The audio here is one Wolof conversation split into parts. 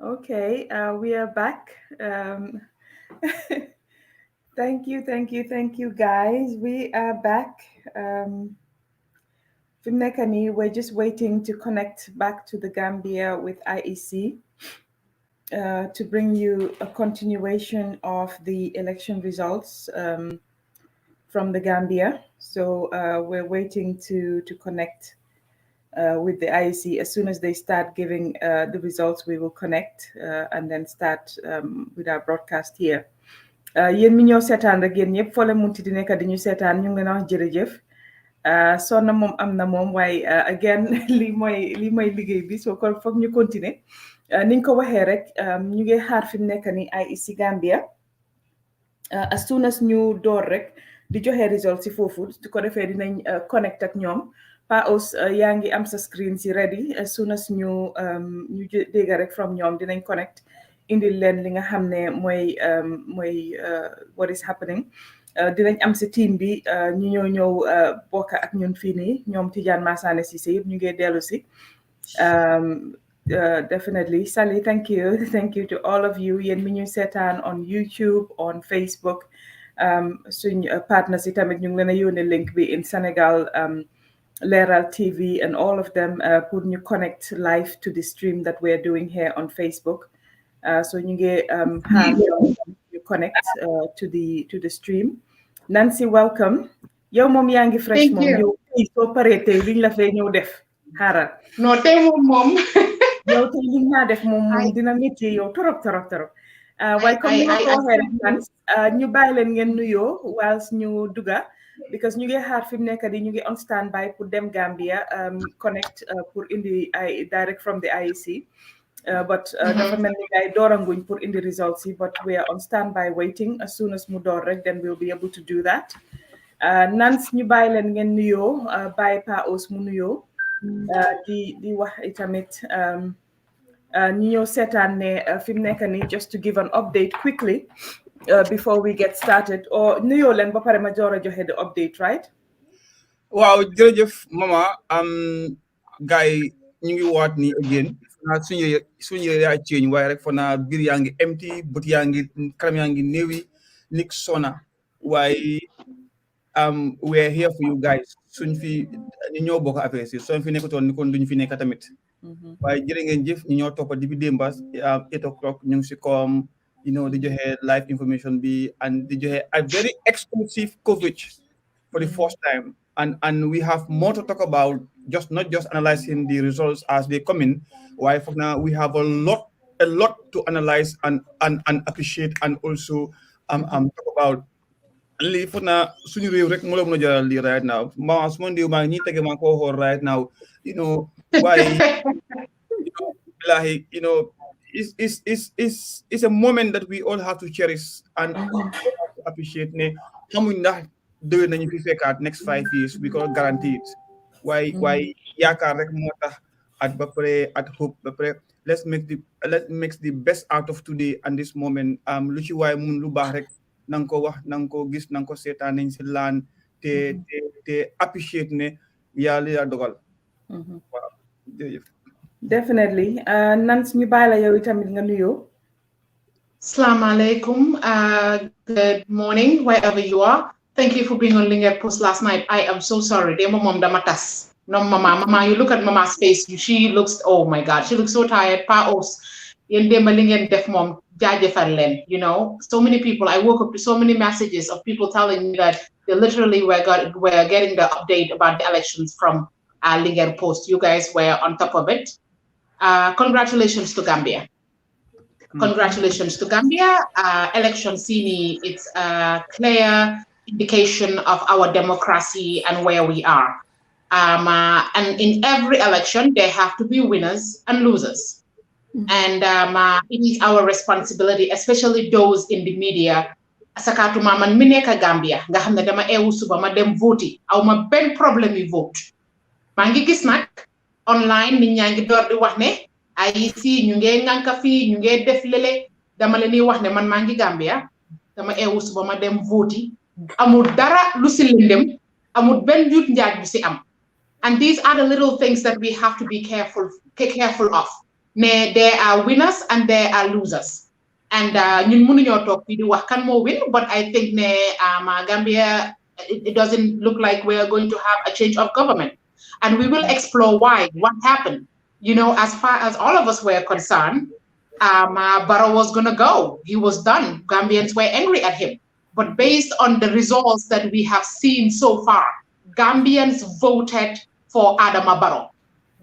Okay, we are back. Thank you, guys. We are back. Fimnekani, we're just waiting to connect back to the Gambia with IEC to bring you a continuation of the election results from the Gambia. So we're waiting to connect with the IEC. As soon as they start giving the results, we will connect and then start with our broadcast here. Yéen mi ñoo seetaan rek yéen ñëpp foo leen munti di nekk di ñu seetaan ñu ngi leen a wax jërëjëf sonna moom am na moom waaye again lii mooy liggéey bi soo ko foog ñu continuer niñ ko waxee rek ñu ngi xaar fi mu nekk ni IEC Gambia as soon as ñu door rek di joxe results si foofu su ko defee dinañ connect ak ñoom Pa Ous yaa ngi am sa screen si ready as soon as ñu dégg rek from ñoom dinañ connect indil leen li nga xam ne mooy what is happening dinañ am si team bi ñu ñëw bokk ak ñun fii nii ñoom Tijaan Masane Cissé yëpp ñu ngi dellu si definitely Sally thank you to all of you yéen mi ñu seetaan on YouTube on Facebook suñ partners yi tamit ñu ngi leen a yónnee link bi in Senegal Leral TV and all of them pour ñu connect live to the stream that we're doing here on Facebook so ñu ngi you connect to the stream. Nancy, welcome. Yow mom yaangi fresh mom yow so paré tay liñ la fay ñew def xaaral. No tay mom yow tay liñ na def mom dina metti yow torop. Way comme ñu ko waxé Nancy ñu bay leen ngeen nuyo whilst ñu duga because ñu ngi xaar fi nekk di ñu ngi on standby pour dem Gambia connect pour indi direct from the IEC. But dafa mel ni gay dooranguñ pour indi results yi but we are on standby waiting as soon as mu door rek then we'll be able to do that Nance ñu bàyyi leen ngeen nuyoo bàyyi Pa Ous mu nuyoo di wax itamit ñu ñëw seetaan ne fi mu nekk nii just to give an update quickly before we get started or nuyoo leen ba pare ma door a joxe the update right waaw jërëjëf mama gay ñu ngi waat ni again suñu yaay change waaye rek fo na biir yaa ngi empty but yaa ngi kanam yaa ngi néewi nik sona waaye we're here for you guys suñ fi ñu ñoo bokk affaire si suñ fi nekkutoon ni kon duñ fi nekk tamit waaye jërë ngeen jëf ñu ñoo toppa depuis démba 8 o'clock ñu ngi si koom di joxe live information bi and di joxe a very exclusive coverage for the first time and we have more to talk about not just analyzing the results as they come in. Why for now we have a lot to analyze and appreciate and also talk about. Li for now suñu rew rek mo la mëna jaral li right now. Ma suma ndew ma ñi tege ma ko xor right now. Why it's a moment that we all have to cherish and appreciate ne xamuñ ndax dewe nañu fi fekkat next 5 years we can guarantee it. Why yaakaar rek moo tax at ba pare at hope ba pare let's make the best out of today and this moment lu ci waay mun lu baax rek nang ko wax nang ko gis nang ko seetaan nañ si laan te appreciate ne yàlla ya dogal waaw jërëjëf definitely Nance ñu bàyyi la yow itamit nga nuyoo Assalamualaikum. Good morning wherever you are. Thank you for being on Lingard Post last night. I am so sorry. Mom damatas. No, mama, you look at mama's face. She looks, oh my God, she looks so tired. Pa Ous, def mom, so many people. I woke up to so many messages of people telling me that they literally were getting the update about the elections from Lingard Post. You guys were on top of it. Congratulations to Gambia. Congratulations to Gambia. Election Sini, it's a clear indication of our democracy and where we are. And in every election, there have to be winners and losers. And it is our responsibility, especially those in the media. Sakatu man mineka Gambia, nga xamne dama ewu suba ma dem vote, aw ma ben problème yi vote. Ma ngi gis nak online nit ñangi door di wax ne IEC ñu ngey nganka fi ñu ngey def lele dama leni wax ne man ma ngi Gambia dama ewu suba ma dem vote. Amul dara lu ci lendem amul ben yut njaaj bu ci am and these are the little things that we have to be careful of There are winners and there are losers. And ñun mënuñoo toog fii di wax kan moo win, but I think Gambia, it doesn't look like we are going to have a change of government. And we will explore why, what happened. You know, as far as all of us were concerned, Barrow was going to go. He was done. Gambians were angry at him. But based on the results that we have seen so far, Gambians voted for Adama Barrow.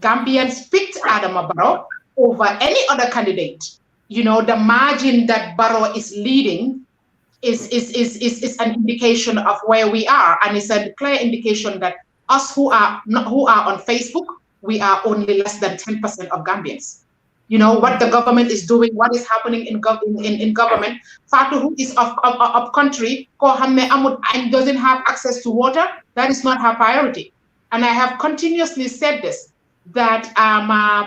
Gambians picked Adama Barrow over any other candidate. You know, the margin that Barrow is leading is an indication of where we are, and it's a clear indication that us who are on Facebook, we are only less than 10% of Gambians. You know what the government is doing, what is happening in government. Fatu who is up country, doesn't have access to water, that is not her priority. And I have continuously said this, that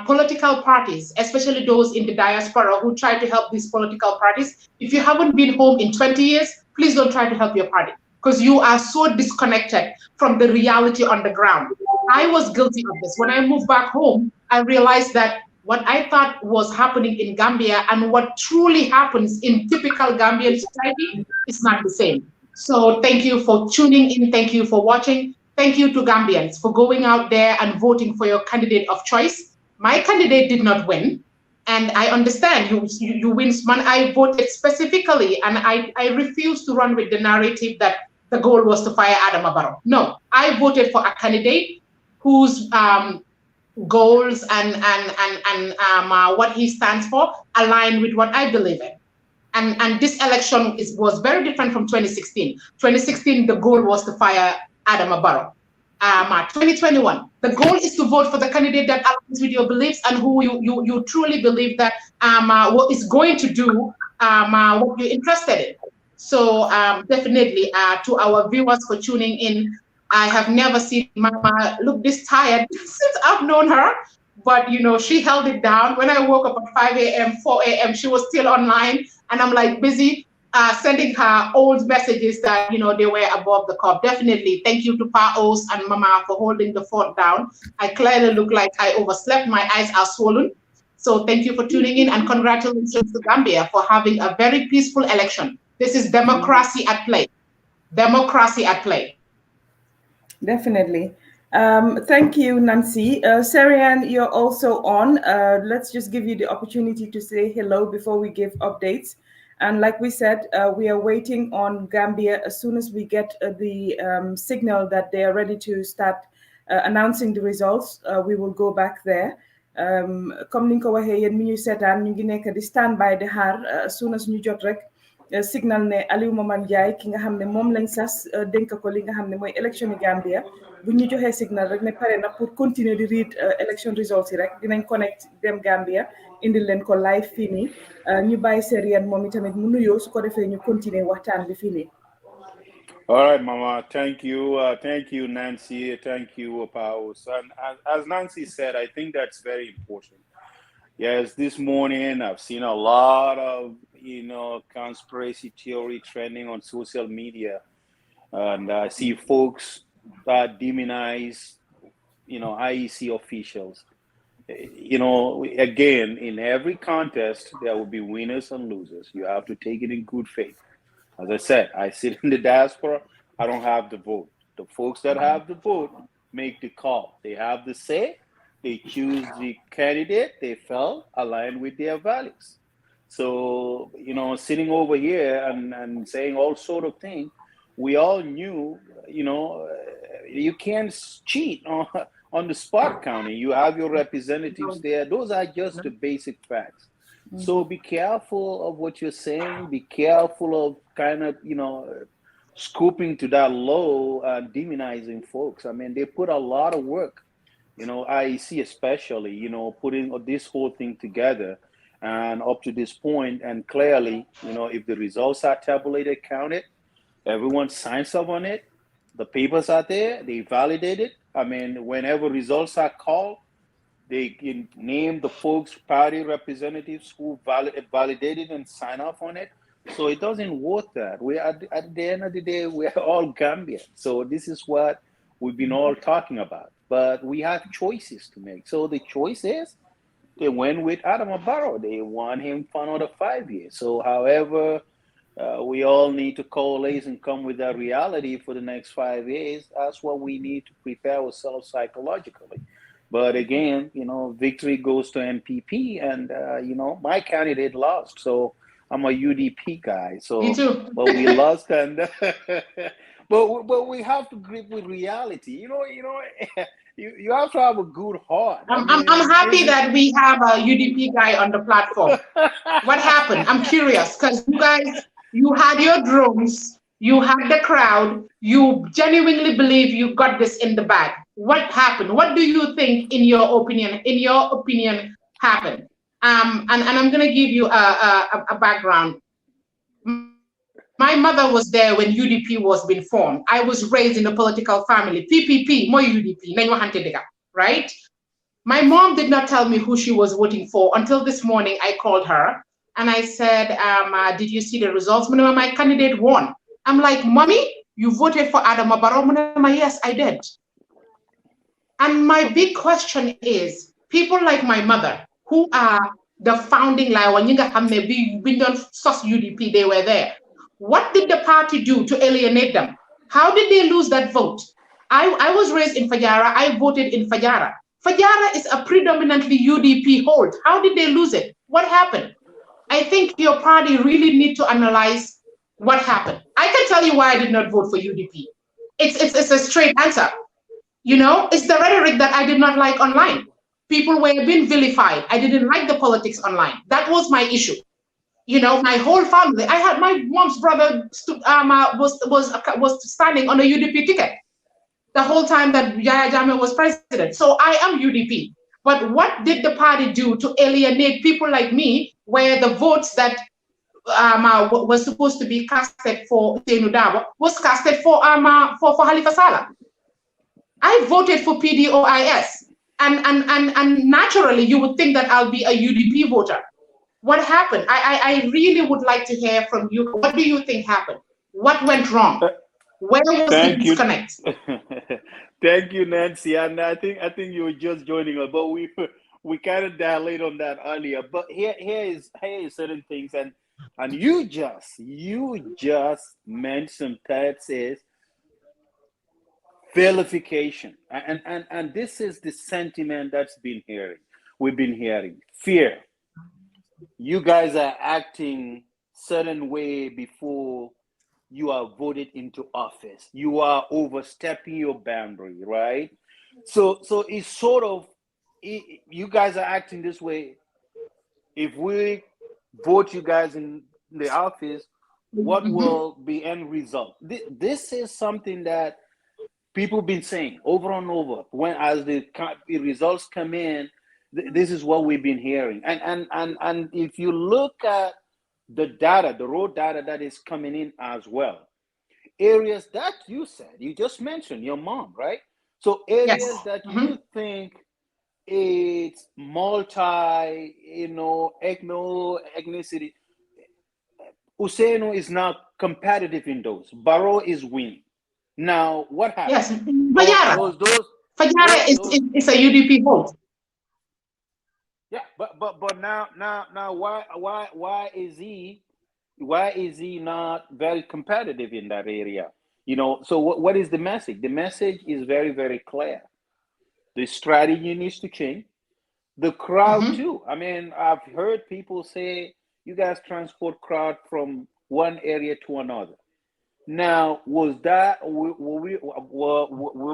political parties, especially those in the diaspora who try to help these political parties, if you haven't been home in 20 years, please don't try to help your party, because you are so disconnected from the reality on the ground. I was guilty of this. When I moved back home, I realized that what I thought was happening in Gambia and what truly happens in typical Gambian society is not the same. So thank you for tuning in. Thank you for watching. Thank you to Gambians for going out there and voting for your candidate of choice. My candidate did not win, and I understand you win. Man, I voted specifically, and I refuse to run with the narrative that the goal was to fire Adama Barrow. No, I voted for a candidate whose goals and what he stands for align with what I believe in. And this election was very different from 2016. 2016, the goal was to fire Adama Barrow. 2021, the goal is to vote for the candidate that aligns with your beliefs and who you truly believe that what is going to do what you're interested in. So definitely to our viewers for tuning in, I have never seen Mama look this tired since I've known her, but you know, she held it down. When I woke up at 5 a.m., 4 a.m., she was still online, and I'm like busy sending her old messages that, you know, they were above the cup. Definitely, thank you to Paos and Mama for holding the fort down. I clearly look like I overslept. My eyes are swollen. So thank you for tuning in, and congratulations to Gambia for having a very peaceful election. This is democracy at play. Democracy at play. Definitely. Thank you, Nancy. Sarian, you're also on. Let's just give you the opportunity to say hello before we give updates. And like we said, we are waiting on Gambia. As soon as we get the signal that they are ready to start announcing the results, we will go back there. Comme ni ko waxee yéen mi ñu seetaan ñu ngi nekk di stand by di xaar as soon as ñu jot rek signal ne Alieu Momar Njie ki nga xam ne moom lañ sas dénk ko li nga xam ne mooy élection yi Gambia bu ñu joxee signal rek ne pare na pour continuer di read election results yi rek dinañ connect dem Gambia indil leen ko live fii nii ñu bàyyi Serigne moom itamit mu nuyoo su ko defee ñu continuer waxtaan bi fii nii. All right, Mama. Thank you. Thank you, Nancy. Thank you, Paos. And as Nancy said, I think that's very important. Yes, this morning I've seen a lot of, conspiracy theory trending on social media. And I see folks that demonize, IEC officials. Again, in every contest, there will be winners and losers. You have to take it in good faith. As I said, I sit in the diaspora. I don't have the vote. The folks that have the vote make the call. They have the say. They choose the candidate they felt aligned with their values. So, sitting over here and saying all sort of things, we all knew, you can't cheat on the spot counting. You have your representatives there. Those are just the basic facts. So be careful of what you're saying. Be careful of kind of, scooping to that low and demonizing folks. I mean, they put a lot of work, IEC especially, putting this whole thing together and up to this point. And clearly, if the results are tabulated, counted, everyone signs up on it. The papers are there. They validate it. I mean, whenever results are called, they can name the folks, party representatives who validated and sign off on it. So it doesn't work that. We are, at the end of the day, we are all Gambian. So this is what we've been all talking about. But we have choices to make. So the choice is, they went with Barrow. They want him for another 5 years. So, however, we all need to coalesce and come with that reality for the next 5 years. That's what we need to prepare ourselves psychologically. But again, victory goes to NPP, and my candidate lost. So I'm a UDP guy. So, me too. but we lost, and but we have to grip with reality. You have to have a good heart. I'm happy that we have a UDP guy on the platform. What happened? I'm curious, because you guys, you had your drones, you had the crowd, you genuinely believe you got this in the bag. What happened? What do you think, in your opinion, happened? And I'm gonna give you a background. My mother was there when UDP was being formed. I was raised in a political family. PPP, more UDP, right? My mom did not tell me who she was voting for until this morning. I called her and I said, did you see the results? My candidate won. I'm like, Mommy, you voted for Adama Barrow? Yes, I did. And my big question is, people like my mother, who are the founding UDP, they were there. What did the party do to alienate them? How did they lose that vote? I was raised in Fajara. I voted in Fajara. Fajara is a predominantly UDP hold. How did they lose it? What happened? I think your party really need to analyze what happened. I can tell you why I did not vote for UDP. It's a straight answer. It's the rhetoric that I did not like online. People were being vilified. I didn't like the politics online. That was my issue. My whole family. I had my mom's brother was standing on a UDP ticket the whole time that Yaya Jammeh was president. So I am UDP. But what did the party do to alienate people like me, where the votes that was supposed to be casted for Senudaba was casted for Halifa Saleh? I voted for PDOIS, and naturally you would think that I'll be a UDP voter. What happened? I really would like to hear from you. What do you think happened? What went wrong? Where was the disconnect? Thank you, Nancy. And I think you were just joining us, but we kind of dilate on that earlier. But here is certain things, and you just mentioned that says vilification, and this is the sentiment we've been hearing. Fear. You guys are acting certain way before you are voted into office. You are overstepping your boundary, right? So it's sort of, you guys are acting this way. If we vote you guys in the office, what will be end result? This is something that people been saying over and over. As the results come in, this is what we've been hearing. And if you look at the data, the raw data that is coming in as well, areas that you said, you just mentioned your mom, right? So areas that you think it's ethnicity, Useno is not competitive in those. Barrow is winning. Now, what happened? Yes, Fajara is a UDP vote. Yeah, but now why is he not very competitive in that area? So what is the message? The message is very, very clear. The strategy needs to change. The crowd too. I mean, I've heard people say you guys transport crowd from one area to another. Now, were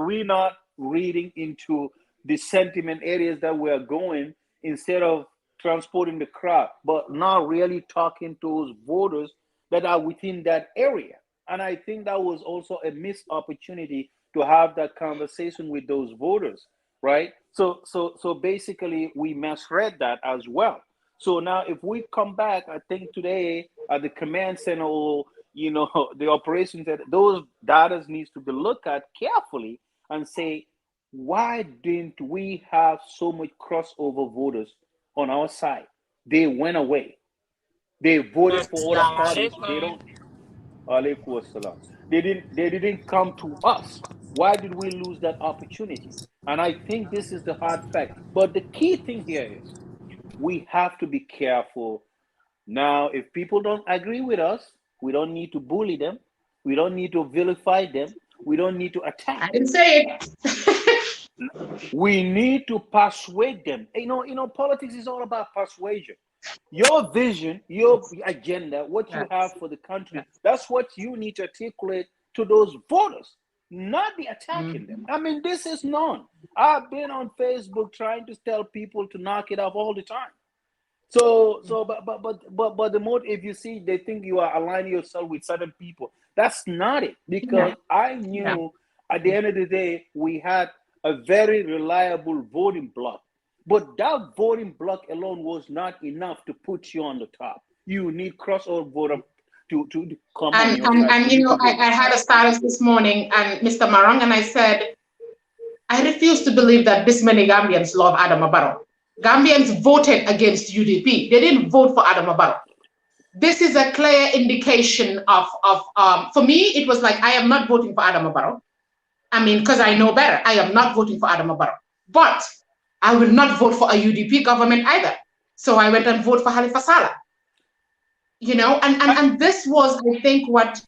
we not reading into the sentiment areas that we're going, instead of transporting the crowd, but not really talking to those voters that are within that area? And I think that was also a missed opportunity to have that conversation with those voters, right? So basically we misread that as well. So now if we come back, I think today at the command center, or the operations, that those data needs to be looked at carefully and say, why didn't we have so much crossover voters on our side? They went away. They voted for other parties. They didn't come to us. Why did we lose that opportunity? And I think this is the hard fact. But the key thing here is, we have to be careful. Now, if people don't agree with us, we don't need to bully them. We don't need to vilify them. We don't need to attack them. I didn't say it. We need to persuade them. You know, politics is all about persuasion. Your vision, your agenda, what you have for the country, that's what you need to articulate to those voters, not be attacking them. I mean, this is known. I've been on Facebook trying to tell people to knock it off all the time. But the more, if you see, they think you are aligning yourself with certain people. That's not it, because I knew at the end of the day, we had a very reliable voting bloc. But that voting bloc alone was not enough to put you on the top. You need crossover voter to come on. And you know, I had a status this morning, and Mr. Marang, and I said, I refuse to believe that this many Gambians love Adama Barrow. Gambians voted against UDP. They didn't vote for Adama Barrow. This is a clear indication of for me, it was like, I am not voting for Adama Barrow. I mean, because I know better. I am not voting for Adama Barrow. But I will not vote for a UDP government either. So I went and voted for Halifa Sallah. You know, and this was, I think, what,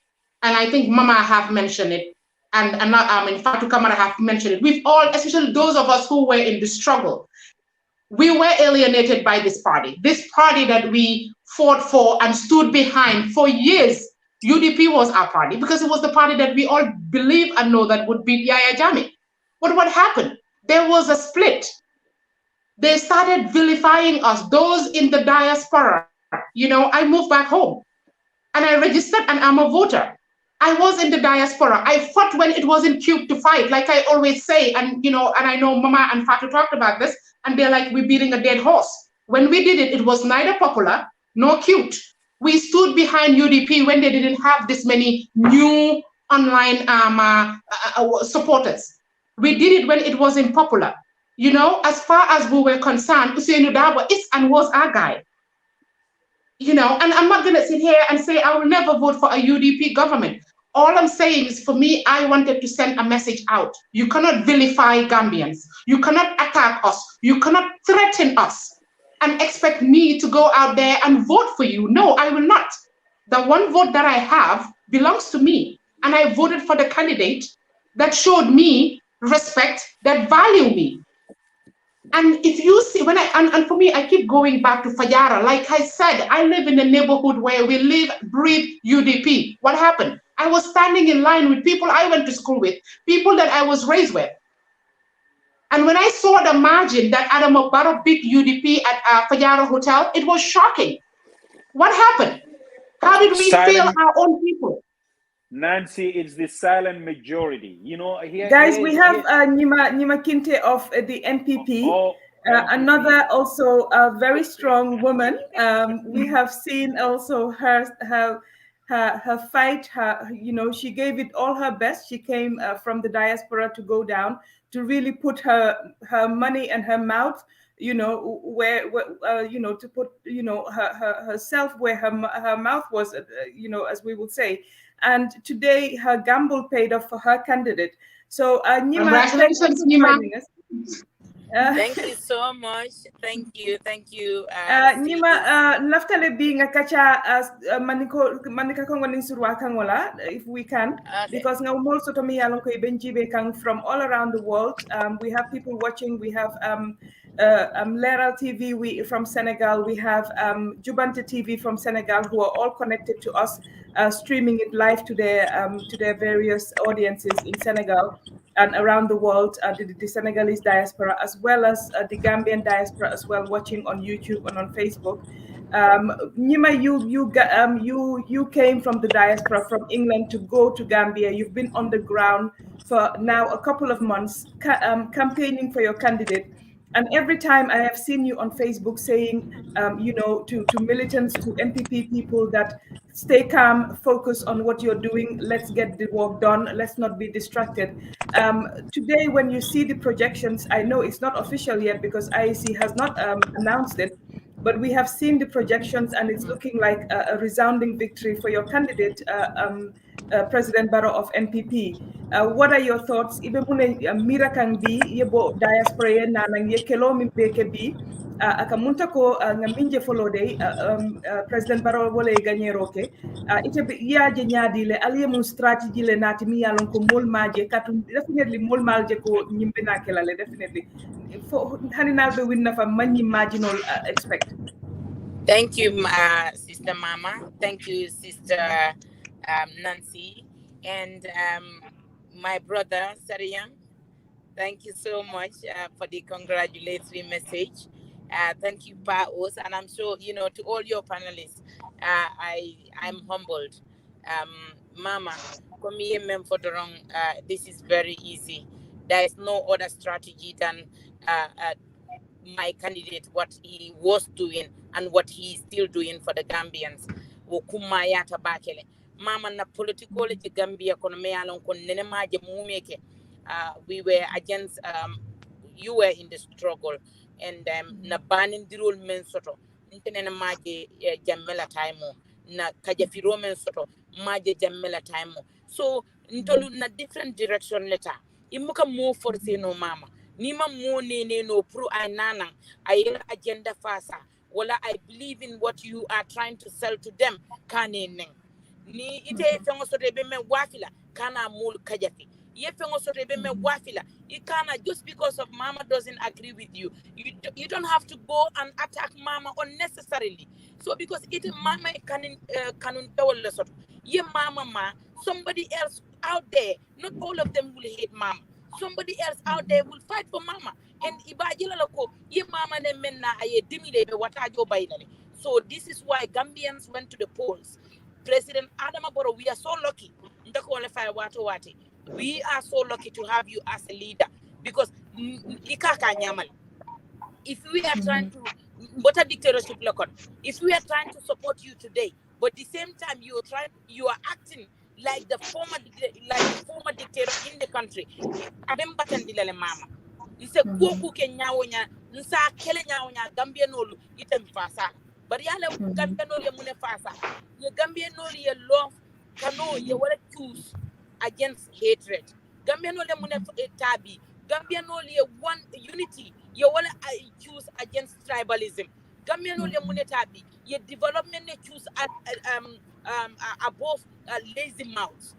and I think Mama have mentioned it, and in fact, Kamara have mentioned it. We've all, especially those of us who were in the struggle, we were alienated by this party that we fought for and stood behind for years. UDP was our party because it was the party that we all believe and know that would beat Yahya Jammeh. But what happened? There was a split. They started vilifying us, those in the diaspora. You know, I moved back home and I registered and I'm a voter. I was in the diaspora. I fought when it wasn't cute to fight, like I always say. And, you know, and I know Mama and Fatu talked about this, and they're like, we're beating a dead horse. When we did it, it was neither popular nor cute. We stood behind UDP when they didn't have this many new online supporters. We did it when it wasn't popular. You know, as far as we were concerned, Usainu Dabo is and was our guy. You know, and I'm not going to sit here and say I will never vote for a UDP government. All I'm saying is, for me, I wanted to send a message out. You cannot vilify Gambians. You cannot attack us. You cannot threaten us and expect me to go out there and vote for you. No, I will not. The one vote that I have belongs to me. And I voted for the candidate that showed me respect, that value me. And if you see, when and for me, I keep going back to Fajara. Like I said, I live in a neighborhood where we live, breathe UDP. What happened? I was standing in line with people I went to school with, people that I was raised with. And when I saw the margin that Adama Barrow beat UDP at Fajara Hotel, it was shocking. What happened? How did we fail our own people? Nancy, it's the silent majority. You know, guys, we have Nima Kinte of the NPP, another also a very strong woman. We have seen also her fight. You know, she gave it all her best. She came from the diaspora to go down to really put her money and her mouth, you know, where you know, to put, you know, herself where her mouth was, you know, as we would say. And today her gamble paid off for her candidate. So Nima, congratulations, Nima. Thank you so much. Thank you. Nima, naftale being a kacha as manika kongwanin surwa kangola, if we can, because now most of me along benjibe kang from all around the world. We have people watching. We have Leral TV from Senegal. We have Jubante TV from Senegal, who are all connected to us, streaming it live to their various audiences in Senegal and around the world, the Senegalese diaspora, as well as the Gambian diaspora as well, watching on YouTube and on Facebook. Nima, you came from the diaspora from England to go to Gambia. You've been on the ground for now a couple of months, campaigning for your candidate. And every time I have seen you on Facebook saying, you know, to militants, to MPP people, that stay calm, focus on what you're doing. Let's get the work done. Let's not be distracted. Today, when you see the projections, I know it's not official yet because IEC has not announced it, but we have seen the projections and it's looking like a resounding victory for your candidate, President Barrow of NPP. What are your thoughts? Ibe mune mirakang bi yebo diaspora ye nanang ye kelo mimbeke bi akamunta ko ngaminje follow day President Barrow wole gagner roke ite ya je nyaadi le aliye mun strategy le nati mi yalon ko mol maje katum definitely mol malje ko nyimbe na kelale definitely for haninal be winna fa manyi marginal expect. Thank you, Sister Mama. Thank you, Sister Nancy, and my brother Sarian. Thank you so much for the congratulatory message. Thank you, Paos, and I'm sure to all your panelists. I'm humbled, Mama. This is very easy. There is no other strategy than my candidate, what he was doing and what he is still doing for the Gambians. Wukumayata bakele. Mama na political Gambia kono me alon kon nene maje mumeke. We were against you were in the struggle and na banin dirol men soto ntenene maje jammela time na kajafiro men soto maje jammela time. So ntolu na different direction letter. Imuka move for say no mama. Nima mo nene no pro anana ayela agenda fasa. Wala I believe in what you are trying to sell to them. Kanene. Ni ite fengo sote be me wafila kana mul kajafi. Ye fengo sote be me wafila. Ikana just because of mama doesn't agree with you. You don't have to go and attack mama unnecessarily. So because it mama kanun tawalla soto. Ye mama ma somebody else out there. Not all of them will hate mama. Somebody else out there will fight for mama. And ibajila lako ye mama ne menna aye dimile be watajo bainale. So this is why Gambians went to the polls. President Adama Barrow, we are so lucky. We are so lucky to have you as a leader because if we are trying to what a dictatorship look on, if we are trying to support you today, but at the same time you are acting like the former dictator in the country. Mama. He said, "Kuku kenyaonya, nsa kele nyaonya Gambia nolu item fasa." But yale Gambia nolu ye mune fasa. Ye Gambia nolu ye love kano ye wale choose against hatred. Gambia nolu ye mune tabi. Gambia nolu ye one unity. Ye wale choose against tribalism. Gambia nolu ye mune tabi. Ye development ne choose above lazy mouths.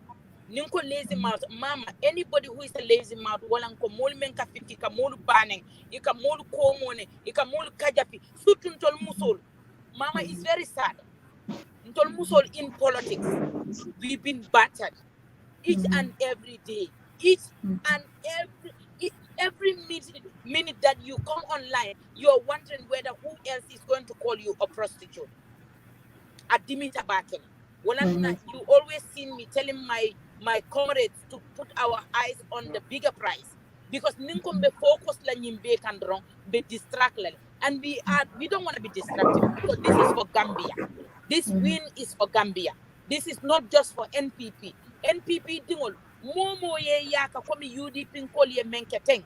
Ninko lazy mouth, mama. Anybody who is a lazy mouth, walanko molu menka fiti, ka molu baneng, ika molu komone, ika molu kajapi. Sutu ntol musol. Mama is very sad. Ntol musol in politics, we've been battered each and every day. Each and every minute that you come online, you're wondering whether who else is going to call you a prostitute. Adimita baken. You always see me telling my comrades to put our eyes on the bigger prize because ninkom be focus la nyimbe kandrong be distract la and we don't want to be distracted because this is for Gambia. This win is for Gambia. This is not just for NPP. NPP dingol momo ye yaka komi UDP nkoli ye menketeng.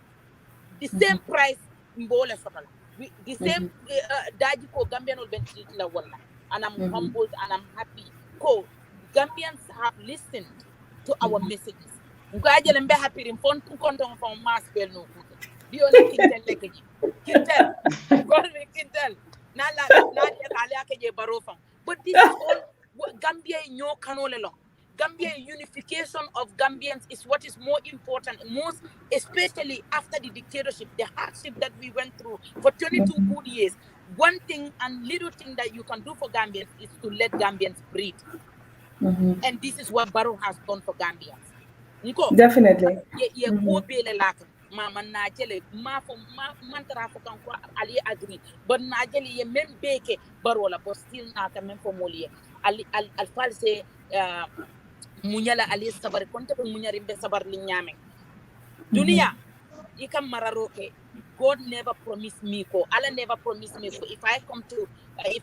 The same price mbola sotala. The same daji ko Gambian will benefit la wala. And I'm humbled and I'm happy. Ko Gambians have listened to our messages. Ngajele mbe happy in phone konton from mass bell no. Dio na kintel lekeji. Kintel. Call me kintel. Na ala keje barofam. But this is all Gambia nyo kanole long. Gambia unification of Gambians is what is more important, most especially after the dictatorship, the hardship that we went through for 22 good years. One thing and little thing that you can do for Gambians is to let Gambians breathe. And this is what Barrow has done for Gambians. Definitely. Mama najele mantara fo kan ko ali agree but najele ye men beke Barrow la but still not même for molie ali al false munyala ali sabar konte ko munyari be sabar li nyame dunia ikam mararoke. God never promised me ko Allah never promised me ko if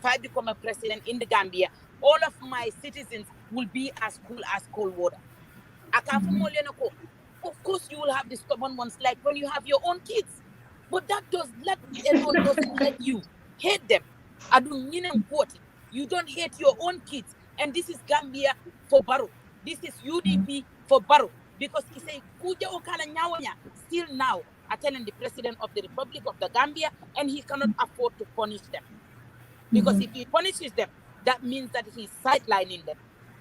I become a president in the Gambia all of my citizens will be as cool as cold water. Of course you will have the stubborn ones like when you have your own kids, but that doesn't let you hate them. You don't hate your own kids, and this is Gambia for Barrow. This is UDP for Barrow, because he say kuja okala nyawanya still now attending the president of the Republic of the Gambia, and he cannot afford to punish them. Because if he punishes them, that means that he's sidelining them.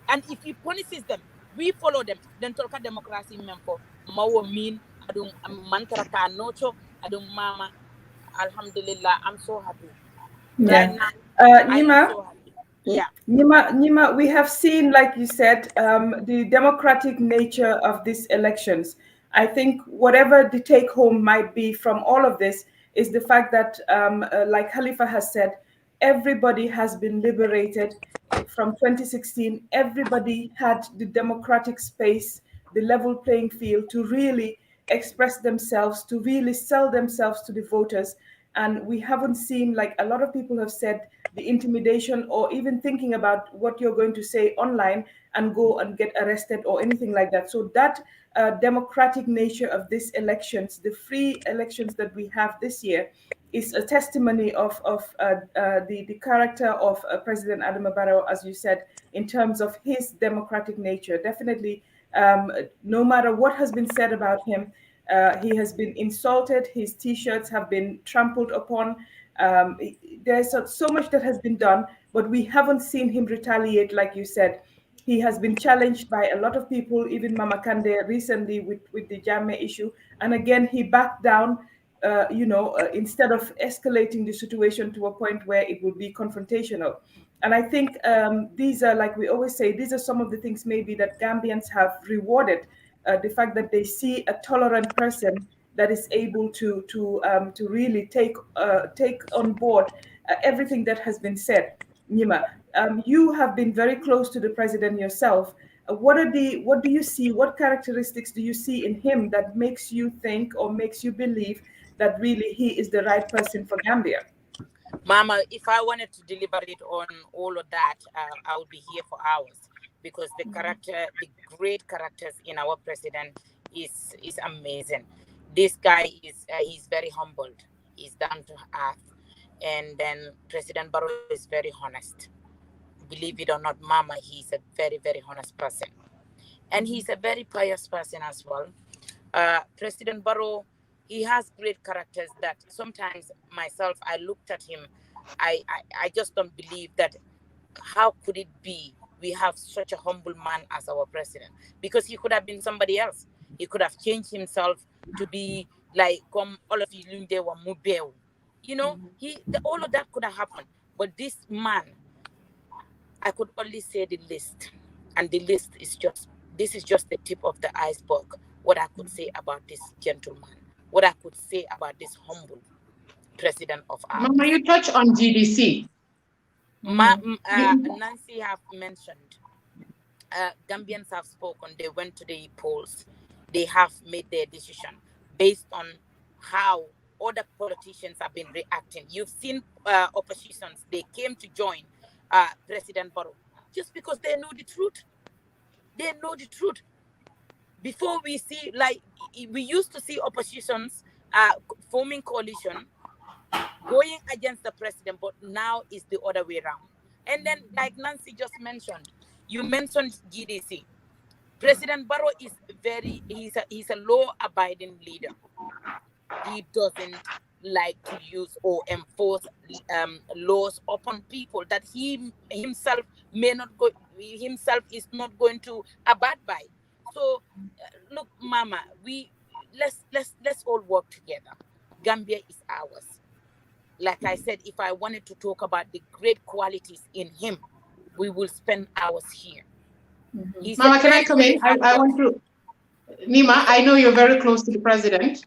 And if he punishes them, we follow them. Then talk democracy member mawo mean adung mantara ka nocho adung mama. Alhamdulillah, I'm so happy. Yeah. Nima, yeah. Nima, we have seen, like you said, the democratic nature of these elections. I think whatever the take home might be from all of this is the fact that, like Khalifa has said, everybody has been liberated. From 2016, everybody had the democratic space, the level playing field to really express themselves, to really sell themselves to the voters. And we haven't seen, like a lot of people have said, the intimidation or even thinking about what you're going to say online and go and get arrested or anything like that. So that democratic nature of these elections, the free elections that we have this year, is a testimony of the character of President Adama Barrow, as you said, in terms of his democratic nature. Definitely, no matter what has been said about him, he has been insulted, his T-shirts have been trampled upon. There's so much that has been done, but we haven't seen him retaliate, like you said. He has been challenged by a lot of people, even Mama Kande recently with the Jammeh issue. And again, he backed down, instead of escalating the situation to a point where it would be confrontational. And I think these are, like we always say, these are some of the things maybe that Gambians have rewarded, the fact that they see a tolerant person that is able to really take on board everything that has been said. Nima, you have been very close to the president yourself. What do you see? What characteristics do you see in him that makes you think or makes you believe that really he is the right person for Gambia? Mama, if I wanted to deliberate on all of that, I would be here for hours, because the great characters in our president is amazing. This guy he's very humbled. He's down to earth. And then President Barrow is very honest. Believe it or not, Mama, he's a very, very honest person. And he's a very pious person as well. President Barrow, he has great characters that sometimes myself, I looked at him, I just don't believe that, how could it be we have such a humble man as our president? Because he could have been somebody else. He could have changed himself to be like, come all of you, you know, all of that could have happened. But this man, I could only say the list, and the list is this is just the tip of the iceberg. What I could say about this gentleman, what I could say about this humble president of ours. Mama, you touch on GDC. Nancy have mentioned, Gambians have spoken. They went to the polls. They have made their decision based on how other politicians have been reacting. You've seen oppositions. They came to join President Barrow just because they know the truth. They know the truth. Before we see, like, we used to see oppositions forming coalition, going against the president, but now it's the other way around. And then, like Nancy just mentioned, you mentioned GDC. President Barrow is he's a law-abiding leader. He doesn't like to use or enforce laws upon people that he himself is not going to abide by. So, look, Mama, let's all work together. Gambia is ours. Like I said, if I wanted to talk about the great qualities in him, we will spend hours here. Mama, can I come in? I want to, Nima, I know you're very close to the president.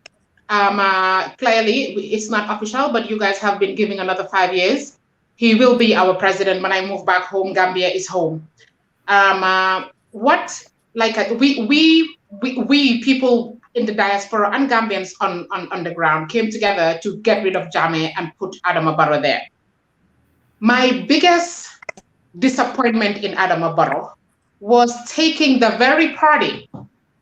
Clearly, it's not official, but you guys have been giving another 5 years. He will be our president. When I move back home, Gambia is home. We people in the diaspora and Gambians on the ground came together to get rid of Jammeh and put Adama Barrow there. My biggest disappointment in Adama Barrow was taking the very party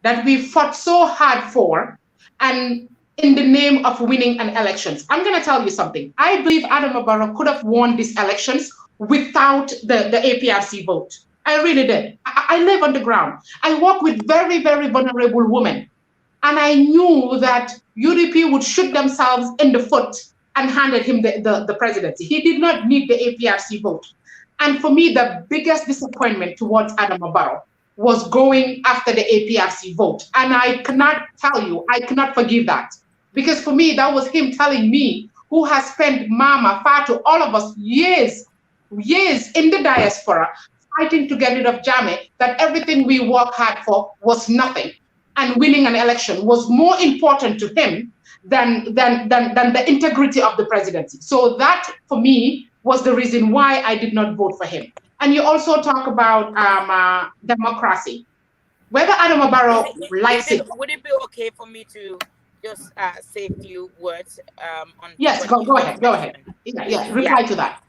that we fought so hard for, and in the name of winning an elections. I'm going to tell you something. I believe Adama Barrow could have won these elections without the APRC vote. I really did. I live on the ground. I work with very, very vulnerable women. And I knew that UDP would shoot themselves in the foot and handed him the presidency. He did not need the APRC vote. And for me, the biggest disappointment towards Adama Barrow was going after the APRC vote. And I cannot tell you, I cannot forgive that. Because for me, that was him telling me, who has spent Mama, Fatu, all of us years in the diaspora, fighting to get rid of Jammeh, that everything we worked hard for was nothing. And winning an election was more important to him than the integrity of the presidency. So that, for me, was the reason why I did not vote for him. And you also talk about democracy. Whether Adama Barrow likes it. Would it be okay for me to just say a few words on? Yes, go ahead. Yeah, reply to that.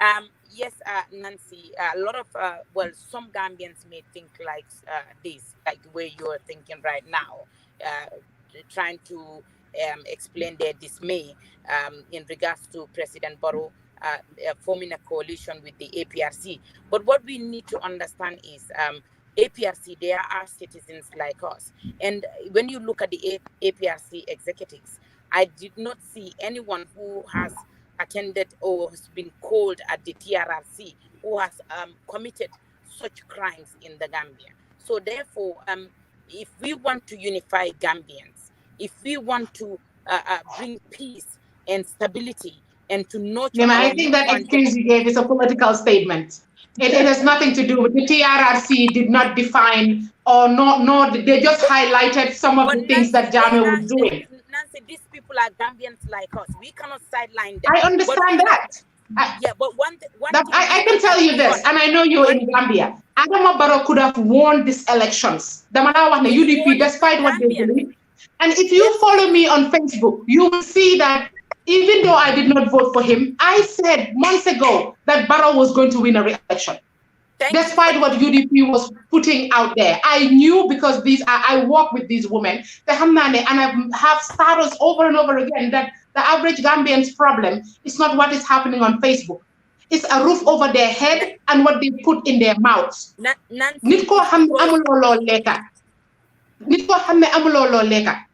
Yes, Nancy, a lot of, some Gambians may think like this, like the way you're thinking right now, trying to explain their dismay in regards to President Barrow forming a coalition with the APRC. But what we need to understand is APRC, they are citizens like us. And when you look at the APRC executives, I did not see anyone who has attended or has been called at the TRRC who has committed such crimes in the Gambia. So therefore, if we want to unify Gambians, if we want to bring peace and stability and to nurture... I think that excuse you gave is a political statement. It has nothing to do with the TRRC did not define or no, they just highlighted some of the things that Jammeh was doing. Nancy, these people are Gambians like us. We cannot sideline them. I understand that. But I can tell you this, and I know you're in Gambia. Adama Barrow could have won these elections. The UDP, despite what they believe. And if you follow me on Facebook, you will see that even though I did not vote for him, I said months ago that Barrow was going to win a re-election. Despite what UDP was putting out there, I knew because I work with these women, and I have status over and over again that the average Gambian's problem is not what is happening on Facebook. It's a roof over their head and what they put in their mouths.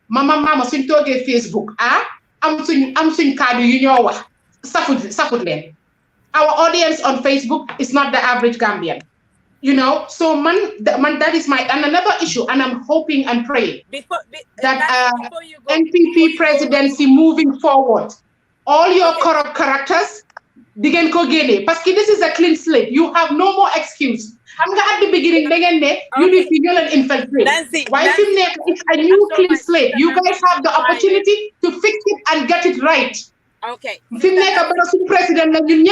Mama suñ toogee Facebook am suñ kaddu yu ñoo wax safut leen. Our audience on Facebook is not the average Gambian, so that is and another issue, and I'm hoping and praying that NPP presidency moving forward, all your corrupt characters, digen ko gene, parce que this is a clean slate. You have no more excuse. At the beginning, you need to infiltrate. Why it's a new clean slate? You guys have the opportunity to fix it and get it right. Okay. President president in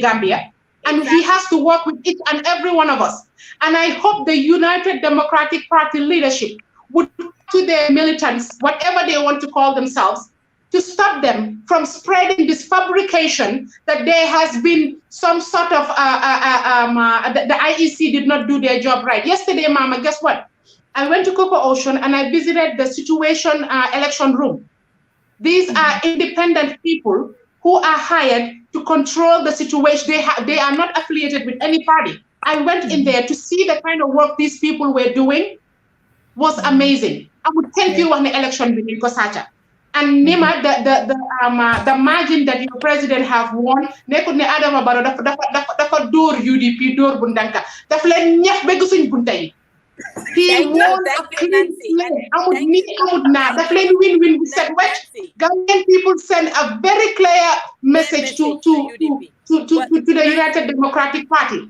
Gambia, and he has to work with each and every one of us. And I hope the United Democratic Party leadership would to their militants, whatever they want to call themselves, to stop them from spreading this fabrication that there has been some sort of the IEC did not do their job right. Yesterday, Mama, guess what? I went to Coco Ocean and I visited the situation election room. These are independent people who are hired to control the situation. They are not affiliated with any party. I went in there to see the kind of work these people were doing was amazing. I would thank you on the election in Kosacha. And Nima, the margin that your president have won, nekut ne Adama Barrow dafa door UDP door bundanka. Daf len ñex be gusuñ bunta yi. He won a clean slate. Amut ni amut na. Daf len win set wetch. Gambian people send a very clear message to the United Democratic Party.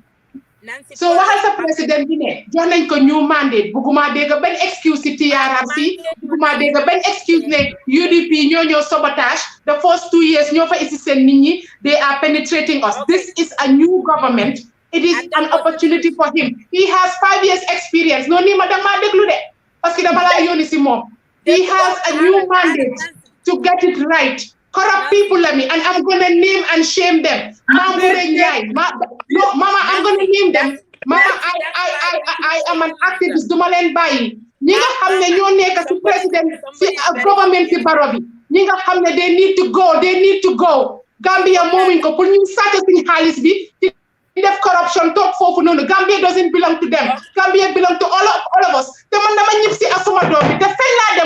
So what has the president been? Jox nañ ko new mandate. Buguma dégg ben excuse ci TRRC. Buguma dégg ben excuse ne UDP ñoo sabotage. The first 2 years ñoo fa isi sen nit ñi. They are penetrating us. This is a new government. It is an opportunity for him. He has 5 years experience. No ni madam ma déglu de. Parce que dama la yoni ci mom. He has a new mandate to get it right. Corrupt people, and I'm going to name and shame them. Mama, I'm going to name them. Mama, I am an activist. Dumalen bayi. Ninga hamne ñoo nekk ci president ci government ci Barrow bi. Ninga hamne they need to go. Gambia moomin ko pour ñu sàcc suñu xaalis bi ci def corruption toog foofu noonu Gambia doesn't belong to them. Gambia belong to all of us. Te man dama ñib si ak suma doom bi te fen laa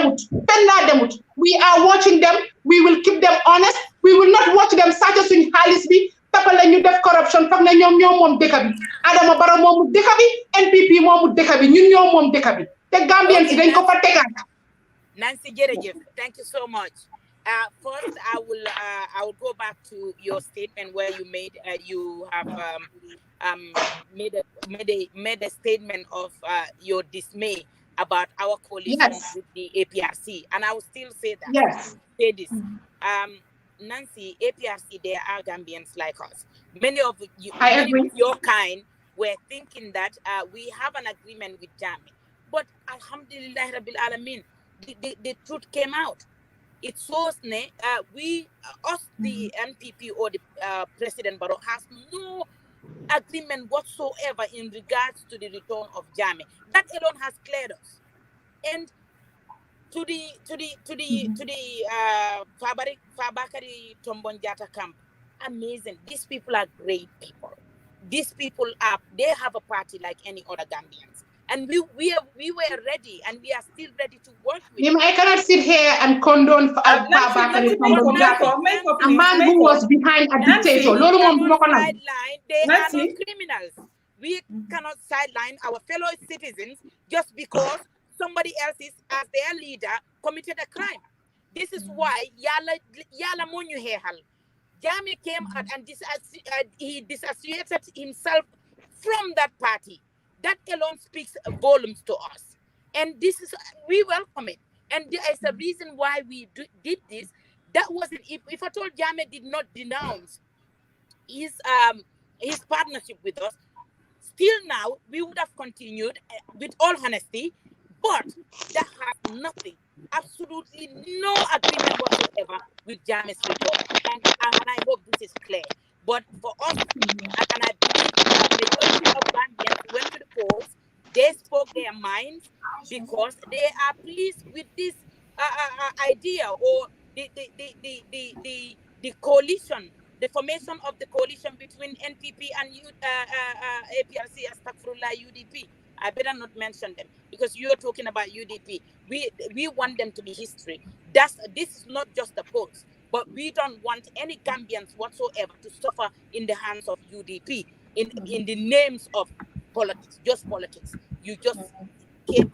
demut. We are watching them. We will keep them honest. We will not watch them sàcc suñu xaalis bi tapale ñu def corruption foog ne ñoom ñoo moom dëkk bi. Adama Barrow moomu dëkk bi NPP moomu dëkk bi ñun ñoo moom dëkk bi te Gambian si dañ ko fa tegaat. Nancy Jerejef, thank you so much. First, I will go back to your statement where you made you have made a statement of your dismay about our coalition with the APRC, and I will still say that. Yes. Say this, Nancy, APRC, there are Gambians like us. Many of your kind were thinking that we have an agreement with Jammeh, but Alhamdulillah Rabbil Alameen, the truth came out. It shows the NPP or the President Barrow has no agreement whatsoever in regards to the return of Jammeh. That alone has cleared us. And to the Fabakary Tombonjata camp, amazing. These people are great people. These people they have a party like any other Gambians. And we were ready, and we are still ready to work with them. I cannot sit here and condone a man who was behind a dictator. They are not criminals. We cannot sideline our fellow citizens just because somebody else is, as their leader, committed a crime. This is why Yala Monyu Hehal. Jammeh came out and he disassociated himself from that party. That alone speaks volumes to us. And we welcome it. And there is a reason why we did this. That wasn't, if at all Jammeh did not denounce his partnership with us, still now, we would have continued with all honesty, but that has nothing, absolutely no agreement whatsoever with Jammeh's report. And I hope this is clear. But for us, and I believe the majority of Gambians went to the polls, they spoke their minds because they are pleased with this idea or the coalition, the formation of the coalition between NPP and APRC, Astaghfirullah, UDP. I better not mention them because you're talking about UDP. We want them to be history. This is not just a polls. But we don't want any Gambians whatsoever to suffer in the hands of UDP, in the names of politics, just politics. You just keep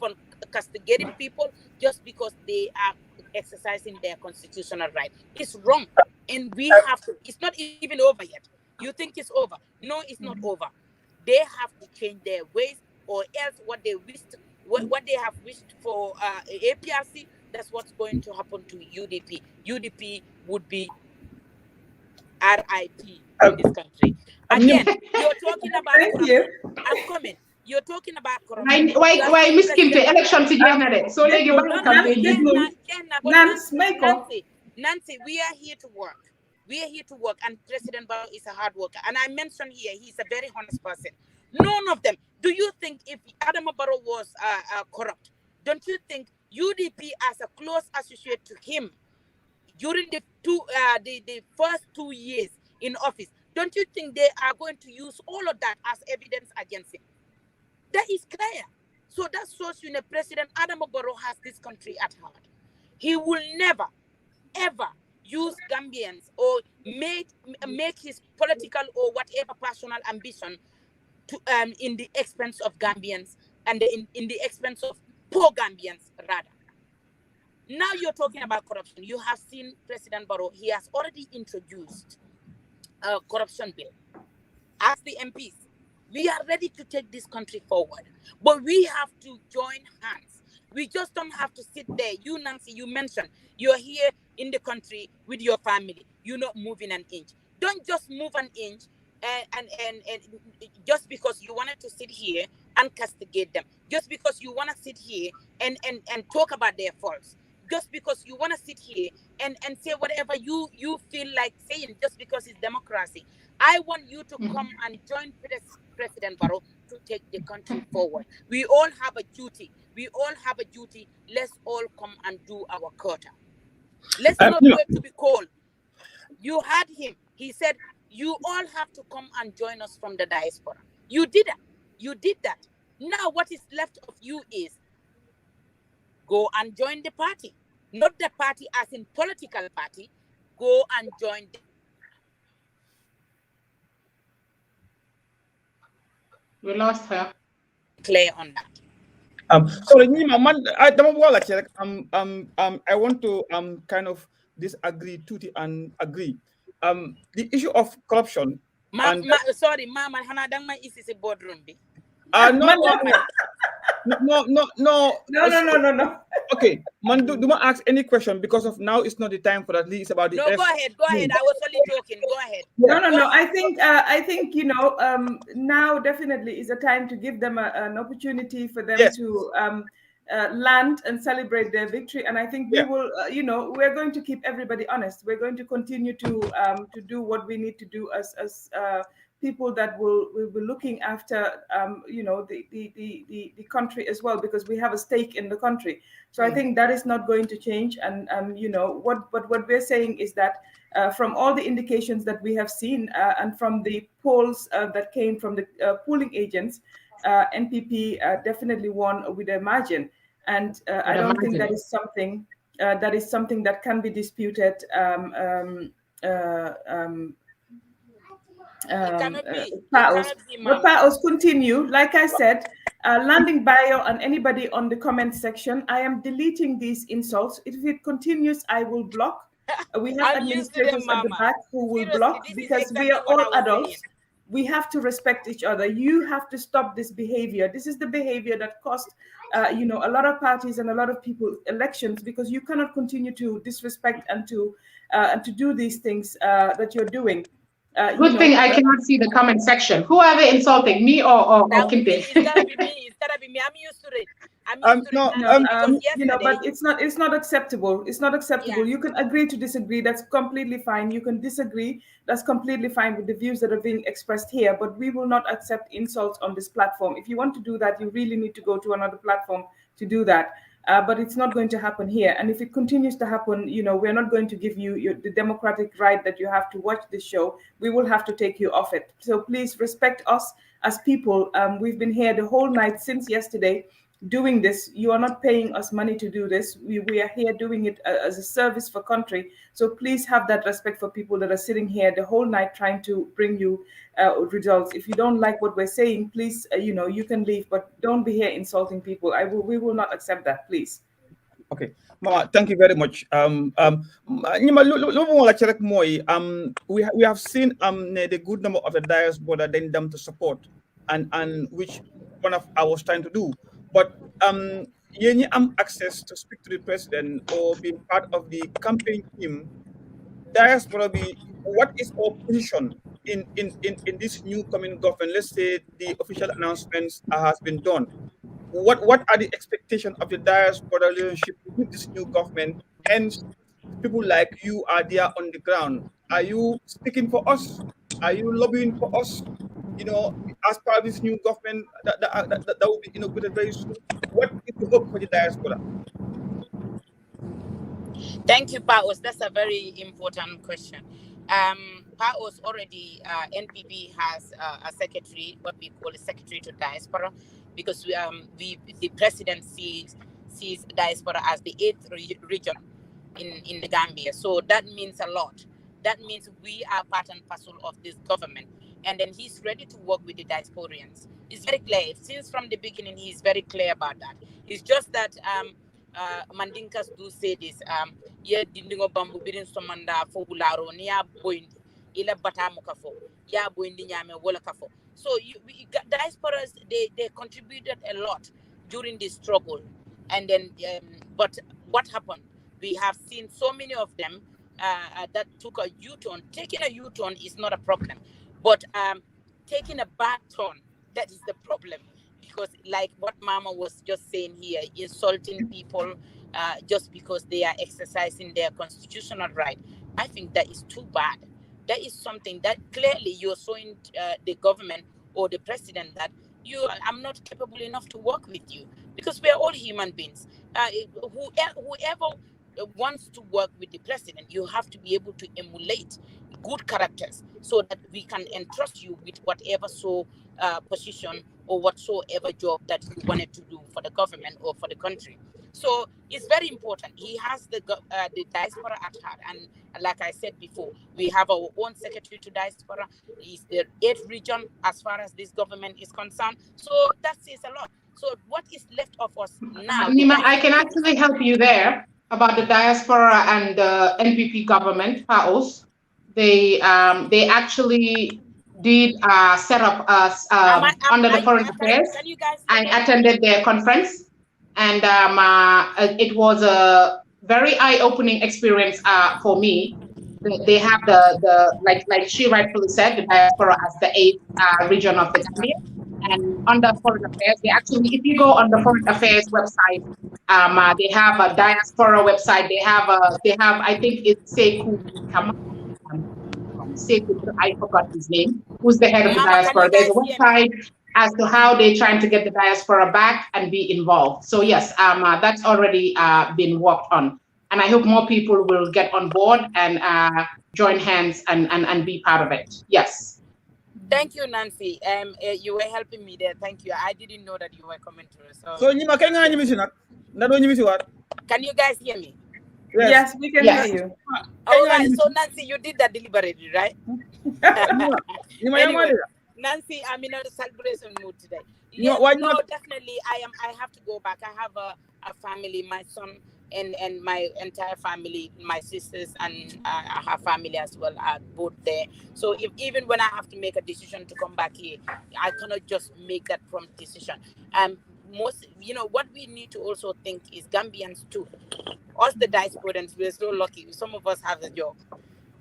on castigating people just because they are exercising their constitutional right. It's wrong. And we have to, it's not even over yet. You think it's over. No, it's not over. They have to change their ways, or else what they have wished for APRC, that's what's going to happen to UDP. UDP would be RIP in this country. Again, you're talking about corruption. I'm coming. You're talking about corruption. Why Miss Kinte election to January? So Nancy, we are here to work. We are here to work, and President Barrow is a hard worker. And I mentioned here, he's a very honest person. None of them. Do you think if Adama Barrow was corrupt, don't you think UDP as a close associate to him during the first 2 years in office, don't you think they are going to use all of that as evidence against him? That is clear. So that shows you that President Adama Barrow has this country at heart. He will never, ever use Gambians or make his political or whatever personal ambition to in the expense of Gambians and in the expense of poor Gambians, rather. Now you're talking about corruption. You have seen President Barrow. He has already introduced a corruption bill. Ask the MPs. We are ready to take this country forward. But we have to join hands. We just don't have to sit there. You, Nancy, you mentioned you're here in the country with your family. You're not moving an inch. Don't just move an inch and just because you wanted to sit here and castigate them. Just because you want to sit here and talk about their faults. Just because you want to sit here and say whatever you feel like saying just because it's democracy. I want you to come and join President Barrow to take the country forward. We all have a duty. Let's all come and do our quota. Let's not wait to be called. You heard him. He said, You all have to come and join us from the diaspora. You did that. You did that. Now what is left of you is go and join the party. Not the party as in political party. Go and join the We lost her. Clear on that. So Nima, man, I want to kind of disagree and agree. The issue of corruption. Sorry, Mama, Hanadang my is a boardroom. No. Okay, man, do not ask any question because of now. It's not the time for that. It's about the. No, go ahead. I was only joking. Go ahead. No. I think now definitely is a time to give them an opportunity for them to land and celebrate their victory. And I think we will, we're going to keep everybody honest. We're going to continue to do what we need to do as people that will be looking after the country as well, because we have a stake in the country. So I think that is not going to change. And what we're saying is that from all the indications that we have seen and from the polls that came from the polling agents, NPP definitely won with a margin. And I don't think that is something that can be disputed. Paos, continue. Like I said, landing Barrow and anybody on the comment section, I am deleting these insults. If it continues, I will block. We have administrators at the back who will block, because we are all adults. We have to respect each other. You have to stop this behavior. This is the behavior that cost a lot of parties and a lot of people elections, because you cannot continue to disrespect and to do these things that you're doing. Good thing I cannot see the comment section. Whoever insulting me or Kinte. It's gotta be me. I'm used to it. But it's not acceptable. It's not acceptable. Yeah. You can agree to disagree. That's completely fine. You can disagree. That's completely fine with the views that are being expressed here. But we will not accept insults on this platform. If you want to do that, you really need to go to another platform to do that. But it's not going to happen here. And if it continues to happen, we're not going to give you the democratic right that you have to watch this show. We will have to take you off it. So please respect us as people. We've been here the whole night since yesterday doing this. You are not paying us money to do this. We are here doing it as a service for country. So please have that respect for people that are sitting here the whole night trying to bring you results. If you don't like what we're saying, please, you can leave, but don't be here insulting people. We will not accept that, please. Okay, Mama, thank you very much. We have seen the good number of the diaspora then them to support, and which one of I was trying to do. But you access to speak to the president or be part of the campaign team. Diaspora, what is our position in this new coming government? Let's say the official announcements has been done. What are the expectations of the diaspora relationship with this new government? And people like you are there on the ground. Are you speaking for us? Are you lobbying for us? As part of this new government that will be inaugurated very soon. What is the hope for the diaspora? Thank you, Paos. That's a very important question. Paos already, NPP has a secretary, what we call a secretary to diaspora, because the president sees diaspora as the 8th region in the Gambia. So that means a lot. That means we are part and parcel of this government. And then he's ready to work with the diasporians. It's very clear. Since from the beginning, he's very clear about that. It's just that Mandinkas do say this. Yeah, dindingo bambu birin somanda fo bularo niya boindi ila batamu kafo ya boindi nyame wala kafo. So diasporas they contributed a lot during this struggle, and then but what happened? We have seen so many of them that took a U-turn. Taking a U-turn is not a problem. But taking a bad turn, that is the problem. Because like what Mama was just saying here, insulting people just because they are exercising their constitutional right, I think that is too bad. That is something that clearly you're showing the government or the president that I'm not capable enough to work with you, because we are all human beings. Whoever wants to work with the president, you have to be able to emulate good characters, so that we can entrust you with whatever position or whatsoever job that you wanted to do for the government or for the country. So it's very important. He has the diaspora at heart, and like I said before, we have our own secretary to diaspora. He's the 8th region as far as this government is concerned. So that says a lot. So what is left of us now? Nima, I can actually help you there about the diaspora and the NPP government, PAOS. They actually did set up us under the foreign affairs. I attended their conference, and it was a very eye-opening experience for me. They have the like she rightfully said, the diaspora as the 8th region of the Gambia. And under foreign affairs, they actually, if you go on the foreign affairs website, they have a diaspora website. They have I think it's Sekou I forgot his name, who's the head of the diaspora. There's a website as to how they're trying to get the diaspora back and be involved. So yes, that's already been worked on. And I hope more people will get on board and join hands and be part of it. Yes. Thank you, Nancy. You were helping me there. Thank you. I didn't know that you were coming through. So can you guys hear me? Yes, we can hear you. All right. So Nancy, you did that deliberately, right? Anyway, Nancy, I'm in a celebration mood today. Yes, no, definitely. I have to go back. I have a family. My son and my entire family, my sisters and her family as well are both there. So even when I have to make a decision to come back here, I cannot just make that prompt decision. Most, what we need to also think is Gambians too. Us, the diasporans, we're so lucky. Some of us have a job.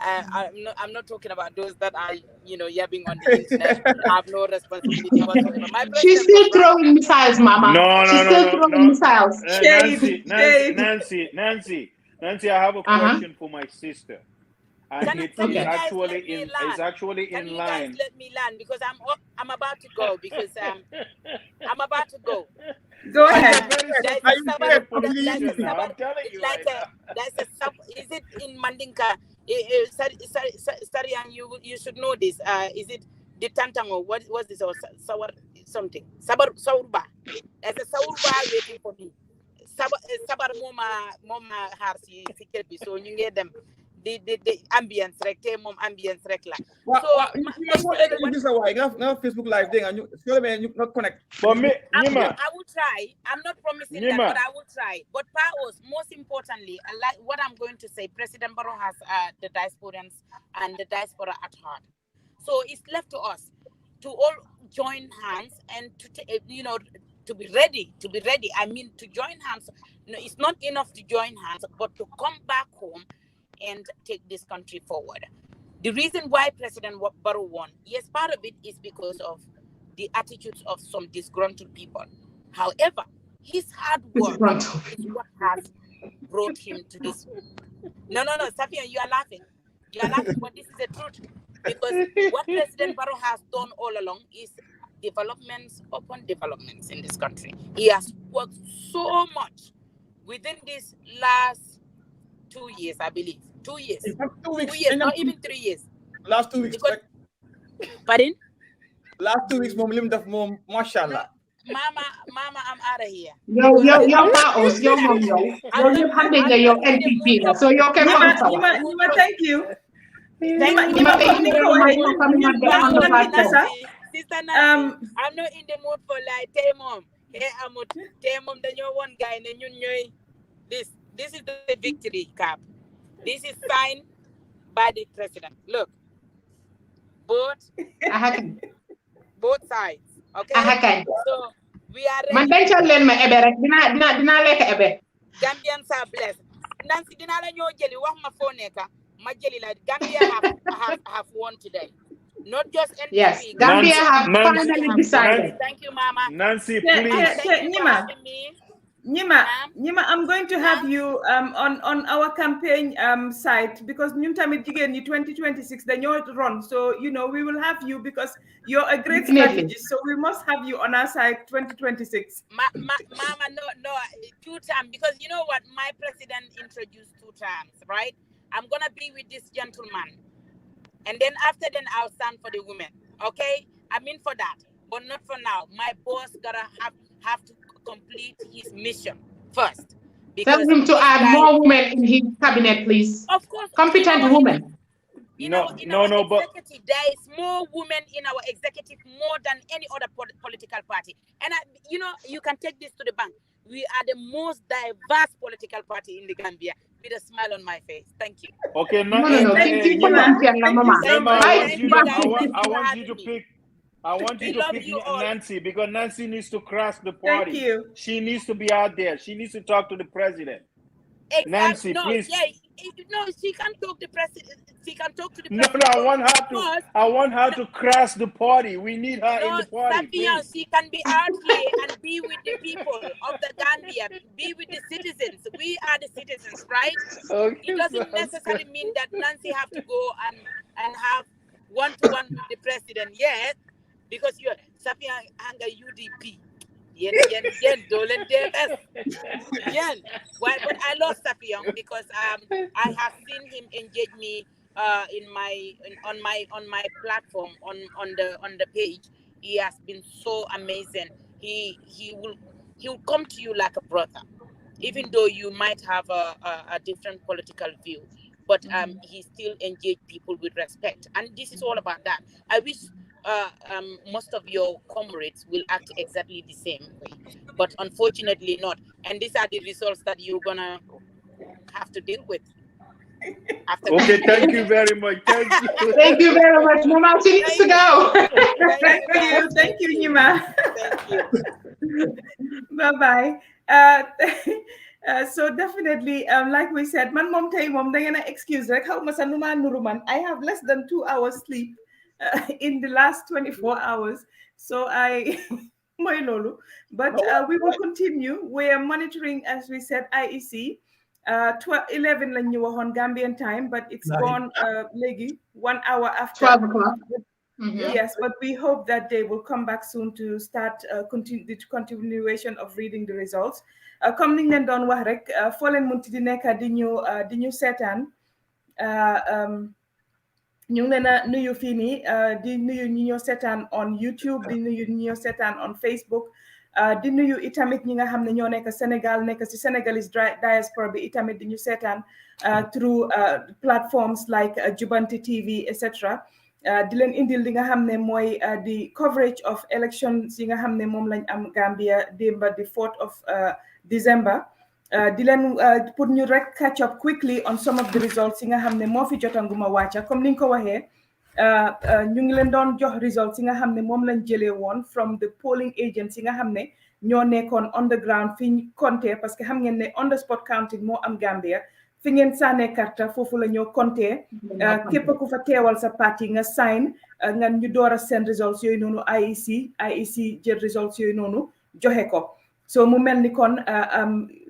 I'm not talking about those that are, yabbing on the internet. Have no responsibility whatsoever. She's still throwing missiles, Mama. She's still throwing missiles. Nancy, I have a question for my sister. And it's actually in line. Guys let me land because I'm about to go because I'm about to go. Go ahead. Is it in Mandinka? Sarian, you should know this. Is it the Tantango? What was this or something? Saurba. There's a Saurba waiting for me. Sabar Moma Harsi security. So you get them. The ambience ambience rekla. So Facebook live thing and you not connect. But me, I will try. I'm not promising that, but I will try. But PAOS, most importantly, like what I'm going to say, President Barrow has the diasporans and the diaspora at heart. So it's left to us to all join hands and to be ready. I mean, to join hands. It's not enough to join hands, but to come back home and take this country forward. The reason why President Barrow won, yes, part of it is because of the attitudes of some disgruntled people. However, his hard work is what has brought him to this. No, Safian, you are laughing. You are laughing, but this is the truth. Because what President Barrow has done all along is developments upon developments in this country. He has worked so much within these last 2 years, I believe. 2 years. 2 weeks. 2 years, not even 3 years. Last 2 weeks. Pardon? Last 2 weeks, Mom, mashallah. Mama, I'm out of here. Yo, PAOS, yo, Mom, yo, handing your NPP. So you can Nima, thank you. Sister Nancy, I'm not in the mood for like, hey, Mom, then you're one guy, and you This is the victory cap. This is signed by the president. Look, both sides. Okay. So we are ready. Gambians are blessed. Nancy, dinala nyo jeli wax ma foneka. Ma jeli la Gambia have won today. Not just NPP. Yes, Gambia have finally decided. Thank you, Mama. Nancy, please. Nima, I'm going to have you on our campaign site because Nyuntamit Jigen 2026 then you're run. So we will have you because you're a great strategist. So we must have you on our side 2026. Mama, no, 2 times because you know what? My president introduced 2 times, right? I'm gonna be with this gentleman. And then after then, I'll stand for the women. Okay? I mean for that, but not for now. My boss gotta have to complete his mission first. Tell him to add more women in his cabinet, please. Of course. Competent women. In our executive, there is more women in our executive more than any other political party. And you can take this to the bank. We are the most diverse political party in the Gambia, with a smile on my face. Thank you. Okay, Thank you, Mama. I want you to pick Nancy, because Nancy needs to crash the party. Thank you. She needs to be out there. She needs to talk to the president. Exactly. Nancy, no, please. Yeah, no, she can't talk to the president. She can talk to the No, president. I want her to crash the party. We need her in the party. Safian, she can be out here and be with the people of the Gambia, be with the citizens. We are the citizens, right? Okay, it doesn't necessarily mean that Nancy have to go and have one-to-one with the president, yes, because you're Safian Hanga UDP. Yen, why? But I love Safian because I have seen him engage me on my platform on the page. He has been so amazing. He will come to you like a brother, even though you might have a different political view. But he still engage people with respect, and this is all about that. I wish most of your comrades will act exactly the same way, but unfortunately not. And these are the results that you're gonna have to deal with. Okay, thank you very much. Thank you. Thank you very much, Mama. She needs to go. Thank you, Nima. Thank you. Bye-bye. So definitely, like we said, man mom tay mom da ngena excuse rek xawma sa numa nuru man. I have less than 2 hours sleep in the last 24 hours. So I moy lolu. But we will continue. We are monitoring, as we said, IEC. 11 la ñu waxoon Gambian time, but it's gone legi 1 hour after 12 o'clock. Yes, but we hope that they will come back soon to start the continuation of reading the results. Comme niñ leen doon wax rek foo leen munti di nekk di ñu seetaan ñu ngi leen a nuyu fii nii di nuyu ñi ñoo seetaan on YouTube, di nuyu ñi ñoo seetaan on Facebook, di nuyu itamit ñi nga xam ne ñoo nekk Sénégal nekk ci Senegalese diaspora bi itamit di ñu seetaan through platforms like Jubanti TV, etc. Di leen indil li nga xam ne mooy the coverage of elections yi nga xam ne moom lañ am Gambia démba the 4th of December. Di leen pour ñu rek catch up quickly on some of the results yi nga xam ne moo fi jotanguma wàcca comme ni nga ko waxee ñu ngi leen doon jox results yi nga xam ne moom lañ jëlee woon from the polling agents yi nga xam ne ñoo nekkoon on the ground fi ñu compté parce que xam ngeen ne on the spot counting moo am Gambia fi ngeen sànnee carte foofu la ñoo compté képp ku fa teewal sa parti nga sign nga ñu door a seen results yooyu noonu IEC jël results yooyu noonu joxe ko. So mu mel ni kon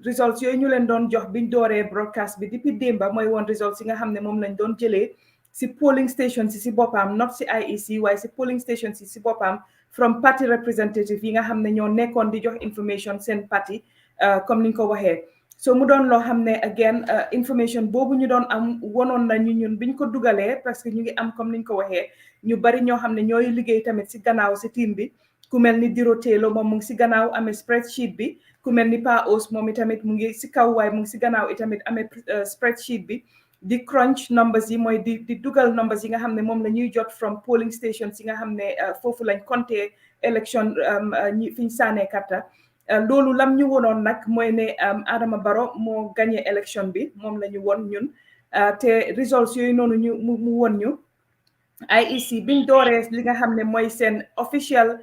results yooyu ñu leen doon jox biñ dooree broadcast bi depuis démba mooy woon results yi nga xam ne moom lañ doon jëlee si polling stations si boppam not si IEC waaye si polling stations si boppam from party representative yi nga xam ne ñoo nekkoon di jox information seen parti comme ni nga ko waxee. So mu doon loo xam ne again information boobu ñu doon am wonoon nañu ñun biñ ko dugalee parce que ñu ngi am comme ni nga ko waxee ñu bari ñoo xam ne ñooy liggéey tamit si gannaaw si team bi. Ku mel ni Diro Telo moom mu ngi si gannaaw amee spreadsheet bi ku mel ni Pa Os moom itamit mu ngi si kaw waaye mu ngi si gannaaw itamit amee spreadsheet bi di crunch numbers yi mooy di dugal numbers yi nga xam ne moom la ñuy jot from polling stations yi nga xam ne foofu lañ compté election fi ñu saanee karta loolu lam ñu wonoon nag mooy ne Adama Barrow moo gagné election bi moom la ñu won ñun te results yooyu noonu ñu mu won ñu IEC biñ dooree li nga xam ne mooy seen official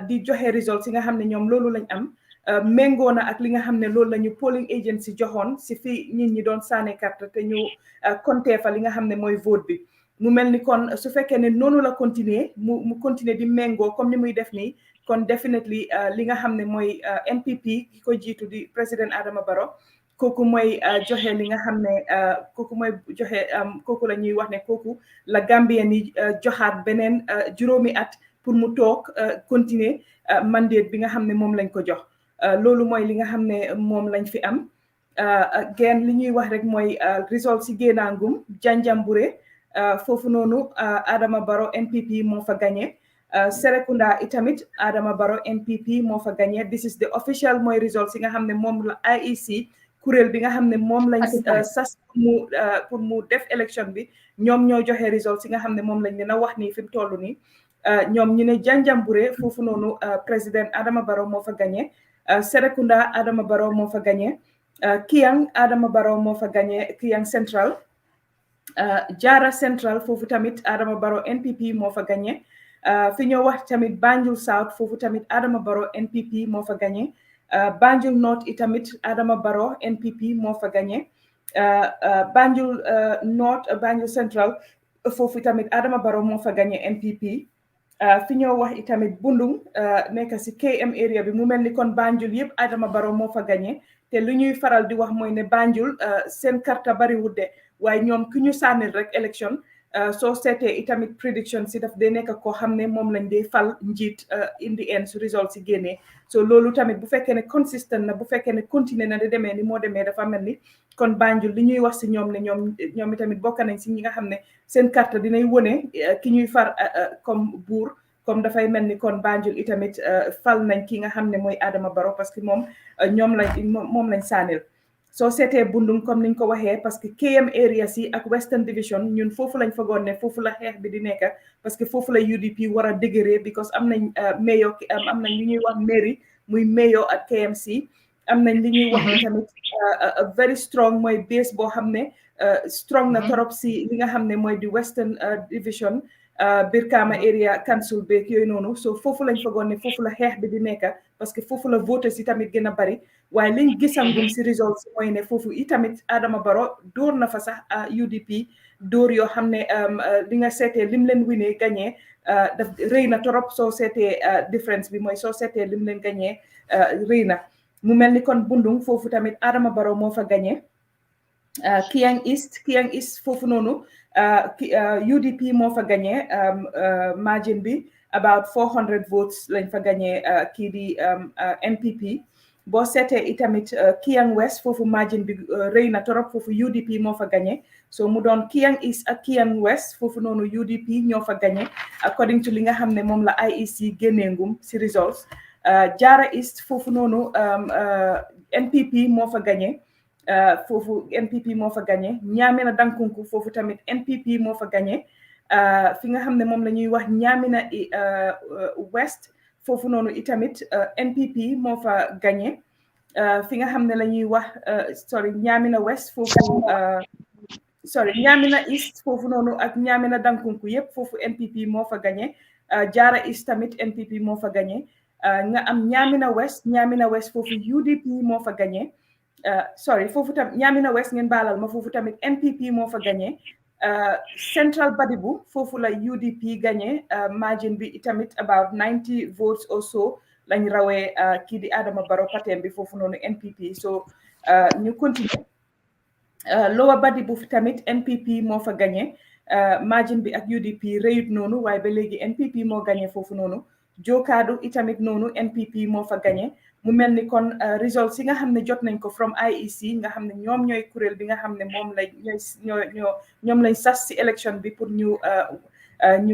di joxe results yi nga xam ne ñoom loolu lañ am méngoo na ak li nga xam ne loolu la ñu polling agency joxoon si fi nit ñi doon sànni carte te ñu compté fa li nga xam ne mooy vote bi mu mel ni kon su fekkee ne noonu la continuer mu continuer di méngoo comme ni muy def nii kon definitely li nga xam ne mooy NPP ki ko jiitu di président Adama Barrow kooku mooy joxe li nga xam ne kooku mooy joxe kooku la ñuy wax ne kooku la Gambien yi joxaat beneen juróomi at pour mu toog continuer mandate bi nga xam ne moom lañ ko jox loolu mooy li nga xam ne moom lañ fi am gen li ñuy wax rek mooy results si génnaangum Janjanbureh foofu noonu Adama Barrow NPP moo fa gagné Serekunda itamit Adama Barrow NPP moo fa gagné this is the official mooy results yi nga xam ne moom la IEC kuréel bi nga xam ne moom lañ sas pour mu def élection bi ñoom ñoo joxe results yi nga xam ne moom lañ leen a wax nii fi mu toll nii ñoom ñu ne Janjanbureh foofu noonu président Adama Barrow moo fa gagné Serekunda Adama Barrow moo fa gagné Kiyang Adama Barrow moo fa gagné Kiyang Central Jara Central foofu tamit Adama Barrow NPP moo fa gagné fi ñoo wax tamit Banjul South foofu tamit Adama Barrow NPP moo fa gagné Banjul North itamit Adama Barrow NPP moo fa gagné Banjul North Banjul Central foofu tamit Adama Barrow moo fa gagné NPP fi ñoo wax itamit Bundung nekk si KM area bi mu mel ni kon Banjul yëpp Adama Barrow moo fa gagné te lu ñuy faral di wax mooy ne Banjul seen karta bari wudde waaye ñoom ki ñu sànnil rek élection soo seetee itamit prediction si daf dee nekk koo xam ne moom lañ dee fal njiit in the end su result si génnee so loolu tamit bu fekkee ne consistent na bu fekkee ne continuer na di demee ni moo demee dafa mel ni kon Banjul li ñuy wax si ñoom ne ñoom itamit bokk nañ si ñi nga xam ne seen carte dinay wone ki ñuy far comme buur comme dafay mel ni kon Banjul itamit fal nañ ki nga xam ne mooy Adama Barrow parce que moom moom lañ saanil soo seetee Bundung comme niñ ko waxee parce que KM area si ak Western Division ñun foofu lañ fagoon ne foofu la xeex bi di nekk parce que foofu la UDP war a dëgëree because am nañ mayor am nañ li ñuy wax mairie muy mayor ak KMC am nañ li ñuy wax tamit very strong mooy base boo xam ne strong na torop si li nga xam ne mooy di Western Division Birkama area council beeg yooyu noonu so foofu lañ fagoon ne foofu la xeex bi di nekk parce que foofu la vote si tamit gën a bari waaye liñ gisangum si results mooy ne foofu itamit Adama Barrow dóor na fa sax UDP dóor yoo xam ne li nga seetee lim leen winee gañee daf rëy na torop soo seetee différence bi mooy soo seetee lim leen gañee rëy na mu mel ni kon Bundung foofu tamit Adama Barrow moo fa gañee Kiyang East foofu noonu UDP moo fa gagné margin bi about 400 votes lañ fa gagné kii di NPP boo seetee itamit Kiyang West foofu margin bi rëy na torop foofu UDP moo fa gagné so mu doon Kiyang East ak Kiyang West foofu noonu UDP ñoo fa gagné according to li nga xam ne moom la IEC génneengum si results Jara East foofu noonu NPP moo fa gagné foofu NPP moo fa gagné Ñaamina Dankunku foofu tamit NPP moo fa gagné fi nga xam ne moom la ñuy wax Ñaamina West foofu noonu itamit NPP moo fa gagné fi nga xam ne la ñuy wax Ñaamina West foofu Ñaamina East foofu noonu ak Ñaamina Dankunku yëpp foofu NPP moo fa gagné Jara East tamit NPP moo fa gagné nga am Ñaamina West foofu UDP moo fa gagné foofu tam Ñaamina West ngeen baalal ma foofu tamit NPP moo fa gagné Central Badibu foofu la UDP gagné margin bi itamit about 90 votes or so lañ rawee kii di Adama Barrow patem bi foofu noonu NPP so ñu continue Lower Badibu tamit NPP moo fa gagné margin bi ak UDP rëyut noonu waaye ba léegi NPP moo gagné foofu noonu Jokaadu itamit noonu NPP moo fa gagné mu mel ni kon results yi nga xam ne jot nañ ko from IEC nga xam ne ñoom ñooy kuréel bi nga xam ne moom lañ ñoom lañ sas si élection bi pour ñu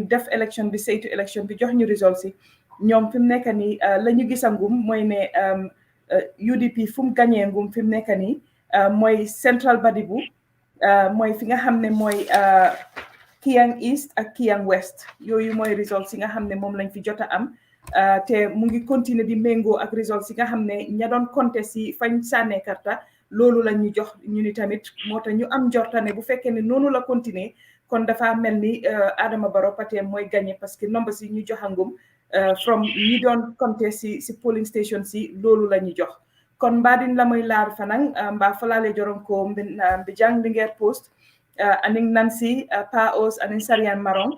def élection bi saytu élection bi jox ñu results yi ñoom fi mu nekk nii la ñu gisangum mooy ne UDP fu mu gagné ngum fi mu nekk nii mooy Central Badibu mooy fi nga xam ne mooy Kiyang East ak Kiyang West yooyu mooy results yi nga xam ne moom lañ fi jot a am te mu ngi continuer di méngoo ak results yi nga xam ne ña doon compté si fañ sànnee karta loolu la ñu jox ñu ni tamit moo tax ñu am njortane bu fekkee ne noonu la continuer kon dafa mel ni Adama Barrow pateem mooy gagné parce que numbers yi ñu joxangum from ñi doon compté si polling station si loolu la ñu jox kon mbaadin la muy laar fanang mbaa falale joron ko mbi jang Linguère Post aning Nancy Paos aning Sarian Marong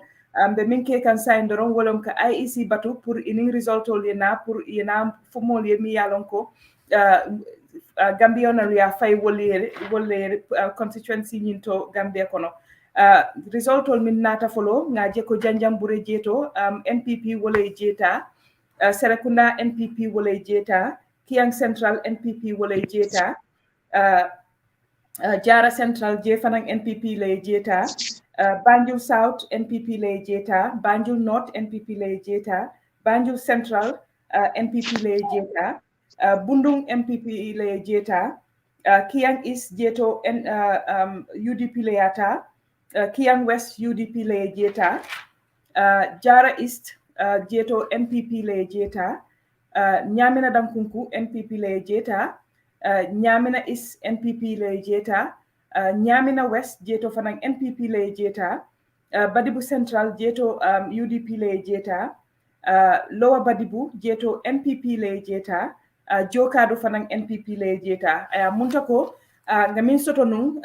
be min ke kan sign doron wolom ka IEC batu pour ining result ol yena pour yena fomol ye mi yalon ko Gambia na ya fay wolle constituency nyinto Gambia kono result ol min nata folo nga je ko Janjanbureh jeto NPP wole jeta Serekunda NPP wole jeta Kiyang Central NPP wole jeta Jara Central je fanang NPP lay jeta Banjul South NPP lay jeta, Banjul North NPP lay jeta, Banjul Central NPP lay jeta, Bundung MPP lay jeta, Kiang East jeto UDP layata, Kiang West UDP lay jeta, Jara East jeto NPP lay jeta, Nyamina Dankunku NPP lay jeta, Nyamina East NPP lay jeta, Nyamina West jeto fanang NPP lay jeta, Badibu Central jeto UDP lay jeta, Lower Badibu jeto NPP lay jeta, Jokado fanang NPP lay jeta. Muntako ngamin soto nung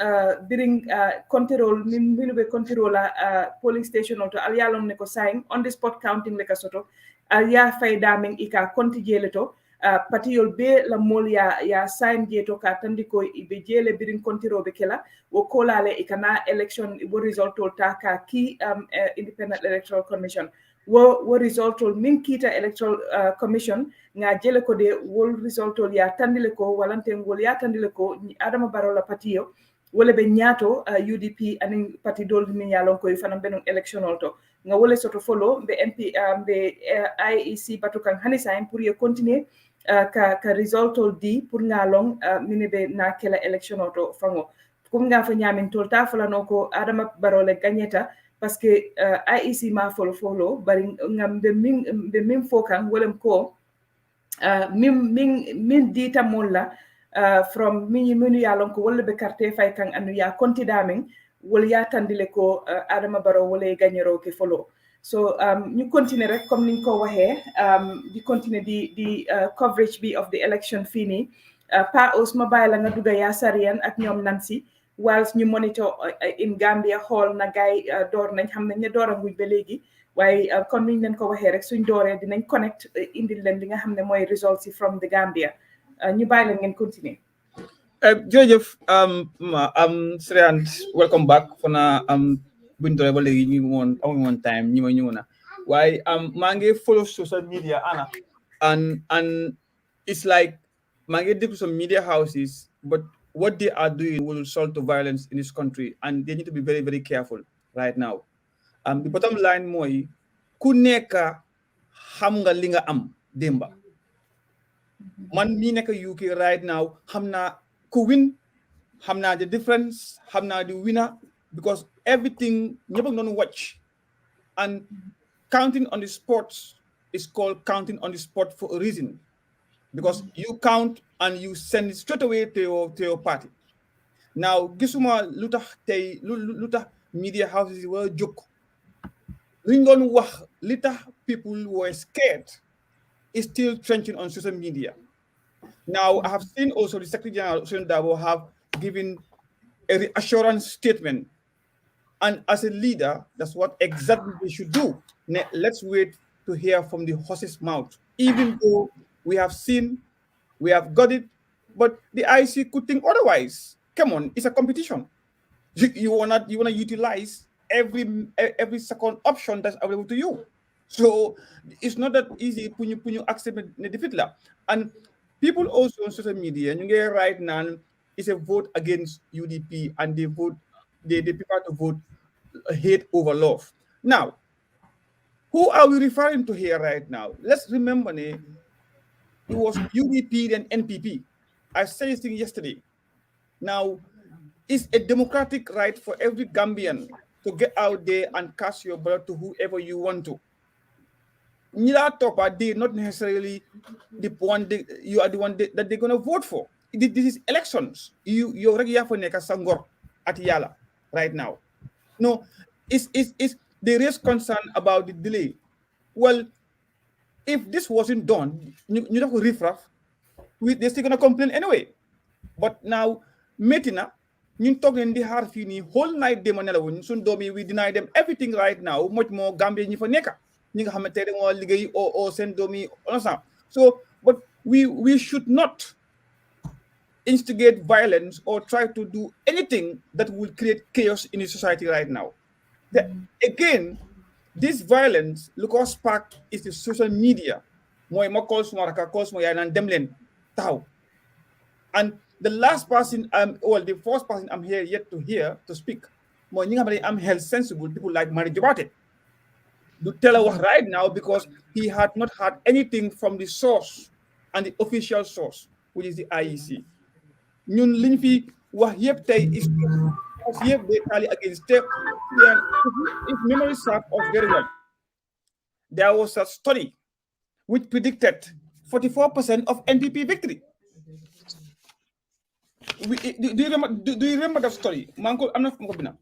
during control minube control polling station to alyalon ne ko sign on the spot counting le ka soto alya fay daming ika konti jele to patiyol be la mol ya sign jeto ka tandi ko ibe jele birin kontiro be kela wo kolale ikana election ibo result ta ka ki Independent Electoral Commission wo result min kita Electoral Commission nga jele ko de wol result ya tandile ko walante ngol ya tandile ko Adama Barrow la patiyo wole be ñaato UDP anin parti dol min yalon ko fanam benon election to nga wole soto follow be MP be IEC batukan hanisa pour ye continuer ka result di pour ngalong mine be na kela election to fango kum nga fa nyamin tolta fulano ko Adama Barrow le gagneta parce que IEC ma follow bari ngam be min fokan wolem ko min dita molla from minu yalon ko wolle be carte fay kan anu ya konti damen wol ya tandile ko Adama Barrow wole gagnero ke follow so ñu continuer rek comme niñ ko waxee di continuer di coverage bi of the election fini pa Osma bay la nga duga ya Sarian ak ñom Nancy whilst ñu monitor in Gambia hall na gay door nañ xam nañ ne dooranguñ ba léegi waaye comme niñ leen ko waxee rek suñ dooree dinañ connect indil leen li nga xam ne mooy results yi from the Gambia ñu bàyyi leen ngeen continuer. jërëjëf Srian welcome back fona buñ dooree ba léegi ñu woon amuñ woon time ñi ma ñëw na waaye maa ngi follow social media ana and it's like maa ngi déglu some media houses but what they are doing will result to violence in this country and they need to be very very careful right now. The bottom line mooy ku nekk xam nga li nga am démba man mii nekk UK right now xam naa ku win xam naa the difference xam naa the winner because everything ñëpp a doon watch and counting on the spot is called counting on the spot for a reason because you count and you send it straight away to your party. Now gisuma lu tax tey lu tax media houses yi war a jóg liñ doon wax li tax people were scared is still trenching on social media. Now I have seen also the Secretary General Ousainou Darboe have given a reassurance statement and as a leader that's what exactly they should do. Let's wait to hear from the horse's mouth even though we have seen we have got it but the IEC could think otherwise. Come on, it's a competition. You wanna utilize every second option that's available to you. So it's not that easy when you accept the defeat. And people also on social media, right now, it's a vote against UDP and they prefer to vote hate over love. Now, who are we referring to here right now? Let's remember it was UDP and NPP. I said this thing yesterday. Now, it's a democratic right for every Gambian to get out there and cast your ballot to whoever you want to. They not necessarily the one you are the one that they're going to vote for. This is elections. You already have for Sangor at Yala right now. No, there is concern about the delay. Well, if this wasn't done, you know riffraff, they're still going to complain anyway. But now, Metina, you talking the hard fini whole night they we deny them everything right now, much more Gambia ni for neka. Or send domi. So, but we should not instigate violence or try to do anything that will create chaos in the society right now. Again, this violence, look how spark is the social media. And the last person, the first person I'm here yet to hear to speak more I'm health sensible people like Mari Jobate. Do tell us right now because he had not had anything from the source and the official source, which is the IEC. Ñun liñ fi wax yëpp tey is yëpp they tally against step. If memory serves us very well, there was a study which predicted 44% of NPP victory. Do you remember that story? Manko, I'm not from Kobina.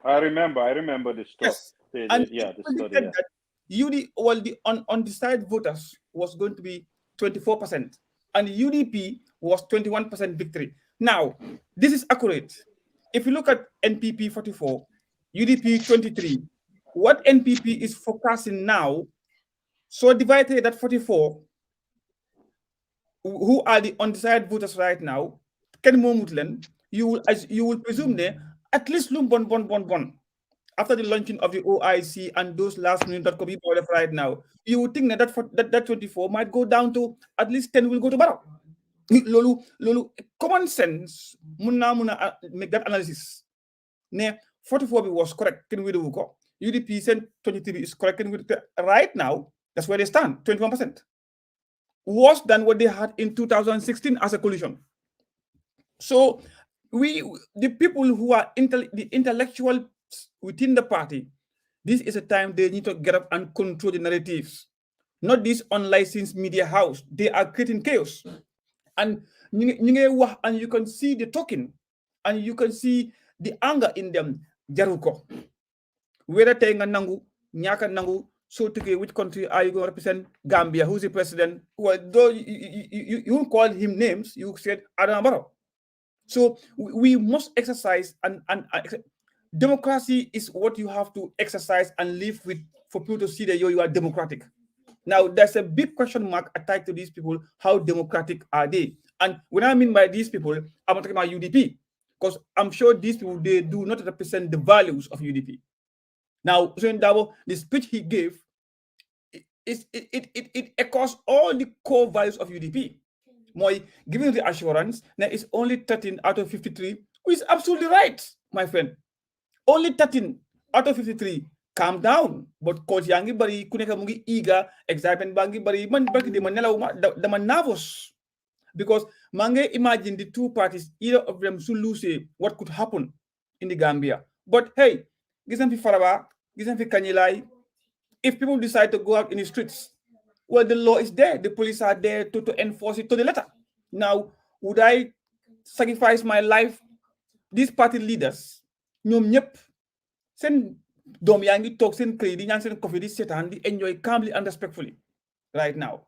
I remember the story. Yes. The study. Yeah. That the undecided voters was going to be 24%, and the UDP was 21% victory. Now, this is accurate. If you look at NPP 44, UDP 23, what NPP is forecasting now, so divided that 44, who are the undecided voters right now, you will presume there at least bon. After the launching of the OIC and those last minute that could be right now, you would think that 24 might go down to at least 10 will go to Barrow. Lolu, common sense, muna make that analysis. 44 was correct. Can we do go? UDP said 23 is correct. Right now, that's where they stand, 21%. Worse than what they had in 2016 as a coalition. So the people who are the intellectual within the party, this is a time they need to get up and control the narratives. Not this unlicensed media house. They are creating chaos. And you can see the talking and you can see the anger in them. Jaruko. Whether Tenga Nangu, Nyaka Nangu, so to which country are you going to represent? Gambia, who's the president? Well, though you won't call him names, you said Adam Barrow. So we must exercise and democracy is what you have to exercise and live with for people to see that you are democratic. Now, there's a big question mark attached to these people. How democratic are they? And when I mean by these people, I'm talking about UDP, because I'm sure these people, they do not represent the values of UDP. Now, the speech he gave, it echoes all the core values of UDP. Moi, giving the assurance that it's only 13 out of 53, which is absolutely right, my friend. Only 13 out of 53. Calm down. But coach yangi bari kuneka mungi eager, excitement bangi bari man baki de manela nervous. Because mange imagine the two parties, either of them should lose, what could happen in the Gambia. But hey, gisam fi Faraba, gisam fi Kanyilai, if people decide to go out in the streets, well, the law is there. The police are there to enforce it to the letter. Now, would I sacrifice my life? These party leaders, ñom ñep sen dom yaangi tok sen kër di ñaan sen coffee di setan di enjoy calmly and respectfully right now.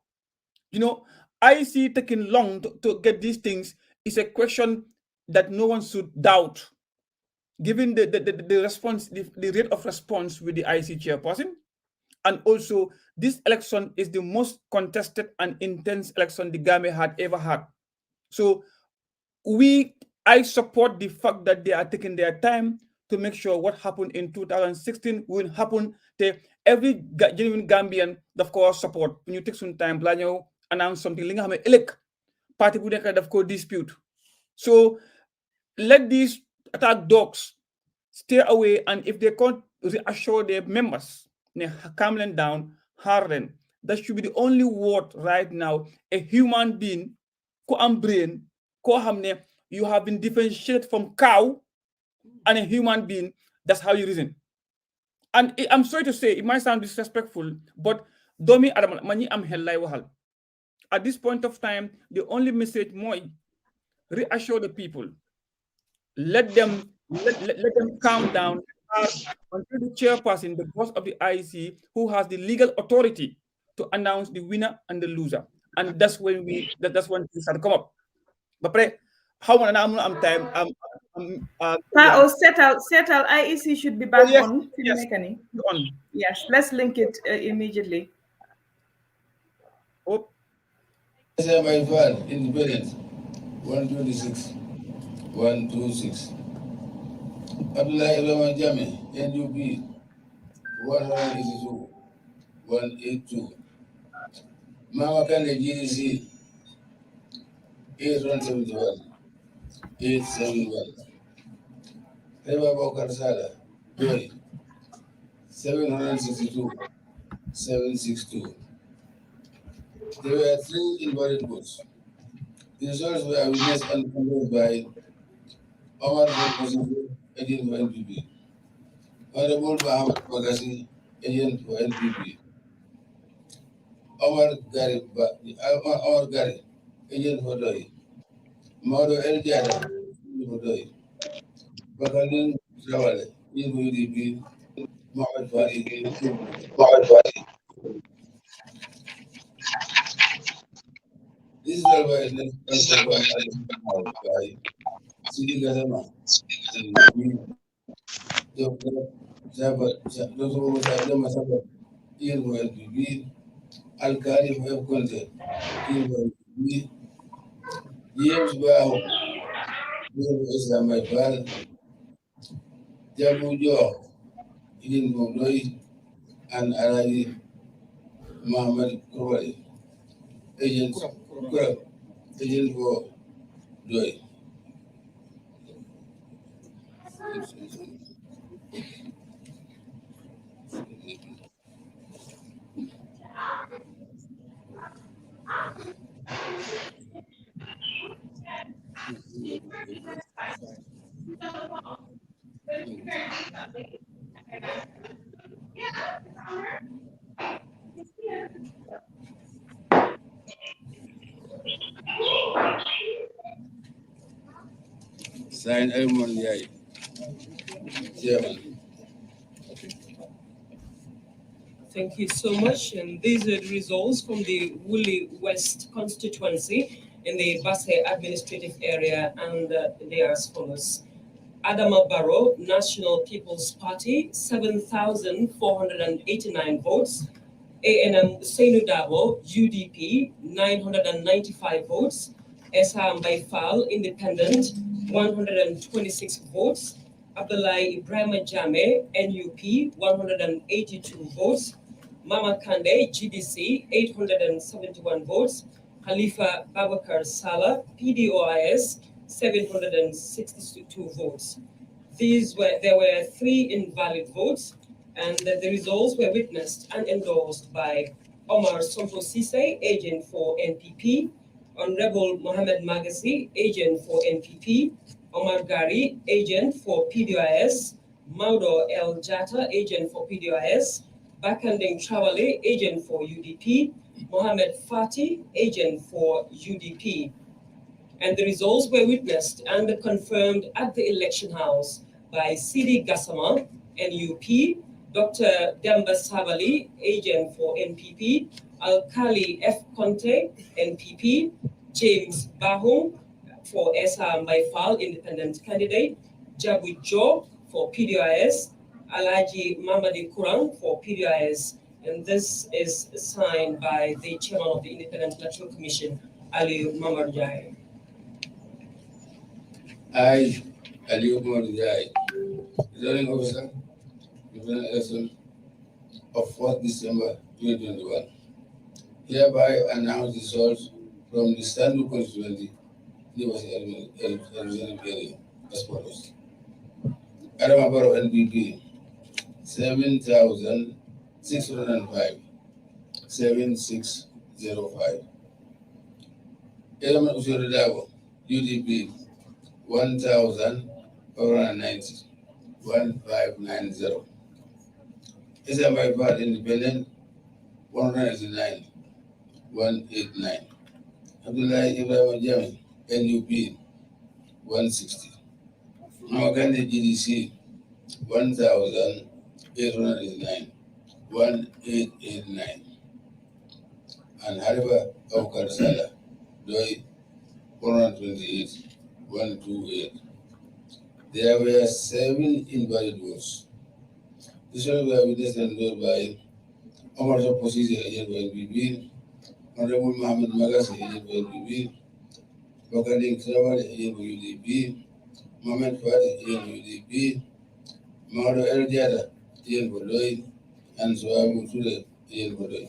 You know, I see taking long to get these things is a question that no one should doubt. Given the response, the rate of response with the IC chairperson, and also this election is the most contested and intense election the Gambia had ever had. So I support the fact that they are taking their time to make sure what happened in 2016 will happen to every genuine Gambian, of course, support. When you take some time, Blanyo announce something, party would of course dispute. So let these attack dogs stay away, and if they can't reassure their members, calm them down, harden. That should be the only word right now. A human being, brain, you have been differentiated from cow and a human being. That's how you reason. And I'm sorry to say, it might sound disrespectful, but domi mani am hellai wahal. At this point of time, the only message more reassure the people. Let them calm down until the chairperson, the boss of the IEC, who has the legal authority to announce the winner and the loser. And that's when that's when things start to come up. But how I'm time settle IEC should be back on. Yes. Yes, let's link it immediately. Oh. Independent 126 126. Abdullah Ibrahim Jame, NUP 182 182. Mama Kande GDC 8171 871. Reba Bokar Sala, Doi, 762, 762. There were 3 invalid votes. The results were witnessed and confirmed by Omar for position, agent for NPP. Honorable Muhammad Bagasi, agent for NPP. Omar Gari, agent for Doi. Maudo El Jada, agent for Doi. Bakalin Zawale, agent for UDP. Muhammad Fadi, agent for Doi. This is by unconfirmed by Sidi Gazama and Dr. Jama Sabat, agent for NPP. Al-Kari for Conte, agent for NPP. James Baho, agent for Islam Maipal. Jabu Jo, agent for Doi. And Alali Muhammad Kurwali, agent for Doi. Sign Elmon Yai, Chairman. Thank you so much. And these are the results from the Woolly West constituency in the Basse administrative area, and they are as follows. Adama Barrow, National People's Party, 7,489 votes. ANM Seinu Dabo, UDP, 995 votes. Esham Baifal, Independent, 126 votes. Abdullahi Ibrahim Jame, NUP, 182 votes. Mama Kande, GDC, 871 votes. Khalifa Babakar Salah, PDOIS, 762 votes. There were 3 invalid votes, and the results were witnessed and endorsed by Omar Sonko Sise, agent for NPP, Honorable Mohamed Magasi, agent for NPP, Omar Gari, agent for PDIS, Maudo El Jata, agent for PDIS, Bakandeng Trawale, agent for UDP, Mohamed Fati, agent for UDP. And the results were witnessed and confirmed at the election house by Sidi Gassama, NUP, Dr. Demba Sabali, agent for NPP, Alkali F. Conte, NPP, James Bahum for Esham Baifal, independent candidate, Jabu Jo for PDIS, Alaji Mamadi Kurang for PDIS, and this is signed by the chairman of the Independent Electoral Commission, Ali Mamarjai. I, Ali Mamarjai, returning officer, Independent election of 4th December 2021, hereby announce the results from the Standard Constituency, University area, as follows. Adama Barrow NPP, 7,605, 7605. Element Usuri Dabo, UDP, 1,490, 1590. SMI Part Independent, 199, 189. Abdullahi Ibrahim Jami, NUP, 160. Namagande GDC, 1,889, 1889. And Hariba Abukar Sala, Doi, 128, 128. There were 7 invalid votes. This one were witnessed and endorsed by Omar Soposisi, agent for NPP, Honorable Mohamed Magasi, agent for NPP, Bakaling Traval, agent for UDP, Mohamed Fadi, agent for UDP, Maudo El Jada, agent for Doi, and Suabu Sule, agent for Doi.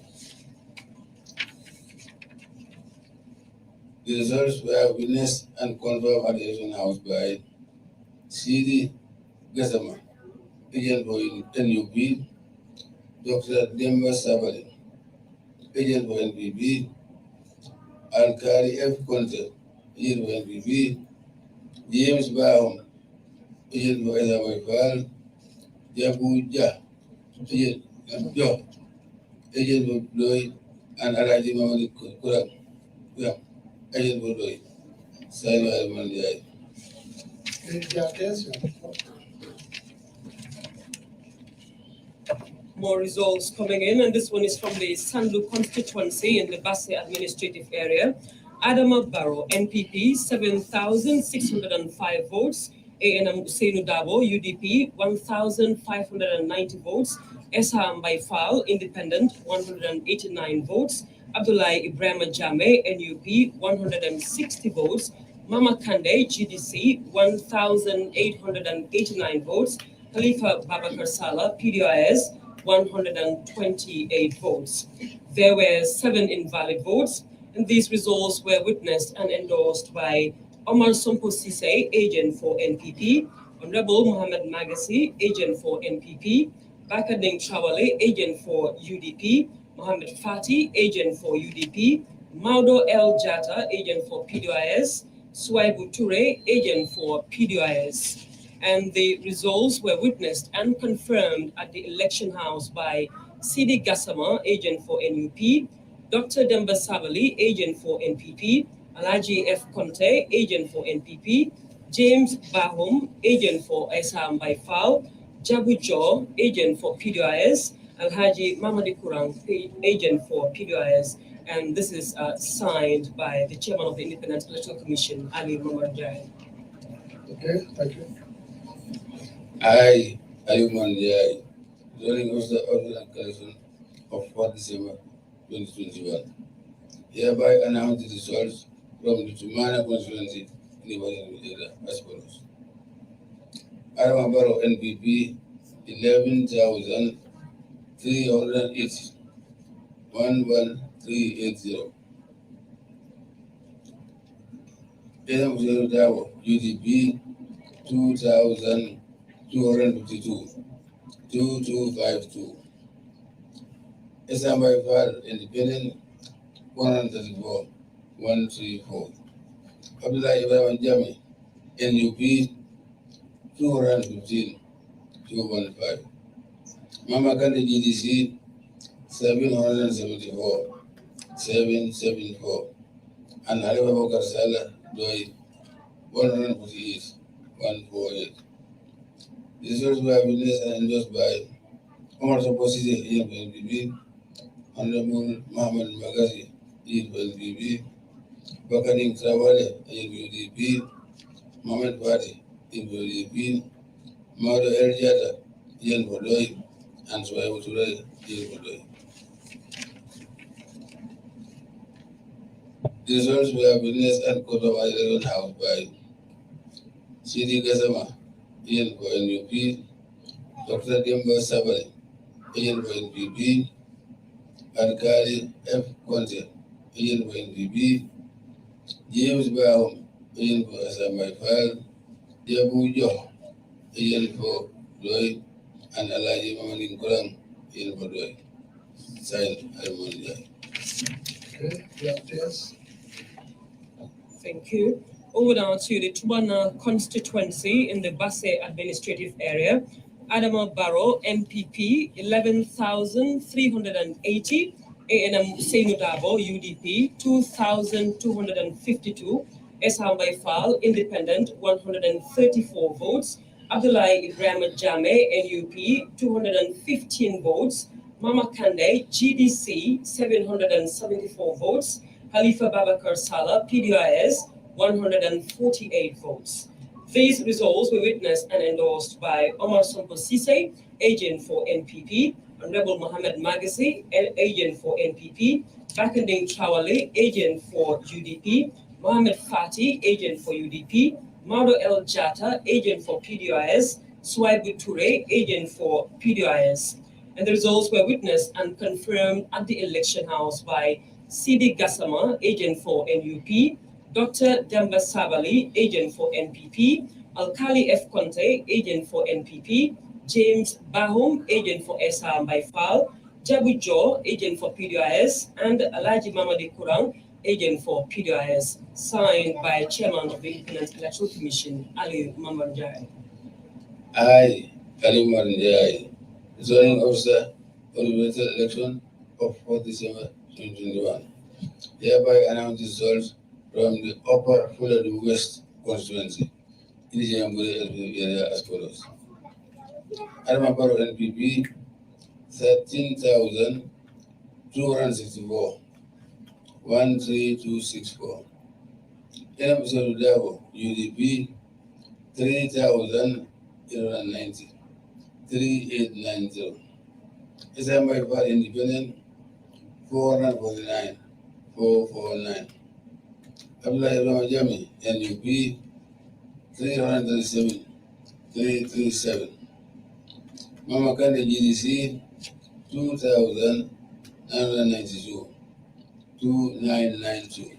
The results were witnessed and confirmed at the election house by Sidi Gassama, agent for NUP, Dr. Demba Sabali, agent for NPP, Alkali F. Conte, agent for NPP, James Barrow, agent for SMFL, Jabuja, agent for Bloy, and Alaji Mamadi Kurak, agent for Bloy. Sign by Monday. More results coming in, and this one is from the Sandu constituency in the Basse administrative area. Adama Barrow, NPP, 7,605 votes. ANM Usainu Dabo, UDP, 1,590 votes. Esham Baifal, Independent, 189 votes. Abdullahi Ibrahim Jame, NUP, 160 votes. Mama Kande, GDC, 1,889 votes. Khalifa Babakar Salah, PDIS, 128 votes. There were 7 invalid votes, and these results were witnessed and endorsed by Omar Sompo Sise, agent for NPP, Honorable Mohamed Magasi, agent for NPP, Bakading Chawale, agent for UDP, Mohamed Fati, agent for UDP, Maudo El Jata, agent for PDIS, Suaibu Toure, agent for PDIS. And the results were witnessed and confirmed at the election house by Sidi Gassama, agent for NUP, Dr. Demba Sabali, agent for NPP, Alaji F. Conte, agent for NPP, James Bahum, agent for Esham Baifal, Jabu Jo, agent for PDIS, Alhaji Mamadi Kurang, agent for PDIS. And this is signed by the chairman of the Independent Electoral Commission, Ali Momanjai. Okay, thank you. I, Ayuman Jai, during the order and collection of 4 December 2021, hereby announce the results from the Tumana constituency in the Western area as follows. Adama Barrow NPP 11,380, 11380. Adam Dawo UDP 2,252, 2252. Esham Baifal Independent 134, 134. Abdullahi Ibrahim Jami NUP 215, 215. Mama Kandi GDC 774, 774. And Halifa Bakar Salah Doi 148, 148. These results were witnessed and endorsed by Omar Soposite, NPP, Honorable Mohamed Magazi, NPP, Bakaring Trawale, UDP, Mohamed Fati, UDP, Maudo El Jata, Bodoi, and Suaibu Toure, Bodoi. The results were witnessed and court of election house by Sidi Gassama, for NUP, Dr. Demba Sabali, agent for NPP, Alkali F. Conte, agent for NPP, James Barrow, agent for SMFL, Jabuja, agent for Bloy, and Alaji Mamadi Kurang, agent for Bloy. Signed, Almondia. Okay, yes. Thank you. Over now to the Tubana constituency in the Basse administrative area. Adama Barrow, NPP, 11,380. ANM Usainu Dabo, UDP, 2,252. Esham Baifal, Independent, 134 votes. Abdullahi Ibrahim Jame, NUP, 215 votes. Mama Kande, GDC, 774 votes. Khalifa Babakar Salah, PDIS, 148 votes. These results were witnessed and endorsed by Omar Sompo Sise, agent for NPP, Honorable Mohamed Magasi, agent for NPP, Bakanding Chawale, agent for UDP, Mohamed Fati, agent for UDP, Maudo El Jata, agent for PDIS, Suaibu Toure, agent for PDIS. And the results were witnessed and confirmed at the election house by Sidi Gassama, agent for NUP, Dr. Demba Sabali, agent for NPP, Alkali F. Conte, agent for NPP, James Bahum, agent for SR by FAL, Jabu Jo, agent for PDIS, and Alaji Mamadi Kurang, agent for PDIS, signed by Chairman of the Independent Electoral Commission, Ali Mamanjai. I, Ali Mamanjai, returning officer for the electoral election of 4 December 2021, hereby announce the results from the Upper Fulham West constituency in the Jambore area as follows. Adama Barrow NPP 13,264, 13264. Enam Davo UDP 3,090, 3890. Islamabad Independent 449, 449. Abdullah Ibn Jami NUP 337, 337. Mama Kande GDC 2,992, 2992.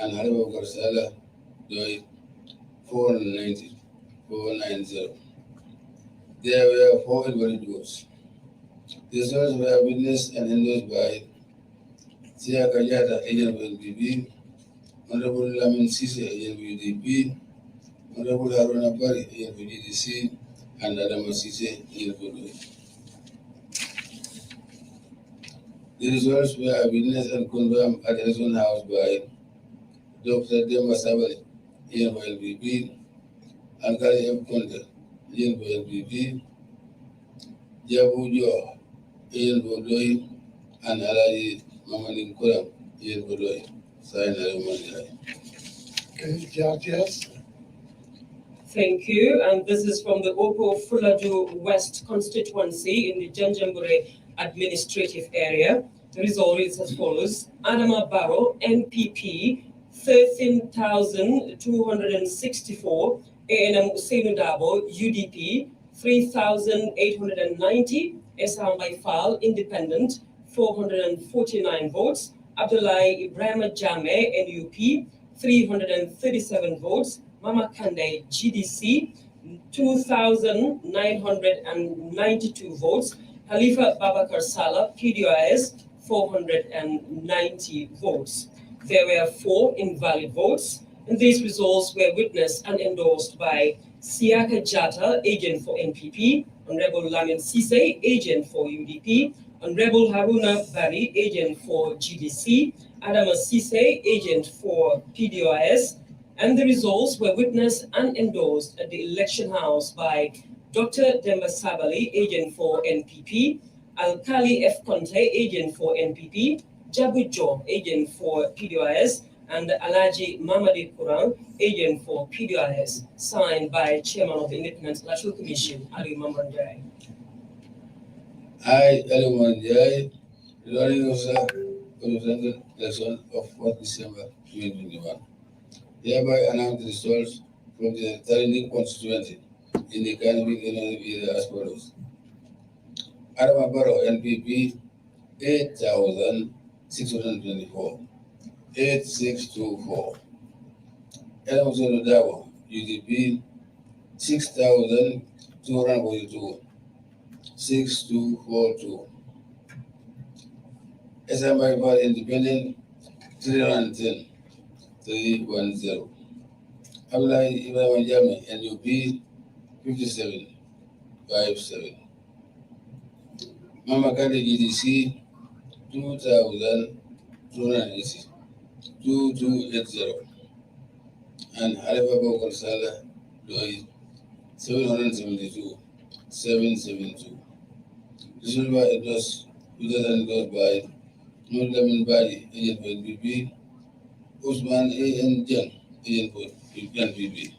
And Haribo Karsala Doi 490, 490. There were 4 invalid votes. The results were witnessed and endorsed by Tia Kajata, agent of NPP, Honorable Lamin Sise, agent of UDP, Honorable Haruna Bari, agent of GDC, and Adama Sise, agent of UDP. The results were witnessed and confirmed at the election house by Dr. Demba Sabali, agent of NPP, Alkali M. Conte, agent of NPP, Jabu Jo, agent of Doi, and Alaji Mamadi Kurang, agent of Doi. Signed Yes. Thank you. And this is from the Opo Fuladu West constituency in the Janjambure administrative area. The result is as follows. Adama Barrow, NPP, 13,264. ANM Usainu Dabo, UDP, 3,890. SR by FAL, Independent, 449 votes. Abdullahi Ibrahim Jame, NUP, 337 votes. Mama Kande, GDC, 2,992 votes. Khalifa Babakar Salah, PDIS, 490 votes. There were 4 invalid votes, and these results were witnessed and endorsed by Siaka Jata, agent for NPP, Honorable Lamin Sise, agent for UDP, Honorable Haruna Bari, agent for GDC, Adama Sise, agent for PDIS, and the results were witnessed and endorsed at the election house by Dr. Demba Sabali, agent for NPP, Alkali F. Conte, agent for NPP, Jabu Jo, agent for PDIS, and Alaji Mamadi Kurang, agent for PDIS, signed by Chairman of the Independent Electoral Commission, Ali Mamanjai. I, Ali Mamanjai, running officer for the Central Election of 4th December 2021, hereby announce the results from the Tarini constituency in the Canopy area as follows. Adama Barrow NPP 8,624, 8624. Elmson Davo UDP 6,242, 6242. SMI for Independent 310, 310. Abdullahi Ibrahim Jami NUP 57, 57. Mama Kande GDC 2,280, 2280. And Halifa Bokal Salah Doi 772, 772. This is why it was endorsed by Nurlamin Badi, agent for NPP, Usman A.N. Jan, agent for NPP.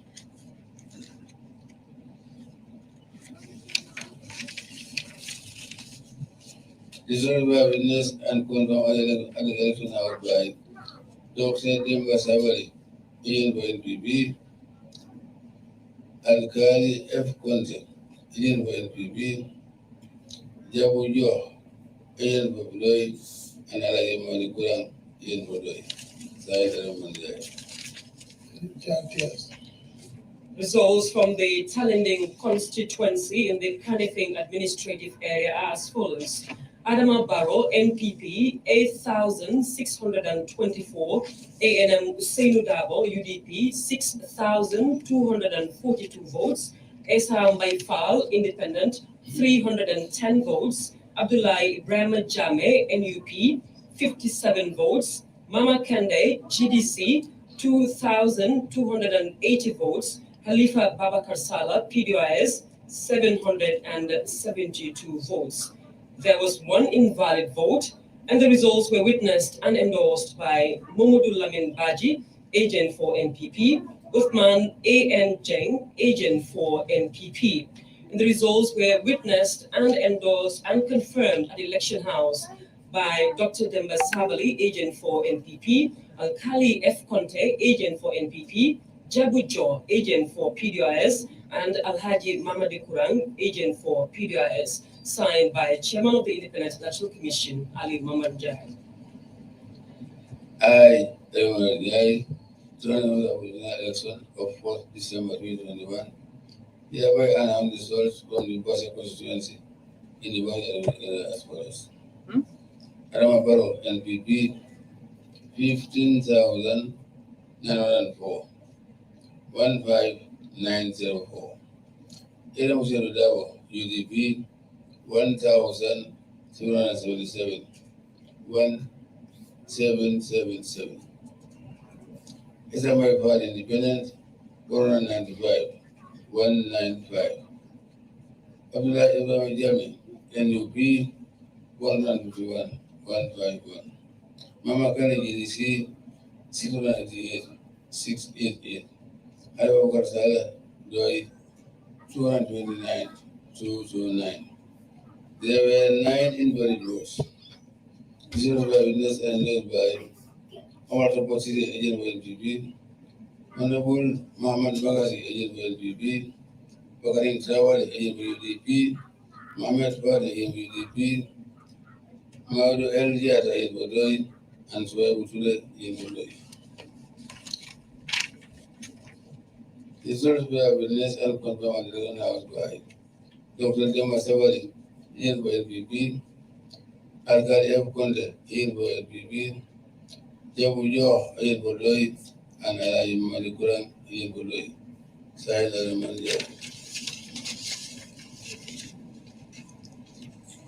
This is why witnessed and confirmed at the election house by Dr. Demba Sabali, agent for NPP, Alkali F. Conte, agent for NPP, Jabu Jo, agent for Doi, and Alaji Mamadi Kurang, agent for Doi. Results from the Talending constituency in the Kanifing administrative area are as follows. Adama Barrow, NPP, 8,624. ANM Usainu Dabo, UDP, 6,242 votes. Esam Baifal, Independent, 310 votes. Abdullahi Ibrahim Jame, NUP, 57 votes. Mama Kande, GDC, 2,280 votes. Khalifa Babakar Salah, PDIS, 772 votes. There was one invalid vote, and the results were witnessed and endorsed by Momodou Lamin Baji, agent for NPP, Uthman A.N. Jeng, agent for NPP. And the results were witnessed and endorsed and confirmed at the election house by Dr. Demba Sabali, agent for NPP, Al-Khali F. Conte, agent for NPP, Jabu Jo, agent for PDIS, and Alhaji Mamadi Kurang, agent for PDIS, signed by Chairman of the Independent Electoral Commission, Ali Mamad Jai. I, joining the election of 4th December 2021, hereby announce the results from the Barrow constituency in the Barrow as follows. Adama Barrow, NPP, 15,904, 15,904. Adam Hussein Dabo, UDP, 1,777, 1,777. Islamai Party Independent, 495, 195. Abdullah Ibrahim Jami, NUP, 151, 151. Mama Kani GDC, 698, 688. Abubakar Salah, Doi, 229, 229. There were 9 invalid votes. This was by witness and led by Omar Taposiri, agent for NPP, Honorable Muhammad Magazi, agent for NPP, Bakarin Trawal, agent for UDP, Mohamed Fad, agent for UDP, Maudu El Jat, agent for Doi, and Suwaibu Tule, agent for Doi. The results were witnessed and confirmed at the election house by Dr. Demba Sabali, agent for NPP, Al-Khali F. Conde, agent for NPP, Jabu Jo, agent for Doi, and Alhaji Mamadi Kurang, agent for Doi. Sahil Al-Manjai.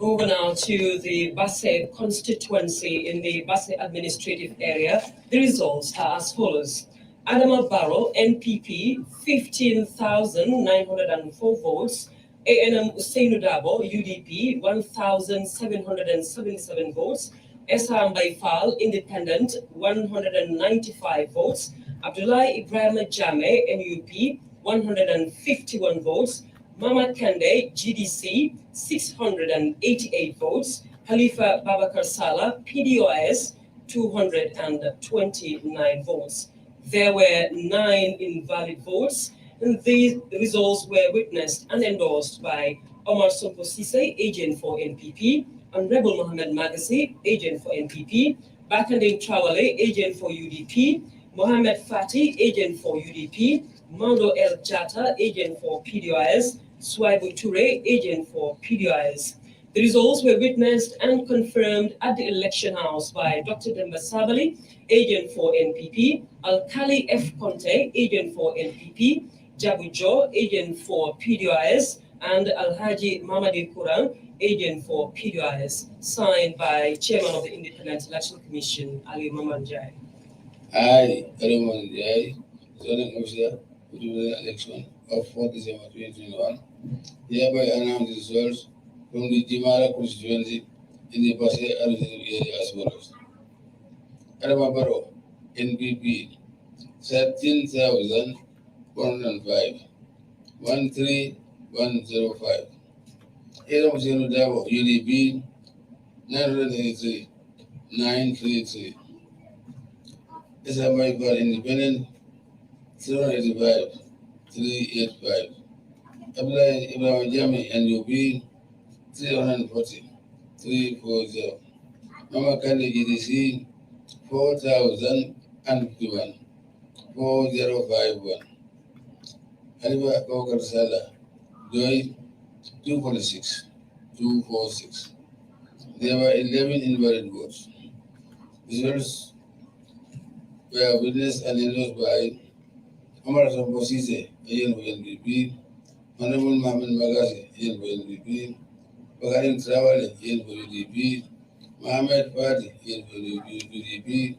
Over now to the Basse constituency in the Basse administrative area. The results are as follows. Adama Barrow, NPP, 15,904 votes. ANM Usainu Dabo, UDP, 1,777 votes. Esam Baifal, Independent, 195 votes. Abdullahi Ibrahim Jame, NUP, 151 votes. Mama Kande, GDC, 688 votes. Khalifa Babakar Salah, PDOS, 229 votes. There were 9 invalid votes, and these results were witnessed and endorsed by Omar Sompo Sise, agent for NPP, and Rebel Mohammed Magasi, agent for NPP, Bakanding Trawale, agent for UDP, Mohammed Fati, agent for UDP, Mando El Jata, agent for PDIS, Swaibu Toure, agent for PDIS. The results were witnessed and confirmed at the election house by Dr. Demba Sabali, agent for NPP, Al-Khali F. Conte, agent for NPP, Jabu Jo, agent for PDIS, and Alhaji Mamadi Kurang, agent for PDIS, signed by Chairman of the Independent Electoral Commission, Ali Mamanjai. I, Ali Mamanjai, zoning officer for the election of 4th December 2021, hereby announce the results from the Jimara constituency in the Basse administrative area as follows. Adama Barrow, NPP, 13,105, 13,105. Adam Hussein Dabo, UDP, 933, 933. Islamai Bar Independent, 385, 385. Abdullahi Ibrahim Jami, NUP, 340, 340. Mama Kande GDC, 4,051, 4051. Haliba Babakar Sala, Joy 246, 246. There were 11 invalid votes. Results were witnessed and endorsed by Omar Sambosise, agent for NPP, Honorable Mohamed Magasi, agent for NPP, Bakarim Travale, agent for UDP, Mohamed Fadi, agent for UDP,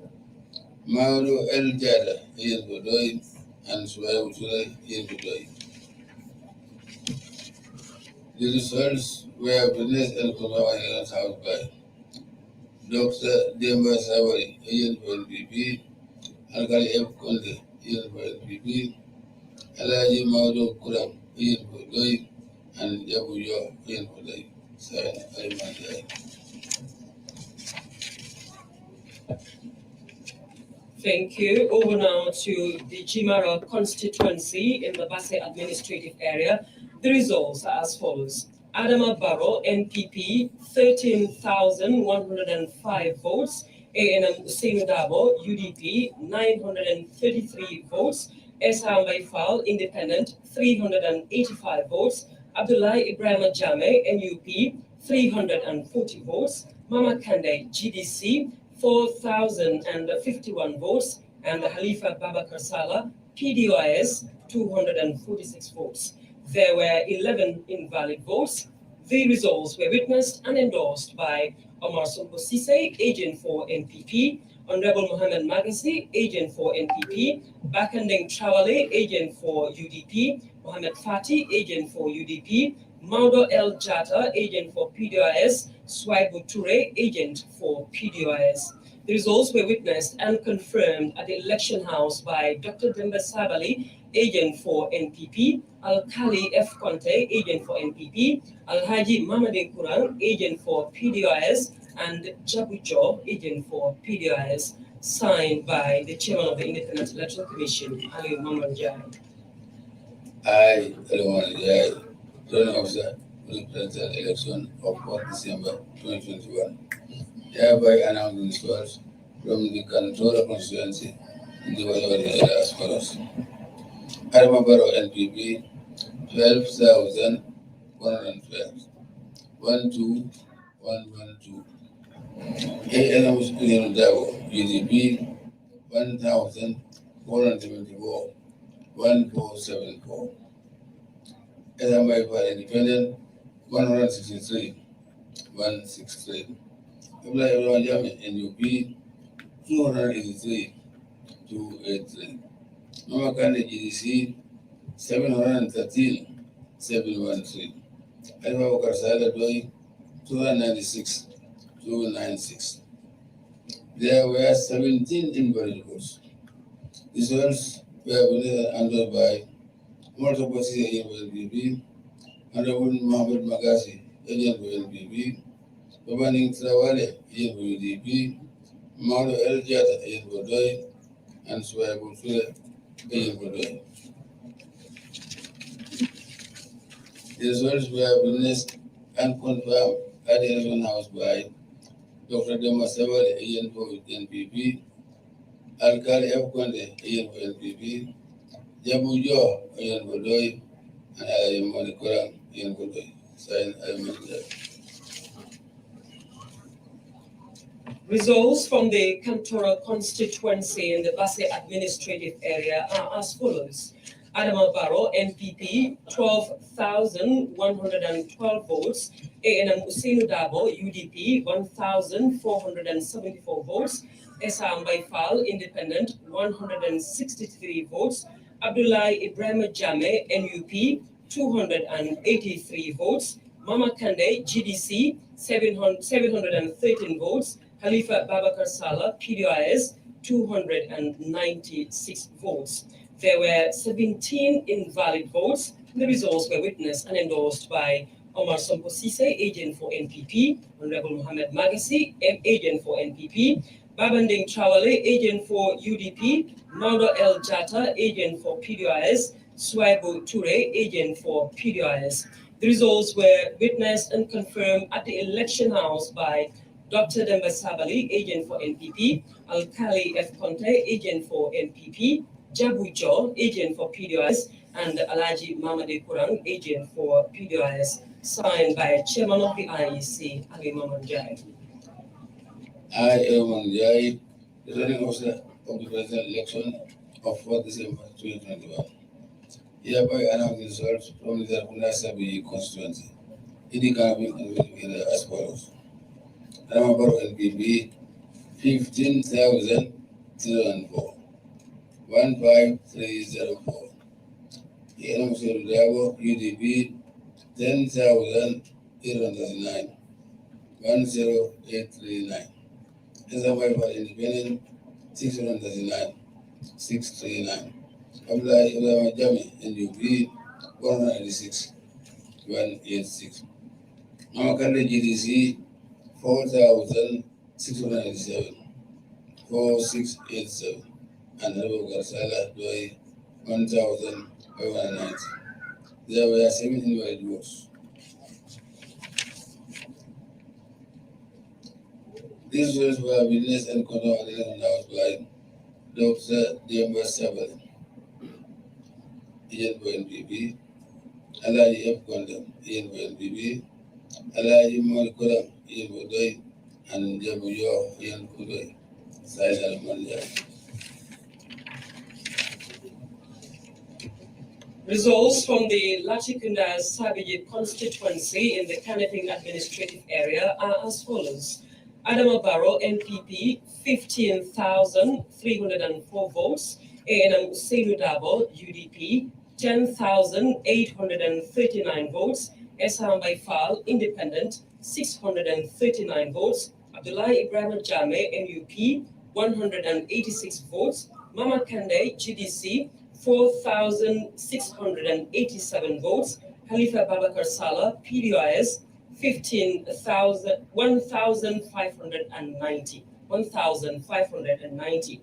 Mauro El Jada, agent for Doi, and Suwayo Utura, agent for Doi. The results were witnessed and confirmed in the House by Dr. Demba Sabari, agent for NPP, Alkali F. Conde, agent for NPP, Alaji Maudo Kuram, agent for Doi, and Yabuyo, agent for Doi. Thank you. Over now to the Jimara constituency in the Basse administrative area. The results are as follows. Adama Barrow, NPP, 13,105 votes. ANM Usainu Dabo, UDP, 933 votes. Esham Baifal, Independent, 385 votes. Abdullah Ibrahim Jame, NUP, 340 votes. Mama Kande, GDC, 4,051 votes, and Halifa Babakar Sala, PDOIS, 246 votes. There were 11 invalid votes. The results were witnessed and endorsed by Omar Sise, agent for NPP, Honorable Mohamed Magasi, agent for NPP, Bakandeng Trawale, agent for UDP, Mohamed Fati, agent for UDP, Maudo El Jata, agent for PDOIS, Swaibu Ture, agent for PDOIS. The results were witnessed and confirmed at the election house by Dr. Demba Sabali, agent for NPP, Al-Kali F. Conte, agent for NPP, Al-Haji Mamadin Kurang, agent for PDOIS, and Jabujo, agent for PDOIS, signed by the chairman of the Independent Electoral Commission, Ali Mamanjai. I, Ali Returning Officer for the presidential election of 4th December 2021, hereby announcing the results from the controller constituency in the Barrow area as follows. Adama Barrow NPP, 12,112, 12112. ANM Usainu Dabo, UDP, 1,474, 1474. Esham Independent, 163, 163. Abdullah Ibrahim Jame, NUP, 283, 283. Mama Kande GDC, 713, 713. Halifa Babakar Sala Doi, 296, 296. There were 17 invalid votes. These ones were endorsed by Umar Topasi, agent for NPP, Honorable Mohamed Magasi, agent for NPP, Babaning Trawale, agent for UDP, Maudo El Jata, agent for Doi, and Swaibu Ture, agent for Doi. The results were witnessed and confirmed at the election house by Dr. Demba Sabali, agent for NPP, Alkali F. Conde, agent for NPP, Jabujo, agent for Doi, and Alaji Kurang, agent for Doi. Signed, Results from the Kantora constituency in the Basse administrative area are as follows. Adama Barrow, NPP, 12,112 votes. ANM Usainu Dabo, UDP, 1,474 votes. Esham Baifal, Independent, 163 votes. Abdullah Ibrahim Jame, NUP, 283 votes. Mama Kande, GDC, 713 votes. Halifa Babakar Sala, PDOIS, 296 votes. There were 17 invalid votes. The results were witnessed and endorsed by Omar Sise, agent for NPP, Honorable Mohamed Magasi, agent for NPP, Babanding Trawale, agent for UDP, Maudo El Jata, agent for PDOIS, Swaibu Ture, agent for PDOIS. The results were witnessed and confirmed at the election house by Dr. Demba Sabali, agent for NPP, Al-Kali F. Conte, agent for NPP, Jabujo, agent for PDOIS, and Alaji Mamade Kurang, agent for PDIS, signed by Chairman of the IEC, Ali Mamanjai. I am Manjai, the returning officer of the presidential election of 4 December 2021. Hereby announce the results from the Kunasabi constituency. In the Gambia as follows. Barrow NPP 15,004, 15304. Diaspora UDP 10,839, 10839. Independent 639, 639. Jami NUP 196, 186. Namakande GDC 4,687, 4687. And Rabo Garsala Doi 1,590. There were 7 invalid votes. These votes were witnessed and confirmed by Dr. Diaspora, agent for NPP, Alaji F. Condom, agent for NPP, Alaji Malkolam, agent for Doi, and Jabuyo, agent for Doi. Signed Al-Manjai. Results from the Lachikunda Sabiji constituency in the Kanifing administrative area are as follows. Adama Barrow, NPP, 15,304 votes. A&M Selu Dabo, UDP, 10,839 votes. Esam Baifal, Independent, 639 votes. Abdullah Ibrahim Jame, NUP, 186 votes. Mama Kande, GDC, 4,687 votes. Khalifa Babakar Salah, PDIS, 1,590.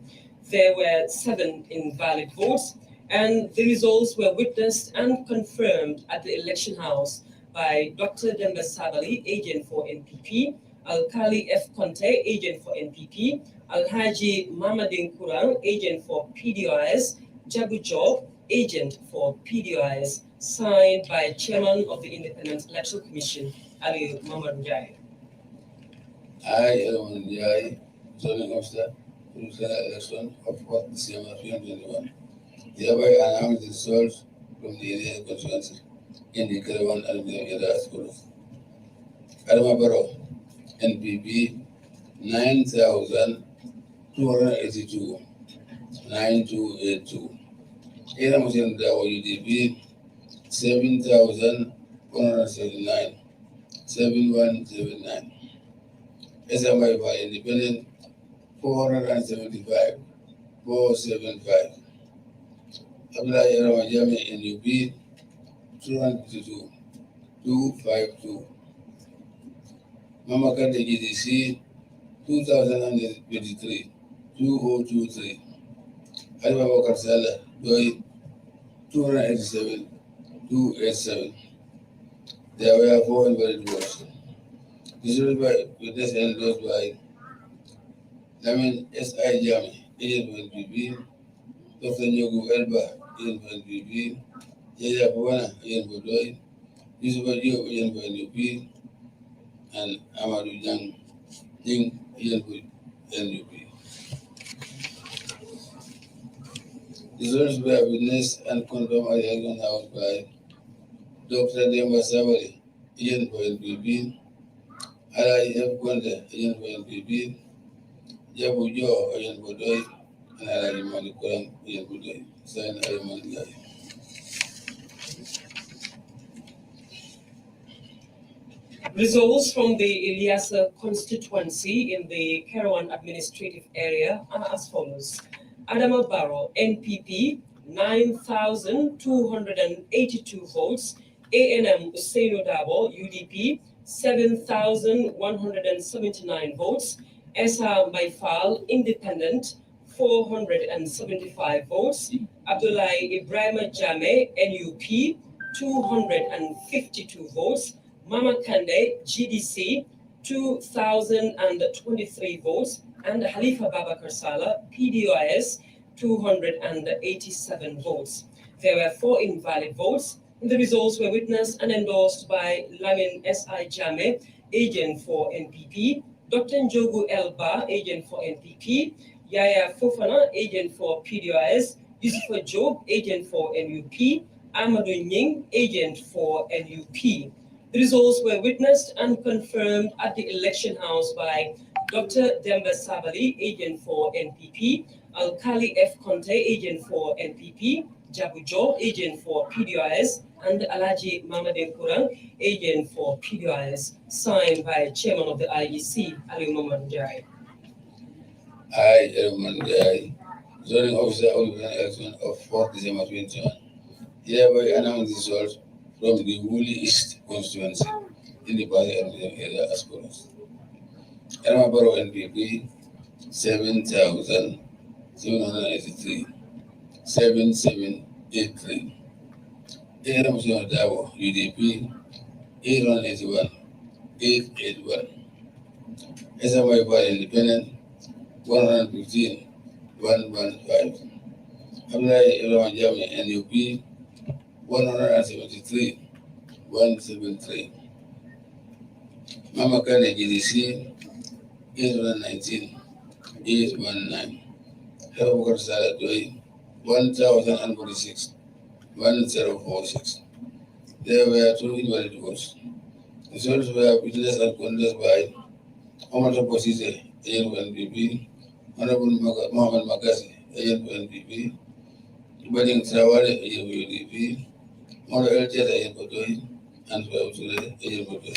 There were 7 invalid votes, and the results were witnessed and confirmed at the election house by Dr. Demba Sabali, agent for NPP, Al-Kali F. Conte, agent for NPP, Al-Haji Mamadin Kurang, agent for PDIS, Jabu Job, agent for PDIS, signed by Chairman of the Independent Electoral Commission, Ali Mamanjai. I, Mamanjai, zoning officer, for the election of 4 December 2021. Hereby announce the results from the area constituency in the Caravan and Diaspora. Adama Barrow, NPP, 9,282, 9282. Era Muslim Dawa UDP 7,179, 7179. SMI by Independent 475, 475. Abdullah Ramajami NUP 252, 252. Mama Kande GDC 2,023, 2023. Aliba Bakar Salah Doi 287, 287. There were 4 invalid votes. This was by witness and endorsed by Lamin S.I. Jami, agent for NPP, Dr. Nyogu Elba, agent for NPP, Yaya Pawana, agent for Doi, Yusuf Adio, agent for NUP, and Amadou Jing, agent for NUP. Results were witnessed and confirmed at the election house by Dr. Demba Sabali, agent for NPP, Alaji F. Conte, agent for NPP, Jabu Jo, agent for Doi, and Alaji Malikolam, agent for Doi. Signed Ali Manjai. Results from the Ilyasa constituency in the Karawan administrative area are as follows. Adama Barrow, NPP, 9,282 votes. A&M Usaino Dabo, UDP, 7,179 votes. Esa Baifal, Independent, 475 votes. Abdullah Ibrahim Jame, NUP, 252 votes. Mama Kande, GDC, 2,023 votes. And Khalifa Babakar Salah, PDIS, 287 votes. There were 4 invalid votes. The results were witnessed and endorsed by Lamin S.I. Jame, agent for NPP, Dr. Njogu Elba, agent for NPP, Yaya Fofana, agent for PDOS, Yusufa Job, agent for NUP, Amadou Nying, agent for NUP. The results were witnessed and confirmed at the election house by Dr. Demba Sabali, agent for NPP, Alkali F. Conte, agent for NPP, Jabujo, agent for PDOS, and Alaji Mamadou Kurang, agent for PDOS, signed by Chairman of the IEC, Ali Mamandjai. I, Mandai, zoning officer of the election of 4th December 2021, hereby announce the result from the Woolly East constituency in the Parliamentary area as follows. Barrow NPP 7,783, 7783. Dabo UDP 881, 881. SMY by Independent 115, 115. Abdullahi Jami NUP 173, 173. Mama Kane GDC 819, 819. Herbert Saladoi 1046, 1046. There were 2 invalid votes. The results were witnessed and condensed by Omar Posise, agent for NPP, Honorable Mohammed Makasi, agent for NPP, Bading Trawale, agent for UDP, Moro Elchet, agent for Doi, and Fausule, agent for Doi.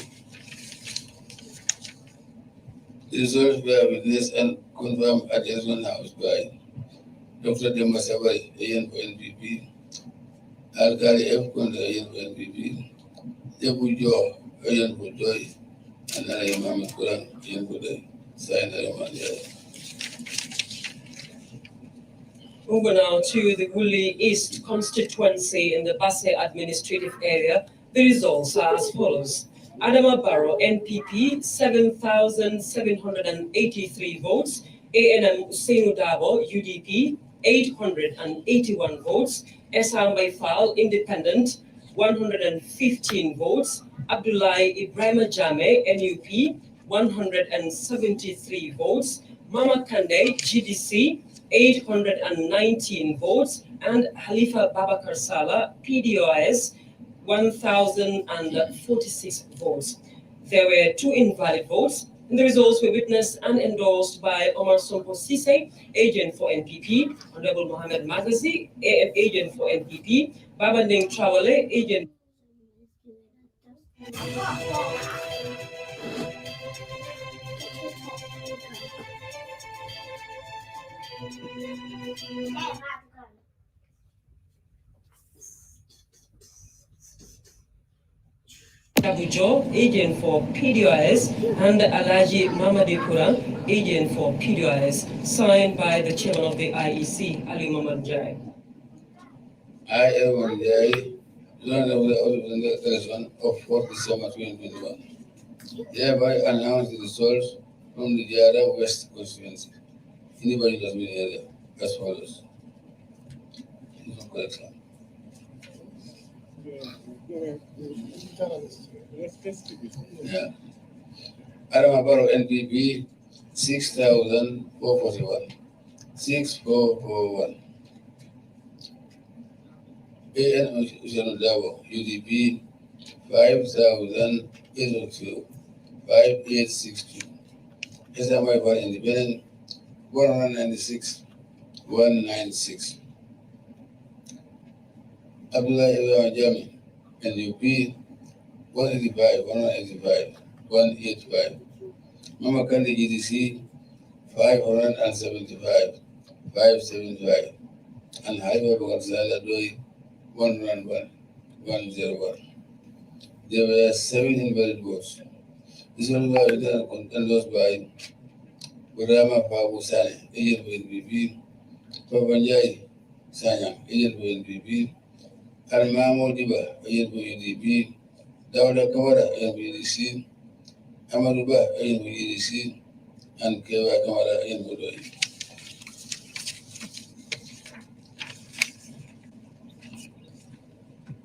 The results were witnessed and confirmed at the election house by Dr. Demba Sabali, agent for NPP, Alkali F. Conte, agent for NPP, Jabujo, agent for Doi, and Alayi Mohammed Kurang, agent for Doi. Signed by Mandela. Over now to the Woolly East constituency in the Basse administrative area. The results are as follows. Adama Barrow, NPP, 7,783 votes. ANM Usainu Dabo, UDP, 881 votes. Esam Baifal, Independent, 115 votes. Abdullahi Ibrahim Jame, NUP, 173 votes. Mama Kande, GDC, 819 votes. And Halifa Babakar Sala, PDOS, 1,046 votes. There were 2 invalid votes. And the results were witnessed and endorsed by Omar Sonko Sise, agent for NPP, Honorable Mohamed Magazi, agent for NPP, Babanding Trawale, agent. Abujo, agent for PDOS, and Alaji Mamadou Kurang, agent for PDOS, signed by the chairman of the IEC, Ali Mamandjai. I, Mandai, learned of the election of 4th December 2021. Hereby announce the results from the Jara West constituency in the Barrow area as follows. Adama Barrow NPP 6,441, 6441. AN Dabo UDP 5,802, 5862. SMI for Independent 196, 196. Abdullahi Jami NUP 185, 185, 185. Mama Kandi GDC 575, 575. And Haiba Bagansala Doi 101, 101. There were 7 invalid votes. This was endorsed by Burama Pabu Sane, agent for NPP, Papanjai Sanyang, agent for NPP, Almamo Diba, agent for UDP, Dawda Kamara, agent for UDC, Amaruba, agent for UDC, and Kewa Kamara, agent for Doi.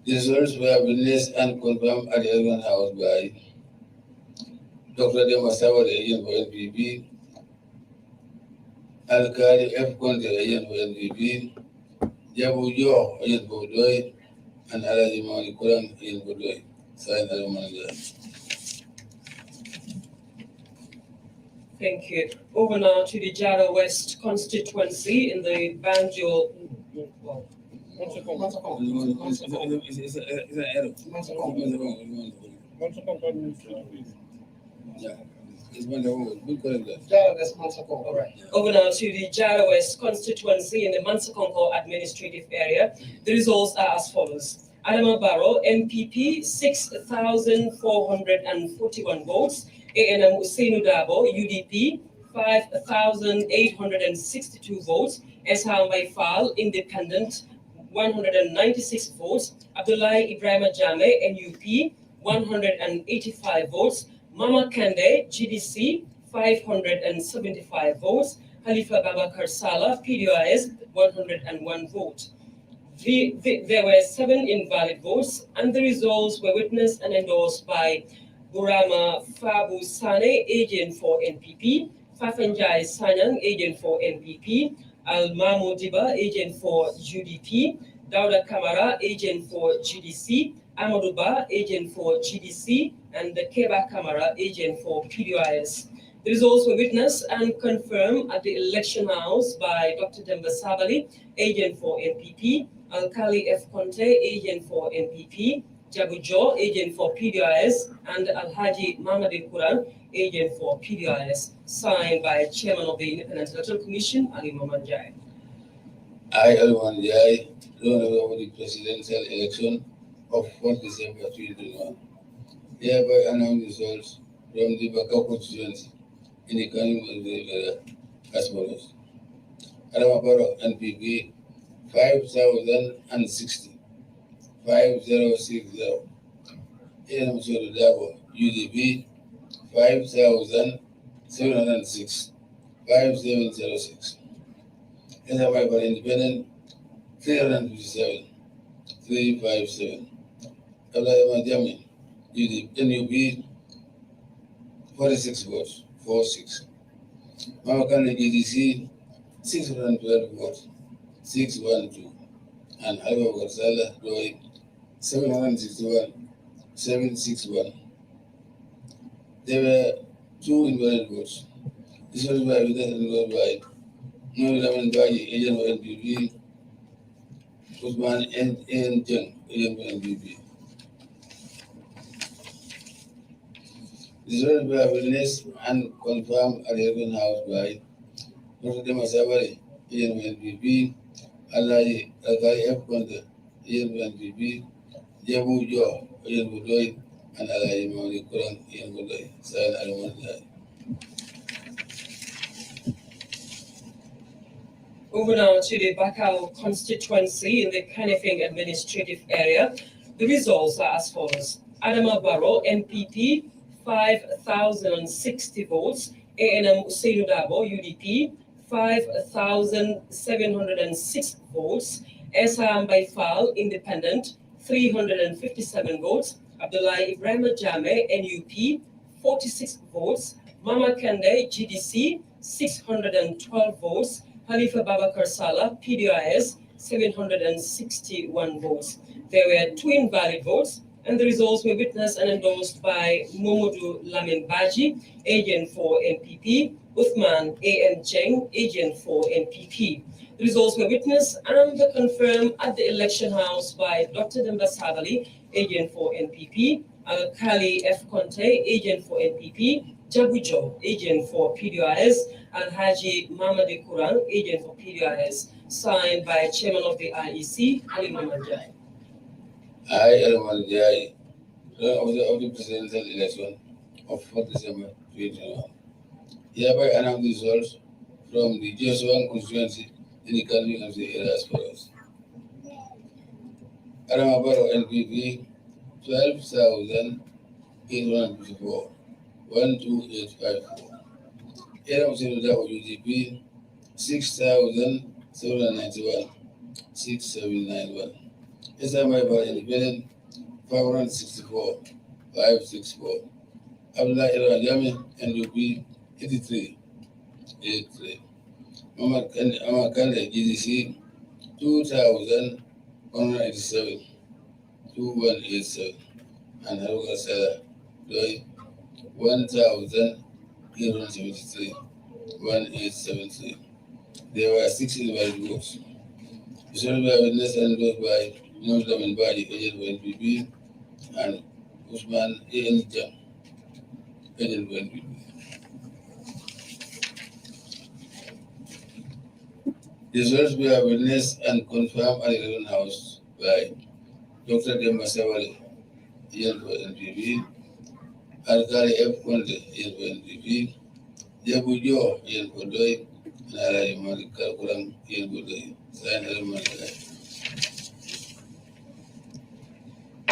The results were witnessed and confirmed at the Election House by Dr. Diaspora, the agent for NPP, Alkali F. Conte, agent for NPP, Jabu Jo, agent for Doi, and Alaji Mali Kuran, agent for Doi. Signed, Alamanjai. Thank you. Over now to the Jara West constituency in the Banjul. Well, It's an error. Yeah. It's wonderful. Good correct. all right. Over now to the Jara West constituency in the Mansakonko administrative area. The results are as follows. Adama Barrow, MPP, 6,441 votes. ANM Usainu Dabo, UDP, 5,862 votes. Esham Baifal, Independent, 196 votes. Abdullahi Ibrahim Jame, NUP, 185 votes. Mama Kande, GDC, 575 votes. Halifa Babakar Salah, PDIS, 101 votes. There were 7 invalid votes, and the results were witnessed and endorsed by Burama Fabu Sane, agent for NPP, Fafanjai Sanyang, agent for NPP, Al Mamu Diba, agent for UDP, Dauda Kamara, agent for GDC, Amaduba, agent for GDC, and the Keba Kamara, agent for PDIS. The results were witnessed and confirmed at the election house by Dr. Demba Sabali, agent for NPP, Alkali F. Conte, agent for NPP, Jabujo, agent for PDIS, and Alhaji Mamadi Quran, agent for PDIS, signed by Chairman of the Independent Electoral Commission, Ali Momanjai. I, Ali Momanjai, learned about the presidential election of 4 December 2021. Hereby announce results from the Baka constituency in the county as follows. Adama Barrow, NPP, 5,060. 5060. ANM Dabo, UDP, 5,706. 5706. NFI for Independent, 357. 357. Abdullah Jami, NUP, 46 votes. 46. Mama Kande GDC, 612 votes. 612. And Halifa Garsala Doi, 761, 761. There were 2 invalid votes. This was by Novidaman Baji, agent of NPP, Usman N. Jung, agent of NPP. This was by witnessed and confirmed at the Election House by Dr. Dema Sabari, agent of NPP, Alkali F. Conte, agent of NPP, Jabu Jo, agent of Doi, and Alaji Mamadi Quran, agent of Doi, signed Alamanjai. Over now to the Bakau constituency in the Kanifing administrative area. The results are as follows. Adama Barrow, MPP, 5,060 votes. ANM Usainu Dabo, UDP, 5,706 votes. Esham Baifal, Independent, 357 votes. Abdullahi Ibrahim Jame, NUP, 46 votes. Mama Kande, GDC, 612 votes. Halifa Babakar Salah, PDIS, 761 votes. There were 2 invalid votes, and the results were witnessed and endorsed by Momodu Lamin Baji, agent for NPP, Uthman A.M. Cheng, agent for NPP. The results were witnessed and confirmed at the election house by Dr. Demba Sabali, agent for NPP, Alkali F. Conte, agent for NPP, Jabujo, agent for PDIS, and Haji Mamadi Quran, agent for PDIS, signed by Chairman of the IEC, Ali Momanjai. I, Ali Momanjai, of the presidential election of 4 December 2021. Hereby announce the results from the Joshua constituency in the county of the area as follows. Adama Barrow, NPP, 12,854. 12854. ANM UDP, 6,791. 6791. SMI by Independent 564, 564. Abdullah Irajami, NUP 83, 83. Amakande GDC 2,187, 2187. And Haruka Sala Doi 1,873, 1873. There were 6 invalid votes. Resolved by witness and endorsed by Muslim and Badi, agent for NPP, and Usman A.N. Jam, agent for NPP. Results were witnessed and confirmed at the Election House by Dr. Demba Savali, agent for NPP, Alkali F. Conte, agent for NPP, Jabu Jo, agent for Doi, and Alaji Malik Kalkulam, agent for Doi.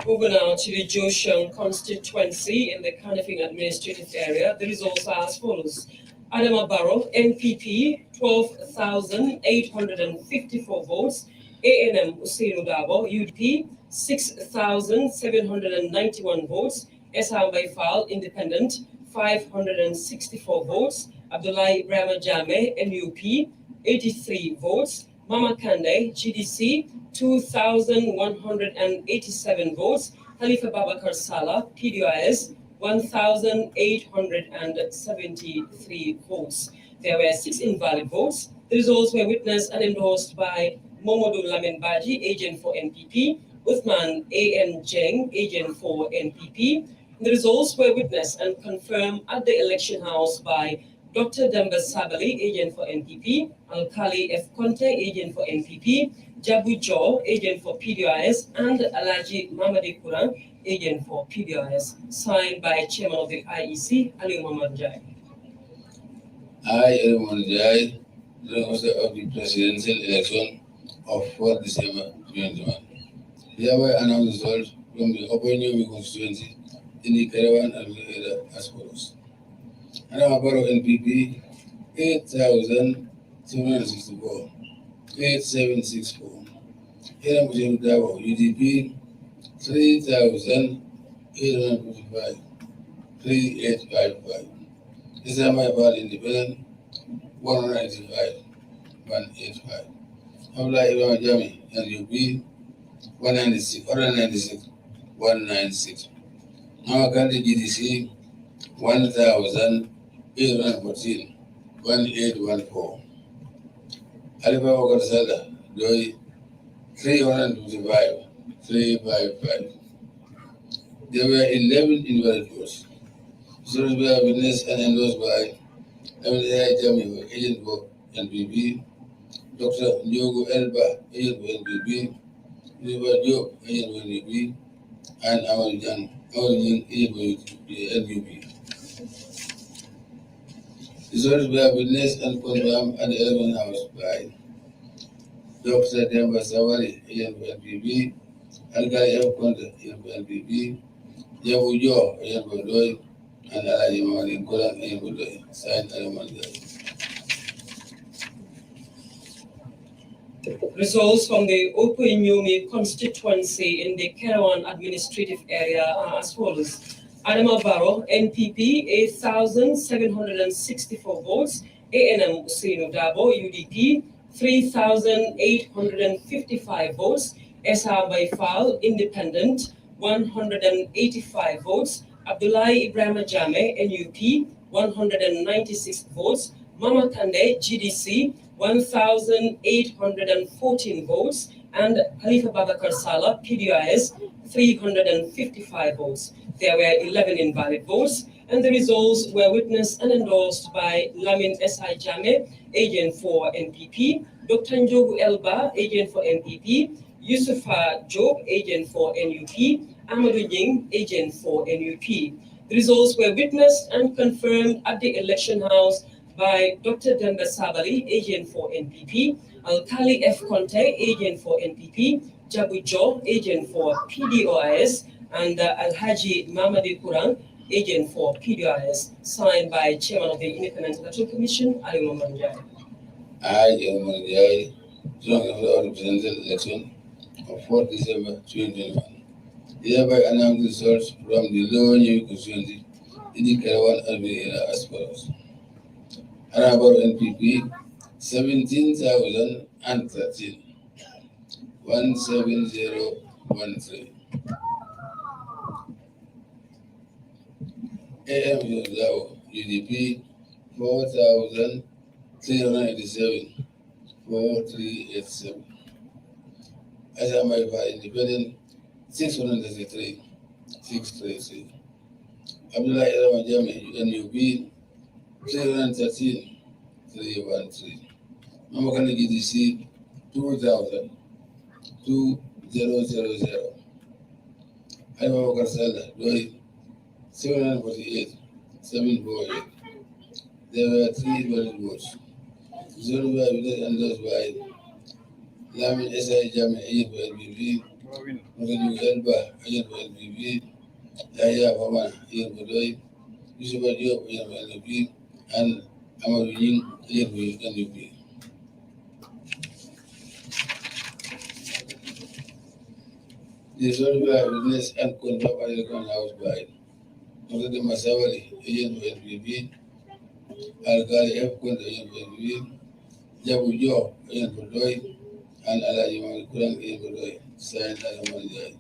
Moving now to the Josham constituency in the Kanifing administrative area, the results are as follows. Adama Barrow, NPP, 12,854 votes. ANM Usainu Dabo, UDP, 6,791 votes. SR Baifal, Independent, 564 votes. Abdullahi Ibrahim Jame, NUP, 83 votes. Mama Kande, GDC, 2,187 votes. Khalifa Babakar Salah, PDIS, 1,873 votes. There were 6 invalid votes. The results were witnessed and endorsed by Momodu Lamin Baji, agent for NPP, Uthman A.N. Jeng, agent for NPP. The results were witnessed and confirmed at the election house by Dr. Demba Sabali, agent for NPP, Alkali F. Conte, agent for NPP, Jabu Jo, agent for PDIS, and Alaji Mamadi Kuran, agent for PDIS, signed by Chairman of the IEC, Ali Muhammad Jai. I, Ali Muhammad Jai, the officer of the presidential election of 4 December 2021. Hereby announce results from the Open Yomi constituency in the Caravan and area as follows. Adama Barrow NPP 8,764, 8764. Hiram Usainu Dabo UDP 3,855, 3855. Islamai Bad Independent 195, 185. Abdullah Ibrahim Jami NUP 196, 196. Namakandi GDC 1,814, 1814. Alifa Wakarsada, Doi 355, 355. There were 11 invalid votes. Results were witnessed and endorsed by MLA Jami, agent for NPP, Dr. Nyogo Elba, agent for NPP, River Job, agent for NPP, and Amal Jan, agent for NPP. Results were witnessed and confirmed at the Election House by Dr. Demba Savali, agent for NPP, Alkali F. Conte, agent for NPP, Jabu Jo, agent for Doi, and Alaji Mamadi Kuran, agent for Doi, signed Alaman. Results from the Okoinyomi constituency in the Kerawan administrative area are as follows. Adama Barrow, NPP, 8,764 votes. ANM Usainu Dabo, UDP, 3,855 votes. SR Baifal, Independent, 185 votes. Abdullahi Ibrahim Jame, NUP, 196 votes. Mama Kande, GDC, 1,814 votes, and Khalifa Babakar Salah, PDIS, 355 votes. There were 11 invalid votes, and the results were witnessed and endorsed by Lamin S.I. Jame, agent for NPP, Dr. Njogu Elba, agent for NPP, Yusufa Job, agent for NUP, Amadou Ying, agent for NUP. The results were witnessed and confirmed at the election house by Dr. Demba Sabali, agent for NPP, Alkali F. Conte, agent for NPP, Jabu Jo, agent for PDOIS, and Alhaji Mamadi Kuran, agent for PDOIS, signed by Chairman of the Independent Electoral Commission, Ali Muhammad Jai. I, Ali Muhammad Jai, strong of the presidential election of 4 December 2021. Hereby announce the results from the lower new constituency in the Kerawan area as follows. Anambra NPP 17,013 17013. AM Yozao UDP 4,387 4387. Azamaiva Independent 633 633. Abdullah Ramajame UNUP 313 313. Mamakani GDC 2,000 2000. Aima Karsala Doi 748 748. There were 3 valid votes. Zero were endorsed by Lamin SI Jame agent for LBB, Mokadu Elba agent for LBB, Yaya Fama agent for Doi, Yusufa Diop agent for LBB, and Amadou Ying agent for LBB. The result were witnessed and confirmed by the House by Mokadu Masawali agent for LBB, Alkali F. Kwenda agent for LBB, Jabu Jo agent for Doi, and Alaji Kurang agent for Doi, signed Alaman.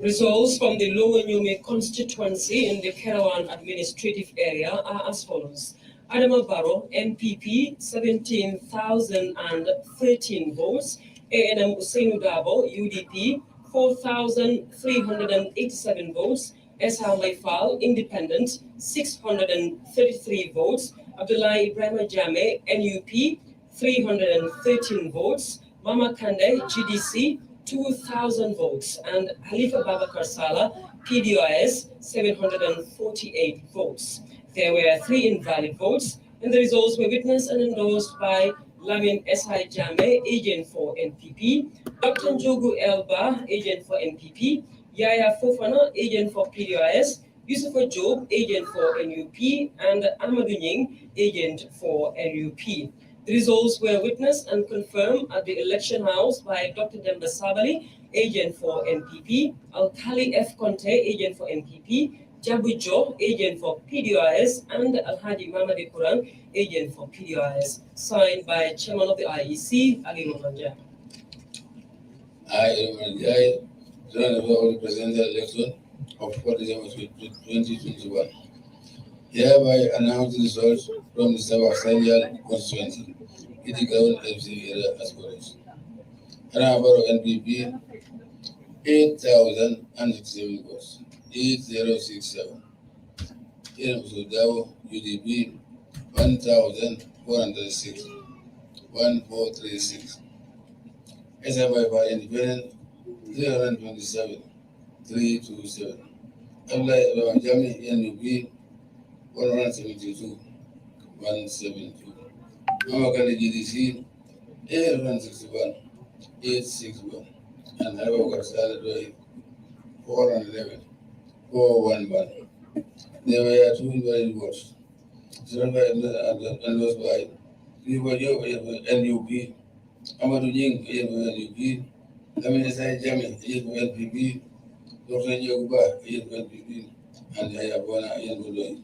Results from the Lower Nyume constituency in the Kerawan administrative area are as follows. Adama Barrow, MPP, 17,013 votes. ANM Usainu Dabo, UDP, 4,387 votes. Esa Maifal, Independent, 633 votes. Abdullah Ibrahim Jame, NUP, 313 votes. Mama Kande, GDC, 2,000 votes, and Halifa Babakar Salah, PDOIS, 748 votes. There were 3 invalid votes, and the results were witnessed and endorsed by Lamin S.I. Jame, agent for NPP, Dr. Njogu Elba, agent for NPP, Yaya Fofana, agent for PDOIS, Yusufa Job, agent for NUP, and Amadou Nying, agent for NUP. The results were witnessed and confirmed at the election house by Dr. Demba Sabali, agent for NPP, Alkali F. Conte, agent for NPP, Jabu Jo, agent for PDOIS, and Alhaji Mamadi Quran, agent for PDOIS, signed by Chairman of the IEC, Ali Romanja. I, Romanja, represent the election of 4 December 2021. Hereby announce the results from the Sabah constituency in the Kerawan FC area as follows. Anambra NPP 8,067 votes, 8067. Dabo UDP 1,406, 1436. SFI Independent 327, 327. Abdullah Jami NUP 172, 172. Mamakali GDC 861, 861. And Halifa Karsala Doi 411, 411. There were 2 invalid votes. Zero were endorsed by Yusufa Diop NUP, Amadou Ying NUP, Lamin S.I. Jame NPP, Dr. Njogu NPP, and Yaya Fofana Doi.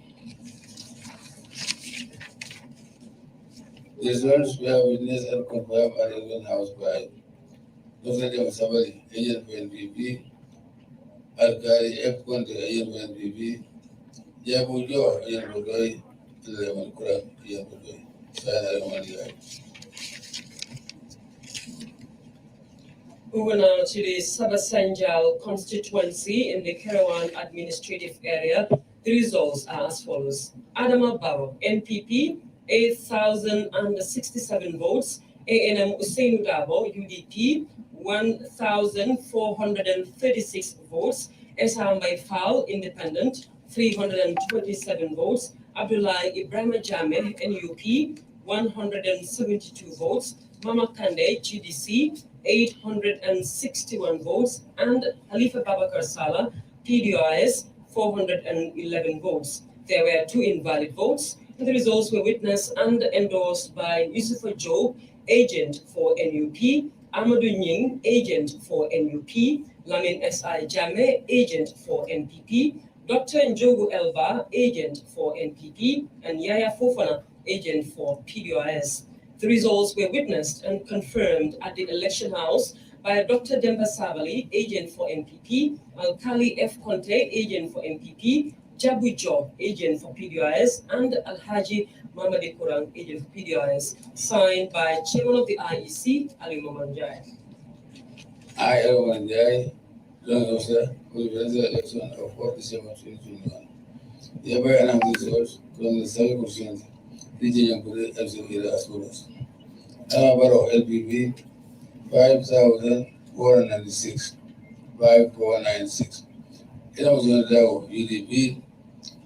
The results were witnessed and confirmed at the house by Dr. Demba Sabali, agent for NPP, Alkali F. Conte, agent for NPP, Jabu Jo, agent for Doi, and Alaman Kurang, agent for Doi. Over now to the Sabasanjal constituency in the Kerawan administrative area. The results are as follows. Adama Barrow, NPP, 8,067 votes. ANM Usainu Dabo, UDP, 1,436 votes. Esa Maifal, Independent, 327 votes. Abdullah Ibrahim Jame, NUP, 172 votes. Mama Kande, GDC, 861 votes. And Halifa Babakar Salah, PDOIS, 411 votes. There were 2 invalid votes, The results were witnessed and endorsed by Yusufa Joe, agent for NUP, Amadou Nying, agent for NUP, Lamin S.I. Jame, agent for NPP, Dr. Njogu Elba, agent for NPP, and Yaya Fofana, agent for PDOS. The results were witnessed and confirmed at the election house by Dr. Demba Savali, agent for NPP, Alkali F. Conte, agent for NPP, Jabu Job, agent for PDOS, and Alhaji Mamadi Kurang, agent for PDOS, signed by Chairman of the IEC, Ali Mamanjai. I, Ali Mamanjai, joint officer for the presidential election of 4 December 2021. Hereby announce the results from the 7% region Yankuri FCA as follows. Barrow LPP 5,496, 5496. UDP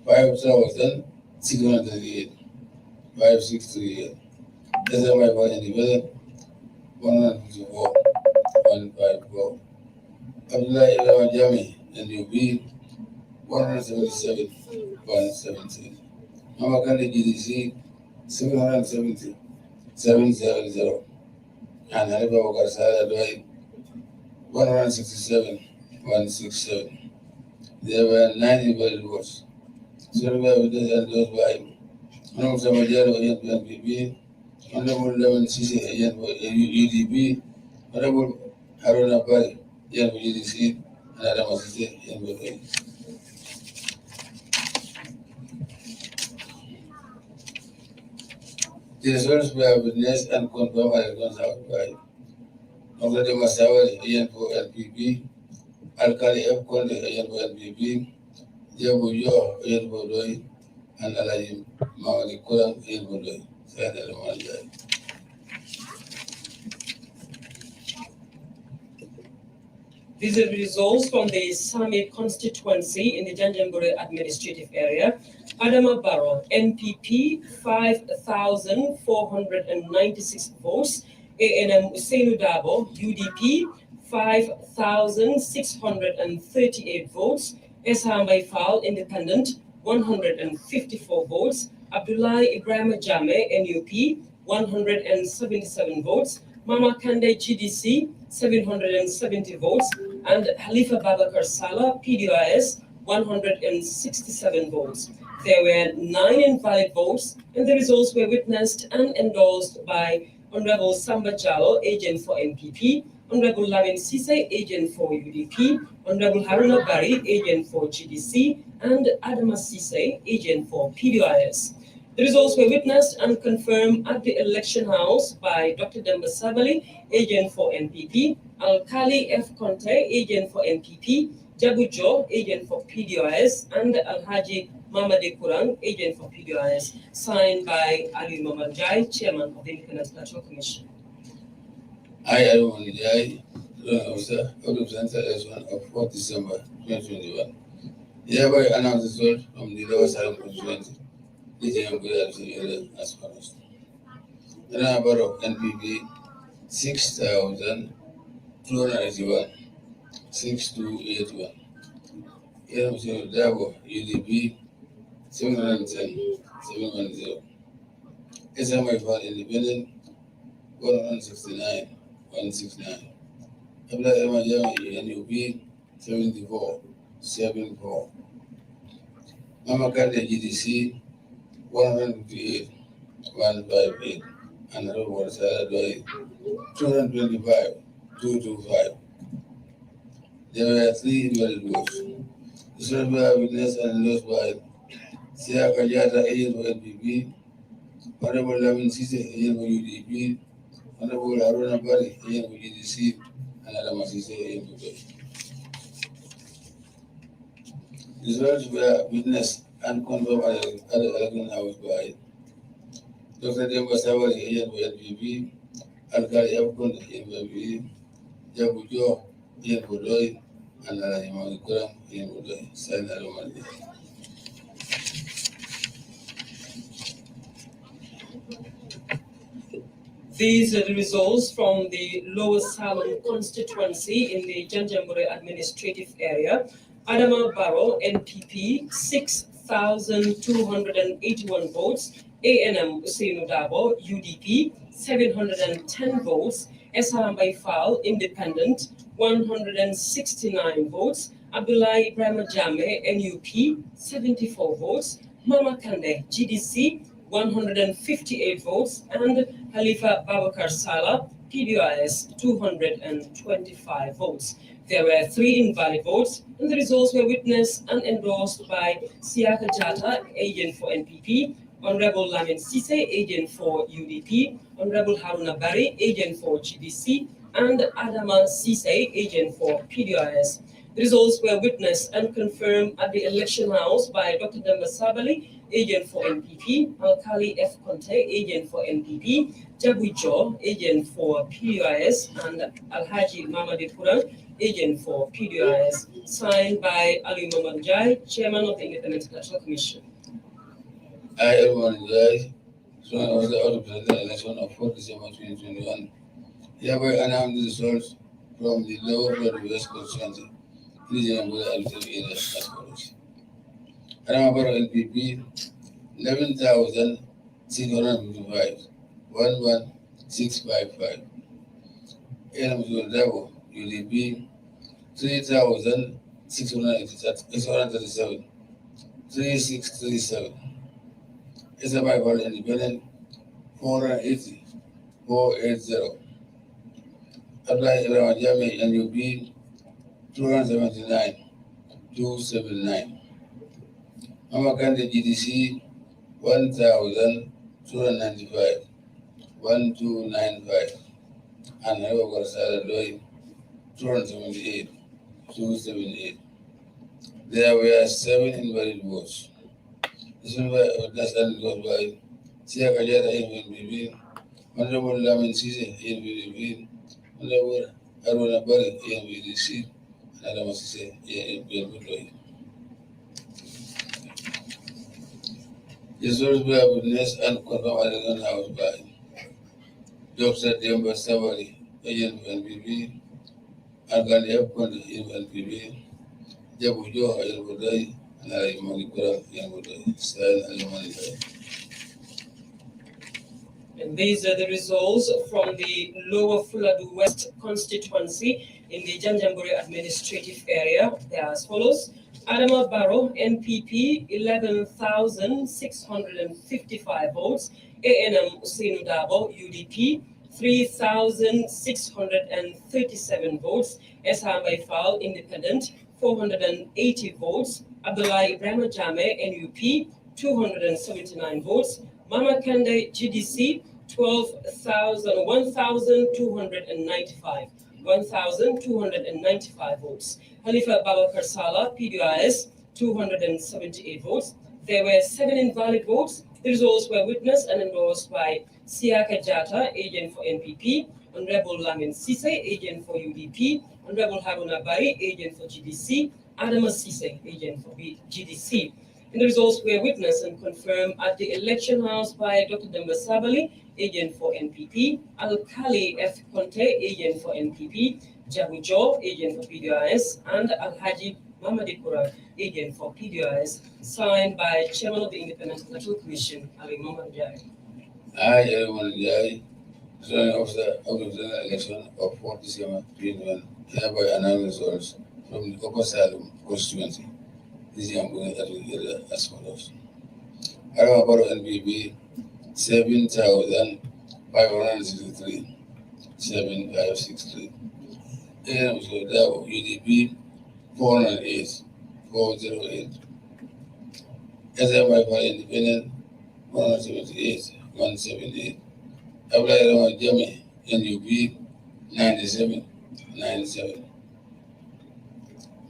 5,638, 5638. SMI for independent 154, 154. Abdullah Ibn Jami and UB 177, 117. Mamakandi GDC 770, 770. And Halifa Wakarsada Dway 167, 167. There were 9 invalid votes. Survey evidence endorsed by Honorable Samajaro agent for NPP, Honorable Lemon Sisi agent for UDP, Honorable Haruna Bari agent for UDC, and Adam Sisi agent for UDP. The results were witnessed and confirmed by the counsel by Honorable Masawari agent for NPP, Alkali F. Conde agent for NPP, Jabu Yo agent for Doi, and Alaji Mamadi Kurang agent for Doi. These are the results from the Sami constituency in the Janjanbureh administrative area. Adama Barrow, NPP, 5,496 votes. ANM Usainu Dabo, UDP, 5,638 votes. Esham Baifal, Independent, 154 votes. Abdullah Ibrahim Jame, NUP, 177 votes. Mama Kande GDC, 770 votes. And Halifa Babakar Salah, PDOS, 167 votes. There were 9 invalid votes, and the results were witnessed and endorsed by Honorable Samba Jallo, agent for NPP, Honorable Lamin Sise, agent for UDP, Honorable Haruna Bari, agent for GDC, and Adama Sise, agent for PDOS. The results were witnessed and confirmed at the election house by Dr. Demba Sabali, agent for NPP, Alkali F. Conte, agent for NPP, Jabu Jo, agent for PDOS, and Alhaji Mamadi Kurang, agent for PDOS, signed by Ali Mamanjai, chairman of the Independent Electoral Commission. I, Ali Mamanjai, joint officer of the presidential election of 4 December 2021. Hereby announce the result from the lower side constituency. As follows. Barrow NPP 6,281, 6281. Dabo UDP 710, 710. SMI for independent 169, 169. Abdullah NUP 74, 74. Mama Kande GDC 158, 158, and the was 225, 225. There were 3 invalid votes. The survey witnessed and endorsed by Sia Kajata, agent for NPP, Honorable Lamin Sise, agent for UDP, Honorable Haruna Bari, agent for GDC, and Adama Sise, agent for UDP. The results were witnessed and confirmed at the election house by Dr. Demba Savali, agent for NPP, Alkali F. Conde, agent for NPP, Jabu Jo, agent for Doi, and Alaji Mamadi Kurang, agent for Doi. Signed by Romani. These are the results from the Lower Salon constituency in the Janjanbureh administrative area. Adama Barrow, NPP, 6,000. 3,281 votes. ANM Usainu Dabo, UDP, 710 votes. Esahambai Fall, Independent, 169 votes. Abdullah Ibrahim Jame, NUP, 74 votes. Mama Kande, GDC, 158 votes. And Halifa Babakar Salah, PDIS, 225 votes. There were 3 invalid votes, and the results were witnessed and endorsed by Siaka Jata, agent for NPP, Honorable Lamin Sise, agent for UDP, Honorable Haruna Bari, agent for GDC, and Adama Sise, agent for PDIS. The results were witnessed and confirmed at the election house by Dr. Demba Sabali, agent for NPP, Alkali F. Conte, agent for NPP, Jabujo, agent for PDIS, and Alhaji Mamadi Puran, agent for PDIS, signed by Ali Mamanjai, chairman of the Independent Electoral Commission. I, Elman Jai, sworn of the out of the election of 4 December 2021, hereby announce the results from the lower West constituency, region of the electoral area as follows. Barrow NPP, 11,655, 11655. Dabo, UDP, 3,637, 3637. Isabel Independent, 480, 480. Apply Ibrahim Jami NUP, 279, 279. Mama Kande GDC, 1,295, 1295. And Heba Garsara Doi, 278, 278. There were 7 invalid votes. This is why that's goes by Siaka Jata NPP, Honorable Lamin Sise NPP, Honorable Haruna Bari NPDC, and Adama Sise NPP. The results were witnessed and confirmed at the house by Dr. Demba Sabali, agent for NPP, Alkali F. Conde, NPP, Jabujo, agent for Dai, and Ali Manikura, agent for Dai, Style Ali Manikura. And these are the results from the Lower Fuladu West constituency in the Janjanbureh administrative area. They are as follows. Adama Barrow, NPP, 11,655 votes. ANM Usainu Dabo, UDP, 3,637 votes. Eshambai Fall, Independent, 480 votes. Abdullah Ibrahim Jame, NUP, 279 votes. Mama Kande, GDC, 1,295. 1,295 votes. Halifa Babakar Salah, PDIS, 278 votes. There were 7 invalid votes. The results were witnessed and endorsed by Siaka Jata, agent for NPP, Honorable Lamin Sise, agent for UDP, Honorable Haruna Bari, agent for GDC, Adama Sise, agent for GDC. And the results were witnessed and confirmed at the election house by Dr. Demba Sabali, agent for NPP, Alkali F. Conte, agent for NPP, Jabujo, agent for PDIS, and Alhaji Mamadipura, agent for PDIS, signed by Chairman of the Independent Electoral Commission, Ali Mamanjai. I, Elman Jai, sworn officer of the election of 4 December 2021, hereby announce results from the Upper Salem constituency. This is going to as follows. Barrow NPP, 7,563, 7,563. Dabo, UDP, 408, 408. SMI for Independent, 178, 178. Abdullah Jami, NUP, 97, 97.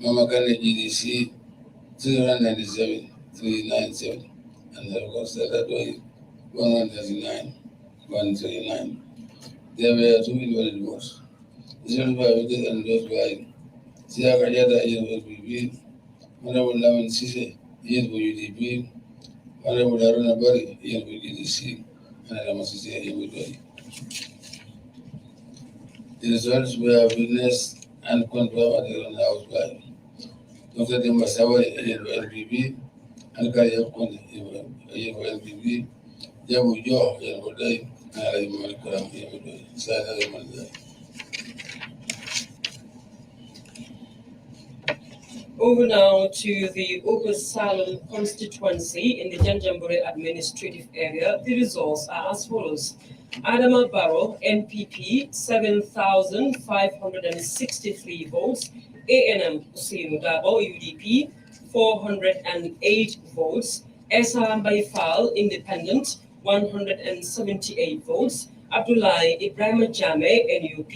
Mama Kande GDC, 397, 397. And the Costa 139, 139. There were 2 invalid votes. This was by witness and endorsed by Siaka Jata, agent for NPP, Honorable Lamin Sise, agent for UDP, Honorable Haruna Bari, agent for GDC, and Adama Sise, agent for Dai. The results were witnessed and confirmed at the house by Dr. Demba Sabali, agent for NPP, and carry up on the NPP, Jabu Joe, Day, and I Over now to the Upper Salem constituency in the Janjanbureh administrative area. The results are as follows. Adama Barrow, MPP, 7,563 votes. ANM Hussein Dabo, UDP, 408 votes. Esa Baifal, Independent, 178 votes. Abdullah Ibrahim Jame, NUP,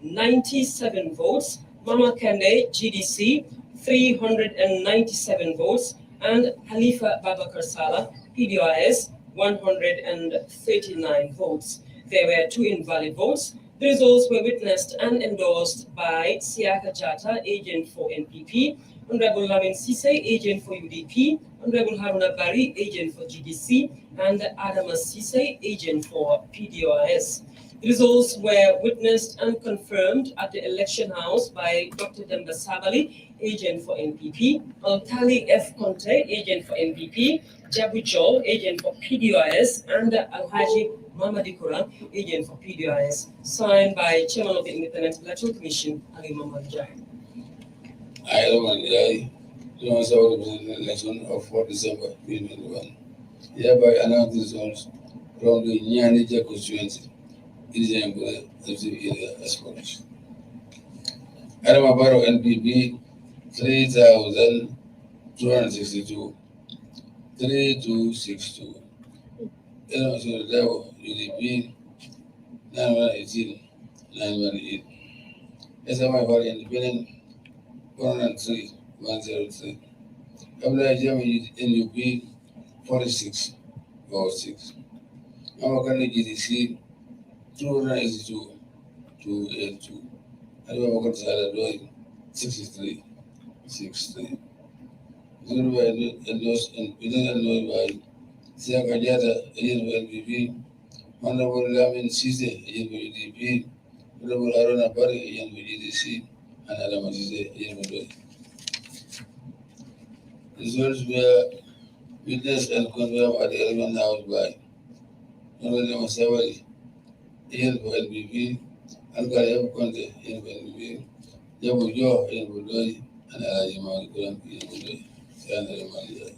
97 votes. Mama Kende, GDC, 397 votes, and Halifa Babakar Salah, PDIS, 139 votes. There were 2 invalid votes. The results were witnessed and endorsed by Siaka Jata, agent for NPP, Honorable Lamin Sise, agent for UDP, Honorable Haruna Bari, agent for GDC, and Adama Sise, agent for PDIS. The results were witnessed and confirmed at the election house by Dr. Demba Sabali, agent for NPP, Altali F. Conte, agent for NPP, Jabu Joel, agent for PDIS, and Alhaji Mamadikura, agent for PDIS, signed by Chairman of the Independent Electoral Commission, Ali Muhammad Jai. I am on the election of 4 December 2021. Hereby announce the results from the Nyanija constituency. As follows. Adama Barrow NPP 3,262, 3262. UDP 918, 918. SMI for Independent 103, 103. Abdullah NUP 46, 46. Amakani GDC 282, 282. Adama Salah 63, 63. Endorsed by Siaka Jata, agent for NPP, Honorable Lamin Sise, agent for UDP, Honorable Haruna Bari, agent for GDC, and Adama Sise, agent for DOI. Results were witnessed and confirmed at the election house by Honorable Masawali, agent for NPP, Alkali F. Conte, agent for NPP, Jabu Joe, agent for DOI, and Alhaji Mamadikura, agent for DOI.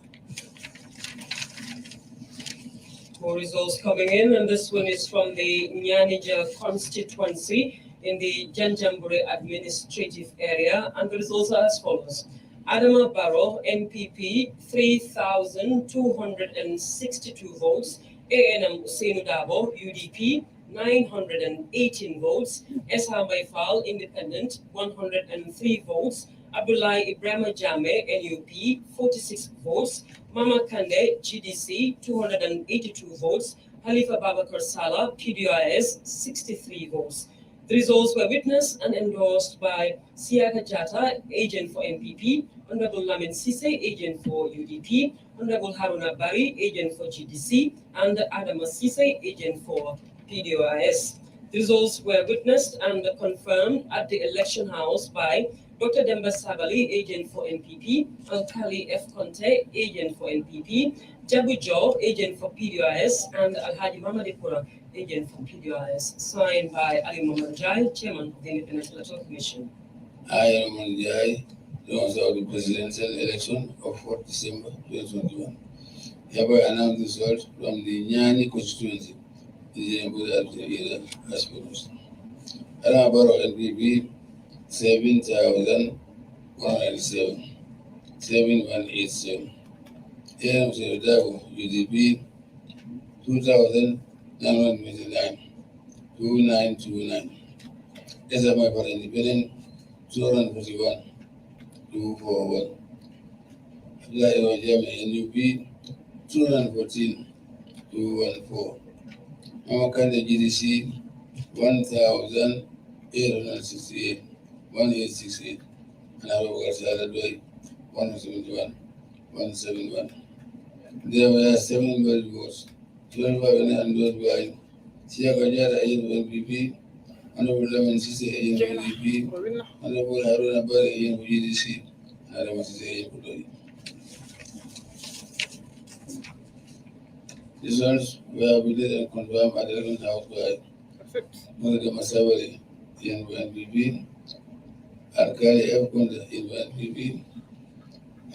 More results coming in, and this one is from the Nyanija constituency in the Janjanbureh administrative area, and the results are as follows. Adama Barrow, MPP, 3,262 votes. ANM Hussein Dabo, UDP, 918 votes. Esa Baifal, Independent, 103 votes. Abdullah Ibrahim Jame, NUP, 46 votes. Mama Kande, GDC, 282 votes. Halifa Babakar Salah, PDIS, 63 votes. The results were witnessed and endorsed by Siaka Jata, agent for NPP, Honorable Lamin Sise, agent for UDP, Honorable Haruna Bari, agent for GDC, and Adama Sise, agent for PDIS. The results were witnessed and confirmed at the election house by Dr. Demba Sabali, agent for NPP, Alkali F. Conte, agent for NPP, Jabu Joe, agent for PDIS, and Alhaji Mamadikura, agent for PDIS, signed by Ali Muhammad Jai, Chairman of the Independent Electoral Commission. I am Muhammad Jai, launch of the presidential election of 4 December 2021. Hereby announce the result from the Nyani constituency in the area as follows. Adama Barrow NPP 7,187, 7,187. ANM Dabo UDP 2,929, 2,929. SMI for Independent 241, 241. Abdullah Jame NUP 214, 214. Amakande GDC 1,868, 1868. And Abubakar Salah 171, 171. There were 7 invalid votes. 12 were endorsed by Siaka Jata, agent for NPP, Honorable Lamin Sise, agent for UDP, Honorable Haruna Bari, agent for GDC, and Adama Sise, agent for DOI. Results were released and confirmed at the Election House by Monica Masawari in NPP, Alkali F. Kunda in NPP,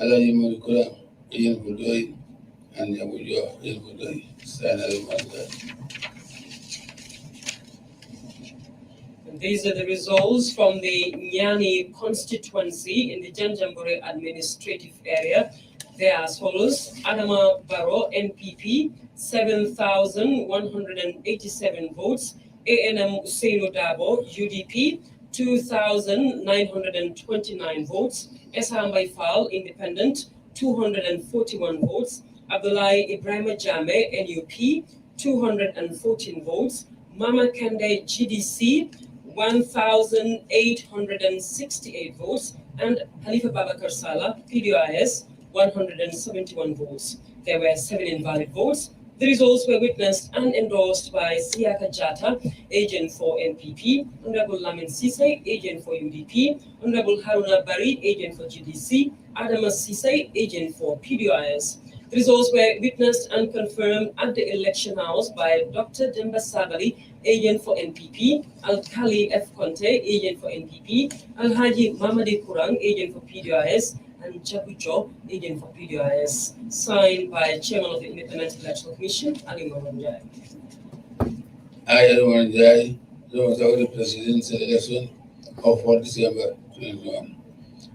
Alaji Murikura in Budoi, and Yabujo in Budoi. These are the results from the Nyani constituency in the Janjanbureh administrative area. They are as follows: Adama Barrow, NPP, 7,187 votes. ANM Usainu Dabo, UDP, 2,929 votes. Eshambai Fal, Independent, 241 votes. Abdullahi Ibrahim Jame, NUP, 214 votes. Mama Kende, GDC, 1,868 votes, and Halifa Babakar Salah, PDIS, 171 votes. There were 7 invalid votes. The results were witnessed and endorsed by Siaka Jata, agent for NPP, Honorable Lamin Sise, agent for UDP, Honorable Haruna Bari, agent for GDC, Adama Sise, agent for PDIS. The results were witnessed and confirmed at the election house by Dr. Demba Sabali, agent for NPP, Al-Khali F. Conte, agent for NPP, Al-Haji Mamadi Kurang, agent for PDIS, and Jabujo, agent for PDIS, signed by Chairman of the Independent Electoral Commission, Ali Mohamed. I, Ali Mohamed, the presidential election of 4 December 2021,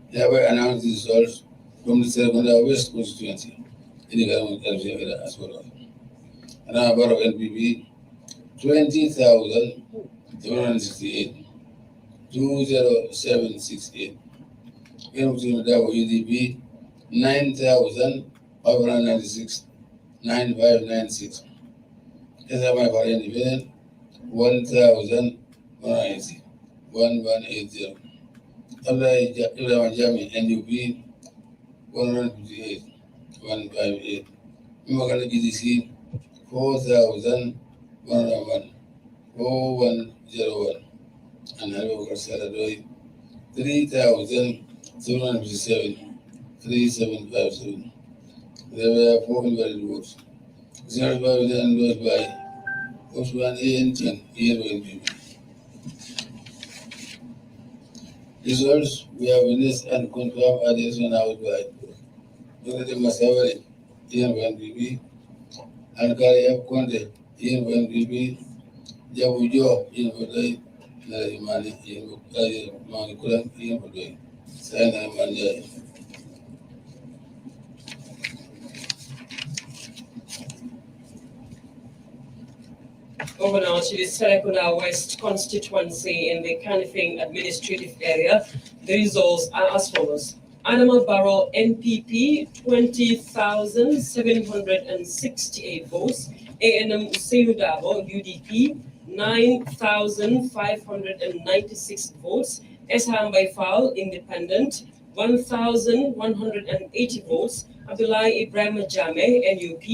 hereby announce the results from the Serekunda West constituency in the government area as follows. Adama Barrow NPP, 20,768, 20768. UDP, 9,596, 9596. SMI for Independent, 1,180, 1180. Ibrahim Jami, NUP, 158, 158. Imakala GDC, 4,101, 4101. And Halifa Saladoi, 3,757, 3757. There were 4 invalid votes. 0 endorsed by Osman A.N. ENPP. Results we have witnessed and confirmed at the election house by Dr. Masawari, ENPP, and Kari F. Conte, ENPP, Jabujo, ENPP, Narimani, Manikulan, ENPP, Sana Manjai. Over now to the Serekunda West constituency in the Kanifing administrative area. The results are as follows. Adama Barrow NPP, 20,768 votes. ANM Usainu Dabo, UDP, 9,596 votes. Eshambai Fal, Independent, 1,180 votes. Abdullahi Ibrahim Jame, NUP,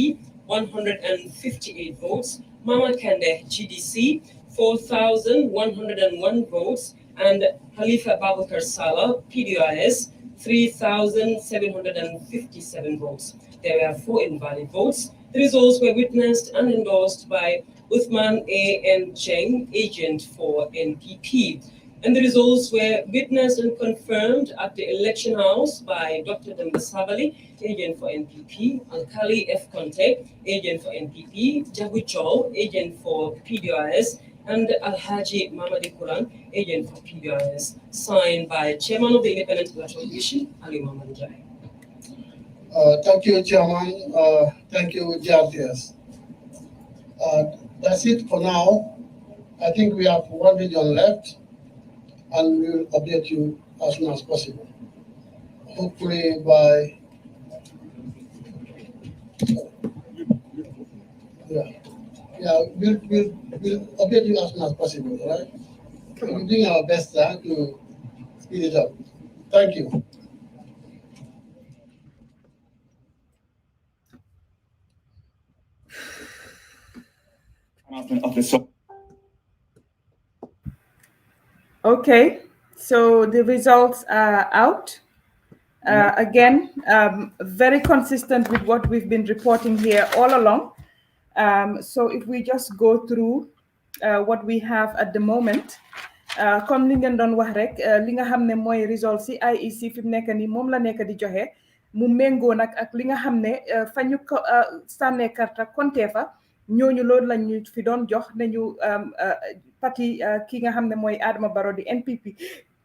158 votes. Mama Kende, GDC, 4,101 votes, and Halifa Babakar Salah, PDIS, 3,757 votes. There were 4 invalid votes. The results were witnessed and endorsed by Uthman A.N. Cheng, agent for NPP. And the results were witnessed and confirmed at the election house by Dr. Demba Sabali, agent for NPP, Al-Khali F. Conte, agent for NPP, Jabujo, agent for PDIS, and Al-Haji Mamadi Kurang, agent for PDIS, signed by Chairman of the Independent Electoral Commission, Ali Mohamed. Thank you, Chairman. Thank you, judges. That's it for now. I think we have 1 region left, and we will update you as soon as possible. Hopefully by we'll update you as soon as possible, all right? We're doing our best to speed it up. Thank you. Okay, so the results are out. Again, very consistent with what we've been reporting here all along. So if we just go through what we have at the moment, comme li ngeen doon wax rek li nga xam ne mooy results yi IEC fi mu nekk nii moom la nekk di joxe mu méngoo nag ak li nga xam ne fa ñu ko sànnee karta konte fa ñooñu loolu lañ ñu fi doon jox ne ñu parti ki nga xam ne mooy Adama Barrow di NPP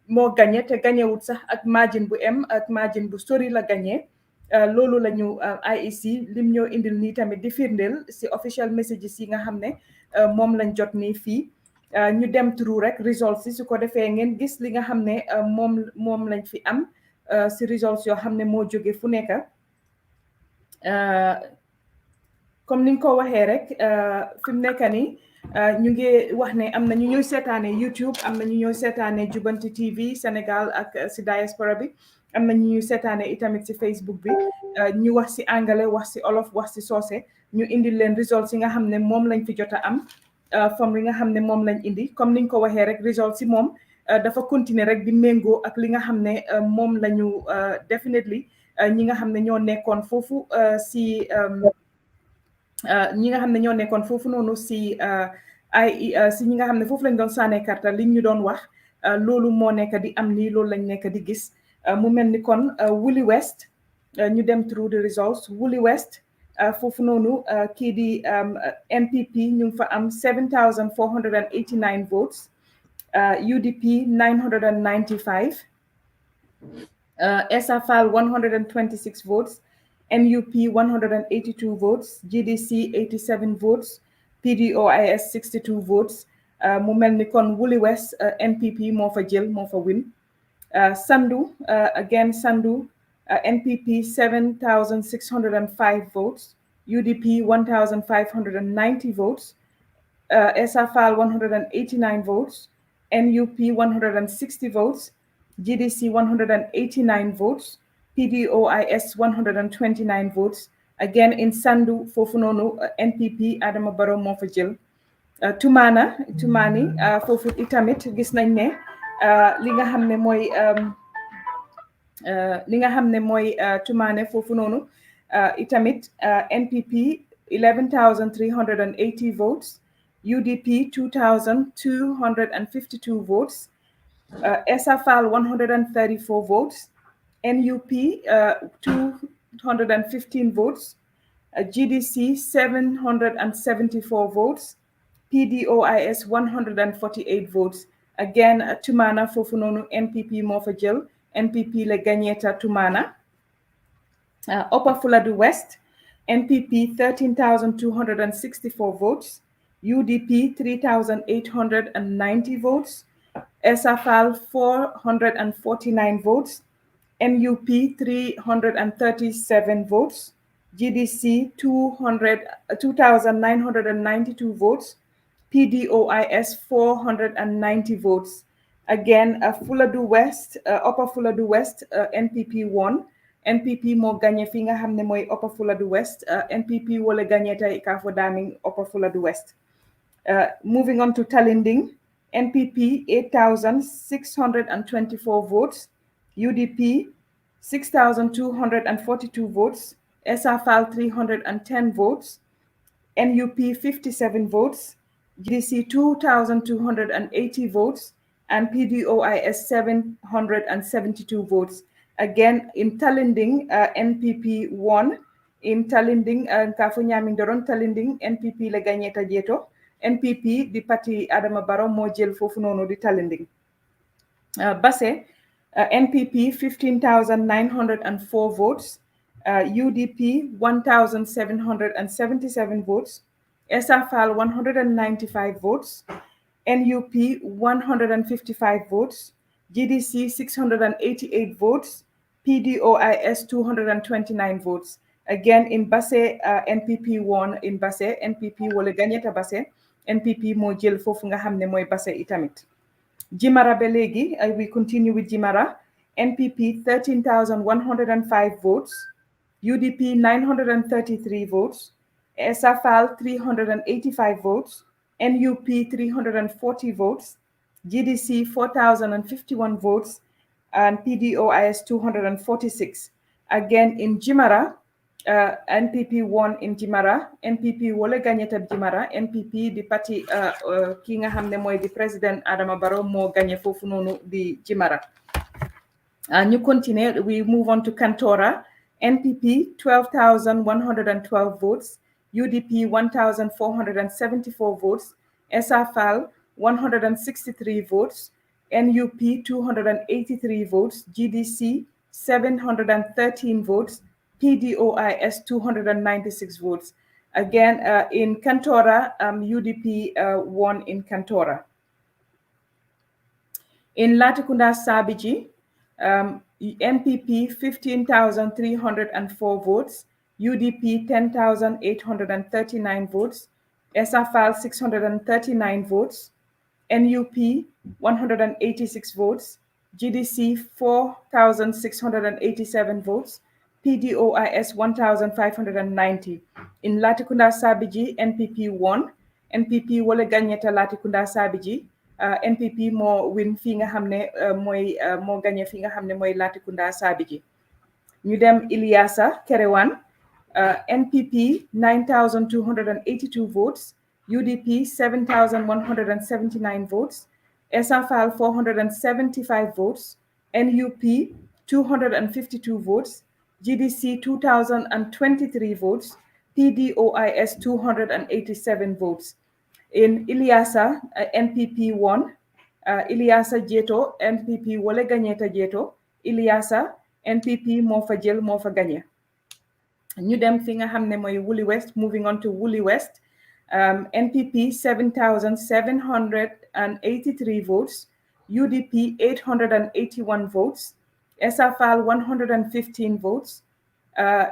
moo gagné te gagné wut sax ak margin bu ak margin bu sori la gagné. loolu la ñu IEC lim ñoo indil nii tamit di firndeel si official messages yi nga xam ne moom lañ jot nii fii ñu dem through rek results yi su ko defee ngeen gis li nga xam ne moom lañ fi am si results yoo xam ne moo jóge fu nekk comme ni nga ko waxee rek fi mu nekk nii ñu ngi wax ne am na ñu ñuy seetaane YouTube am na ñu ñuy seetaane Jubanti TV Sénégal ak si diaspora bi am na ñu seetaane itamit si Facebook bi ñu wax si anglais wax si olof wax si soose ñu indil leen results yi nga xam ne moom lañ fi jot a am from li nga xam ne moom lañ indi comme niñ ko waxee rek results yi moom dafa continuer rek di méngoo ak li nga xam ne moom la ñu definitely ñi nga xam ne ñoo nekkoon foofu si ñi nga xam ne ñoo nekkoon foofu noonu si si ñi nga xam ne foofu lañ doon sànnee karta liñ ñu doon wax loolu moo nekk di am nii loolu lañ nekk di gis mu mel ni kon Wuli West ñu dem through the results Wuli West foofu noonu kii di NPP ñu ngi fa am 7,489 votes UDP 995 SFL 126 votes NUP 182 votes GDC 87 votes PDOIS 62 votes mu mel ni kon Wuli West NPP moo fa jël moo fa win Sandu again Sandu NPP 7,605 votes UDP 1,590 votes SFL 189 votes NUP 160 votes GDC 189 votes PDOIS 129 votes again in Sandu foofu noonu NPP Adama Barrow moo fa jël Tumani foofu itamit gis nañ ne li nga xam ne mooy Tumane foofu noonu itamit NPP 11,380 votes UDP 2,252 votes SFL 134 votes NUP 215 votes GDC 774 votes PDOIS 148 votes again Tumana foofu noonu NPP moo fa jël NPP la gagneta Tumana Upper Fuladu West NPP 13,264 votes UDP 3,890 votes SFL 449 votes NUP 337 votes GDC 2,992 votes PDOIS 490 votes again Fuladu West Upper Fuladu West NPP won NPP moo gagné fi nga xam ne mooy Upper Fuladu West NPP wala gagné tay Kafo Daming Upper Fuladu West moving on to Talinding NPP 8,624 votes UDP 6,242 votes SFL 310 votes NUP 57 votes GDC 2,280 votes and PDOIS 772 votes again in Talinding NPP won in Talinding Kafo Nyaming Doron Talinding NPP la gagné ta jeto NPP di parti Adama Barrow moo jël foofu noonu di Talinding Basse NPP 15,904 votes UDP 1,777 votes SFL 195 votes NUP 155 votes GDC 688 votes PDOIS 229 votes again in Basse NPP won in Basse NPP wala gagneta Basse NPP moo jël foofu nga xam ne mooy Basse itamit Jimara ba léegi we continue with Jimara NPP 13,105 votes UDP 933 votes SFL 385 votes NUP 340 votes GDC 4,051 votes and PDOIS 246 again in Jimara NPP won in Jimara. NPP wole gagné tab Jimara. NPP di parti ki nga xamne moy di président Adama Barrow mo gagné fofu nonu di Jimara. Ñu continue, we move on to Kantora. NPP 12,112 votes, UDP 1,474 votes, SRFAL 163 votes, NUP 283 votes, GDC 713 votes, PDOIS 296 votes. Again, in Kantora, UDP won in Kantora. In Latrikunda Sabiji, NPP 15,304 votes, UDP 10,839 votes, SRFAL 639 votes, NUP 186 votes, GDC 4,687 votes, PDOIS 1,590. In Latrikunda Sabiji, NPP won. NPP wole gagneta Latrikunda Sabiji. NPP mo win fi nga xamne moy mo gagné fi nga xamne moy Latrikunda Sabiji. Ñu dem Iliasa Kerewan, NPP 9,282 votes, UDP 7,179 votes, SRFAL 475 votes, NUP 252 votes, GDC 2,023 votes, PDOIS 287 votes. In Iliasa, NPP won. Iliasa Jeto, NPP wole gagneta Jeto. Iliasa, NPP mo fa jël mo fa gagné. Ñu dem fi nga xamne moy Woolly West. Moving on to Woolly West, NPP 7,783 votes, UDP 881 votes, SRFAL 115 votes,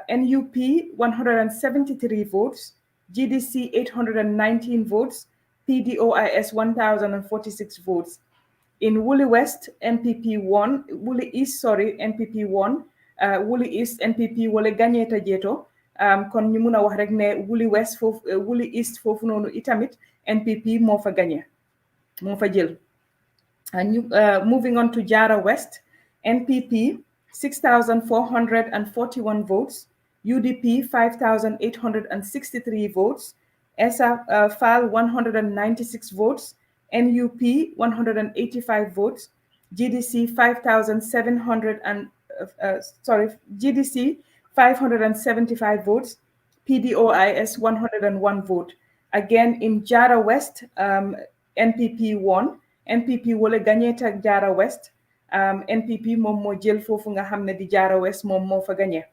NUP 173 votes, GDC 819 votes, PDOIS 1,046 votes. In Woolly West, NPP won. Woolly East, sorry, NPP won. Woolly East, NPP wole gagné ta jeto. Kon ñu mëna wax rek ne Woolly West fofu Woolly East fofu nonu itamit NPP mo fa gagné. Mo fa jël. Moving on to Jara West, NPP 6,441 votes, UDP 5,863 votes, SRFAL 196 votes, NUP 185 votes, GDC 575 votes, PDOIS 101 vote. Again, in Jara West, NPP won. NPP wole gagné tak Jara West. NPP mom mo jël fofu nga xamné di Jara West mom mo fa gagné.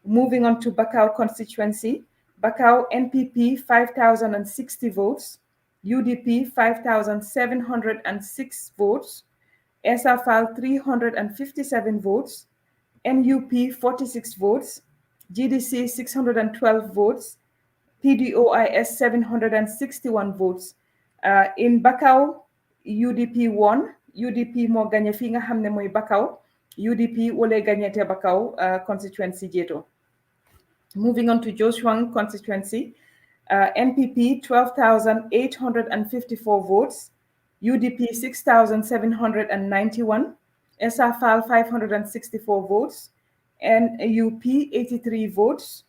Moving on to Bakau constituency, Bakau NPP 5,060 votes, UDP 5,706 votes, SRFAL 357 votes, NUP 46 votes, GDC 612 votes, PDOIS 761 votes. In Bakau, UDP won. UDP mo gagné fi nga xamné moy Bakau. UDP wole gagné te Bakau constituency jeto. Moving on to Joshuang constituency, NPP 12,854 votes, UDP 6,791, SRFAL 564 votes, NUP 83 votes,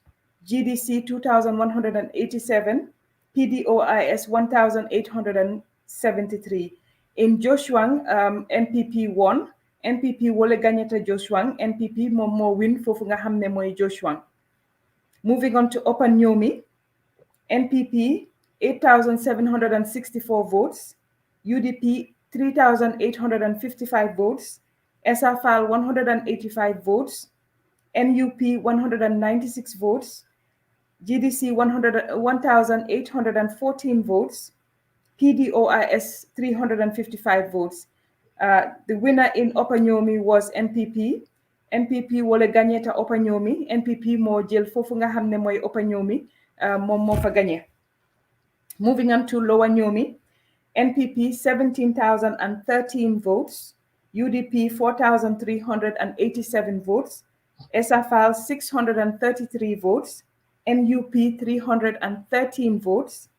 GDC 2,187, PDOIS 1,873. In Joshuang, NPP won. NPP wole gagneta Joshuang. NPP mo win fofu nga xamne moy Joshuang. Moving on to Upper Nyomi, NPP 8,764 votes, UDP 3,855 votes, SRFAL 185 votes, NUP 196 votes, GDC 1,814 votes, PDOIS 355 votes. The winner in Upper Nyomi was NPP. NPP wole gagné ta Upper Nyomi. NPP mo jël fofu nga xamné moy Upper Nyomi mom mo fa gagné. Moving on to Lower Nyomi, NPP 17,013 votes, UDP 4,387 votes, SRFAL 633 votes, NUP 313 votes,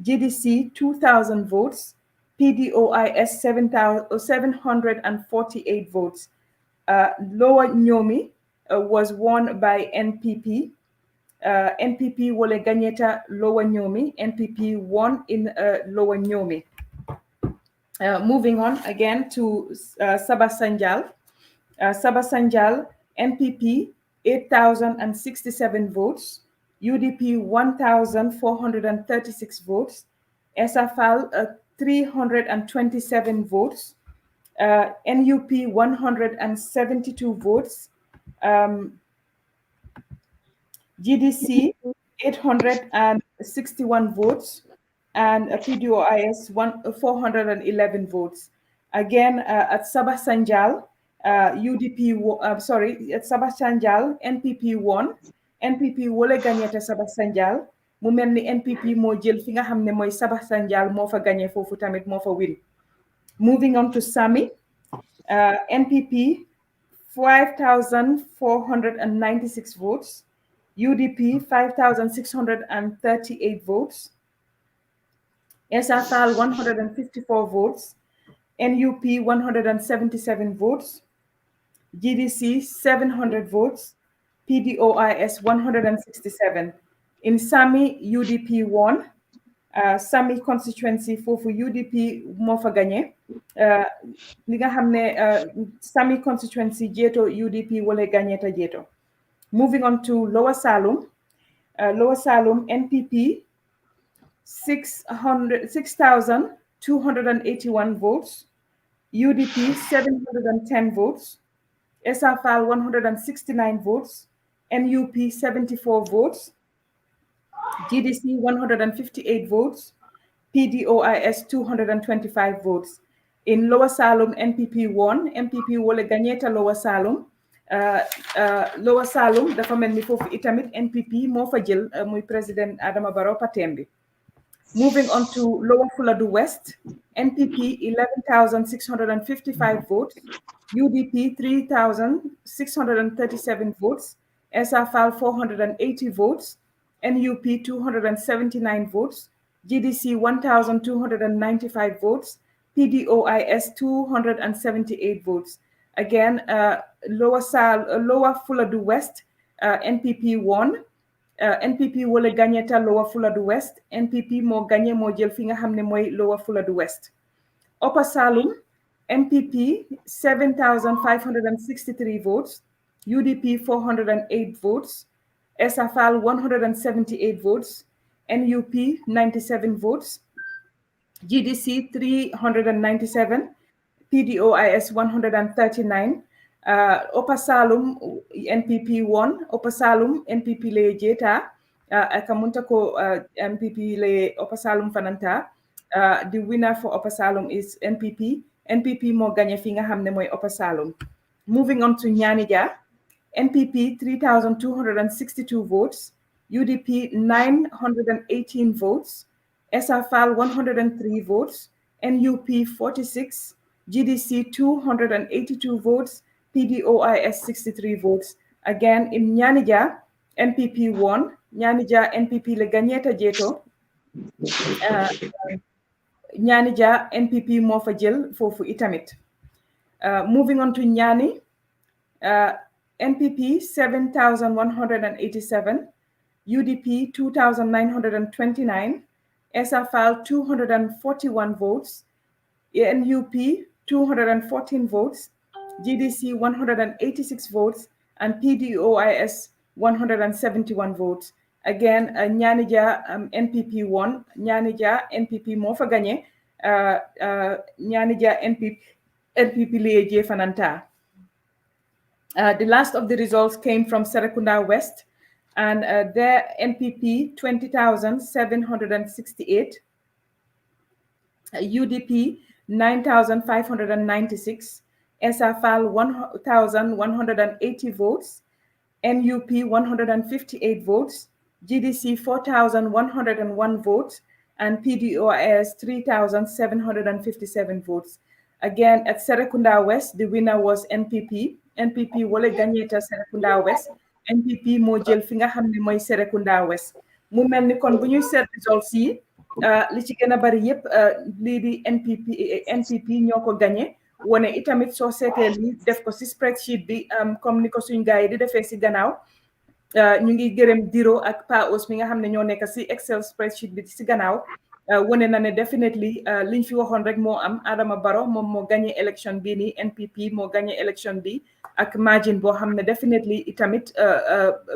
GDC 2,000 votes, PDOIS 748 votes. Lower Nyomi was won by NPP. NPP wole gagneta Lower Nyomi. NPP won in Lower Nyomi. Moving on again to Sabah Sanjal. Sabah Sanjal, NPP 8,067 votes, UDP 1,436 votes, SFL 327 votes, NUP 172 votes, GDC 861 votes, and PDOIS 411 votes. Again, at Sabah Sanjal, UDP, at Sabah Sanjal, NPP won. NPP wole gagné te Sabah Sanjal. Mu melni NPP mo jël fi nga xamné moy Sabah Sanjal mo fa gagné fofu tamit mo fa win. Moving on to Sami, NPP 5,496 votes, UDP 5,638 votes, SFL 154 votes, NUP 177 votes, GDC 700 votes, PDOIS 167. In Sami, UDP won. Sami constituency for UDP moo fa gagné li nga xam ne Sami constituency jeeto UDP wala gagné ta jeeto. Moving on to Lower Salum. Lower Salum NPP 6,281 votes, UDP 710 votes, SFL 169 votes, NUP 74 votes, GDC 158 votes, PDOIS 225 votes. In Lower Salum, NPP won. NPP wole gagneta Lower Salum. Lower Salum dafa melni fofu itamit NPP mo fa jël muy président Adama Barrow patembi. Moving on to Lower Fuladu West, NPP 11,655 votes, UDP 3,637 votes, SFL 480 votes, NUP 279 votes, GDC 1,295 votes, PDOIS 278 votes. Again, Lower Fuladu West, NPP won. NPP wole gagné ta Lower Fuladu West. NPP mo gagné mo jël fi nga xamné moy Lower Fuladu West. Upper Salum, NPP 7,563 votes, UDP 408 votes, SFL 178 votes, NUP 97 votes, GDC 397, PDOIS 139. Upper Salum NPP won. Upper Salum NPP le jeta akamunta ko NPP le Upper Salum fananta. The winner for Upper Salum is NPP. NPP mo gagné fi nga xamné moy Upper Salum. Moving on to Nyanija, NPP 3,262 votes, UDP 918 votes, SFL 103 votes, NUP 46, GDC 282 votes, PDOIS 63 votes. Again, in Nyanija, NPP won. Nyanija NPP le gagneta jeto. Nyanija NPP mo fa jël fofu itamit. Moving on to Nyani, NPP 7,187, UDP 2,929, SFL 241 votes, NUP 214 votes, GDC 186 votes, and PDOIS 171 votes. Again, Nyanija NPP won. Nyanija NPP mo fa gagné. Nyanija NPP liye fananta. The last of the results came from Serekunda West, and their NPP 20,768, UDP 9,596, SFL 1,180 votes, NUP 158 votes, GDC 4,101 votes, and PDOIS 3,757 votes. Again, at Serekunda West, the winner was NPP. NPP wole gagneta Serekunda West. NPP mo jël fi nga xamné moy Serekunda West. Mu melni kon bu ñuy seet results yi li ci gëna bari yépp li di NPP ñoko gagné. Wone itamit soo seetee li def ko ci spreadsheet bi comme ni ko suñ gaay di defee ci gannaaw ñu ngi gërëm Diro ak PAOS mi nga xam ne ñoo nekk si Excel spreadsheet bi si gannaaw wane na ne definitely liñ fi waxoon rek moo am Adama Barrow moom moo gagné élection bi nii NPP moo gagné élection bi ak margin boo xam ne definitely itamit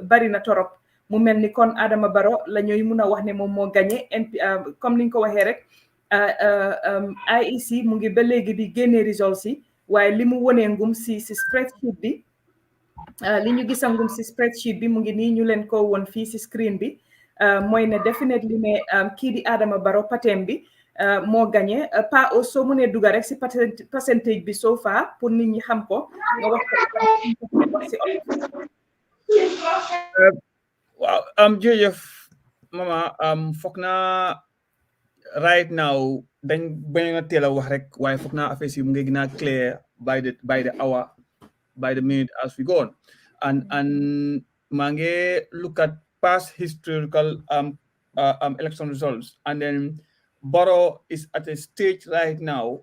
bari na torop mu mel ni kon Adama Barrow la ñuy mun a wax ne moom moo gagné comme niñ ko waxee rek IEC mu ngi ba léegi di génne results yi waaye li mu wonee ngum si spreadsheet bi li ñu gisangum si spreadsheet bi mu ngi nii ñu leen ko woon fii si screen bi mooy ne definitely ne kii di Adama Barrow patem bi moo gagné pas au soo mënee dugga rek si percentage bi so far pour nit ñi xam ko nga wax si waaw jërëjëf mama foog naa right now dañ bañ a teel a wax rek waaye foog naa affaire si mu ngi gën a clear by the hour by the minute as we go on and maa ngi look at past historical election results, and then Barrow is at a stage right now.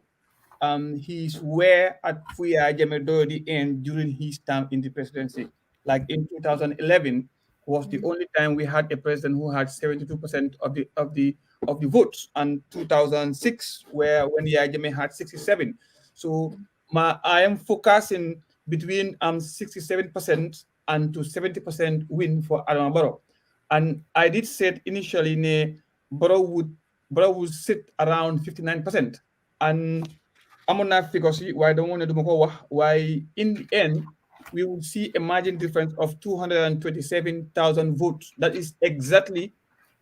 He's where at Fuya Jamedo the end during his term in the presidency. Like in 2011 was the only time we had a president who had 72% of the votes, and 2006 when the Ajame had 67. So I am focusing between 67% and to 70% win for Adama Barrow. And I did say initially Barrow would sit around 59%. And I'm on that figure, why I don't want to do why in the end we will see a margin difference of 227,000 votes. That is exactly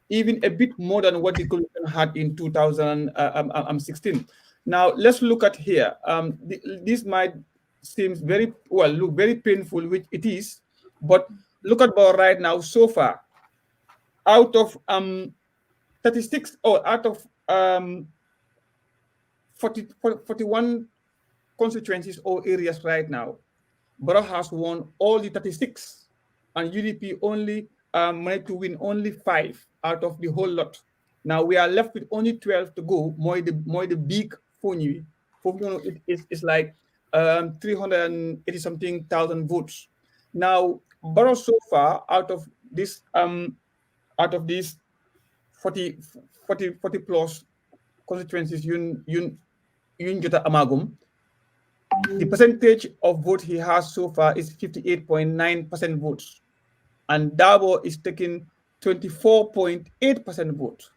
even a bit more than what the coalition had in 2016. Now let's look at here. This might seem look very painful, which it is, but look at Barrow right now so far. Out of 36 or out of 41 constituencies or areas right now, Barrow has won all the 36, and UDP only managed to win only 5 out of the whole lot. Now we are left with only 12 to go. More the big Fonyi. It's like 380 something thousand votes. Now Barrow so far out of these 40 plus constituencies Yun Jota Amagum, the percentage of vote he has so far is 58.9% votes, and Dabo is taking 24.8% vote.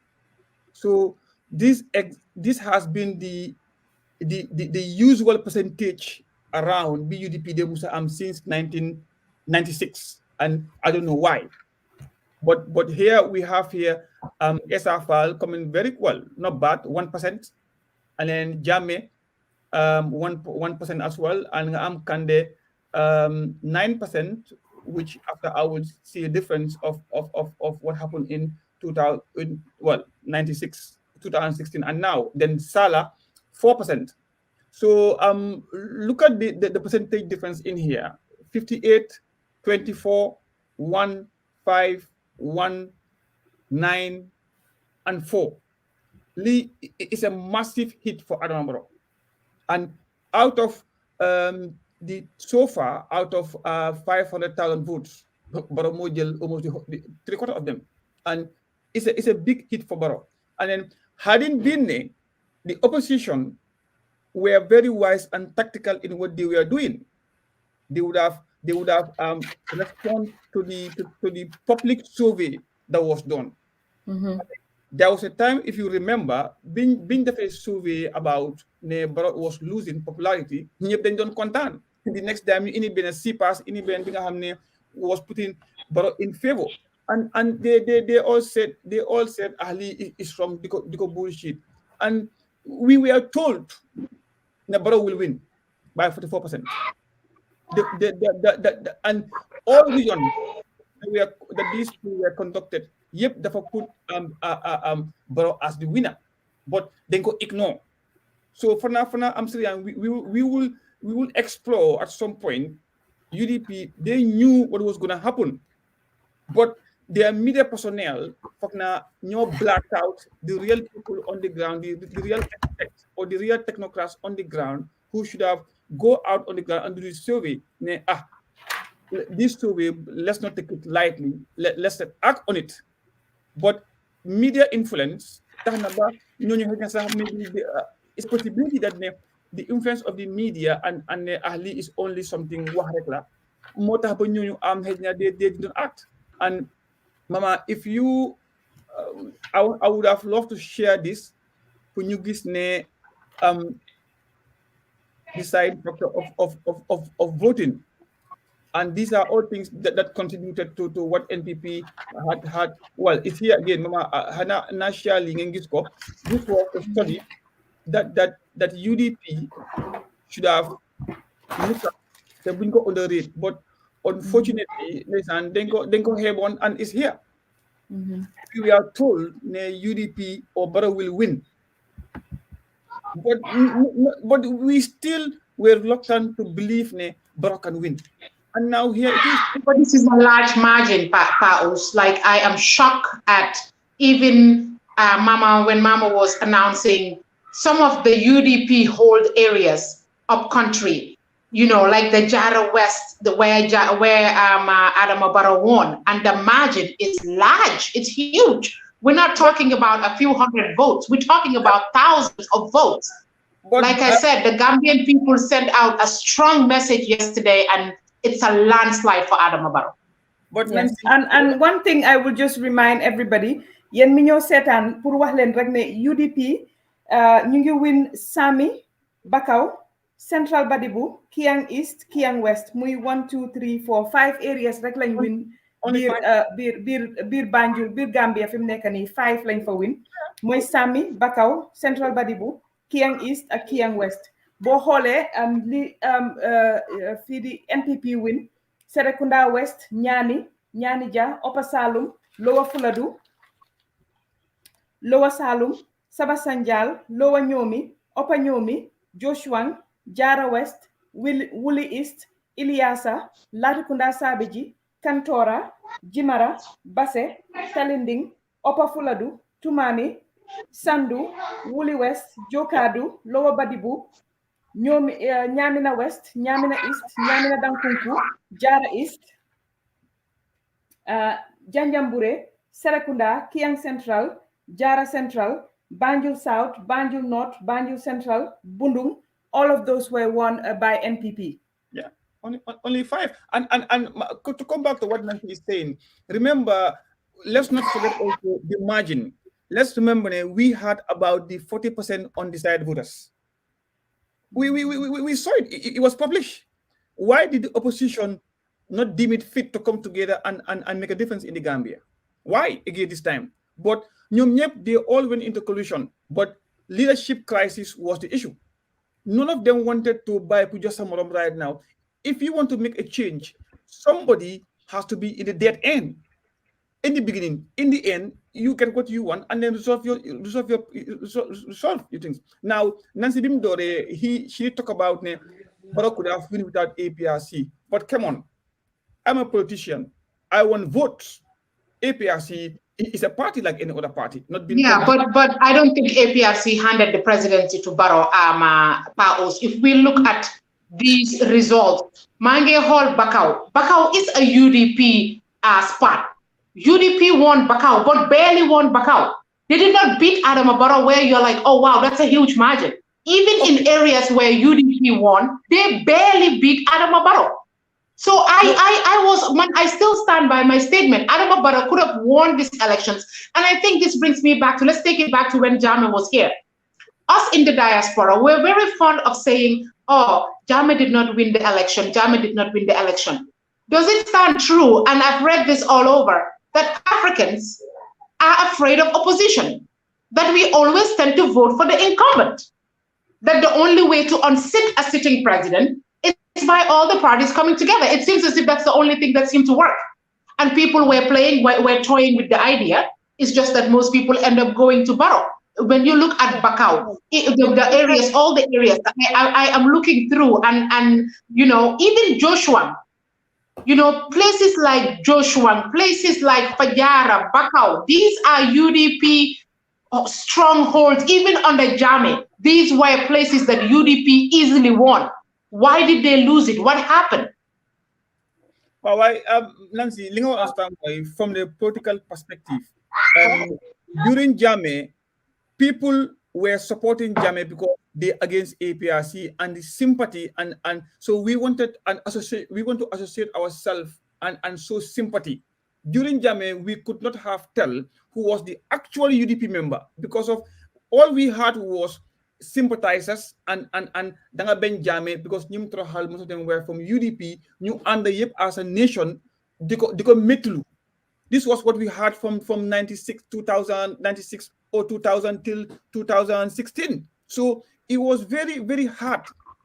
So this has been the usual percentage around BUDP de Musa since 1996, and I don't know why. But here we have SRFAL coming very well, not bad, 1%, and then Jame 1% as well, and Kande 9%, which after I will see a difference of what happened in 96, 2016, and now then Salah 4%. So look at the percentage difference in here: 58, 24, 1, 5, 1, 9, and 4. Lee is a massive hit for Adama Barrow, and out of so far out of 500,000 votes, Barrow Mojel almost 3/4 of them, and it's a big hit for Barrow. And then hadn't been the opposition were very wise and tactical in what they were doing. They would have responded to the public survey that was done. Mm-hmm. There was a time, if you remember, being the first survey about Barrow was losing popularity, then don't content. The next time, any CPAS, any was putting Barrow in favor, and they all said Ali is from Diko bullshit, and we were told that Barrow will win by 44%. And all regions that these two were conducted, yep, therefore put Barrow as the winner, but then go ignore. So for now, I'm saying we will explore at some point. UDP, they knew what was going to happen, but their media personnel blacked out the real people on the ground, the real experts or the real technocrats on the ground who should have go out on the ground and do the survey. this story, let's not take it lightly. Let's act on it. But media influence, maybe it's possibility that the influence of the media and Ali is only something wahrekla. They didn't act. And Mama, if you, I would have loved to share this. When you give the side factor of voting. And these are all things that contributed to what NPP had. Well, it's here again, Mama. This was a study that UDP should have looked at the bingo on the rate, but unfortunately, listen, then go have one, and it's here. We are told UDP or Barrow will win, but we still were reluctant to believe Barrow can win. And now here it is. But this is a large margin, Paos. Like, I am shocked at even Mama, when Mama was announcing some of the UDP hold areas up country, you know, like the Jara West, where Adama Barrow won, and the margin is large. It's huge. We're not talking about a few hundred votes. We're talking about thousands of votes. But, like I said, the Gambian people sent out a strong message yesterday, and it's a landslide for Adama Barrow. But yes. And one thing I will just remind everybody, yen mi ñoo seetaan pour wax leen rek ne UDP ñu ngi win Sami, Bakaw, Central Badibu, Kiang East, Kiang West, muy 1 2 3 4 5 areas rek lañ win. Bir Banjul, bir Gambia fi mu nekk nii 5 lañ fa win. Muy Sami, Bakaw, Central Badibu, Kiang East ak Kiang West. Boo xoolee li fii di NPP win Serekunda West, Ñaani Ja, Upper Salum, Lower Fuladu, Lower Salum, Saba Sanjal, Lower Ñoomi, Upper Ñoomi, Joshuang, Jara West, Wuli East, Iliasa, Latrikunda Sabiji, Kantora, Jimara, Basse, Talinding, Upper Fuladu, Tumani, Sandu, Wuli West, Jokadu, Lower Badibu, Nyamina West, Nyamina East, Nyamina Dankunku, Jara East, Janjambure, Serekunda, Kiang Central, Jara Central, Banjul South, Banjul North, Banjul Central, Bundung. All of those were won by NPP. Yeah, only 5. And to come back to what Nancy is saying, remember, let's not forget also the margin. Let's remember we had about the 40% undecided voters. We saw it. It was published. Why did the opposition not deem it fit to come together and make a difference in the Gambia? Why again this time? But they all went into coalition. But leadership crisis was the issue. None of them wanted to buy Puja Samaram right now. If you want to make a change, somebody has to be in the dead end. In the beginning, in the end, you can what you want and then resolve your things. Now, Nancy Bimdore, she talk about Barrow could have win without APRC. But come on, I'm a politician. I want votes. APRC is a party like any other party. Not being but I don't think APRC handed the presidency to Barrow. Paos. If we look at these results, Mange Hall Bakaw is a UDP spot. UDP won Bakaw, but barely won Bakaw. They did not beat Adama Barrow where you're like, oh wow, that's a huge margin. Even in areas where UDP won, they barely beat Adama Barrow. So I still stand by my statement. Adama Barrow could have won these elections. And I think this brings me back to, let's take it back to when Jammeh was here. Us in the diaspora, we're very fond of saying, oh, Jammeh did not win the election. Jammeh did not win the election. Does it stand true? And I've read this all over, that Africans are afraid of opposition, that we always tend to vote for the incumbent, that the only way to unseat a sitting president is by all the parties coming together. It seems as if that's the only thing that seemed to work. And people were toying with the idea. It's just that most people end up going to Barrow. When you look at Bakaw, the areas, all the areas, I am looking through and you know, even Joshua, you know, places like Joshua, places like Fajara, Bakaw, these are UDP strongholds, even under Jammeh. These were places that UDP easily won. Why did they lose it? What happened? Well, why, Nancy, lingo understand why from the political perspective. During Jame, people were supporting Jame because they against APRC and the sympathy and so we wanted and associate. We want to associate ourselves and show sympathy. During Jame, we could not have tell who was the actual UDP member because of all we had was sympathizers and danga ben Jame because ñim troxal most of them were from UDP ñu and yep as a nation diko metlu. This was what we had from 96 or 2000 till 2016. So it was very, very hard.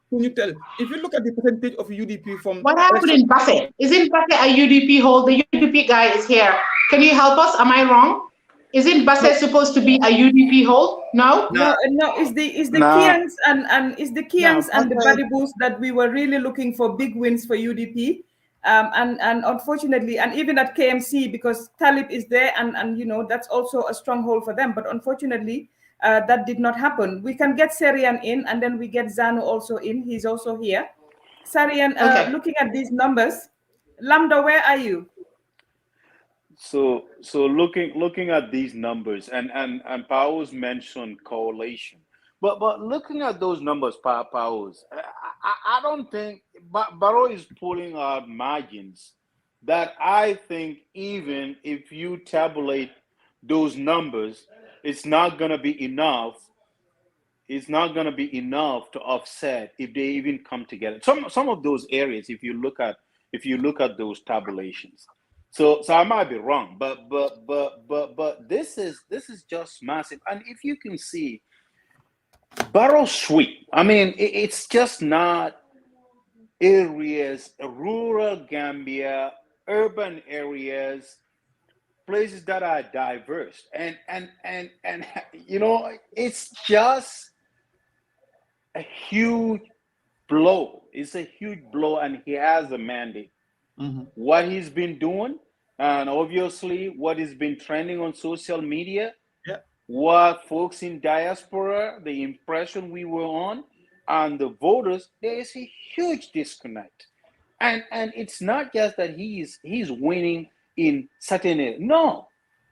Can you tell? If you look at the percentage of UDP from what happened in Basse? Isn't Basse a UDP hold? The UDP guy is here. Can you help us? Am I wrong? Isn't Basse supposed to be a UDP hold? No? No, it's the Kians and it's the Kians and the Badibus that we were really looking for big wins for UDP. And unfortunately, and even at KMC, because Talib is there and you know, that's also a stronghold for them. But unfortunately, that did not happen. We can get Serian in and then we get Zanu also in. He's also here. Serian, okay. Looking at these numbers, Lambda, where are you? So looking at these numbers and Powers mentioned correlation. But looking at those numbers, Powers, I don't think Barrow is pulling out margins that I think even if you tabulate those numbers, it's not going to be enough. It's not going to be enough to offset if they even come together. Some of those areas, if you look at those tabulations. So I might be wrong, but this is just massive. And if you can see Barrow sweep, I mean, it's just not areas, rural Gambia, urban areas, places that are diverse, and you know, it's just a huge blow. It's a huge blow, and he has a mandate. Mm-hmm. What he's been doing, and obviously what has been trending on social media, yeah. What folks in diaspora, the impression we were on, and the voters, there is a huge disconnect. And it's not just that he's winning in certain areas. No,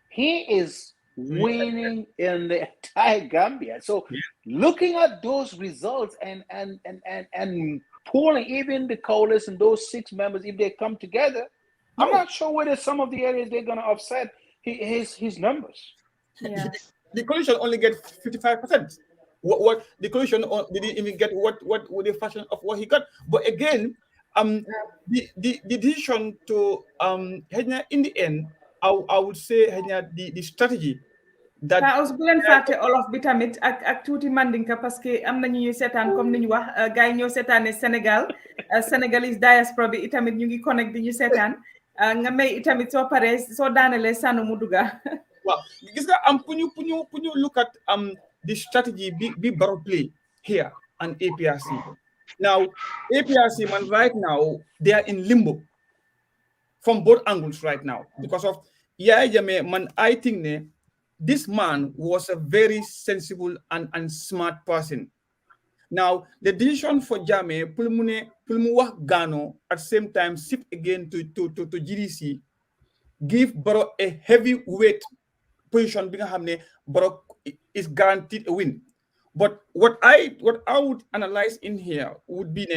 he is winning in the entire Gambia. So looking at those results and polling even the coalition, those 6 members, if they come together, I'm not sure whether some of the areas they're going to offset his numbers. Yeah. The coalition only get 55%. What the coalition didn't even get what the fashion of what he got. But again, the decision to in the end, I would say the strategy that was bulen faté olof bi tamit ak touti mandinka parce que am nañu ñuy sétane comme niñ wax gaay ñoo sétane Sénégal Sénégalese diaspora bi itamit ñu ngi connect di ñu sétane nga may itamit so paré so danelé sanu mu duga. Well, gis nga puñu look at the strategy be Barrow play here and APRC. Now, APRC man right now they are in limbo from both angles right now because of man. I think this man was a very sensible and smart person. Now, the decision for Jame Pulmuwa Gano at the same time shift again to GDC give Barrow a heavy weight position because Barrow is guaranteed a win. But what I would analyze in here would be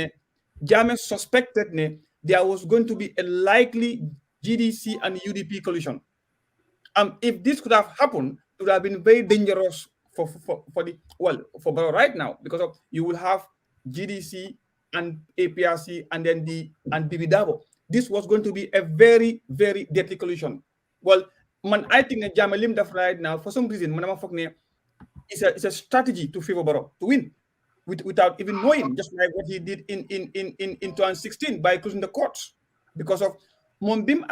Jame suspected there was going to be a likely GDC and UDP coalition. If this could have happened, it would have been very dangerous for Barrow right now because you will have GDC and APRC and then Bibidabo. This was going to be a very, very deadly coalition. Well, I think that Jame Limdaf right now, for some reason, it's a strategy to favor Barrow to win without even knowing, just like what he did in 2016 by closing the courts because of Mombim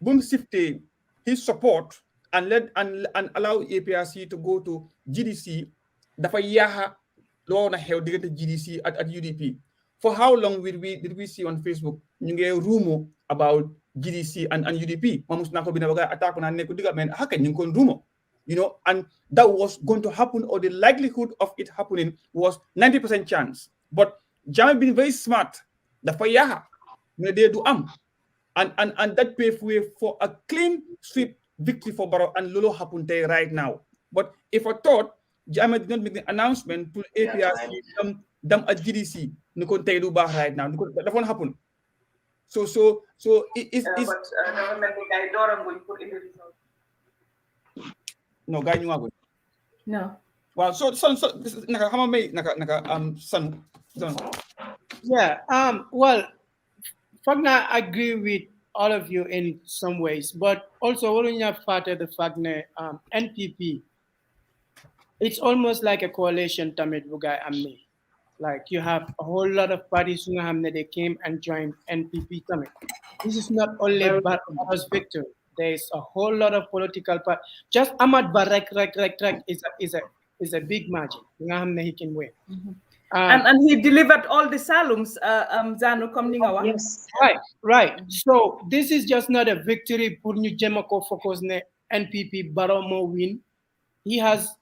Boom Sifte his support and allow APRC to go to GDC. Dafa yaha lo na xew digante GDC at UDP. For how long did we see on Facebook ñu ngi rumor about GDC and UDP? Mamus na ko binabaga attack na ne ko diga men haka ñu kon rumor. You know, and that was going to happen, or the likelihood of it happening was 90% chance. But Jame been very smart. Dafa yaha they do and that paved way for a clean sweep victory for Barrow, and Lolo happened there right now. But if I thought Jammeh did not make the announcement to APRC, them at GDC, no can tell you right now. That won't happen. So it's but government guy don't going put in the result. No, guy you are going. No. Well, so naka hama may son. Yeah. Well, Fagna, I agree with all of you in some ways, but also when you have the fact that NPP, it's almost like a coalition. Tamid Bugai Amni, like you have a whole lot of parties who they came and joined NPP. Tamid. This is not only Barrow's victory. There is a whole lot of political parties. Just Ahmad Barrek is a big margin. He can win. And he delivered all the salums, Zanu Komningawa. Yes. Right. So this is just not a victory for New Jemako focus ne NPP Barrow mo win. He has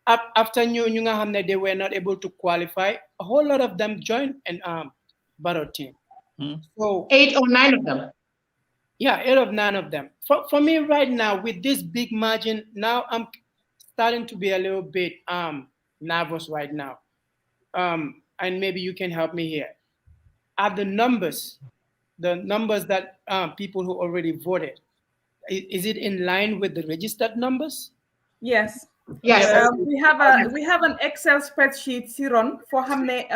after they were not able to qualify, a whole lot of them joined an Barrow team. So 8 or 9 of them. Yeah, 8 of 9 of them. For me right now, with this big margin, now I'm starting to be a little bit nervous right now. And maybe you can help me here. Are the numbers that people who already voted, is it in line with the registered numbers? Yes. Yes. We have an Excel spreadsheet, Siron, for Hamne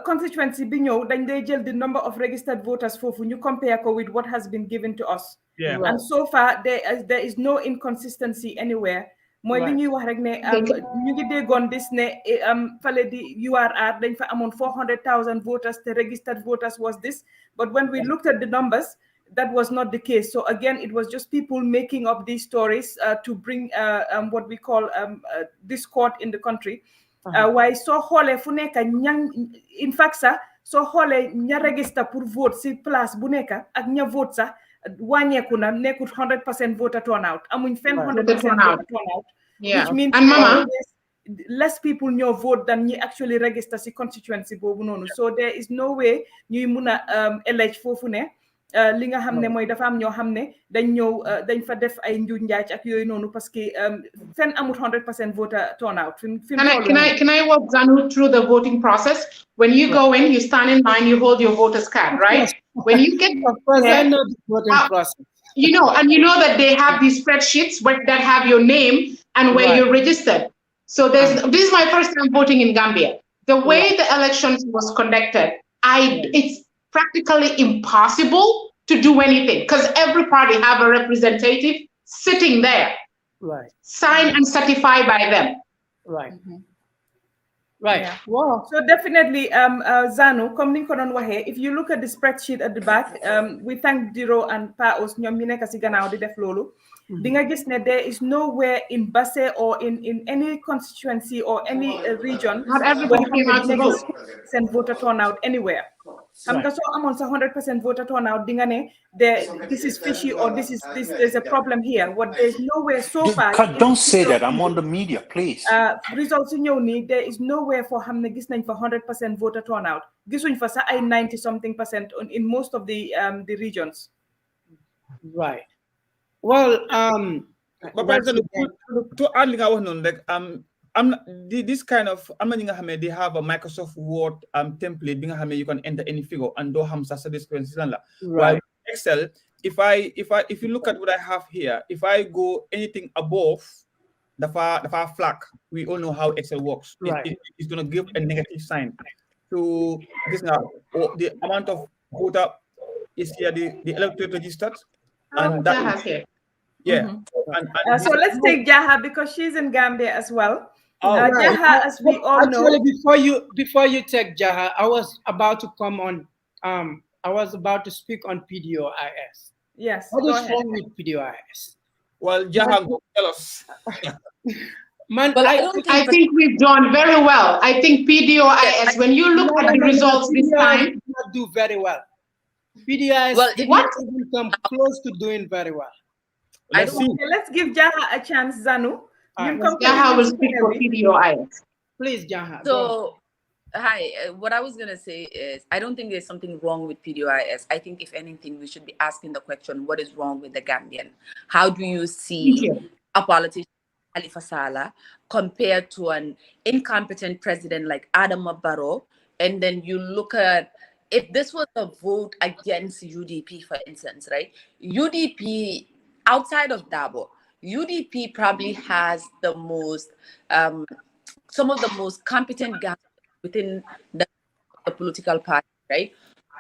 constituency binyo, then they jail the number of registered voters for you compare with what has been given to us. Yeah. And so far there is no inconsistency anywhere. Moy li ñuy wax rek ne ñu ngi déggoon dis ne fale di URR dañ fa amoon 400,000 voters, the registered voters was this, but when we looked at the numbers, that was not the case. So again, it was just people making up these stories to bring what we call discord in the country. Why so xolé fu nekk in fact sa so xolé ña register pour vote ci place bu nekk ak ña vote sa wàññeeku na nekkut 100% voter turnout amuñ fenn 100% voter turnout, which means and mama less people ñoo vote than ñi actually register ci constituency boobu noonu. So there is no way ñuy mun a elect foofu ne li nga xam ne mooy dafa am ñoo xam ne dañ ñëw dañ fa def ay njuuj njaaj ak yooyu noonu parce que fenn amut 100% voter turnout. Can I walk Zanu through the voting process? When you go in, you stand in line, you hold your voter's card, right? When you get I know the voting process. You know that they have these spreadsheets that have your name and where you're registered. So this is my first time voting in Gambia. The way the elections was conducted, it's practically impossible to do anything because every party have a representative sitting there, signed and certified by them. Right. Yeah. Wow. So definitely, Zanu, comme ni ko don waxe, if you look at the spreadsheet at the back, we thank Diro and Paos ñom mi nekk ci gannaaw di def lolu. Di nga gis ne there is nowhere in Basse or in any constituency or any region. Not everybody came out to vote. Send voter turnout anywhere. I'm so among 100% voter turnout. Di nga ne this is fishy or there's a problem here. What there's nowhere so far. Don't say that. I'm on the media, please. Results in ñëw there is nowhere for xam ne gis nañ fa 100% voter turnout. Gisuñ fa sax ay 90-something% in most of the regions. Right. Well, but to add li nga wax noonu rek this kind of ñi nga xamé they have a Microsoft Word template bi nga xamé you can enter any figure and do xam sa dispense lan la. While Excel, if you look at what I have here, if I go anything above the flag, we all know how Excel works. It's going to give a negative sign. So this now the amount of voter is here, the electorate registered, and that is here. Yeah. So let's take Jaha because she's in Gambia as well. Jaha, as we all know. Actually, before you take Jaha, I was about to come on. I was about to speak on PDOIS. Yes. What is wrong with PDOIS? Well, Jaha, tell us. I think we've done very well. I think PDOIS, when you look at the results this time, not do very well. PDOIS did not even come close to doing very well. Let's give Jaha a chance, Zanu. Jaha will speak for PDOIS. Please, Jaha. So, Hi, what I was going to say is I don't think there's something wrong with PDOIS. I think, if anything, we should be asking the question, what is wrong with the Gambian? How do you see a politician, Khalifa Sallah, compared to an incompetent president like Adama Barrow? And then you look at, if this was a vote against UDP, for instance, right? UDP, outside of Dabo, UDP probably has the most, some of the most competent Gambians within the political party, right?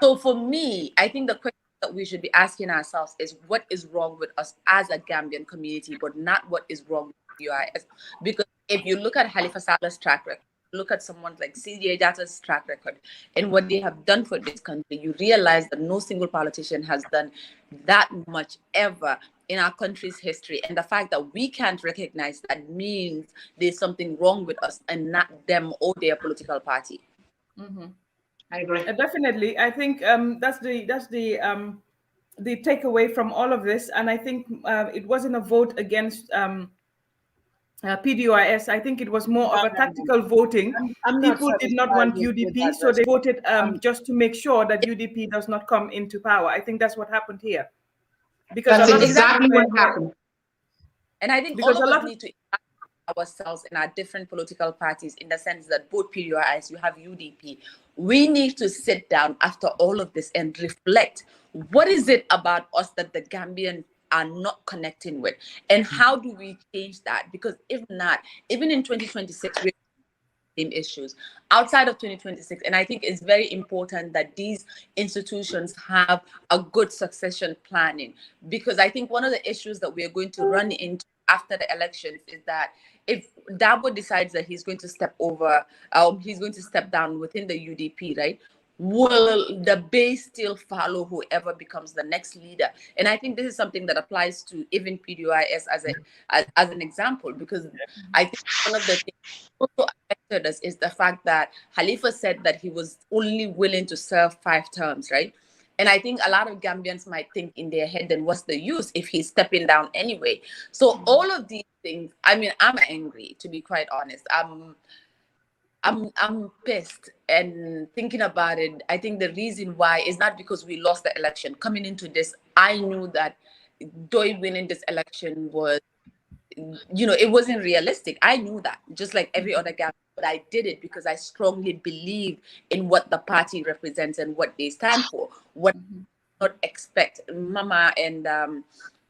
So for me, I think the question that we should be asking ourselves is what is wrong with us as a Gambian community, but not what is wrong with UIS. Because if you look at Halifa Salah's track record, look at someone like CJ Jatta's track record and what they have done for this country, you realize that no single politician has done that much ever in our country's history. And the fact that we can't recognize that means there's something wrong with us and not them or their political party. Mm-hmm. I agree. Definitely. I think that's the takeaway from all of this. And I think it wasn't a vote against PDOIS. I think it was more of a tactical voting. People did not want UDP, so they voted just to make sure that UDP does not come into power. I think that's what happened here. Because that's exactly what happened. And I think all of us need to ourselves in our different political parties, in the sense that both PDOIS, you have UDP. We need to sit down after all of this and reflect, what is it about us that the Gambian are not connecting with, and how do we change that? Because if not, even in 2026, we're same issues outside of 2026. And I think it's very important that these institutions have a good succession planning, because I think one of the issues that we are going to run into after the elections is that if Dabo decides that he's going to step over, he's going to step down within the UDP, right? Will the base still follow whoever becomes the next leader? And I think this is something that applies to even PDOIS as an example, because I think one of the things also affected us is the fact that Khalifa said that he was only willing to serve 5 terms, right? And I think a lot of Gambians might think in their head, then what's the use if he's stepping down anyway? So all of these things, I mean, I'm angry, to be quite honest. I'm pissed, and thinking about it, I think the reason why is not because we lost the election. Coming into this, I knew that Doi winning this election was, you know, it wasn't realistic. I knew that, just like every other Gambian, but I did it because I strongly believe in what the party represents and what they stand for. What not expect, Mama, and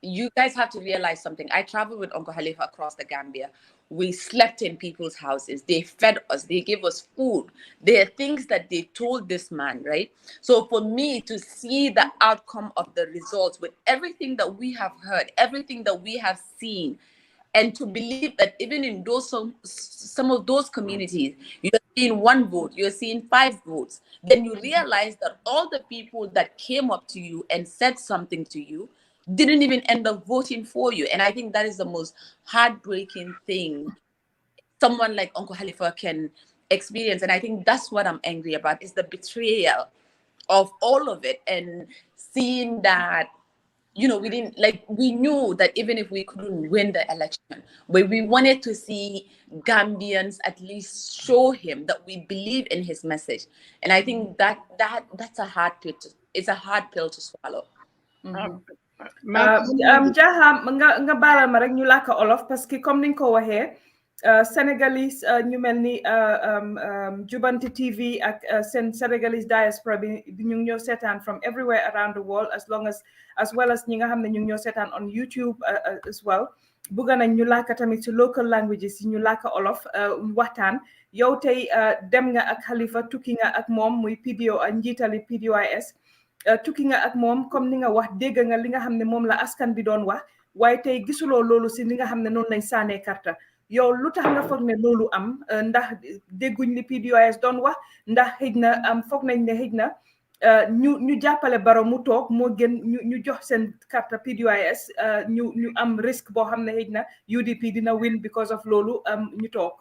you guys have to realize something. I traveled with Uncle Khalifa across the Gambia. We slept in people's houses. They fed us. They gave us food. There are things that they told this man, right? So for me to see the outcome of the results with everything that we have heard, everything that we have seen, and to believe that even in those some of those communities, you're seeing 1 vote, you're seeing 5 votes, then you realize that all the people that came up to you and said something to you didn't even end up voting for you. And I think that is the most heartbreaking thing someone like Uncle Khalifa can experience. And I think that's what I'm angry about, is the betrayal of all of it, and seeing that, you know, we didn't, like, we knew that even if we couldn't win the election, but we wanted to see Gambians at least show him that we believe in his message. And I think that's a hard pill it's a hard pill to swallow. Jaha nga balal ma rek ñu làkk olof, parce que comme niñ ko waxee Sénégalais ñu mel ni Jubanti TV ak seen Sénégalais diaspora bi ñu ngi ñoo seetaan from everywhere around the world, as well as ñi nga xam ne ñu ngi ñoo seetaan on YouTube as well. Bugga nañ ñu làkk tamit ci local languages yi ñu làkk olof waxtaan. Yow tey dem nga ak Khalifa, tukki nga ak moom, muy PDO njiitali PDOIS. Tukki nga ak moom, comme ni nga wax, dégg nga li nga xam ne moom la askan bi doon wax, waaye tey gisuloo loolu si li nga xam ne noonu lañ saanee karta. Yow lu tax nga foog ne loolu am, ndax dégguñ li PDOIS doon wax, ndax xëj na foog nañ ne xëj na ñu jàppale Barrow mu toog moo gën ñu jox seen karta PDOIS ñu am risque boo xam ne xëj na UDP dina win because of loolu ñu toog.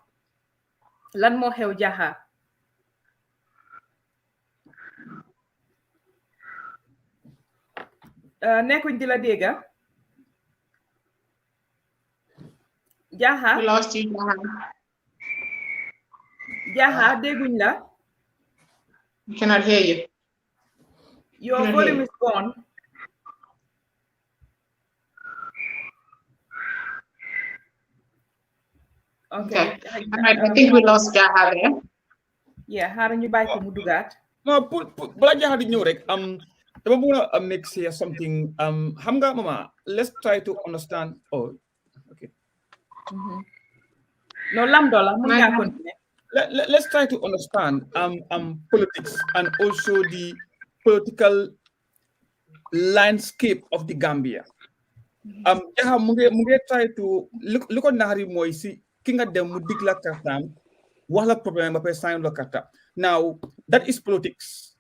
Lan moo xew, Jaha? Nekkuñ di la dégga. Jaha. We lost you, Jaha. Jaha, dégguñ la. We cannot hear you. Your volume is gone. Okay. All right, I think we lost Jaha there. Yeah, how do you buy ko mu dugat? No, bala Jaha di ñëw rek dama bëgg a make say something xam nga mama, let's try to understand. Oh, okay. No, lamdola, mu nga continue. Let's try to understand politics and also the political landscape of the Gambia. Jaha mu ngi try to look on nahari moy si ki nga dem mu digla kartam wax la problème ba pay sign la karta. Now that is politics,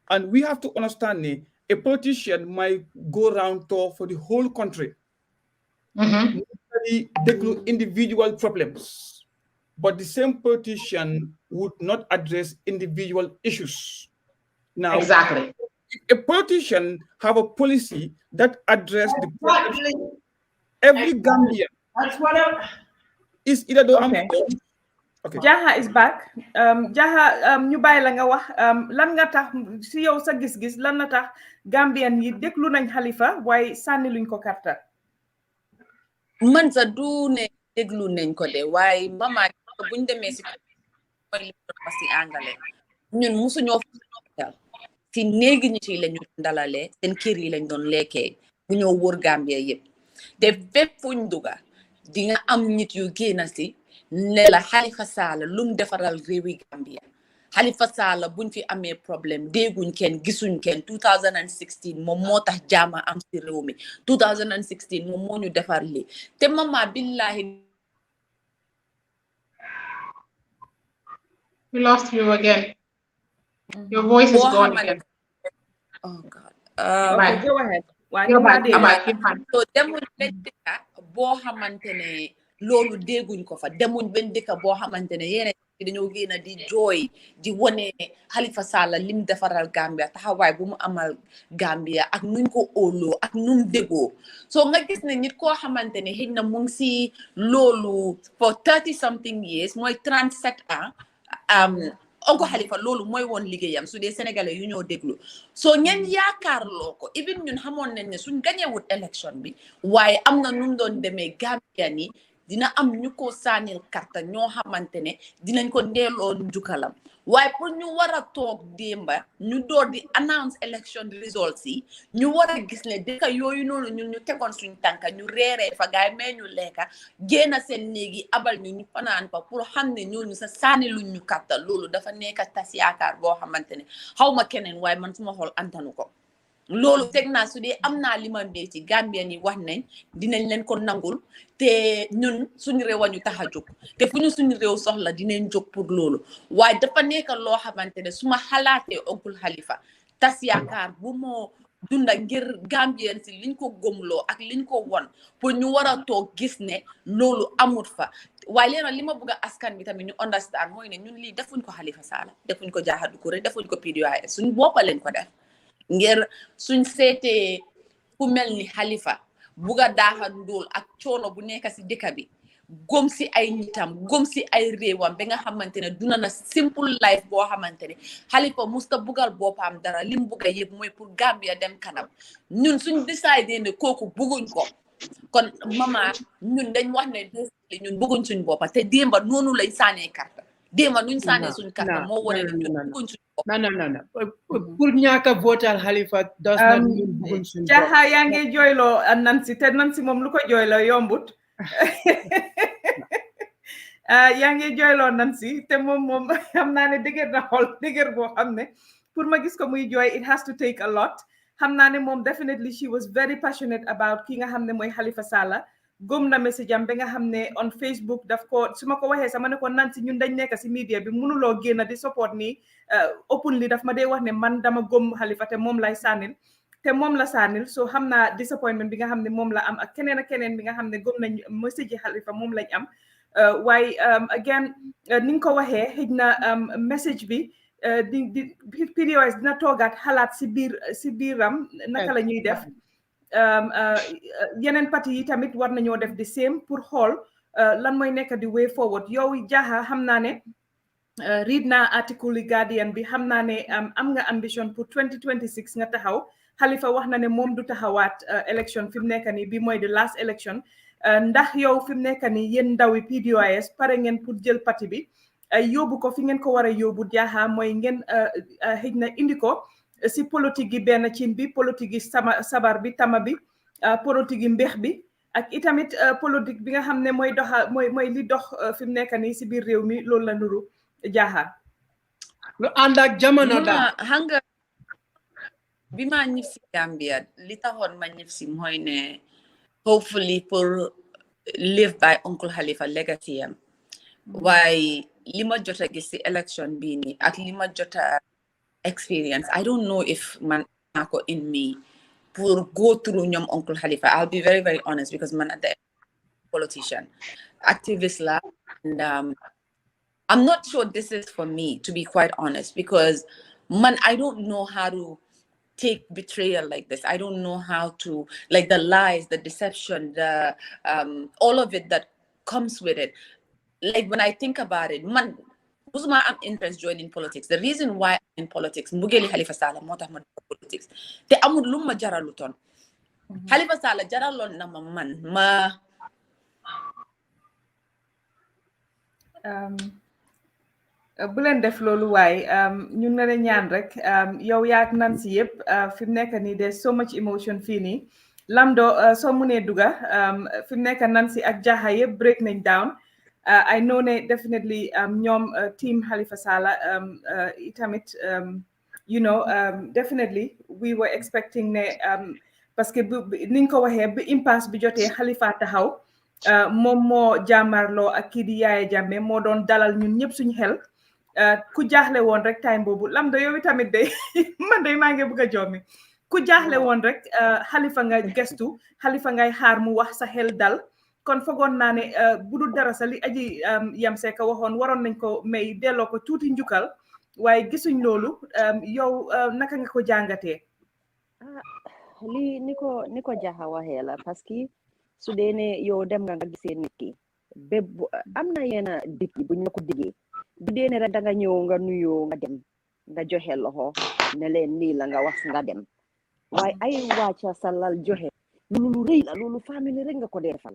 and we have to understand a politician might go around tour for the whole country. Déglu individual problems, but the same politician would not address individual issues. Now, exactly, a politician have a policy that address the problems. Every Gambian. That's what is either the okay. Jaha is back. Jaha ñu bàyyi la nga wax lan nga tax si yow sa gis-gis lan la tax Gambian yi déglu nañ Halifa waaye sànni luñ ko karta. Man sa du ne déglu nañ ko de waaye mama buñ demee si si angale ñun musuñoo si néegi ñi ci lañu dalale seen kër yi lañ doon lekkee bu ñoo wër Gambia yëpp te fépp fuñ duga di nga am nit yu génn si ne la Halifa Sallah lum defaral réewi Gambia. Halifa Sallah buñ fi amee problème dégguñ kenn gisuñ kenn 2016 moom moo tax jaama am si réew mi 2016 moom moo ñu defar li te mama billahi. We lost you again. Your voice is gone again. Oh God. Okay, go ahead. So demuñ benn dëkka boo xamante ne loolu dégguñ ko fa demuñ benn dëkka boo xamante ne yéen dañoo génn di jooy di wone Halifa Sallah lim defaral Gambia taxawaay bu mu amal Gambia ak nuñ ko óoloo ak num déggoo so nga gis ne nit koo xamante ne xëy na mu ngi si loolu for 30 something years mooy 37 ans Onko Halifa loolu mooy woon liggéeyam su dee sénégalais yu ñoo déglu so ñen yaakaarloo ko even ñun xamoon nañ ne suñ gañewut élection bi waaye am na nu mu doon demee Gambia ni dina am ñu ko saanil karta ñoo xamante ne dinañ ko ndeeloo njukalam waaye pour ñu war a toog démba ñu door di announce election results yi ñu war a gis ne dëkk yooyu noonu ñun ñu tegoon suñ tànka ñu reeree fa gaay mee ñu lekka génn seen néegi abal ñu fanaan fa pour xam ne ñooñu sa saani luñ ñu karta loolu dafa nekk tas yaakaar boo xamante ne xaw ma keneen waaye man suma xool antanu ko loolu teg naa su dee am naa li ma mbee ci Gambien yi wax nañ dinañ leen ko nangul te ñun suñu réew a ñu tax a jóg te fu ñu suñu réew soxla dinañ jóg pour loolu waaye dafa nekk loo xamante ne su ma xalaatee Oncle Halifa tas yaakaar bu moo dunda ngir Gambien si liñ ko gëmloo ak liñ ko won pour ñu war a toog gis ne loolu amut fa waaye leena li ma bëgg a askan bi tamit ñu understand mooy ne ñun lii defuñ ko Halifa Sallah defuñ ko Jahar Doucouré defuñ ko PDOIS suñ boppa leen ko def ngir suñ seetee ku mel ni Halifa buga daaxal ndóol ak coono bu nekk si dëkk bi gom si ay nitam gom si ay réewam ba nga xamante ne duna na simple life boo xamante ne Halifa musta bugal boppam dara lim buga yëpp mooy pour Gambia dem kanam ñun suñ décidé ne kooku buguñ ko kon mama ñun dañ wax ne ñun buguñ suñ boppa te démba noonu lañ saanee karta démba nuñ saanee suñ karta moo wane ne ñun buguñ suñ boppa non pour ñaaka votal Halifa does not mean buguñ suñ boppa Jaha yaa ngi jooyloo Nancy te Nancy moom lu ko jooyloo yombut yaa ngi jooyloo Nancy te moom xam naa ne dëgër na xool dëgër boo xam ne pour ma gis ko muy jooy it has to take a lot xam naa ne moom definitely she was very passionate about ki nga xam ne mooy Halifa Sallah gëm na message am ba nga xam ne on Facebook daf ko su ma ko waxee sama ne ko Nancy ñun dañ nekk si media bi mënuloo génn di support nii openly daf ma dee wax ne man dama gëm Halifa te moom lay sànnil te moom la sànnil so xam naa disappointment bi nga xam ne moom la am ak keneen bi nga xam ne gëm nañ message Halifa moom lañ am waaye again ni nga ko waxee xëj na message bi di PDOIS dina toogaat xalaat si biiram naka la ñuy def yeneen parti yi tamit war nañoo def the same pour xool lan mooy nekk di way forward yow Jaha xam naa ne read na article li Guardian bi xam naa ne am nga ambition pour 2026 nga taxaw Halifa wax na ne moom du taxawaat election fi mu nekk nii bi mooy the last election ndax yow fi mu nekk nii yéen ndawi PDOIS pare ngeen pour jël parti bi yóbbu ko fi ngeen ko war a yóbbu jaaxa mooy ngeen xëj na indi ko si politique gi benn cin bi politique gi sabar bi tama bi politique gi mbeex bi ak itamit politique bi nga xam ne mooy doxa mooy li dox fi mu nekk nii si biir réew mi loolu la nuru jaaxa lu ànd ak jamono daal xam nga bi ma ñëw si Gambia li taxoon ma ñëw si mooy ne hopefully pour live by Uncle Halifa legacy am waaye li ma jot a gis si election bii nii ak li ma jot a experience I don't know if man naa ko in me pour go through ñoom Uncle Halifa. I'll be very, very honest because man at the politician, activist la, and I'm not sure this is for me, to be quite honest, because man, I don't know how to take betrayal like this. I don't know how to, like the lies, the deception, the all of it that comes with it. Like when I think about it, man, I'm interested joining politics. The reason why I'm in politics, Mbugeli Halifa Sallah, moo tax ma politics. Te amul lu ma jaralutoon. Halifa Sallah jaraloon na ma man ma. bu leen def loolu waaye ñun na la ñaan rek yow yaak Nancy yëpp fi mu nekk nii there's so much emotion fii nii Lamdo soo mënee duga fi mu nekk Nancy ak Jaha yëpp break nañ down. I know ne definitely ñoom team Halifa Sallah itamit you know definitely we were expecting ne parce que niñ ko waxee bi impasse bi jotee Halifa taxaw moom moo jàmmarloo ak kii di Yaya Jammeh moo doon dalal ñun ñëpp suñu xel ku jaaxle woon rek time boobu Lamdo yow tamit day man day maa ngi bëgg a jommi ku jaaxle woon rek Halifa nga gestu Halifa ngay xaar mu wax sa xel dal kon fogoon naa ne bu dul dara sa li aji yam seeka waxoon waroon nañ ko may delloo ko tuuti njukkal waaye gisuñ loolu yow naka nga ko jàngatee li ni ko Jaha waxee la parce que su dee ne yow dem nga gisee nit ki bépp am na yenn dig yi buñ la ko diggee bu dee ne rek danga ñëw nga nuyoo nga dem nga joxe loxo ne leen lii la nga wax nga dem waaye ay wàcca sa lal joxe loolu rëy la loolu famille rek nga ko dee defal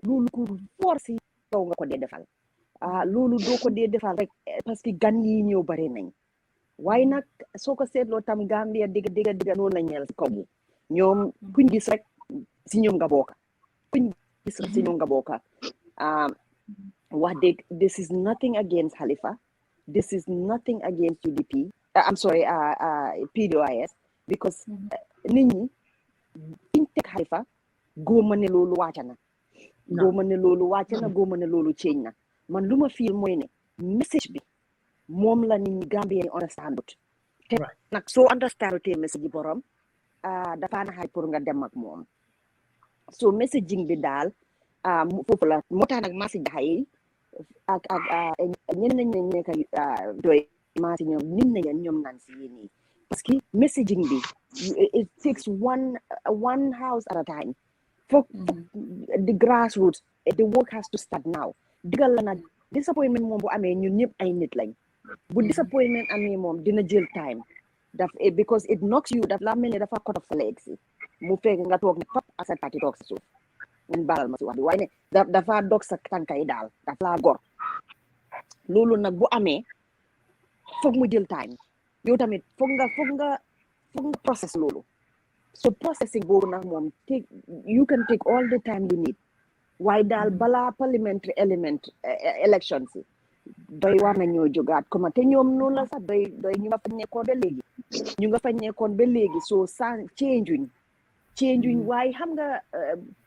loolu ko force yow nga ko dee defal loolu doo ko dee defal rek parce que gan yi ñëw bare nañ waaye nag soo ko seetloo tam Gambia digga noonu la ñeel si kaw gi ñoom kuñ gis rek si ñoom nga bokka kuñ gis rek si ñoom nga bokka wax dëgg this is nothing against Halifa this is nothing against UDP I'm sorry PDOIS because nit ñi fiñ teg Halifa góoma ne loolu wàcca na góoma ne loolu wàcca na góoma ne loolu change na man lu ma feel mooy ne message bi moom la nit ñi Gambien understandut te nag soo understandutee message yi borom dafa na xay pour nga dem ak moom so messaging bi daal foofu la moo tax nag maasi jaxay ak ñeneen nañ nekk doy maasi ñoom nit nañ ñoom naan si yéen parce que messaging bi it takes one house at a time for the grassroots the work has to start now digal la nag disappointment moom bu amee ñun ñëpp ay nit lañ bu disappointment amee moom dina jël time because it knocks you daf la mel ne dafa cut off sa legs mu fekk nga toog ne pap ak sa tànk toog si suuf ngeen baalal ma si wax bi waaye ne dafa dog sa tànk yi daal daf laa gor loolu nag bu amee foog mu jël time yow tamit foog nga process loolu so processing boobu nag moom you can take all the time you need waaye daal balaa parliamentary elections yi doy war na ñoo jógaat comme te ñoom noonu la sax doy ñu nga fa nekkoon ba léegi so sans change wuñ waaye xam nga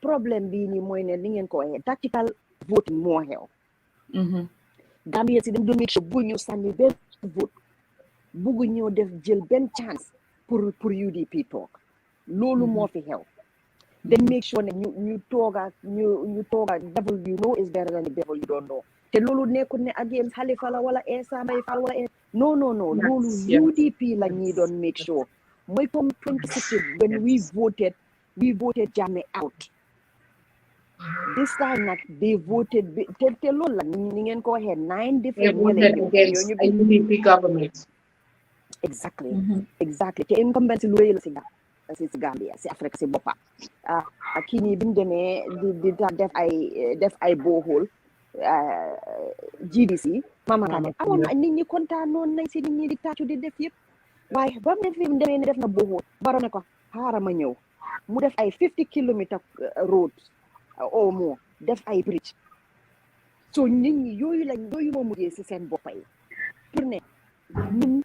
problème bii nii mooy ne li ngeen ko waxee tactical voting moo xew Gambia si dem do make sure bu ñu sànni benn vote buggu ñoo def jël benn chance pour UDP toog loolu moo fi xew then make sure ne ñu tooga devil you know is better than the devil you don't know te loolu nekkul ne against Halifa la wala Essa Mbay Fall wala no loolu UDP la ñuy doon make sure mooy comme 2016 when we voted Jammeh out This time not they voted te loolu la ni ngeen ko waxee 9 They different voted against a UDP government. Exactly. Exactly. Te incumbency lu rëy la si Gambia si Afrique si boppa kii nii bi mu demee di def ay borehole GDC Mama Kandeh amoon na nit ñi kontaan noonu nañ si nit ñi di tàccu di def yëpp waaye ba mu fi mu demee ne def na borehole Barrow ne ko xaaral ma ñëw mu def ay 50 kilomètres road au moins def ay bridge so nit ñi yooyu moo mujjee si seen boppa yi pour ne ñun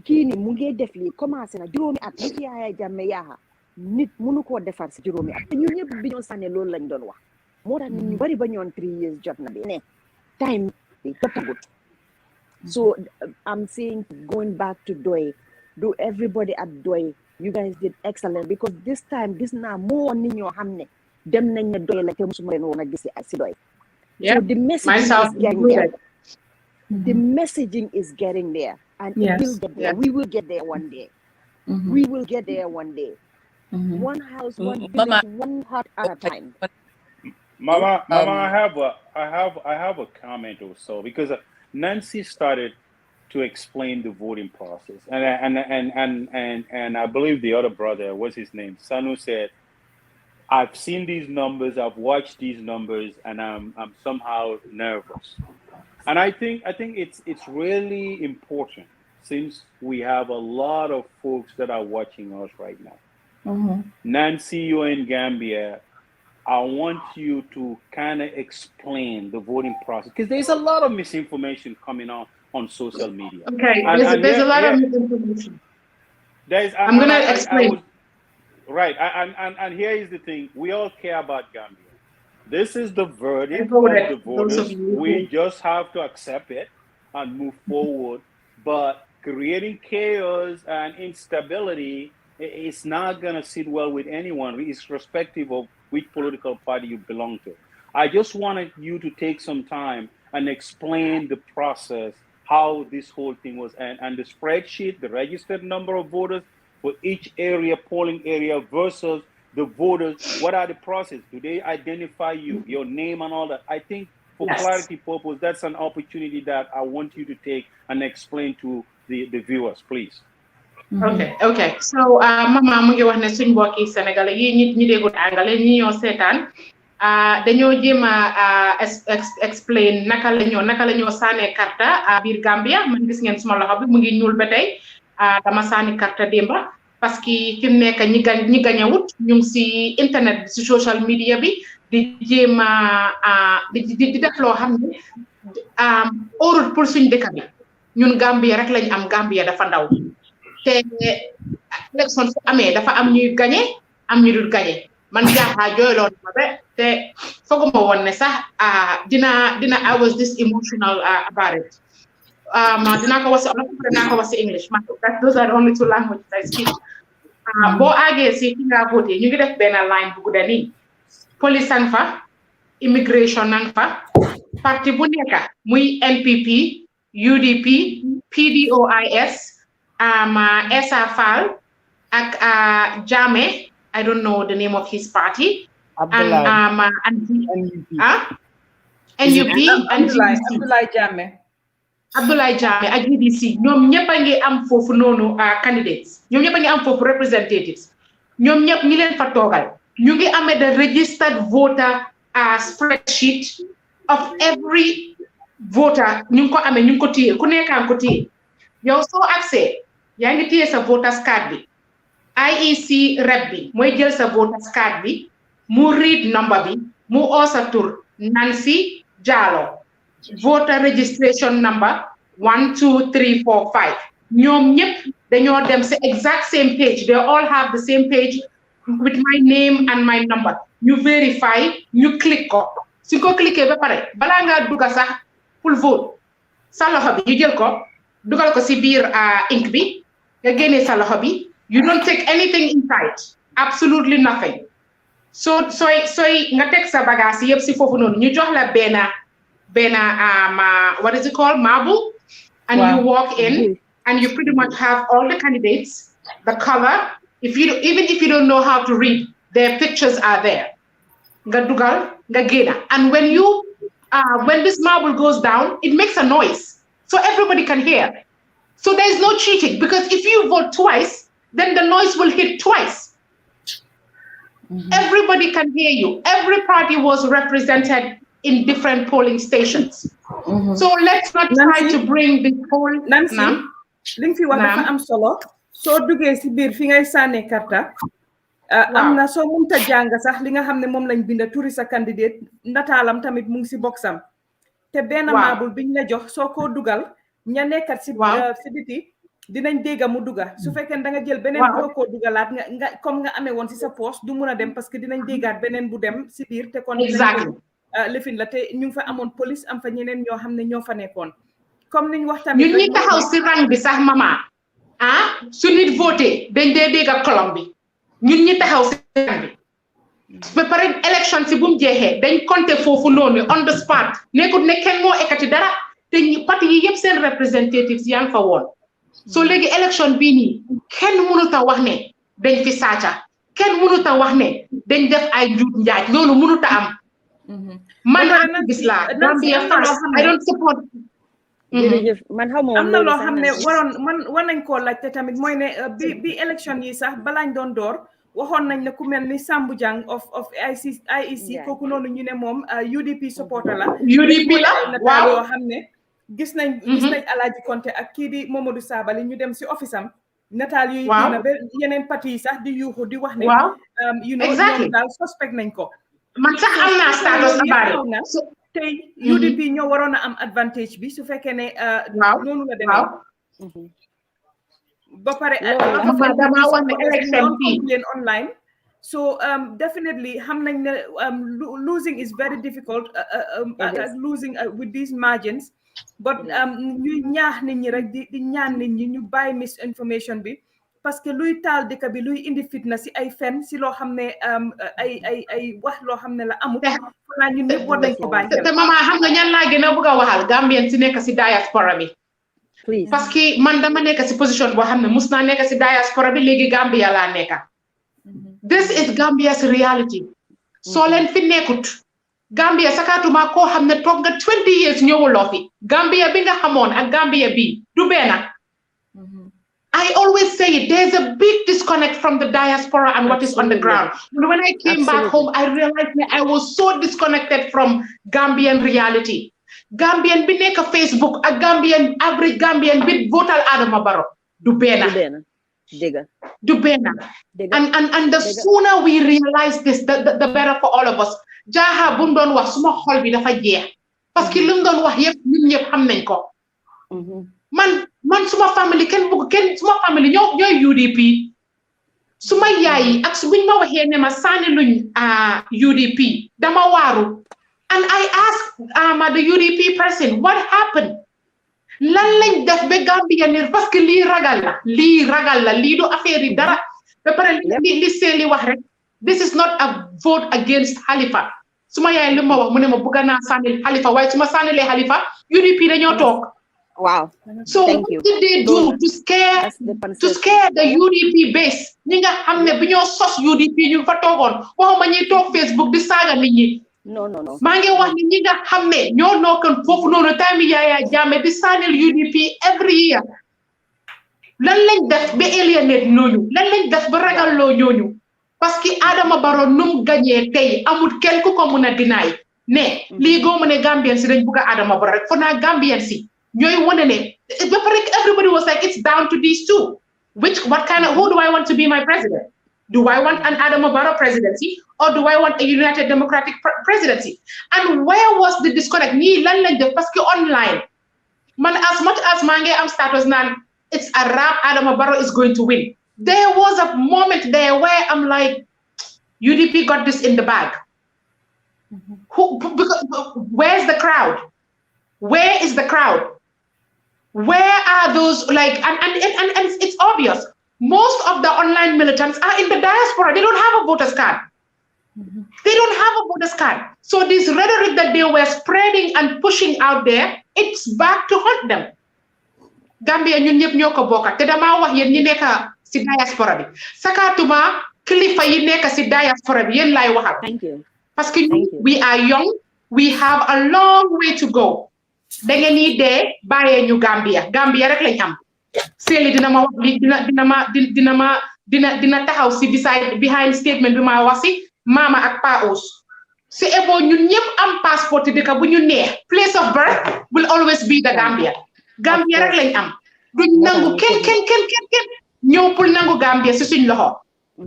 kii ni mu ngi def lii commencé na juróomi at li ci Yaya Jammeh yaaxa nit mënu koo defar si juróomi at te ñun ñëpp bi ñoo sànne loolu lañ doon wax moo tax nit ñu bari ba ñoon 3 years jot na bi ne time bi jotagut so I'm saying going back to Doi do everybody at Doi you guys did excellent because this time gis naa moo nit ñoo xam ne dem nañ ne Doi la te musuma leen woon a gis si Doi so the messaging is getting there the messaging is getting there and it will get there. We will get there one day. We will get there one day. One house, one village, one heart at a time. Mama, I have a comment or so because Nancy started to explain the voting process, and I believe the other brother, what's his name, Sanu, said, "I've seen these numbers, I've watched these numbers, and I'm somehow nervous." And I think it's really important since we have a lot of folks that are watching us right now. Nancy, you're in Gambia. I want you to kind of explain the voting process because there's a lot of misinformation coming on social media. Okay, there's a lot of misinformation. I'm going to explain. Right, and here is the thing. We all care about Gambia. This is the verdict of the voters. We just have to accept it and move forward. But creating chaos and instability is not going to sit well with anyone, irrespective of which political party you belong to. I just wanted you to take some time and explain the process, how this whole thing was, and the spreadsheet, the registered number of voters for each area, polling area versus the voters. What are the process? Do they identify you, your name and all that? I think for clarity purpose, that's an opportunity that I want you to take and explain to the viewers, please. Okay. So, Mama mu ngi wax ne suñ mbokki Sénégalais yi ñi déggut angale ñi ñoo seetaan dañoo jéem a explain naka la ñoo sànnee karta biir Gambia man gis ngeen suma loxo bi mu ngi ñuul ba tey dama sànni karta démba parce que fi mu nekk ñi gañawut ñu ngi si internet bi si social media bi di jéem a di def loo xam ne óorut pour suñ dëkk bi ñun Gambia rek lañ am Gambia dafa ndaw te élection su amee dafa am ñuy gañe am ñu dul gañe man jaaxaa jooyloo ma ba te fooguma woon ne sax dina I was this emotional about it dinaa ko wax si olof dinaa ko wax si English those are the only two languages I speak boo àggee si fi nga voté ñu ngi def benn line bu gudda nii police ang fa immigration nang fa parti bu nekk muy NPP UDP PDOIS SAFAL ak Jammeh I don't know the name of his party and NUP and Abdoulaye Jammeh ak GDC ñoom ñëpp a ngi am foofu noonu candidates ñoom ñëpp a ngi am foofu representatives ñoom ñëpp ñi leen fa toogal ñu ngi amee the registered voter spreadsheet of every voter ñu ngi ko amee ñu ngi ko téye ku nekkaan ko téye yow soo accès yaa ngi téye sa voters card bi IEC rep bi mooy jël sa voters card bi mu read number bi mu oo sa tur Nancy Jallow voter registration number 1 2 3 4 5 ñoom ñëpp dañoo dem sa exact same page they all have the same page with my name and my number ñu verify ñu click ko su ko cliquer ba pare balaa ngaa dugga sax pour vote sa loxo bi ñu jël ko dugal ko si biir ink bi nga génnee sa loxo bi you don't take anything inside absolutely nothing so sooy nga teg sa bagage yëpp si foofu noonu ñu jox la benn what is it called marble and you walk in and you pretty much have all the candidates the color even if you don't know how to read their pictures are there nga dugal, nga gena. And when you, when this marble goes down, it makes a noise. So everybody can hear. So there is no cheating, because if you vote twice, then the noise will hit twice. Everybody can hear you. Every party was represented in different polling stations. So let's not try to bring the whole... Nancy, ling fi wax dafa am solo. So duggé ci biir fi ngay sané karta. Amna so munta jang sax li nga xamné mom lañ binda turi sa candidate natalam tamit mu ngi ci boxam. Te benn maabul biñ la jox soo ko dugal ña nekkat ci biti dinañ dégga mu duga su fekkee da nga jël beneen bu ko dugalaat nga comme nga amee woon ci sa poste du mun a dem parce que dinañ déggaat beneen bu dem ci biir te kon lifin la te ñu ngi fa amoon police am fa ñeneen ñoo xam ne ñoo fa nekkoon comme niñ wax tamit ñun ñi taxaw ci rang bi sax mama su nit voté dañ dee dégga kolom bi ñun ñi taxaw ci rang bi ba pare élection si bu mu jeexee dañ compter foofu noonu on the spot nekkut ne kenn moo ekkati dara te parti yi yëpp seen representatives yaa ngi fa woon so léegi élection bii nii kenn mënut a wax ne dañ fi sàcca kenn mënut a wax ne dañ def ay njuut njaaj loolu mënut a am man activiste la Gambia first I don't support man xaw ma am na loo xam ne waroon war nañ koo laajte tamit mooy ne bi élection yi sax balaañ doon door waxoon nañ ne ku mel ni Sambou Jang of IEC kooku noonu ñu ne moom UDP supporter la UDP la waaw yoo xam ne gis nañ Alaaji Konte ak kii di Momodou Sabally ñu dem si office am nataal yuy dina ba yeneen parti yi sax di yuuxu di wax ne you know ñoom daal suspect nañ ko man sax am naa status abaare tey UDP ñoo waroon a am advantage bi su fekkee ne noonu la demee ba pare dama wax ne election bi online so definitely xam nañ ne losing is very difficult losing with these margins but ñu ñaax nit ñi rek di ñaan nit ñi ñu bàyyi misinformation bi parce que luy taal dëkk bi luy indi fitna si ay fen si loo xam ne ay wax loo xam ne la amul xanaa ñun ñëpp war nañ ko bàyyi te mama xam nga ñan laa gën a bëgg a waxal Gambien si nekk si diaspora bi parce que man dama nekk si position boo xam ne mus naa nekk si diaspora bi léegi Gambia laa nekka this is Gambia's reality soo leen fi nekkut Gambia sakatuma koo xam ne toog nga 20 years ñëwuloo fi Gambia bi nga xamoon ak Gambia bi du benn I always say it, there's a big disconnect from the diaspora and what is on the ground. When I came back home, I realized that I was so disconnected from Gambian reality. Gambian bi nekk Facebook, a Gambian, average Gambian bit votal Adama Barrow. Du bena. Du bena. And the sooner we realize this, the better for all of us. Jaha bum doon wax suma xol bi dafa jeex. Parce que lim doon wax yépp ñun ñëpp xam nañ ko. Man suma family suma family ñooy UDP suma yaay ak buñ ma waxee ne ma sànni luñ UDP dama waaru and I asked the UDP person what happened lan lañ def ba Gambia ni parce que lii ragal la lii du affaire yi dara ba pare li seeli wax rek this is not a vote against Halifa suma yaay li ma wax mu ne ma bëgg naa sànni Halifa waaye suma sànnilee Halifa UDP dañoo toog. Wow. So what did they do to scare the UDP base? Ñi nga xam ne bi ñoo sos UDP ñu fa toogoon waxuma ñuy toog Facebook di saaga nit ñi. No. maa ngi wax ni ñi nga xam ne ñoo nokkoon foofu noonu time Yaya Jammeh di sànnil UDP every year. Lan lañ def ba alienate ñooñu lan lañ def ba ragalloo ñooñu parce que Adama Barrow num gañee tey amul kenn ku ko mun a dinaay ne lii góomu ne Gambien si dañ bugg a Adama Barrow rek fo naa Gambien si ñooy wane ne everybody was like it's down to these two who do I want to be my president? Do I want an Adama Barrow presidency or do I want a United Democratic presidency? And where was the disconnect? Ñii lan lañ def parce que online man as much as maa ngi am status naan it's a wrap Adama Barrow is going to win. There was a moment there where I'm like UDP got this in the bag. Where's the crowd? Where is the crowd? Where are those and it's obvious. Most of the online militants are in the diaspora. They don't have a voter's card. They don't have a voter's card. So this rhetoric that they were spreading and pushing out there, it's back to haunt them. Gambia ñun ñëpp ñoo ko bokk te dama wax yéen ñi nekk si diaspora bi sakatuma kilifa yi nekk si diaspora bi yéen laay waxal. Thank you. Parce que we are young, we have a long way to go. Da ngeen ni dee bàyyee ñu Gambia rek lañ am. Seeli dina ma wax dina taxaw si behind statement bi ma wax si Mama ak Pa Ous. Si ebo ñun ñëpp am passport dëkk bu ñu neex, place of birth will always be the Gambia rek lañ am. Duñ nangu kenn ñëw pour nangu Gambia si suñ loxo.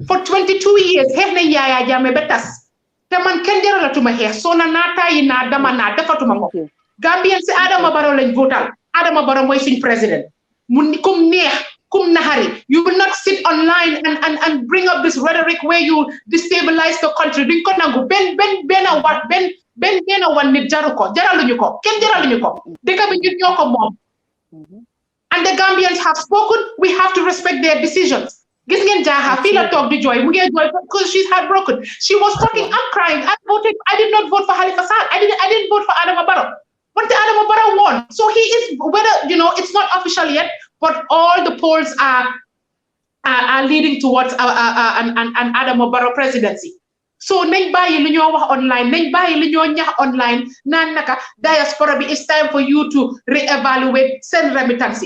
For 22 years xeex nañ Yaya Jammeh ba tas. Te man kenn jaralatuma xeex soo na taayi naa dama naa defatuma ko. Gambien si Adama Barrow lañ votal. Adama Barrow mooy suñ président. Kum neex, kum nahari. You will not sit online and bring up this rhetoric where you destabilize the country. Duñ ko nangu ben wan nit jaraluñu ko. Kenn jaraluñu ko. Dëkk bi ñun ñoo ko moom. And the Gambians have spoken. We have to respect their decisions. Gis ngeen Jaha fii la toog di jooy mu ngi jooy because she's heartbroken. She was talking, I'm crying. I did not vote for Halifa Sallah. I didn't vote for Adama Barrow. But the Adama Barrow won. So he is, whether, it's not official yet, but all the polls are leading towards an Adama Barrow presidency. So nañ bàyyi lu ñoo wax online, nañ bàyyi lu ñoo ñax online, naan naka diaspora bi, it's time for you to reevaluate send remittance.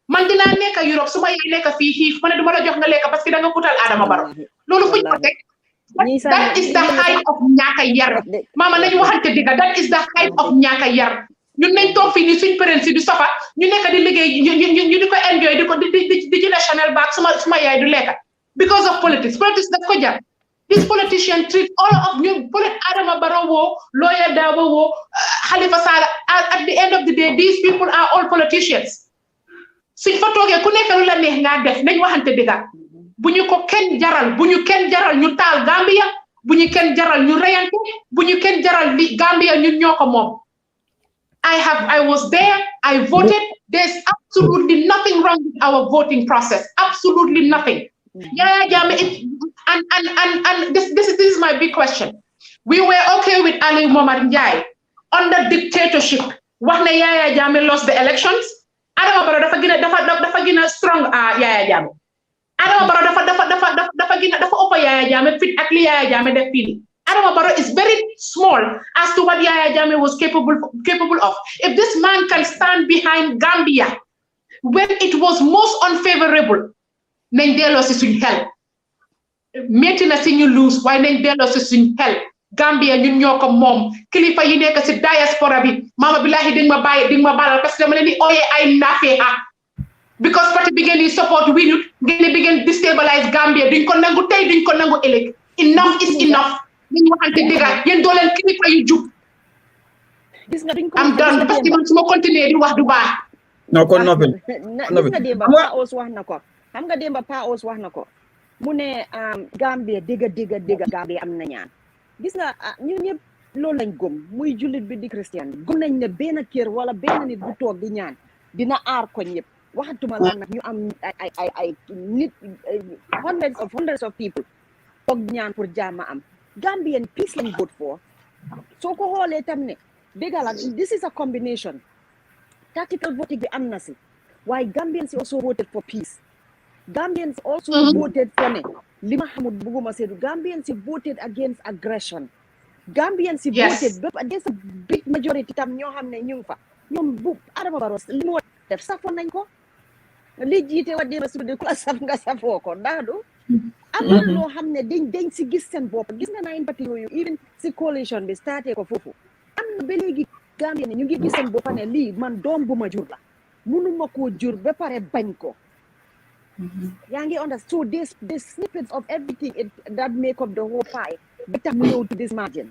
Man dinaa nekk Europe su ma nekk fii xiif ma ne duma la jox nga lekk parce que da nga utal Adama Barrow. Loolu fuñ ko teg. That is the height of ñaaka yar. Mama nañu waxante digga, that is the height of ñaaka yar. Ñun nañ toog fii ni suñ parents di sofa ñu nekk di liggéey ñu di ko enjoy di jël Chanel bag suma yaay du lekk because of politics daf ko jar. This politician treat all of ñu Adama Barrow woo lawyer Dabo woo Halifa Sallah at the end of the day these people are all politicians. Suñ fa toogee ku nekk lu la neex nga def nañ waxante digga bu ñu ko kenn jaral ñu taal Gambia bu ñu kenn jaral ñu reyante bu ñu kenn jaral li Gambia ñun ñoo ko moom. I was there, I voted. There's absolutely nothing wrong with our voting process. Absolutely nothing. Yaya Jammeh, and this is my big question. We were okay with Ali Momar Njai under dictatorship. Wax na Yaya Jammeh lost the elections. Adama Barrow dafa gina strong Yaya Jammeh. Adama Barrow dafa ëpp Yaya Jammeh fit ak li Yaya Jammeh def fii. Adama Barrow is very small as to what Yaya Jammeh was capable of. If this man can stand behind Gambia when it was most unfavorable, nañ delloo si suñ xel. Metti na si ñu lose waaye nañ delloo si suñ xel. Gambia ñun ñoo ko moom kilifa yi nekk si diaspora bi mama billahi di nga ma balal parce que dama leen di ooyee ay naafeexa because parti bi ngeen di support winut ngeen bi ngeen destabilize Gambia duñ ko nangu tey duñ ko nangu ëllëg. Enough is enough. Ñu waxante dëgg yéen doo leen kilifa yu jub. I'm done parce que man su ma continuer di wax du baax. non kon noppi. Gis nga démba Pa Ous wax na ko. Xam nga démba Pa Ous wax na ko. Mu ne Gambia dëgg Gambia am na ñaan. Gis nga ñun ñëpp loolu lañ gëm muy jullit bi di christian gëm nañ ne benn kër wala benn nit bu toog di ñaan dina aar ko ñëpp waxatuma la nag ñu am ay nit hundreds of people toog di ñaan pour jàmm am Gambian peace lañ vote for soo ko xoolee tam ne dégg la this is a combination tactical voting bi am na si waaye Gambians also voted for peace. Gambians also voted for ne lima xamul buguma seedu Gambians voted against aggression. Gambians voted against a big majority tam ñoo xam ne ñu ngi fa ñoom bu Adama Barrow li mu def safoon nañ ko li jiite wa déma su de ku la saf nga safoo ko ndax du am na loo xam ne dañ si gis seen bopp gis nga nine parti yooyu even si coalition bi starté ko foofu am na ba léegi Gambien ñu ngi gis seen bopp ne lii man doom bu ma jur la mënuma koo jur ba pare bañ ko. Yaa ngi understand so there's snippets of everything that make up the whole pie ba tax mu ñëw to this margin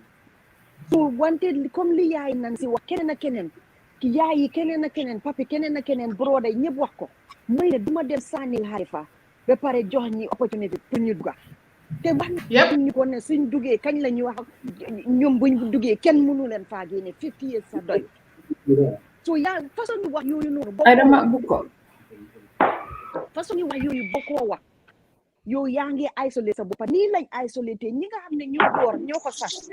so wante comme li yaay nan si wax keneen ak keneen ki yaay yi keneen ak keneen papi keneen ak keneen broda yi ñëpp wax ko muy ne duma dem sànnil Halifa ba pare jox ñi opportunité pour ñu dugga te wax ñu ko ne suñ duggee kañ la ñu wax ñoom buñ duggee kenn mënu leen faa génne 50 years sa doy so yaa façon ñu wax yooyu noonu façon ñu wax yooyu bokkoo wax yow yaa ngi isolé sa bopp nii lañ isolé te ñi nga xam ne ñoo door ñoo ko sax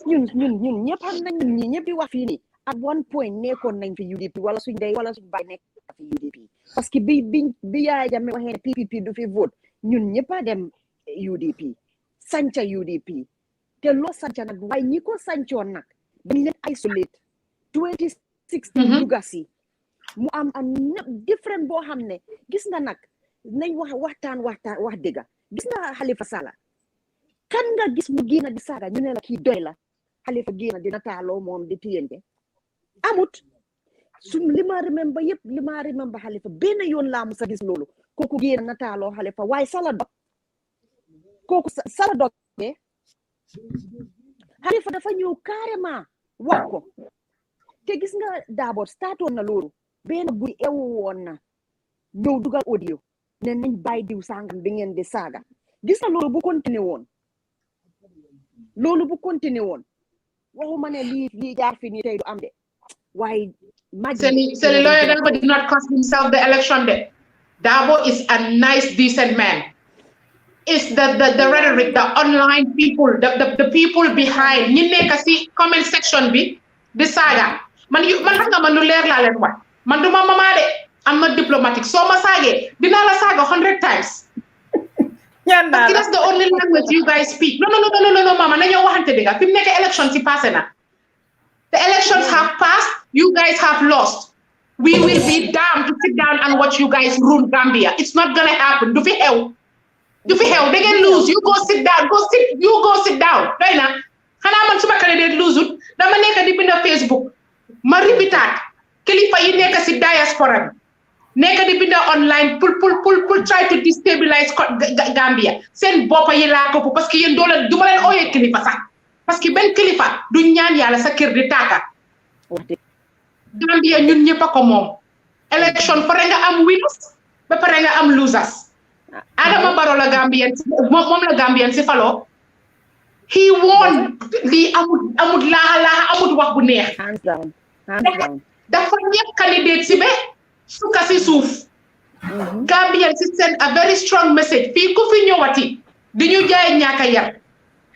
ñun ñëpp xam nañ ñi ñëpp di wax fii nii at one point nekkoon nañ fi UDP wala suñ day wala suñ bay nekk fi UDP parce que bi Yaya Jammeh waxee ne PPP du fi vote ñun ñëpp a dem UDP sanca UDP te loo sanca nag waaye ñi ko sancoon nag dañ leen isolate 2016 dugasi mu am different boo xam ne gis nga nag nañ wax dëgga gis nga Halifa Sallah kan nga gis mu génn di saaga ñu ne la kii doy la Halifa génn di nataaloo moom di tiyente amut li ma remember Halifa benn yoon laa musa gis loolu kooku génn nataaloo Halifa waaye Sallah dog kooku Sallah dog Halifa dafa ñëw carrément wax ko te gis nga d'abord startoon na loolu benn bu ewu woon na ñëw dugal audio ne nañ bàyyi diw sangam bi ngeen di saaga gis nga loolu bu continué woon waxuma ne lii jaar fi nii tey du am de waaye Seli lawyer Darboe did not cost himself the election de. Darboe is a nice decent man. It's the rhetoric, the online people, the people behind ñi nekk ci comment section bi di saaga man xam nga man lu leer laa leen wax man duma mama de I'm not diplomatic soo ma saagee dinaa la saaga 100 times parce que that's the only language you guys speak no mama nañoo waxante dëgg fi mu nekk election ci passé na the elections have passed you guys have lost we will be damned to sit down and watch you guys rule Gambia it's not gonna happen du fi xew da ngeen lose you go sit down doy na xanaa man suma candidate lose ut dama nekk di bind Facebook ma ribitaat kilifa yi nekk ci diaspora bi nekk di bind online pour try to destabilize Gambia seen boppa yi laa ko parce que yéen doole du ma leen ooyee kilifa sax parce que benn kilifa du ñaan yàlla sa kër di taaka Gambia ñun ñëpp a ko moom election pare nga am winners ba pare nga am losers Adama Barrow la Gambian moom la Gambian si faloo he won lii amut laaxa amut wax bu neex hands down dafa ñëpp candidate si be suka si suuf Gambian si send a very strong message fii ku fi ñëwati di ñu jaay ñaaka yar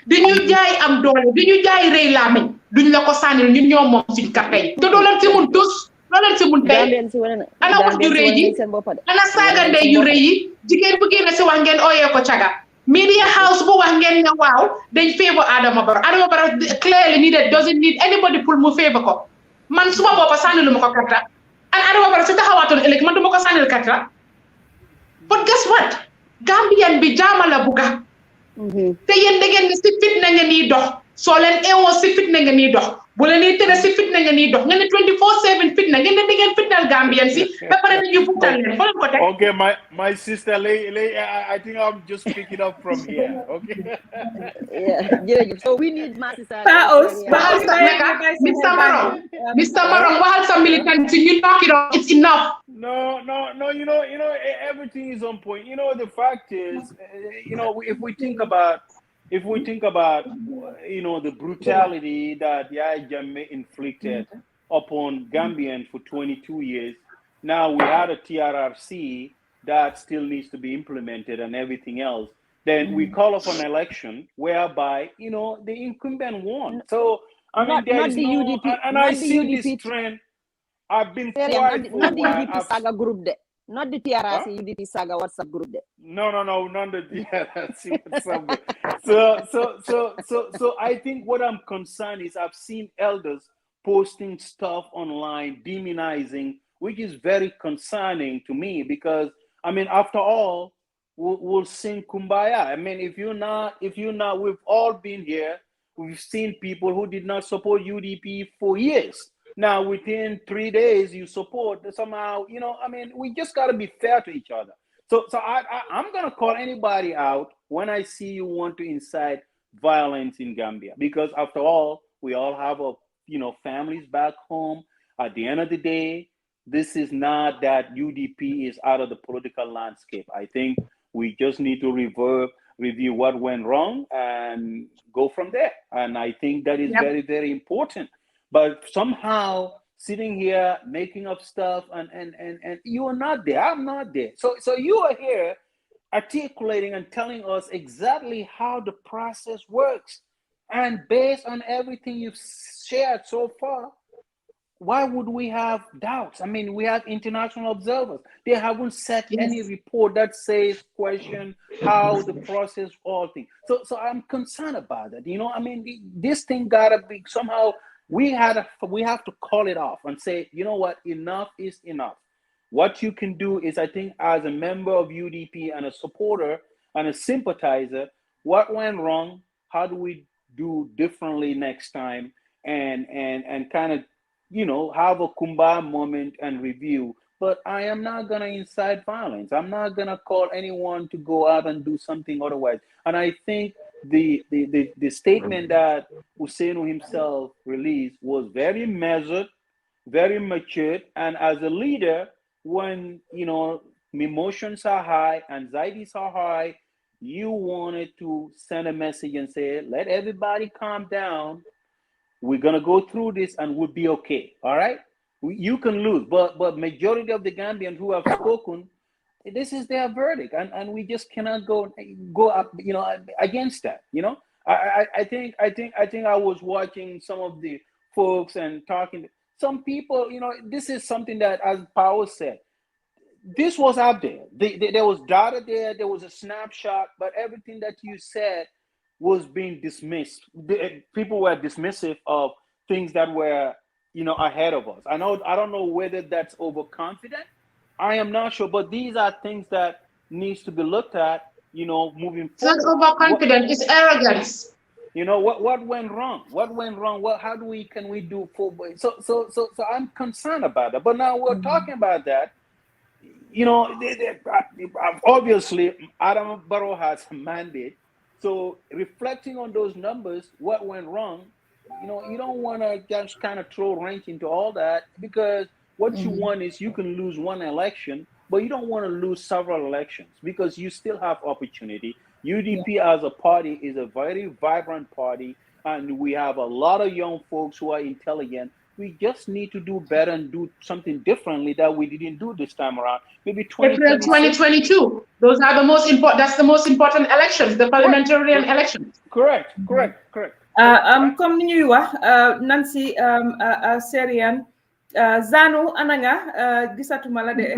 di ñu jaay am doole di ñu jaay rëy laameñ duñ la ko sànnil ñun ñoo moom suñ kàttay te doo leen si mun tus doo leen si mun tey ana wax ju rëy ji ana saaga ndey yu rëy yi jigéen bu génne si wax ngeen ooyee ko caga media house bu wax ngeen ne waaw dañ favor Adama Barrow clearly needed doesn't need anybody pour mu favor ko man suma boppa sànnilu ma ko karta an Adama Barrow si taxawaatoon ëllëg man du ma ko sànnil karta but guess what Gambian bi jaama la buga te yéen da ngeen ne si fitna ngeen nii dox soo leen eewoo si fitna ngeen nii dox bu leen nii tëdd si fitna ngeen nii dox ngeen ne 24/7 fitna ngeen ne da ngeen fitnal Gambian si ba pare ñu futal leen foo leen ko teg Okay, my sister I think I'm just picking up from here. Okay. Yeah, so we need my sister. Mr. Marong, waxal sa militant you knock it off. It's enough. No, you know, everything is on point. You know, the fact is, if we think about, the brutality that Yahya Jammeh inflicted upon Gambians for 22 years, now we had a TRRC that still needs to be implemented and everything else. Then we call off an election whereby, the incumbent won. So, I mean, there is no, UDP, and I see this trend. I've been quiet for not the UDP saga group there. Not the TRRC UDP saga WhatsApp group there. No, not the TRRC WhatsApp group. So I think what I'm concerned is I've seen elders posting stuff online, demonizing, which is very concerning to me because, I mean, after all, we'll sing Kumbaya. I mean, if you're not, we've all been here. We've seen people who did not support UDP for years. Now, within 3 days, you support somehow, I mean, we just got to be fair to each other. So I'm going to call anybody out when I see you want to incite violence in Gambia, because after all, we all have families back home. At the end of the day, this is not that UDP is out of the political landscape. I think we just need to review what went wrong and go from there. And I think that is very, very important. But somehow sitting here making up stuff and you are not there. I'm not there. So you are here articulating and telling us exactly how the process works. And based on everything you've shared so far, why would we have doubts? I mean, we have international observers. They haven't set any report that says question how the process all things. So I'm concerned about that. You know, I mean, this thing gotta be somehow. We have to call it off and say, you know what, enough is enough. What you can do is, I think, as a member of UDP and a supporter and a sympathizer, what went wrong? How do we do differently next time? And kind of, you know, have a kumbaya moment and review. But I am not gonna incite violence. I'm not gonna call anyone to go out and do something otherwise. And I think the statement that Ousseynou himself released was very measured, very matured, and as a leader, when, you know, emotions are high, anxieties are high, you wanted to send a message and say, let everybody calm down. We're gonna go through this and we'll be okay. All right, you can lose, but majority of the Gambians who have spoken, this is their verdict, and we just cannot go up, you know, against that. You know, I think I was watching some of the folks and talking. Some people, you know, this is something that, as Powell said, this was out there. There was data there. There was a snapshot, but everything that you said was being dismissed. People were dismissive of things that were, you know, ahead of us. I don't know whether that's overconfident. I am not sure, but these are things that needs to be looked at, you know, moving forward. It's not overconfident, it's arrogance. You know, what went wrong? What went wrong? How can we do forward? So I'm concerned about that. But now we're talking about that. You know, obviously Adam Barrow has a mandate. So reflecting on those numbers, what went wrong, you know, you don't want to just kind of throw a wrench into all that, because what you want is you can lose one election, but you don't want to lose several elections, because you still have opportunity. UDP as a party is a very vibrant party, and we have a lot of young folks who are intelligent. We just need to do better and do something differently that we didn't do this time around. Maybe April 2022. Those are the most important. That's the most important elections, the parliamentary elections. Correct. Comme ni ñuy wax Nancy Serian Zanu ananga gisatuma la de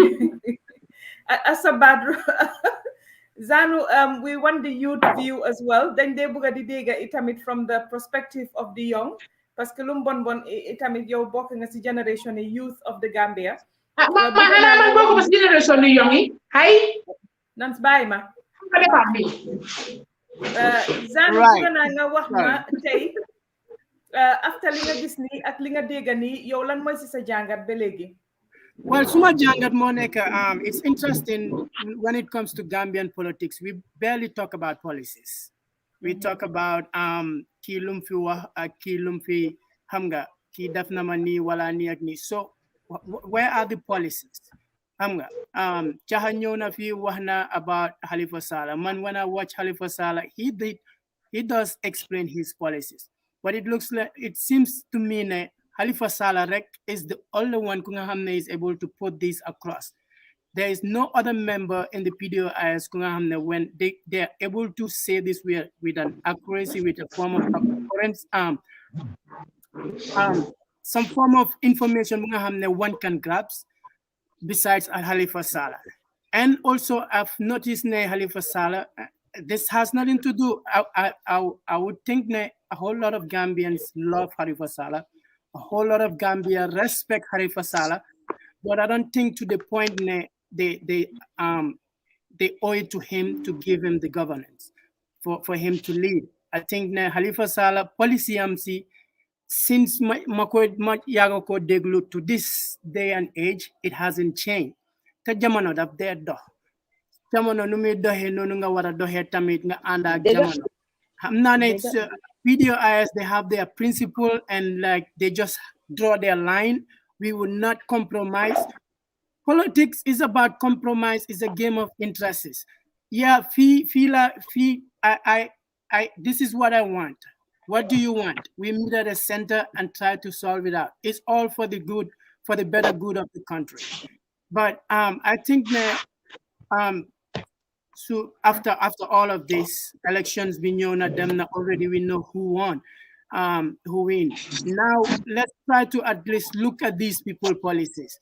Asabadru Zanu, we want the youth view as well. Then they buga di dega itamit from the perspective of the young. Parce que lu bon itamit yow bokk nga ci generation youth of the Gambia. Man bokk ci generation young yi. Hay. Nans bàyyi ma. Zanu buga nga wax ma tey after li nga gis ni ak li nga dégg ni yow lan mooy ci sa jàngat ba léegi. Well, suma jangat Monica, it's interesting when it comes to Gambian politics. We barely talk about policies. We talk about ki lumfi wax ak ki lumfi hamga ki def na ma ni wala ni ak ni. So where are the policies? Hamga Chaha ñëw na fi wax na about Halifa Sallah. Man, when I watch Halifa Sallah, he does explain his policies, but it seems to me that Halifa Sallah Rek is the only one Kunga Hamne is able to put this across. There is no other member in the PDOIS Kunga Hamne when they are able to say this with an accuracy, with a form of occurrence, some form of information Kunga Hamne one can grasp besides Halifa Sallah. And also I've noticed Halifa Sallah, this has nothing to do. I would think a whole lot of Gambians love Halifa Sallah. A whole lot of Gambia respect Halifa Sallah, but I don't think to the point they owe it to him to give him the governance for him to lead. I think Halifa Sallah policy since Yago ko deglu to this day and age, it hasn't changed. Ka jamono daf de dox. Jamono nu muy doxee noonu nga war a doxee tamit nga ànd ak jamono. Xam naa ne PDOIS, they have their principle and like they just draw their line. We will not compromise. Politics is about compromise. It's a game of interests. Yeah, this is what I want. What do you want? We meet at the center and try to solve it out. It's all for the good, for the better good of the country. But I think that so after all of this elections, we know them already. We know who won. who win. Now let's try to at least look at these people policies.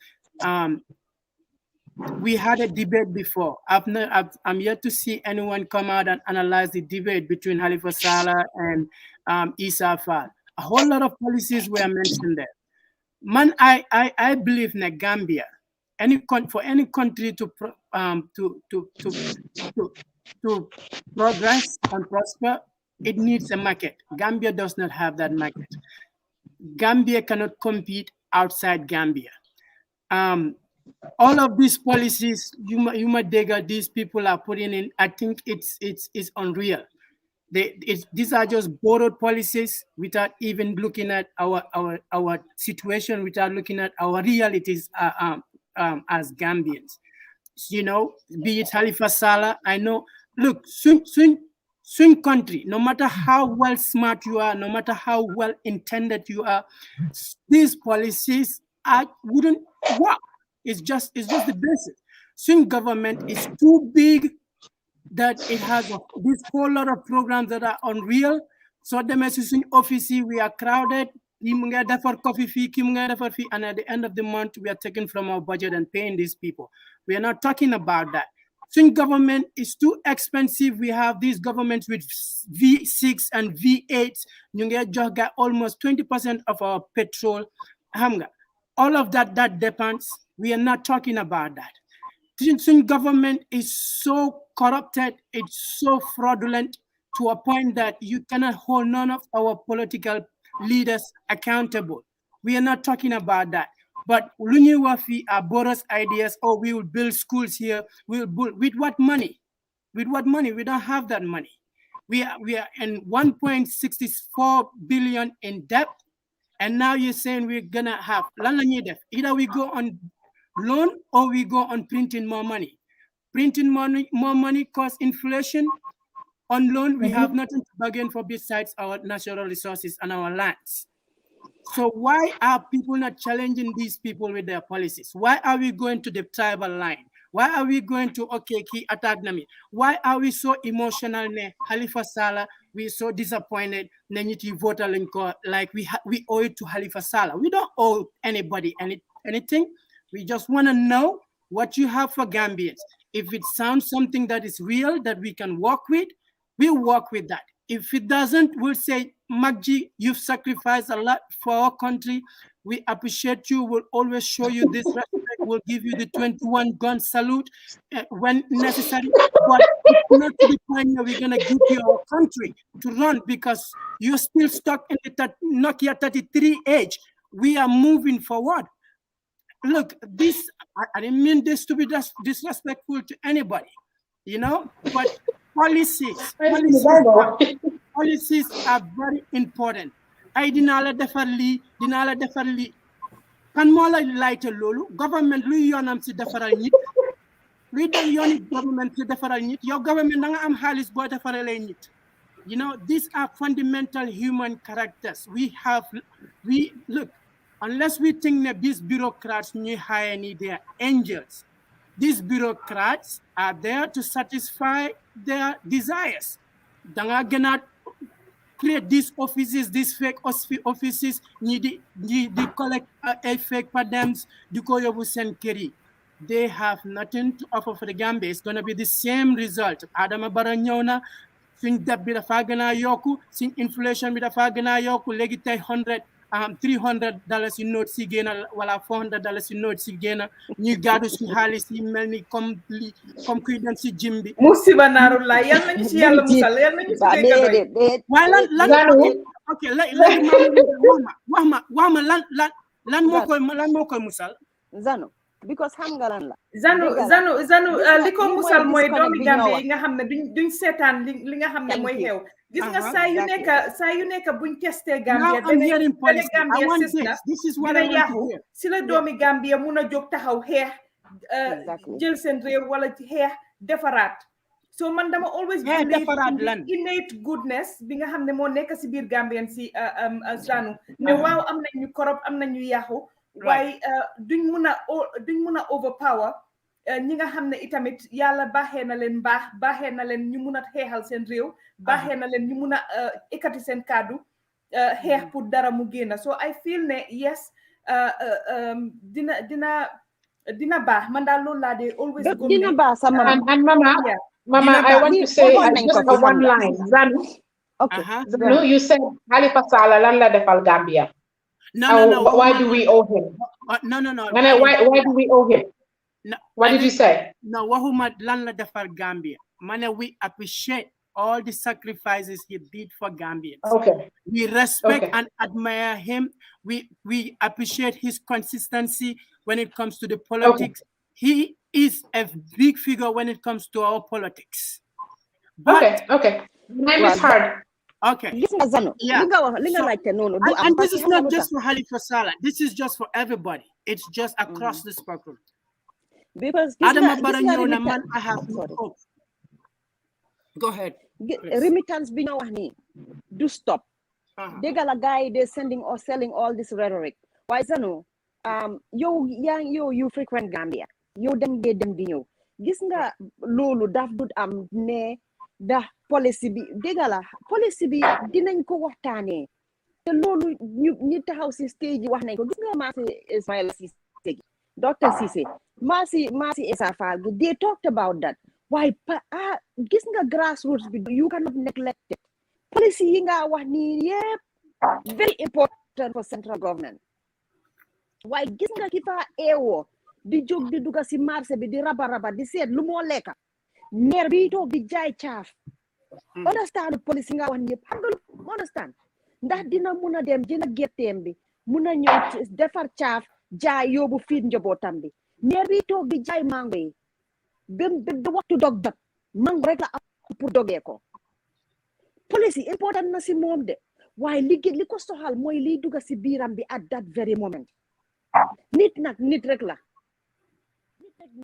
We had a debate before. I'm yet to see anyone come out and analyze the debate between Halifa Saleh and Issa Fall. A whole lot of policies were mentioned there. Man, I believe in Gambia. For any country to progress and prosper, it needs a market. Gambia does not have that market. Gambia cannot compete outside Gambia. All of these policies, you might dig these people are putting in, I think it's unreal. These are just borrowed policies without even looking at our situation, without looking at our realities as Gambians. You know, be it Halifa Saleh, I know. Look, swing country, no matter how well smart you are, no matter how well intended you are, these policies wouldn't work. It's just the basic. Swing government is too big that it has this whole lot of programs that are unreal. So the message in office, we are crowded. And at the end of the month, we are taking from our budget and paying these people. We are not talking about that. Swing government is too expensive. We have these governments with V6 and V8. You get almost 20% of our petrol. All of that depends. We are not talking about that. Swing government is so corrupted, it's so fraudulent to a point that you cannot hold none of our political leaders accountable. We are not talking about that. But Lunyi Wafi are Boris ideas, oh, we will build schools here. We'll build with what money? With what money? We don't have that money. We are in 1.64 billion in debt. And now you're saying we're gonna have either we go on loan or we go on printing more money. Printing more money causes inflation. On loan, we have nothing to bargain for besides our natural resources and our lands. So why are people not challenging these people with their policies? Why are we going to the tribal line? Why are we going to he attacked me? Why are we so emotional? Halifa Saleh, we're so disappointed. Like we owe it to Halifa Saleh. We don't owe anybody anything. We just want to know what you have for Gambians. If it sounds something that is real that we can work with, we'll work with that. If it doesn't, we'll say, Magji, you've sacrificed a lot for our country. We appreciate you. We'll always show you this respect. We'll give you the 21 gun salute when necessary. But it's not to the point where we're going to give you our country to run because you're still stuck in the Nokia 33 age. We are moving forward. Look, this, I didn't mean this to be disrespectful to anybody, you know, but policies are very important. I dinala defarli kan mola light lolu government lu yonam ci defaral nit lu dem yoni government ci defaral nit your government nga am halis boy defarale nit. You know, these are fundamental human characters. Look, unless we think that these bureaucrats new hire any their angels, these bureaucrats are there to satisfy their desires. Danga cannot create these offices, these fake offices, they collect a fake padems, they have nothing to offer for the Gambia. It's going to be the same result. Adama Baranyona, sin debt bida fagana yoku, sin inflation bida fagana yoku, legite $300 in note si gena wala $400 in note si gena ñu gadu ci xaliss yi melni comme kuy ci jimbi musiba narullah yal nañu ci yalla musal yal nañu ci dégg wala lan ok wax ma lan mokoy musal Zano because xam nga lan la Zanu liko musal moy doomi Gambie yi nga xamne duñ sétane li nga xamne moy xew gis nga saa yu nekk buñ testé Gambia this is what I want to hear. Si la doomi Gambia mëna jóg taxaw xeex jël seen réew wala ci xeex defaraat so man dama always believe in innate goodness bi nga xam ne moo nekk si biir Gambien si Zanu ne waaw am nañ ñu corrupt am nañ ñu yàqu waaye duñ mun a overpower ñi nga xam ne itamit yàlla baaxee na leen baaxee na leen ñu mun a xeexal seen réew baaxee na leen ñu mun a ekkati seen kàddu xeex pour dara mu génn. So I feel ne yes dina baax man daal loolu laa de always go dina baax sa mama. And Mama, I want to say just a one line. Zanu, okay. Zanu, you said Halifa Sallah lan la defal Gambia. No. Why do we owe him? No. Why do we owe him? No, what did you say? No, wahuma lan la defal Gambia. Mane, we appreciate all the sacrifices he did for Gambians. Okay. We respect and admire him. We appreciate his consistency when it comes to the politics. He is a big figure when it comes to our politics. But, okay. Name is hard. Okay. Yeah. And this is not just for Halifa Sallah. This is just for everybody. It's just across the spectrum. Because I have no hope. Go ahead. Remittance bi do stop. Degala guy they sending or selling all this rhetoric. Why Zanu? You frequent Gambia. You dem di ñew. Gis nga lolu daf dut am ne da policy bi degala policy bi dinañ ko waxtane. Te lolu ñu taxaw ci stage wax nañ ko. Gis nga Masi Ismail Cissé, Dr. Cissé, Masi Essa Fall, they talked about that. Why gis nga grassroots bi you cannot neglect it. Policy yi nga wax ni yep very important for central government. Why gis nga ki fa ewo di jog di duga si marché bi di raba di seet lu moo lekka maire bi toog di jaay caaf understand policy nga wax ni yëpp xam nga understand ndax dina mun a dem dina getteem bi mun a ñëw defar caaf jaay yóbbu fiit njabootam bi maire bi toog di jaay mango yi ba waxtu dog jot mango rek la am pour dogee ko policy important na si moom de waaye li ko soxal mooy liy duga si biiram bi at that very moment nit rek la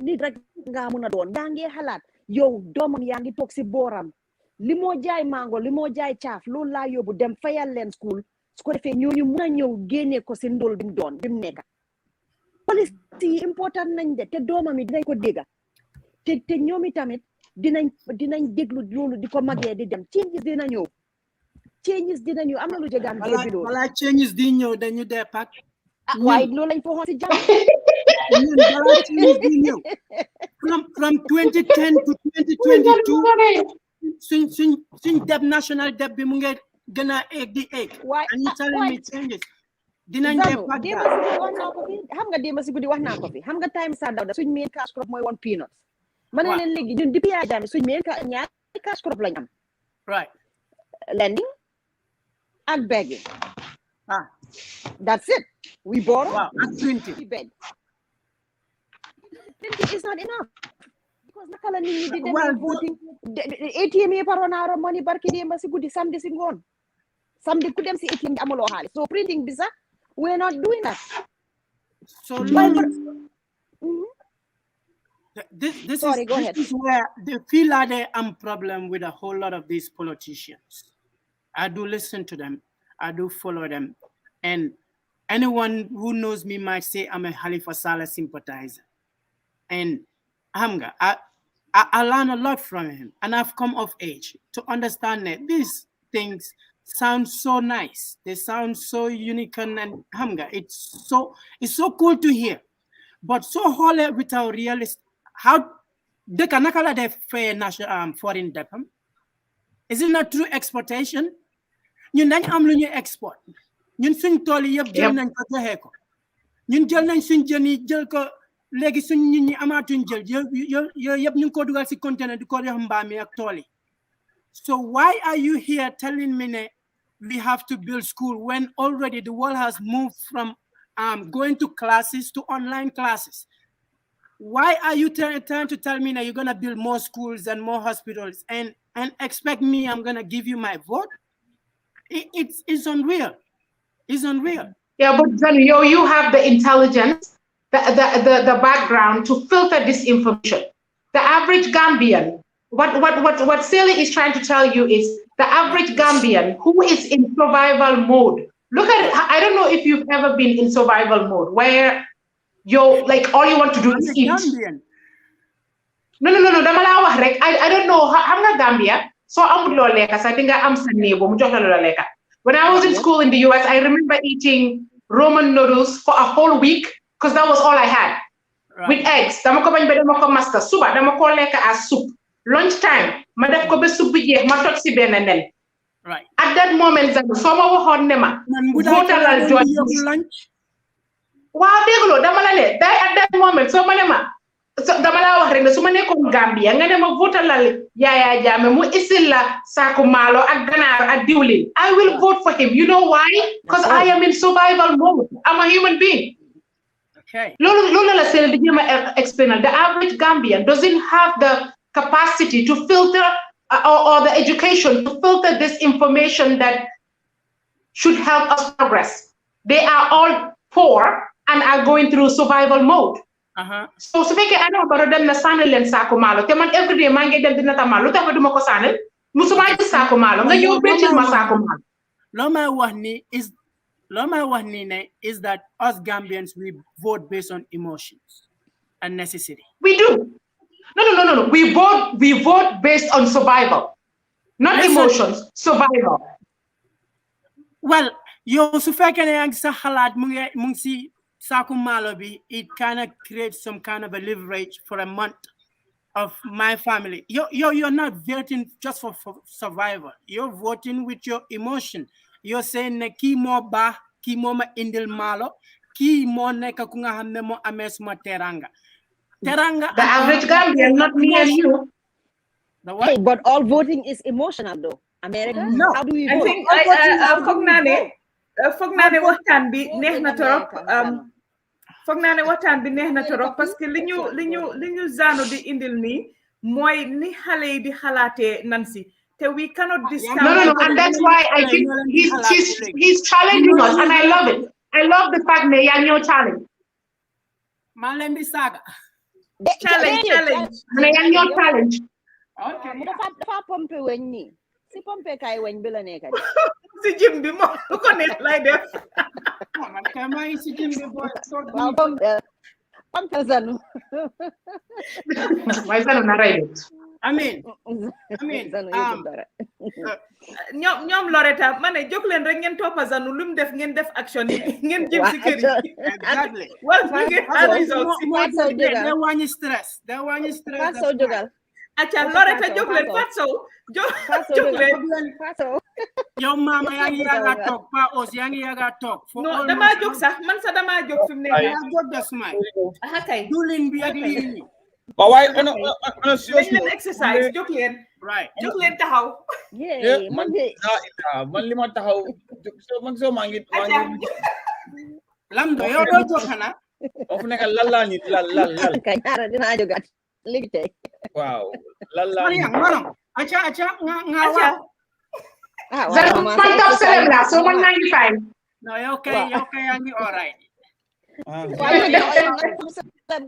nit rek nga mun a doon yaa ngi xalaat yow doomam yaa ngi toog si booram li moo jaay mango li moo jaay caaf loolu laa yóbbu dem fayal leen school su ko defee ñooñu mun a ñëw génne ko si ndol bi mu doon bi mu nekk police yi important nañ de te doomam yi dinañ ko dégga te ñoom i tamit dinañ déglu loolu di ko magee di dem changes dina ñëw am na lu jegaan bi loolu wala changes di ñëw dañu dee pak waaye loolu lañ foo si jàmm from 2010 to 2022 suñ deb national deb bi mu ngi gën a egg di egg and you telling me changes dinañ def xam nga démb si guddi wax naa ko fi xam nga time sa daw da suñ main cash crop mooy one peanuts ma ne leen léegi ñun depuis yaa jaami suñ main ñaari cash crop lañ am right lending ak begging that's it we borrow and 20 we beg 20 is not enough because naka la nit ñi di dem voting ATM yi paroon naa rom money barki démb si guddi samedi si ngoon samedi ku dem si ATM bi amuloo xaalis so printing bi sax we're not doing that so this is where they feel like they am problem with a whole lot of these politicians. I do listen to them, I do follow them, and anyone who knows me might say I'm a Halifa Sallah sympathizer. And Hamga, I learn a lot from him, and I've come of age to understand that these things sound so nice. They sound so unique, and Hamga, it's so cool to hear, but so wholly without realist. How they can call it fair national foreign debt? Is it not true exportation? Ñun dañ am lu ñu export. Ñun suñ tool yi yëpp jël nañ ko joxe ko. Ñun jël nañ suñ jën yi jël ko léegi suñ nit ñi amaatuñ jël yooyu yëpp ñu ngi ko dugal si container di ko jox mbaam yi ak tool yi. So why are you here telling me that we have to build school when already the world has moved from going to classes to online classes? Why are you trying to tell me that you're going to build more schools and more hospitals and expect me I'm going to give you my vote? It's unreal. It's unreal. Yeah, but Zanu, you have the intelligence, the background to filter this information. The average Gambian, what Sally is trying to tell you is the average Gambian who is in survival mode. Look at it. I don't know if you've ever been in survival mode where you're like all you want to do is eat. No. I don't know. Xam nga Gambia so amul lo leka sa dinga am sa nebo mu jox la lo leka When I was in school in the US, I remember eating Roman noodles for a whole week because that was all I had. Right. With eggs. Dama ko bañ ba dama ko master. Suba dama ko lekk as soup. Lunchtime, ma def ko ba soup bi jeex ma tot si benn nen. Right. At that moment, so ma waxoon ne ma. Votalal lunch. Waaw déglo dama la ne day at that moment so ma ne ma dama la wax rek ne su ma nekkoon Gambia nga ne ma votalal Yaya Jammeh mu isil la saaku maalo ak ganaar ak diwlin. I will vote for him. You know why? Because I am in survival mode. I'm a human being. Okay. Lola la sel di jema explain. The average Gambian doesn't have the capacity to filter or the education to filter this information that should help us progress. They are all poor and are going through survival mode. So fekkee Adama Barrow dem na sànnil leen saako maalo te man every day maa ngi dem dina ta maalo lu tax ba duma ko sànnil musuma gis saako maalo nga ñëw béccil ma saako maalo. Loo may wax ni ne is that us Gambians we vote based on emotions and necessity. We do. No. We vote based on survival, not emotions. Survival. Well, yow su fekkee ne yaa ngi sa xalaat mu ngi si saaku maalo bi, it kind of creates some kind of a leverage for a month of my family. You're not voting just for survival. You're voting with your emotion. You're saying ne kii moo baax kii moo ma indil maalo kii moo nekk ku nga xam ne moo amee suma teranga. The average Gambian, not me and you. Hey, but all voting is emotional though. America? No. How do we vote? I think foog naa ne waxtaan bi neex na torop. Foog naa ne waxtaan bi neex na torop parce que li ñu zaano di indil nii mooy ni xale yi di xalaatee Nancy. We cannot discount. No, and that's why I think he's challenging us, and I love it. I love the fact that you're challenge. Malembi saga. Challenge. You're challenge. Okay. Dafa pompe weñ ni. Si pompe kay weñ bi la nekk. Si jim bi mo ko neex lay def. Man kama si jim bi boy. Pompe zanu. Why zanu na right? I mean, ñoom Loretta ma ne jóg leen rek ngeen toppa Zanu lu mu def ngeen def action yi ngeen jëm si kër yi. Exactly. Well, we get results. They want you stress. Fatou jógal. Acca Loretta jóg leen Fatou jóg leen. Yow mama yaa ngi yàgg a toog Pa Os yaa ngi yàgg a toog. Non damaa jóg sax man sax damaa jóg fi mu nekk. Yaa jóg des may. Kay. Dulin bi ak lii. But why on a serious note, exercise jóg leen. Right. Jóg leen taxaw. Yeah, man li ma taxaw so maa ngi lam do yow doo jóg xanaa. Of nekk lal Kay ñaara dinaa jógaat léegi tey. Wow. Lal. Maram. Acha nga wa. Zanu man top celeb la so man 95. No, yow kay yaa ngi all right.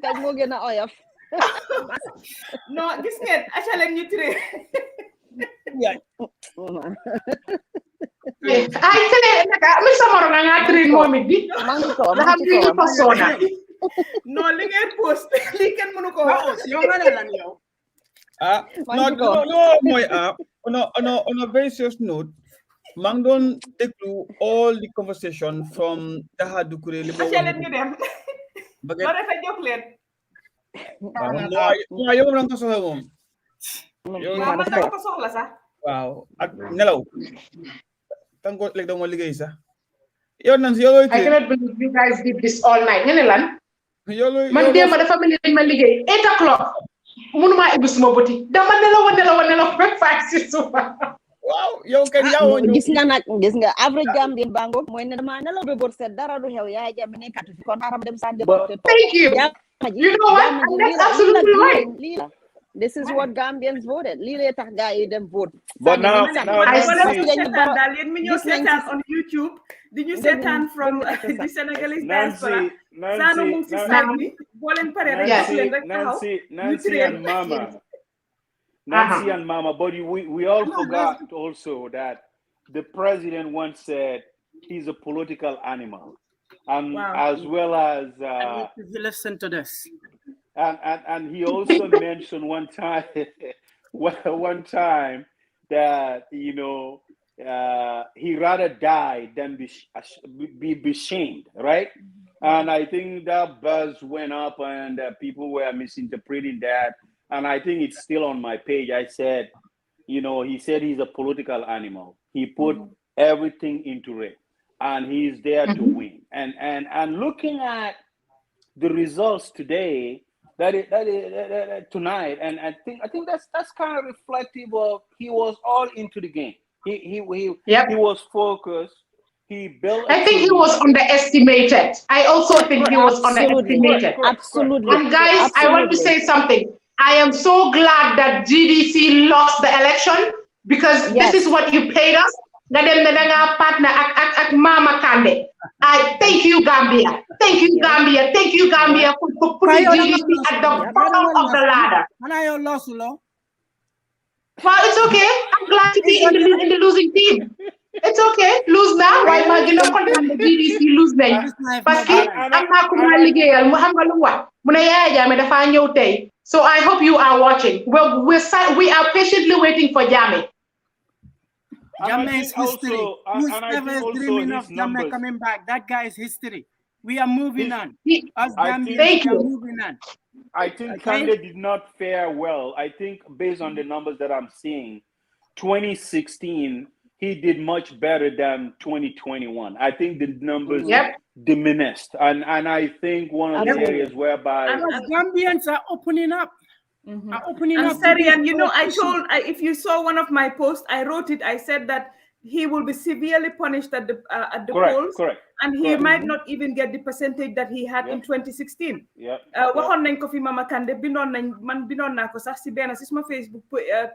Kay moo gën a oyof. No, gis ngeen aca leen ñu tiré. Ay tele naka mi samoro nga train momit bi. Alhamdulillah persona. No, li ngeen post li kenn mënu ko wax. Yow nga ne lan yow. No, mooy on a very serious note, maa ngi doon déglu all the conversation from Daha Dukure li aca leen ñu dem. Ba refa jóg leen. Yow nga ko soxla moom. Yow man dama ko soxla sax. Waaw ak nelaw. Tango léegi dama liggéey sax. Yow Nancy yow I cannot believe you guys did this all night. Ngeen lan? Man démb dafa mel ni ma liggéey 8 o'clock. Mënuma ubbi suma bëti. Dama nelaw ba 5 si suba. Waaw yow kay yawo ñu. Gis nga average Gambian bango mooy ne dama nelaw ba bor set dara du xew Yaya Jammeh nekkatu fi kon xaram dem sande. Thank you. You know what? And that's absolutely right. This is what Gambians voted. Lile tax gaay yi dem vote. But now I on YouTube. Did you set on from the Senegalese diaspora? Nancy and Mama, but we all forgot also that the president once said he's a political animal. As well as listen to this. And he also mentioned one time that he rather die than be shamed, right? And I think that buzz went up, and people were misinterpreting that. And I think it's still on my page. I said, you know, he said he's a political animal. He put everything into it, and he's there to win. And looking at the results today, tonight, and I think that's kind of reflective of he was all into the game. He was focused. He built. I think he was underestimated. I also think he was underestimated. Absolutely. And guys, I want to say something. I am so glad that GDC lost the election, because this is what you paid us. Partner Mama Kande. I thank you, Gambia. Thank you, Gambia. Thank you, Gambia, for putting GDC at the bottom of the ladder. Well, it's okay. I'm glad to be in the losing team. It's okay. Lose now. Why am I going to contact the GDC lose now? So I hope you are watching. Well, we are patiently waiting for Jame. Jame is history. Who's ever is dreaming of Jame coming back? That guy is history. We are moving on. As Gambians, we are moving on. I think Kande did not fare well. I think based on the numbers that I'm seeing, 2016, he did much better than 2021. I think the numbers diminished. And I think one of the areas whereby Gambians are opening up. And you know, if you saw one of my posts, I wrote it. I said that he will be severely punished at the polls, and he might not even get the percentage that he had in 2016. Waxoon nañ ko fi Mama Kande bindoon naa ko sax si benn si suma Facebook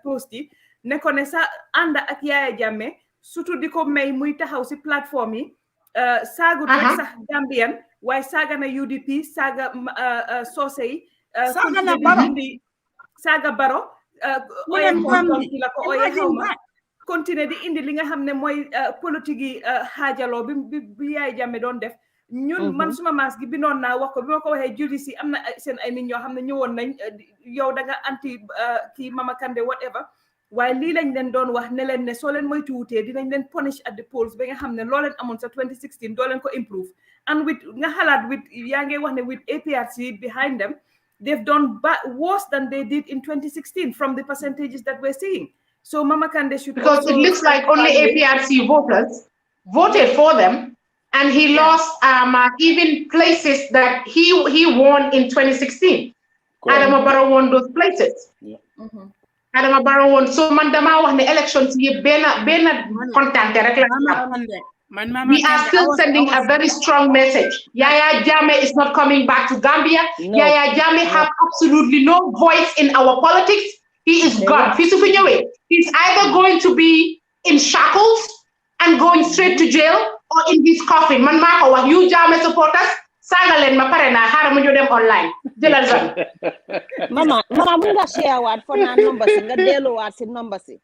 post yi ne ko ne sa ànd ak Yaya Jammeh surtout di ko may muy taxaw si plateforme yi saagut rek sax Gambian waaye saaga na UDP saaga soose yi saaga Barrow continuer di indi li nga xam ne mooy politique yi xaajaloo bi Yaya Jammeh doon def ñun man suma maas gi bindoon naa wax ko bi ma ko waxee judi si am na seen ay nit ñoo xam ne ñëwoon nañ yow da nga anti kii Mama Kande whatever waaye lii lañ leen doon wax ne leen ne soo leen moytuwutee dinañ leen punish at the polls ba nga xam ne loo leen amoon sa 2016 doo leen ko improve and with nga xalaat with yaa ngi wax ne with APRC behind them they've done worse than they did in 2016 from the percentages that we're seeing. So Mama Kande should because it looks like only APRC voters voted for them, and he lost even places that he won in 2016. Adama Barrow won those places. Adama Barrow won. So man dama wax ne elections yi benn content rek la. We are still sending a very strong message. Yaya Jammeh is not coming back to Gambia. Yaya Jammeh have absolutely no voice in our politics. He is gone. He's either going to be in shackles and going straight to jail or in his coffin. Man mako wax you Jammeh supporters saga len ma pare na xara mu ñu dem online. Jëlal gan. Mama mu nga share waat for na number si nga delu waat si number si.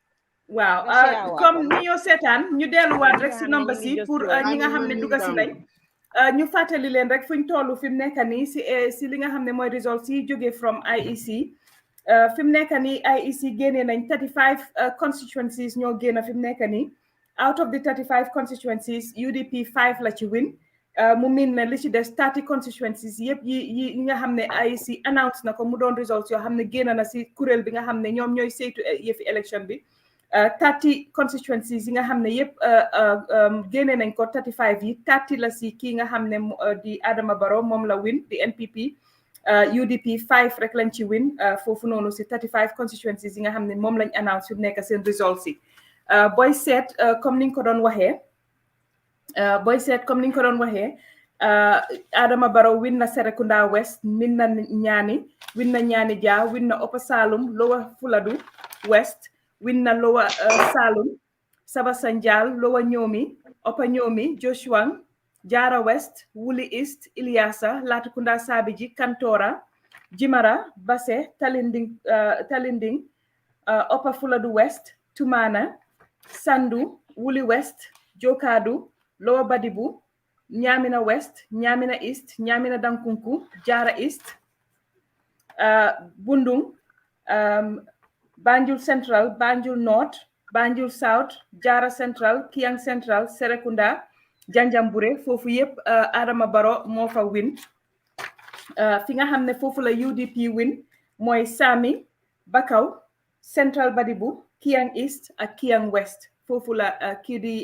Waaw comme ni ñoo seetaan ñu delluwaat rek si number si pour ñi nga xam ne dugga si lañ ñu fàttali leen rek fuñ tollu fi mu nekk nii si li nga xam ne mooy results yi jógee from IEC fi mu nekk nii IEC génnee nañ 35 constituencies ñoo génn fi mu nekk nii out of the 35 constituencies UDP 5 la ci win mu min na li ci des 30 constituencies yëpp yi nga xam ne IEC announce na ko mu doon results yoo xam ne génn na si kuréel bi nga xam ne ñoom ñooy saytu yëfi élection bi 30 constituencies yi nga xam ne yëpp génne nañ ko 35 yi 30 la si kii nga xam ne di Adama Barrow moom la win di NPP UDP 5 rek lañ ci win foofu noonu si 35 constituencies yi nga xam ne moom lañ announce yu nekk seen results yi booy seet comme ni nga ko doon waxee Adama Barrow win na Serekunda West win na Ñaani win na Ñaani Dia win na Upper Saloum Lower Fuladu West win na Lower Salum, Saba Sanjal, Lower Nyomi, Upper Nyomi, Joshua, Jara West, Wuli East, Ilyasa, Latukunda Sabiji, Kantora, Jimara, Basse, Talinding, Upper Fuladu West, Tumana, Sandu, Wuli West, Jokadu, Lower Badibu, Nyamina West, Nyamina East, Nyamina Dankunku, Jara East, Bundung, Banjul Central, Banjul North, Banjul South Jara Central Kiang Central Serekunda Janjanbureh foofu yëpp Adama Barrow moo fa win fi nga xam ne foofu la UDP win mooy Sami Bakaw Central Badibu Kiang East ak Kiang West foofu la kii di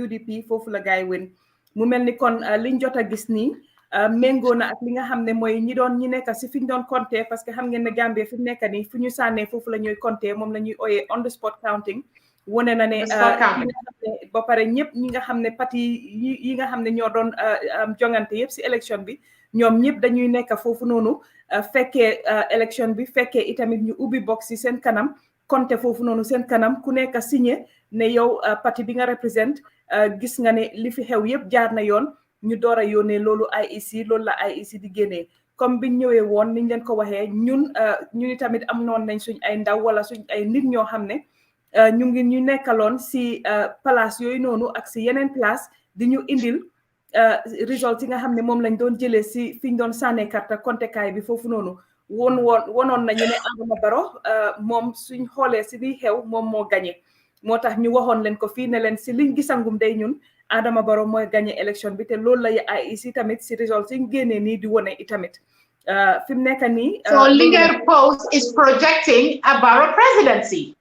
UDP foofu la gaay win mu mel ni kon liñ jot a gis nii méngoo na ak li nga xam ne mooy ñi nekk si fi ñu doon compter parce que xam ngeen ne Gambie fi mu nekk nii fu ñu sànnee foofu la ñuy compter moom la ñuy ooyee on the spot counting wone na ne ba pare ñëpp ñi nga xam ne parti yi nga xam ne ñoo doon jongante yëpp si élection bi ñoom ñëpp dañuy nekk foofu noonu fekkee élection bi fekkee itamit ñu ubbi box si seen kanam compter foofu noonu seen kanam ku nekk signé ne yow parti bi nga représente gis nga ne li fi xew yëpp jaar na yoon ñu door a yónnee loolu IEC loolu la IEC di génnee comme biñ ñëwee woon niñ leen ko waxee ñun tamit am noon nañ suñ ay ndaw wala suñ ay nit ñoo xam ne ñu nekkaloon si place yooyu noonu ak si yeneen place di ñu indil result yi nga xam ne moom lañ doon jëlee si fi ñu doon sànnee carte kontekaay bi foofu noonu wonoon nañu ne Adama Barrow moom suñ xoolee si liy xew moom moo gañe moo tax ñu waxoon leen ko fii ne leen si liñ gisangum day ñun Adama Barrow mooy gagné élection bi te loolu la IEC tamit si result yi génnee nii di wone itamit fi mu nekk nii. So Linguère Post is projecting a Barrow presidency.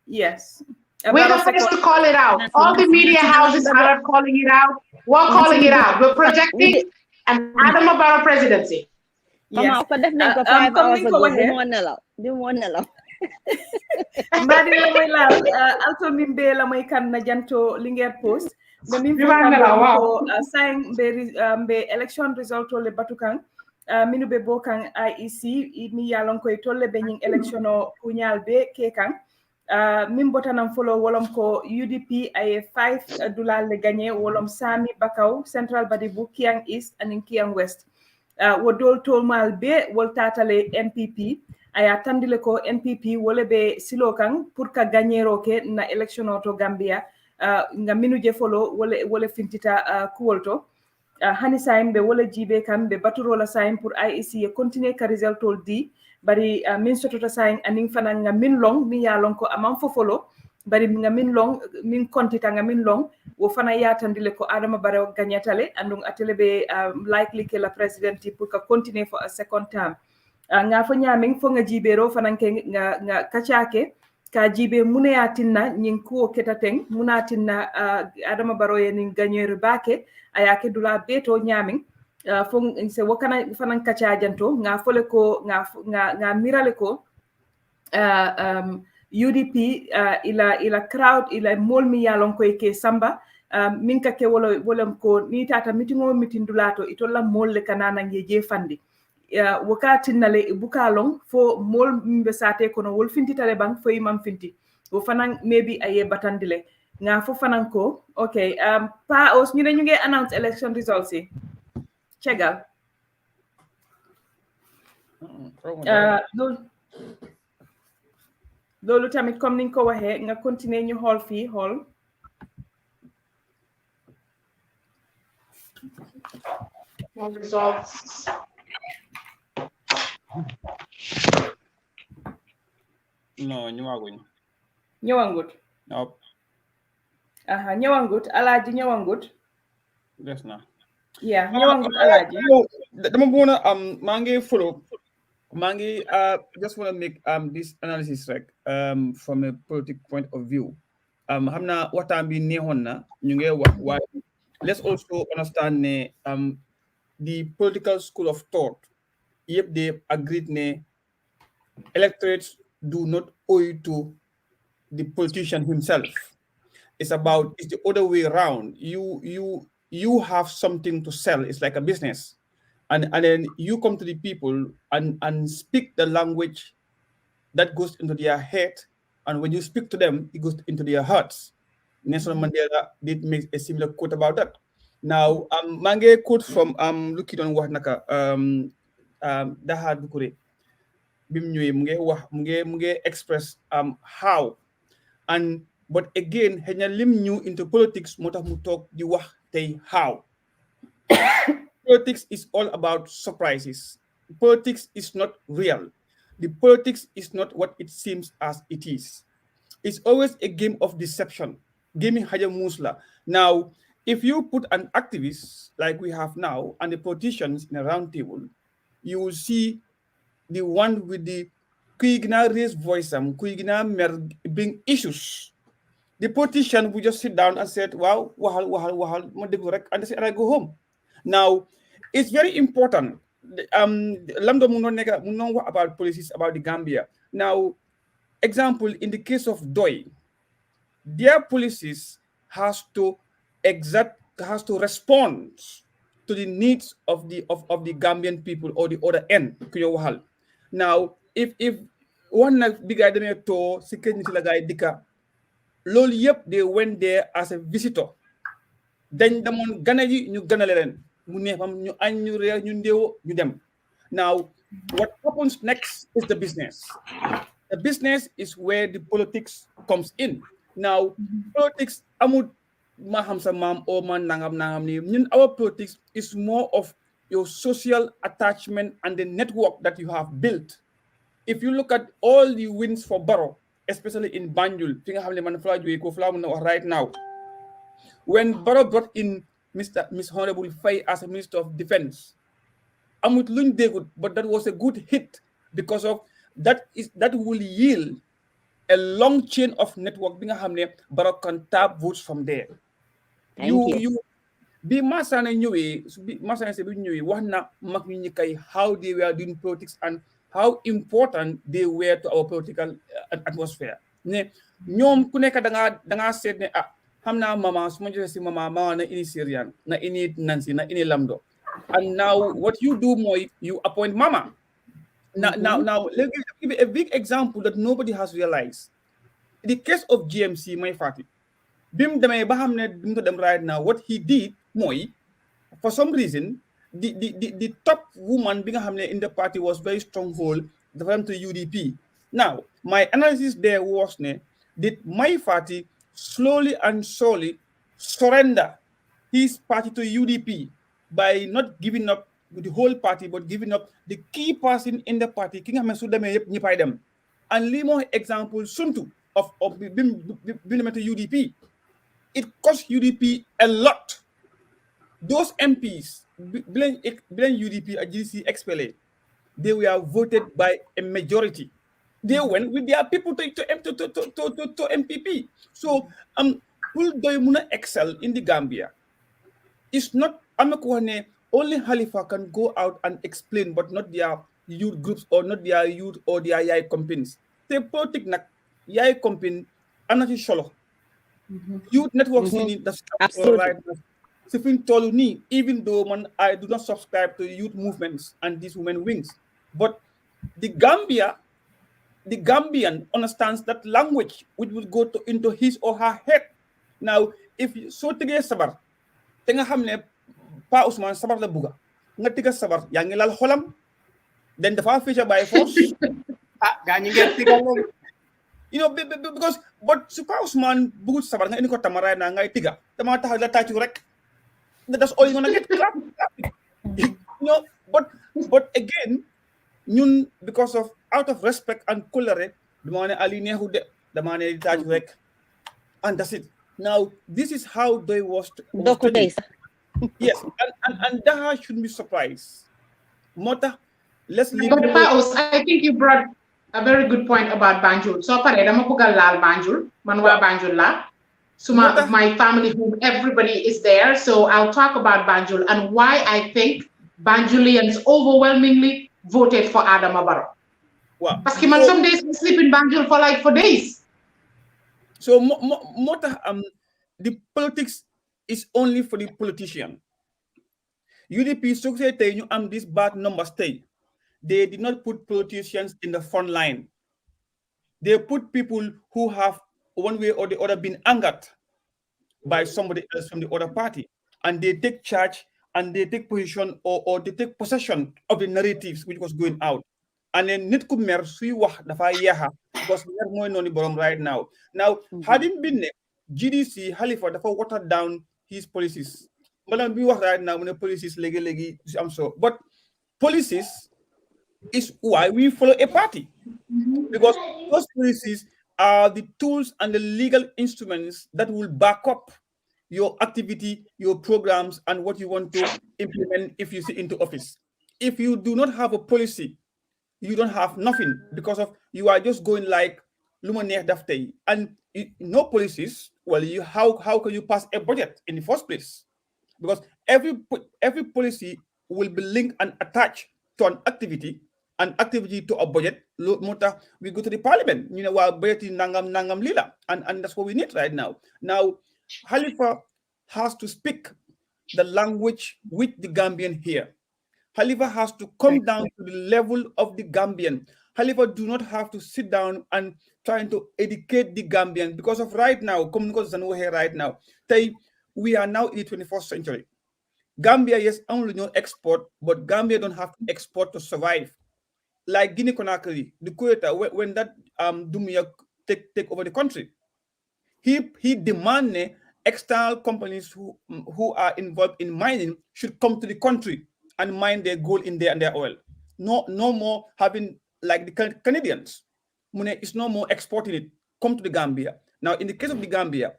Yes. We're the first to call it out. All the media houses are not calling it out. We're calling it out. We're projecting an Adama Barrow presidency. Yes. Mbadi la moy laal alto mimbe la moy kan na janto Linguère Post be min ko sign be election result le batukan minu be bokan IEC mi yalon koy tolle be nying election o kunyal be kekan min botanam follow wolom ko UDP ay $5 le gagné wolom Sami Bakaw Central Badibu Kiang East and Kiang West wodol tolmal be wol tatale NPP aya tandile ko NPP wole be silo kan pour ka gagnero ke na election to Gambia nga minuje folo wole fintita kuwolto hani saim be wole jibe kam be baturola saim pour IEC e continuer ka result di bari min sotota saim aning fana nga min long mi ya long ko amam fofolo bari nga min long min kontita nga min long wo fana yatandile ko Adama Barrow gagnatale andung atele be likely ke la president pour ka continuer for a second term nga fo nyaming fo nga jibero fananke nga kachake ka jibe muneyatinna nyin kuo ketateng munatinna Adama Barrow nin gagner bake ayake dula beto nyaming fo se wakana fanan kachajanto nga fole ko nga mirale ko UDP ila crowd ila molmi yalon ko ke samba minka ke wolom ko ni tata mitingo mitindulato itolla molle kanana ngeje fandi wakati nale bukalong fo mol mbe sate kono wol finti tale bang fo imam finti wo fanan maybe aye batandile nga fo fanan ko okay pa os ñu ne ñu ngi announce election results yi chegal loolu tamit comme niñ ko waxee nga continuer ñu xool fii xool results. No, ñëwangut. Nope. Aha, ñëwangut. Alaaji ñëwangut. Yes na. Yeah, ñëwangut Alaaji. Dama bëggoon a maa ngi follow. Maa ngi just want to make this analysis rek from a political point of view. Xam naa waxtaan bi neexoon na ñu ngi wax waaye let's also understand ne the political school of thought yep they agreed ne electorates do not owe to the politician himself. It's the other way around. You have something to sell. It's like a business, and then you come to the people and speak the language that goes into their head, and when you speak to them, it goes into their hearts. Nelson Mandela did make a similar quote about that. Now, mange quote from looking on what naka Dahad Bukure bim ñëwee mu ngi express how and but again xëy lim ñu into politics moo tax mu toog di wax tey how. Politics is all about surprises. Politics is not real. The politics is not what it seems as it is. It's always a game of deception. Gaming Haja Musla. Now, if you put an activist like we have now and the politicians in a round table, you will see the one with the Kuigna raise voice, bring issues. The politician will just sit down and said, wow, and I go home. Now, it's very important. Lamdo muno about policies about the Gambia. Now, example, in the case of Doi, their policies has to respond to the needs of the Gambian people or the other end. Now, if one big idea to security dika, they went there as a visitor. Then the mon ganaji ñu ganaleren mu neefam ñu añ ñu reer ñu ndewo ñu dem. Now, what happens next is the business. The business is where the politics comes in. Now, politics amud maham sa mam or man nangam ni. Our politics is more of your social attachment and the network that you have built. If you look at all the wins for Barrow, especially in Banjul, right now, when Barrow brought in Miss Honorable Faye as a Minister of Defense, but that was a good hit because of that will yield a long chain of network. Barrow can tap votes from there. You be masana ñëwé masana se bi ñëwé wax na mag ñi kay how they were doing politics and how important they were to our political atmosphere. Ne ñoom ku nekk da nga seet ne xamna mama suma joxe ci mama na ini Syrian na ini Nancy na ini Lamdo, and now what you do moy you appoint mama. Now let me give you a big example that nobody has realized. In the case of GMC my party bim demé ba xamné dum ko dem right now, what he did moy for some reason the top woman bi nga xamné in the party was very stronghold the to UDP. Now my analysis there was did my party slowly and surely surrender his party to UDP by not giving up the whole party but giving up the key person in the party ki nga xamné su demé yépp ñipay dem. And li mo example suntu of bim to UDP. It cost UDP a lot. Those MPs, blame UDP at GDC expelled, they were voted by a majority. They went with their people to MPP. So, will Doymuna excel in the Gambia? It's not, only Halifa can go out and explain, but not their youth groups or not their youth or their yai companies. They politic nak yai company, anati solo. Youth networks in the right now. Even though I do not subscribe to youth movements and these women wings, but the Gambian understands that language which will go into his or her head. Now, if you so today sabar, tenga hamne pa Usman sabar la buga, nga tiga sabar yang ilal holam, then the far feature by force. You know, because but Super Usman bugut sabar nga ini ko tamaray na ngay tiga. Tama ta la tachu rek. That's all you're gonna get. You know, but again, ñun because of out of respect and colère, dama ne ali neexu de, dama ne tachu rek. And that's it. Now, this is how they was yes, and that shouldn't be surprised. Mota, let's leave. But Paus, I think you brought a very good point about Banjul. So pare dama bëgg laal Banjul, man wa Banjul la. So my family, whom everybody is there. So I'll talk about Banjul and why I think Banjulians overwhelmingly voted for Adama Barrow. Wow. Because some days we sleep in Banjul for days. So the politics is only for the politician. UDP society you am this bad number stay. They did not put politicians in the front line. They put people who have one way or the other been angered by somebody else from the other party, and they take charge and they take position or they take possession of the narratives which was going out. And then nit ku mer suy wax dafa yeexa because mer moy noni borom right now. Now, hadn't been GDC Halifa dafa watered down his policies. Malam bi wax right now when the policies legi I'm so, but policies is why we follow a party, because those policies are the tools and the legal instruments that will back up your activity, your programs, and what you want to implement if you sit into office. If you do not have a policy, you don't have nothing, because of you are just going like luminaire dafte, and no policies. Well, how can you pass a budget in the first place? Because every policy will be linked and attached to an activity to a budget. We go to the parliament, we're budgeting nangam lila, and that's what we need right now. Now, Halifa has to speak the language with the Gambian here. Halifa has to come down to the level of the Gambian. Halifa do not have to sit down and trying to educate the Gambian, because of right now, right now, we are now in the 21st century. Gambia, yes, only no export, but Gambia don't have to export to survive. Like Guinea Conakry, the Kuwaita, when that Dumia take over the country, he demanded external companies who are involved in mining should come to the country and mine their gold in there and their oil. No more having like the Canadians. It's no more exporting it. Come to the Gambia. Now, in the case of the Gambia,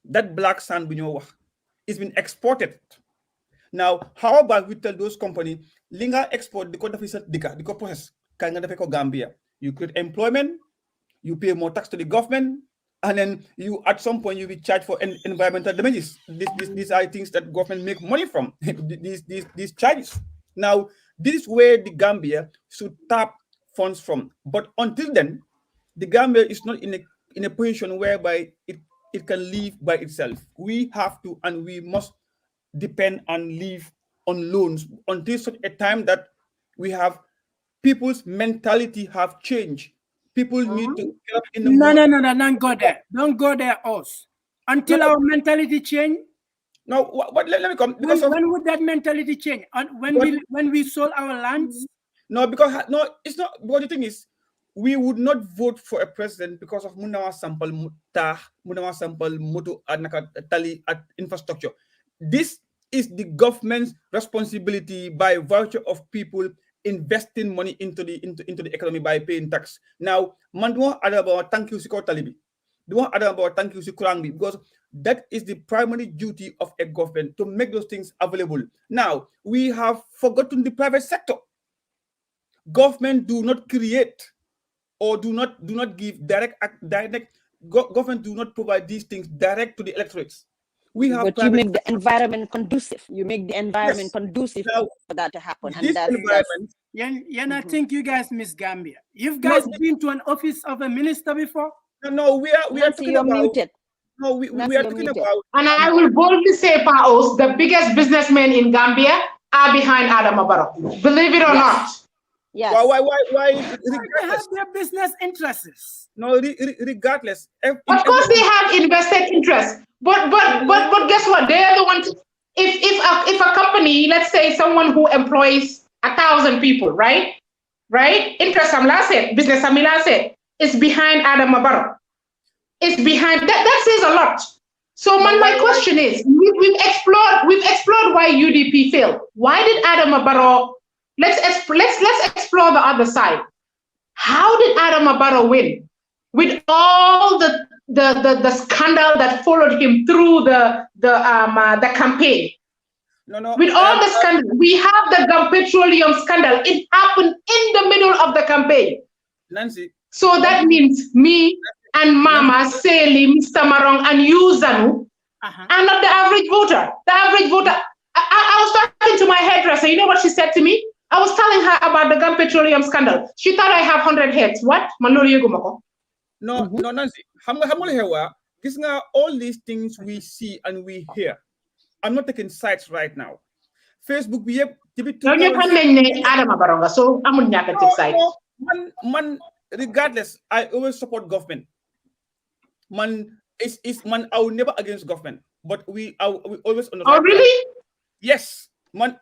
that black sand is been exported. Now, how about we tell those companies, Linga export the process, Gambia. You create employment, you pay more tax to the government, and then you at some point you will charge for environmental damages. These are things that government make money from. these charges. Now, this is where the Gambia should tap funds from. But until then, the Gambia is not in a position whereby it can live by itself. We have to and we must depend and live on loans until such a time that we have people's mentality have changed. People need to get up in the No, don't go there. Don't go there, us. Until our mentality change. No, but let me come. Because when would that mentality change? When we sold our lands? No, because it's not. But the thing is, we would not vote for a president because of Munawa sample moto tali at infrastructure. This is the government's responsibility by virtue of people investing money into the economy by paying tax. Now, man do about thank you Siko Talibi. Do about thank you Sikurangi, because that is the primary duty of a government to make those things available. Now, we have forgotten the private sector. Government do not create or do not give direct government do not provide these things direct to the electorates. But you make the environment conducive. You make the environment conducive for that to happen. And that's environment. I think you guys miss Gambia. You've guys been to an office of a minister before? No, we are talking about. Muted. No, we are talking about. And I will boldly say, Paos, the biggest businessmen in Gambia are behind Adam Barrow. Believe it or not. Yes. Why? They have their business interests. No, regardless. Of course, they have invested interest. But guess what? They're the ones. If a company, let's say someone who employs 1,000 people, right? Interest amlasset, business amlasset is behind Adam Barrow. It's behind that says a lot. So my question is, we've explored why UDP failed. Why did Adam Barrow? Let's explore the other side. How did Adam Barrow win? With all the scandal that followed him through the campaign. No. With all the scandal, we have the petroleum scandal. It happened in the middle of the campaign. Nancy. So that means me and Mama, Sally, Mr. Marong, and you, Zanu, are not the average voter. The average voter. I was talking to my hairdresser. You know what she said to me? I was telling her about the gun petroleum scandal. She thought I have 100 heads. What? No, Nancy. All these things we see and we hear. I'm not taking sides right now. Facebook, we have regardless, I always support government. I will never against government, but we always on the right really? Side. Yes,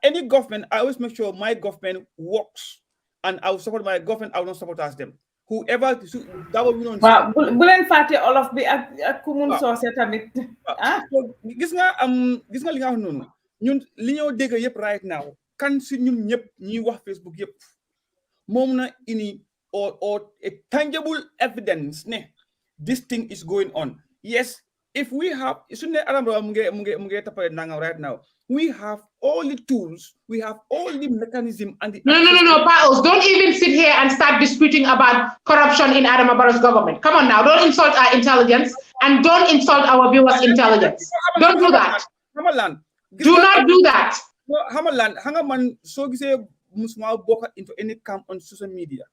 any government, I always make sure my government works, and I will support my government. I will not support us them. Whoever that will be on. Bulen fati all of the kumun so tamit. Gis nga li nga wax nonu. Ñun li ñoo dégg yépp right now. Kan si ñun ñëpp ñi wax Facebook yépp. Mom na ini or a tangible evidence ne this thing is going on. Yes, if we have, right now, we have all the tools, we have all the mechanism and the No, Paos, don't even sit here and start disputing about corruption in Adama Barrow's government. Come on now, don't insult our intelligence and don't insult our viewers' intelligence. Don't do that. Do not do that. Hamaland, Hangaman, so say Musma Boka into any camp on social media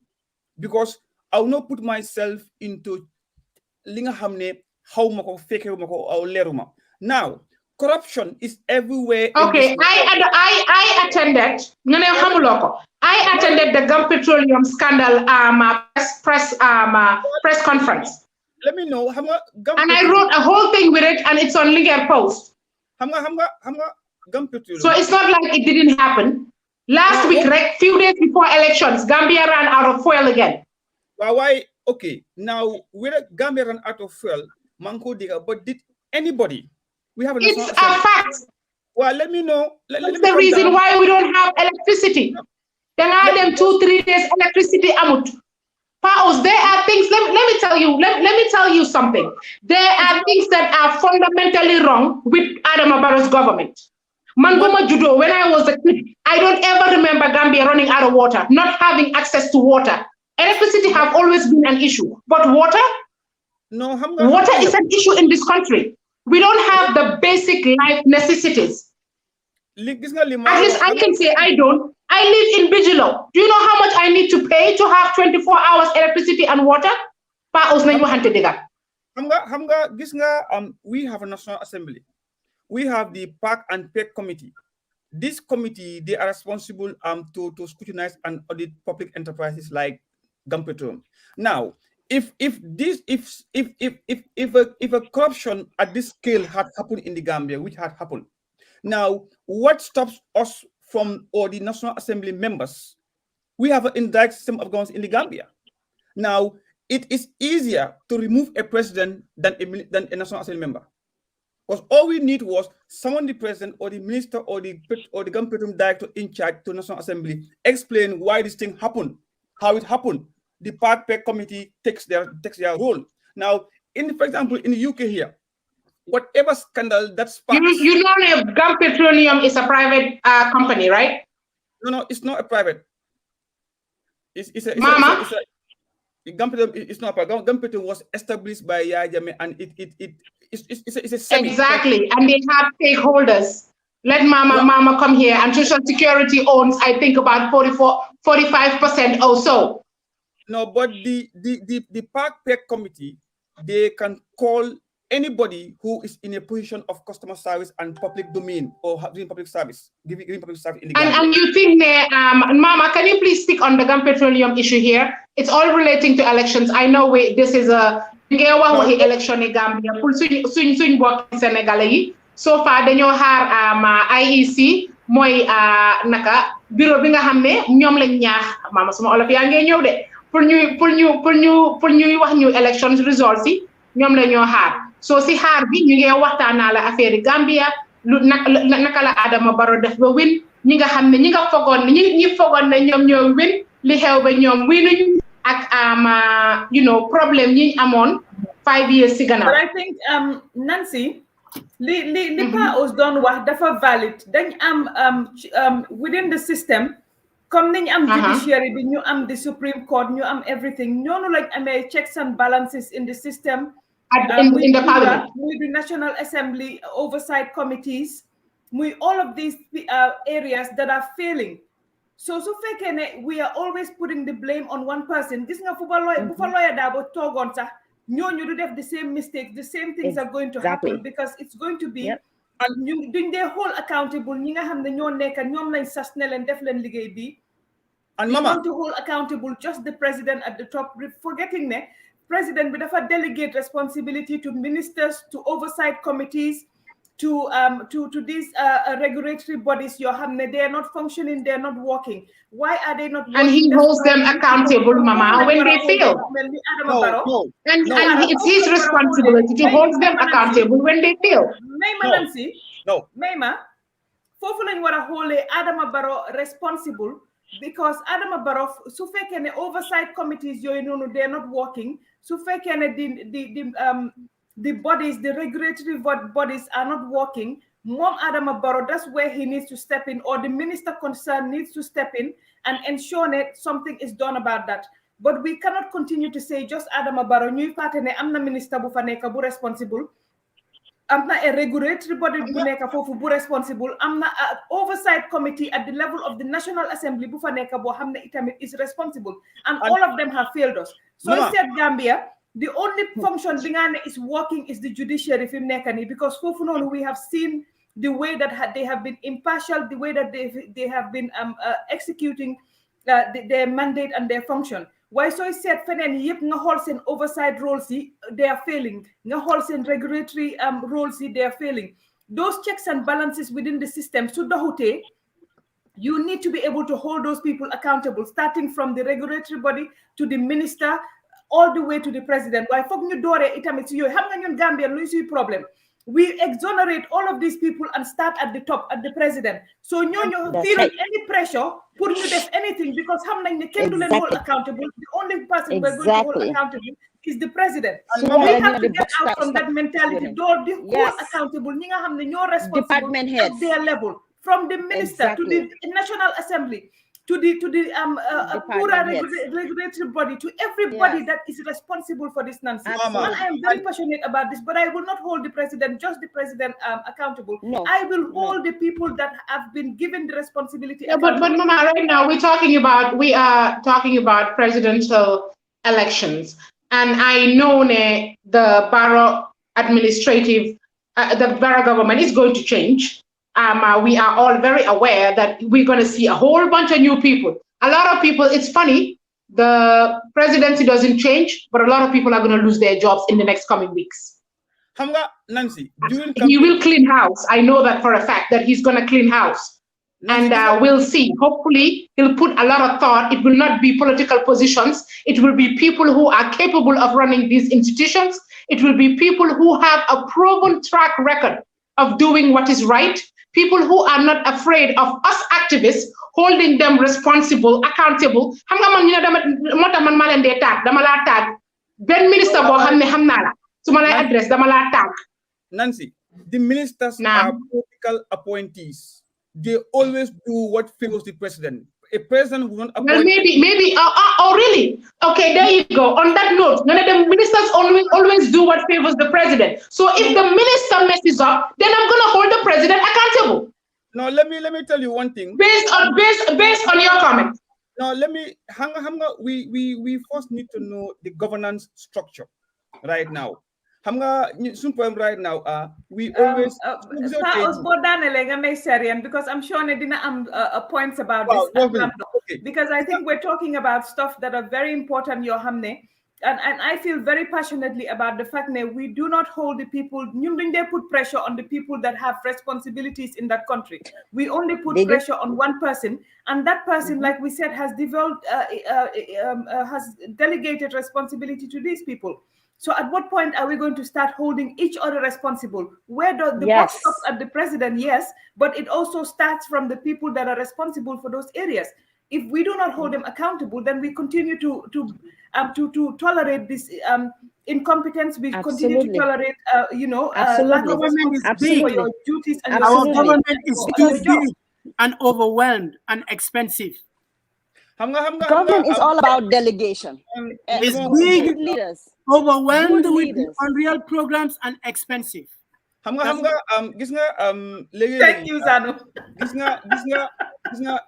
because I will not put myself into Linga Hamne, how mako fake mako or leruma. Now, corruption is everywhere. Okay, I attended. I attended the Gulf Petroleum scandal press conference. Let me know. And I wrote a whole thing with it, and it's on Linger Post. So it's not like it didn't happen. Last week, right, few days before elections, Gambia ran out of fuel again. Why? Okay, now whether Gambia ran out of fuel, Manko Diga, but did anybody? We have It's a fact. Well, let me know. That's the reason why we don't have electricity. Then I them 2-3 days electricity amut. Paos, there are things. Let me tell you. Let me tell you something. There are things that are fundamentally wrong with Adama Barrow's government. Mangoma Judo, when I was a kid, I don't ever remember Gambia running out of water, not having access to water. Electricity have always been an issue, but water? No, water is an issue in this country. We don't have the basic life necessities. At least I can say I don't. I live in Bijilo. Do you know how much I need to pay to have 24 hours electricity and water? We have a National Assembly. We have the Park and Pet Committee. This committee, they are responsible to scrutinize and audit public enterprises like Gambia. Now, if a corruption at this scale had happened in the Gambia, which had happened, now what stops us from, or the National Assembly members? We have an indirect system of governance in the Gambia. Now it is easier to remove a president than a National Assembly member, because all we need was someone, the president or the minister or the Gambia director in charge to National Assembly, explain why this thing happened, how it happened. The Park Pet Committee takes their role. Now, for example, in the UK here, whatever scandal that sparks... You know Gulf Petroleum is a private company, right? No, it's not a private. It's a Mama? Gulf Petroleum is not a private. Gulf Petroleum was established by Yaya Jammeh, and it's a semi... Exactly, and they have stakeholders. Let Mama come here, and Social Security owns, I think, about 45% or so. No, but the Park Pet Committee, they can call anybody who is in a position of customer service and public domain or doing public service, giving public service in the Gambia. And you think, Mama, can you please speak on the Gulf Petroleum issue here? It's all relating to elections. I know this is a election in Gambia. So far, dañoo xaar IEC mooy naka bureau bi nga xam ne ñoom lañ ñaax Mama suma olof yaa ngi ñëw de. pour ñuy wax ñu elections results yi ñoom la ñoo xaar so si xaar bi ñu ngi waxtaanaa la affaire Gambia lu naka la Adama Barrow def ba win ñi nga xam ne ñi fogoon ne ñoom ñoo win li xew ba ñoom winuñ ak problème ñi amoon 5 years si gannaaw. But I think Nancy li Paos doon wax dafa valid dañ am within the system. Comme niñ am judiciary bi ñu am the Supreme Court ñu am everything ñoonu lañ amee checks and balances in the system in the Parliament muy the National Assembly oversight committees muy all of these areas that are failing so fekkee ne we are always putting the blame on one person gis nga bu fa lawyer Darboe toogoon sax ñooñu du def the same mistakes the same things are going to happen because it's going to be and ñu duñ dee hold accountable ñi nga xam ne ñoo nekk ñoom lañ sas ne leen def leen liggéey bi and Mama want to hold accountable just the president at the top forgetting ne president bi dafa delegate responsibility to ministers to oversight committees to these regulatory bodies yoo xam ne they are not functioning they are not working why are they not working? And he holds them accountable Mama when they fail and it's his responsibility to hold them accountable when they fail. Mayma foofu lañ war a xoolee Adama Barrow responsible because Adama Barrow su fekkee ne oversight committees yooyu noonu they're not working, su fekkee ne the bodies, the regulatory bodies are not working, Mom Adama Barrow, that's where he needs to step in, or the minister concerned needs to step in and ensure that something is done about that. But we cannot continue to say just Adama Barrow, ñuy fàtte ne am na minister bu fa nekk bu responsible, am na a regulatory body bu nekk foofu bu responsible, am na oversight committee at the level of the National Assembly bu fa nekk boo xam ne itamit is responsible, and all of them have failed us. So instead Gambia, the only function is working is the judiciary fi nekk nii, because foofu noonu we have seen the way that they have been impartial, the way that they have been executing their mandate and their function. Why so said feneen yëpp nga xool seen oversight roles yi, they are failing. Nga xool seen regulatory roles yi, they are failing. Those checks and balances within the system, su doxutee, you need to be able to hold those people accountable, starting from the regulatory body to the minister, all the way to the president. Why foog ñu dooree itamit si yooyu xam nga ñun Gambia luy suy problem. We exonerate all of these people and start at the top, at the president. So ñooñu feeling any pressure pour ñu def anything, because xam nañ ne kenn du leen hold accountable. The only person we're going to hold accountable is the president. So we have to get out from that mentality. Door the hold accountable ñi nga xam ne ñoo responsible at their level, from the minister to the National Assembly, to the regulatory body, to everybody that is responsible for this nonsense. And I am very passionate about this, but I will not hold the president, just the president, accountable. No. I will hold the people that have been given the responsibility. Yeah, but Mama, right now we are talking about presidential elections, and I know the Barrow administrative, the Barrow government is going to change. We are all very aware that we're going to see a whole bunch of new people. A lot of people, it's funny, the presidency doesn't change, but a lot of people are going to lose their jobs in the next coming weeks. Nancy, he will clean house. I know that for a fact, that he's going to clean house. And we'll see. Hopefully, he'll put a lot of thought. It will not be political positions. It will be people who are capable of running these institutions. It will be people who have a proven track record of doing what is right. People who are not afraid of us activists holding them responsible, accountable. Xam nga man ñu ne moo tax man maa leen dee tag dama laa tag benn minister boo xam ne xam naa la su ma lay address dama laa tag. Nancy, the ministers are political appointees. They always do what favors the president. A president will not appoint. Well, maybe. Oh, really? Okay, there you go. On that note, none of the ministers always do what favors the president. So if the minister messes up, then I'm going to hold the president accountable. No, let me tell you one thing. Based on your comment. No, let me. We first need to know the governance structure right now. Right now, we always because I'm sure I didn't points about this. Because I think we're talking about stuff that are very important, Yohamne. And I feel very passionately about the fact that we do not hold the people, they put pressure on the people that have responsibilities in that country. We only put pressure on one person, and that person, like we said, has developed, has delegated responsibility to these people. So at what point are we going to start holding each other responsible? Where does the box stops at the president? Yes, but it also starts from the people that are responsible for those areas. If we do not hold them accountable, then we continue to tolerate this incompetence. We continue to tolerate, lack of responsibility for your duties. And our government is too big and overwhelmed and expensive. Government is all about delegation. It's big, leaders, overwhelmed with unreal programs and expensive. Thank you, Zanu.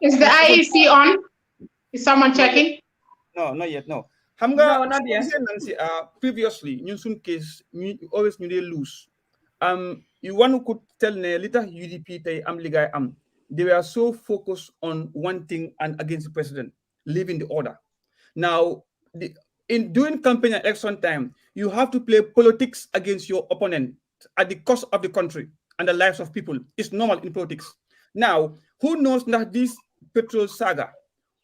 Is the IEC on? Is someone checking? No, not yet. No. No, not yet. Previously, in some case, you always knew they lose. You one could tell ne little UDP they were so focused on one thing and against the president, leaving the order. Now, in doing campaign and election time, you have to play politics against your opponent at the cost of the country and the lives of people. It's normal in politics. Now, who knows that this petrol saga,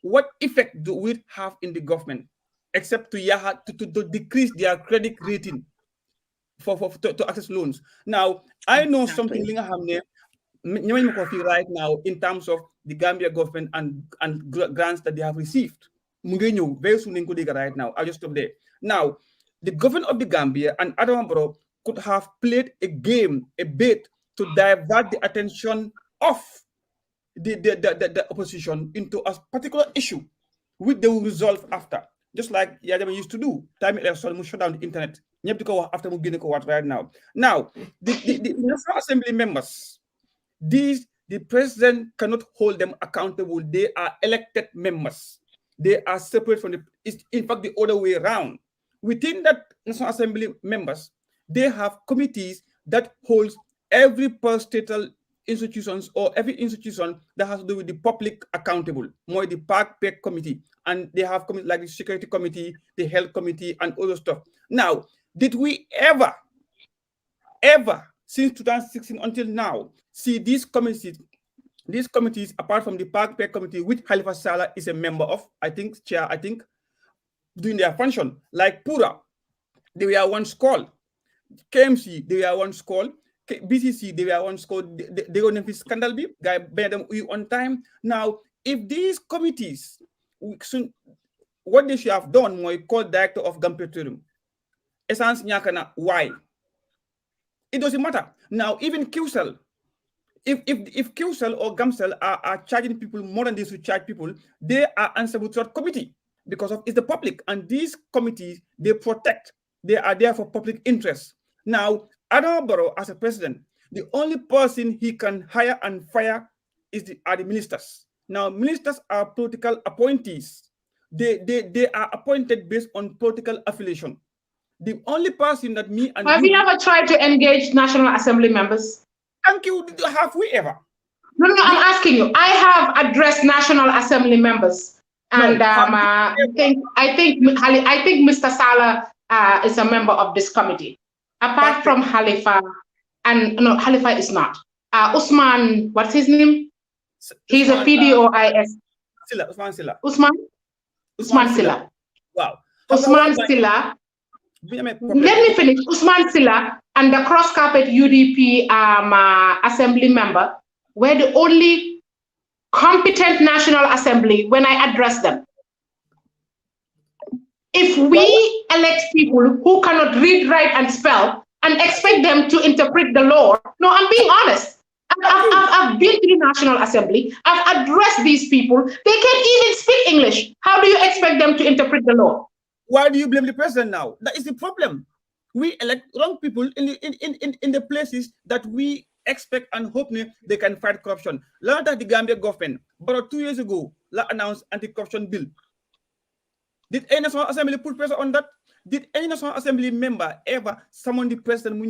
what effect do we have in the government, except to decrease their credit rating to access loans? Now, I know something, right now in terms of the Gambia government and grants that they have received. Very soon right now. I'll just stop there. Now, the government of the Gambia and Adama Barrow could have played a game, a bit to divert the attention of the opposition into a particular issue, which they will resolve after. Just like Yadama used to do. Time election, we shut down the internet. After right now. Now, the National Assembly members, the president cannot hold them accountable. They are elected members. They are separate from in fact, the other way around. Within that National Assembly members, they have committees that holds every per-statal institutions or every institution that has to do with the public accountable, more the Park Pay Committee, and they have committees like the Security Committee, the Health Committee, and other stuff. Now, did we ever, since 2016 until now, see these committees, apart from the Park Pay Committee, which Khalifa Saleh is a member of, chair, doing their function, like Pura, they were once called, KMC, they were once called, BCC, they were once called, they were in scandal, guy bear them on time. Now, if these committees, what they should have done, my called director of Gampeturum, Essence Nyakana, why? It doesn't matter. Now, even QCell, if QCell or GAMCell are charging people more than they should charge people, they are answerable to that committee because of it's the public. And these committees, they protect. They are there for public interest. Now, Adama Barrow, as a president, the only person he can hire and fire are the ministers. Now, ministers are political appointees. They are appointed based on political affiliation. The only person that me and have you ever tried to engage National Assembly members? Thank you. Have we ever? No, I'm asking you. I have addressed National Assembly members, and I think Mr. Saleh is a member of this committee. Apart from Khalifa, and no, Khalifa is not. Usman, what's his name? He's a PDOIS. Usman Silla. Wow. Usman Silla. Let me finish. Usman Silla and the cross-carpet UDP assembly member were the only competent National Assembly when I addressed them. If we elect people who cannot read, write, and spell and expect them to interpret the law, no, I'm being honest. I've been to the National Assembly. I've addressed these people. They can't even speak English. How do you expect them to interpret the law? Why do you blame the president now? That is the problem. We elect wrong people in the places that we expect and hope they can fight corruption. Learn that the Gambia government, about 2 years ago, announced anti-corruption bill. Did any National Assembly put pressure on that? Did any National Assembly member ever summon the president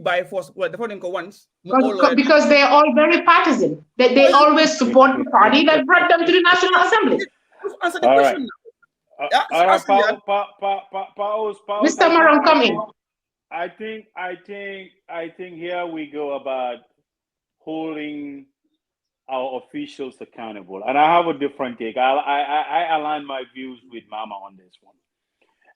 by force? Well, the following once. Because they're all very partisan. They always support the party that brought them to the National Assembly. Answer the question. All right, Mr. Maron, come in. I think here we go about holding our officials accountable, and I have a different take. I align my views with Mama on this one,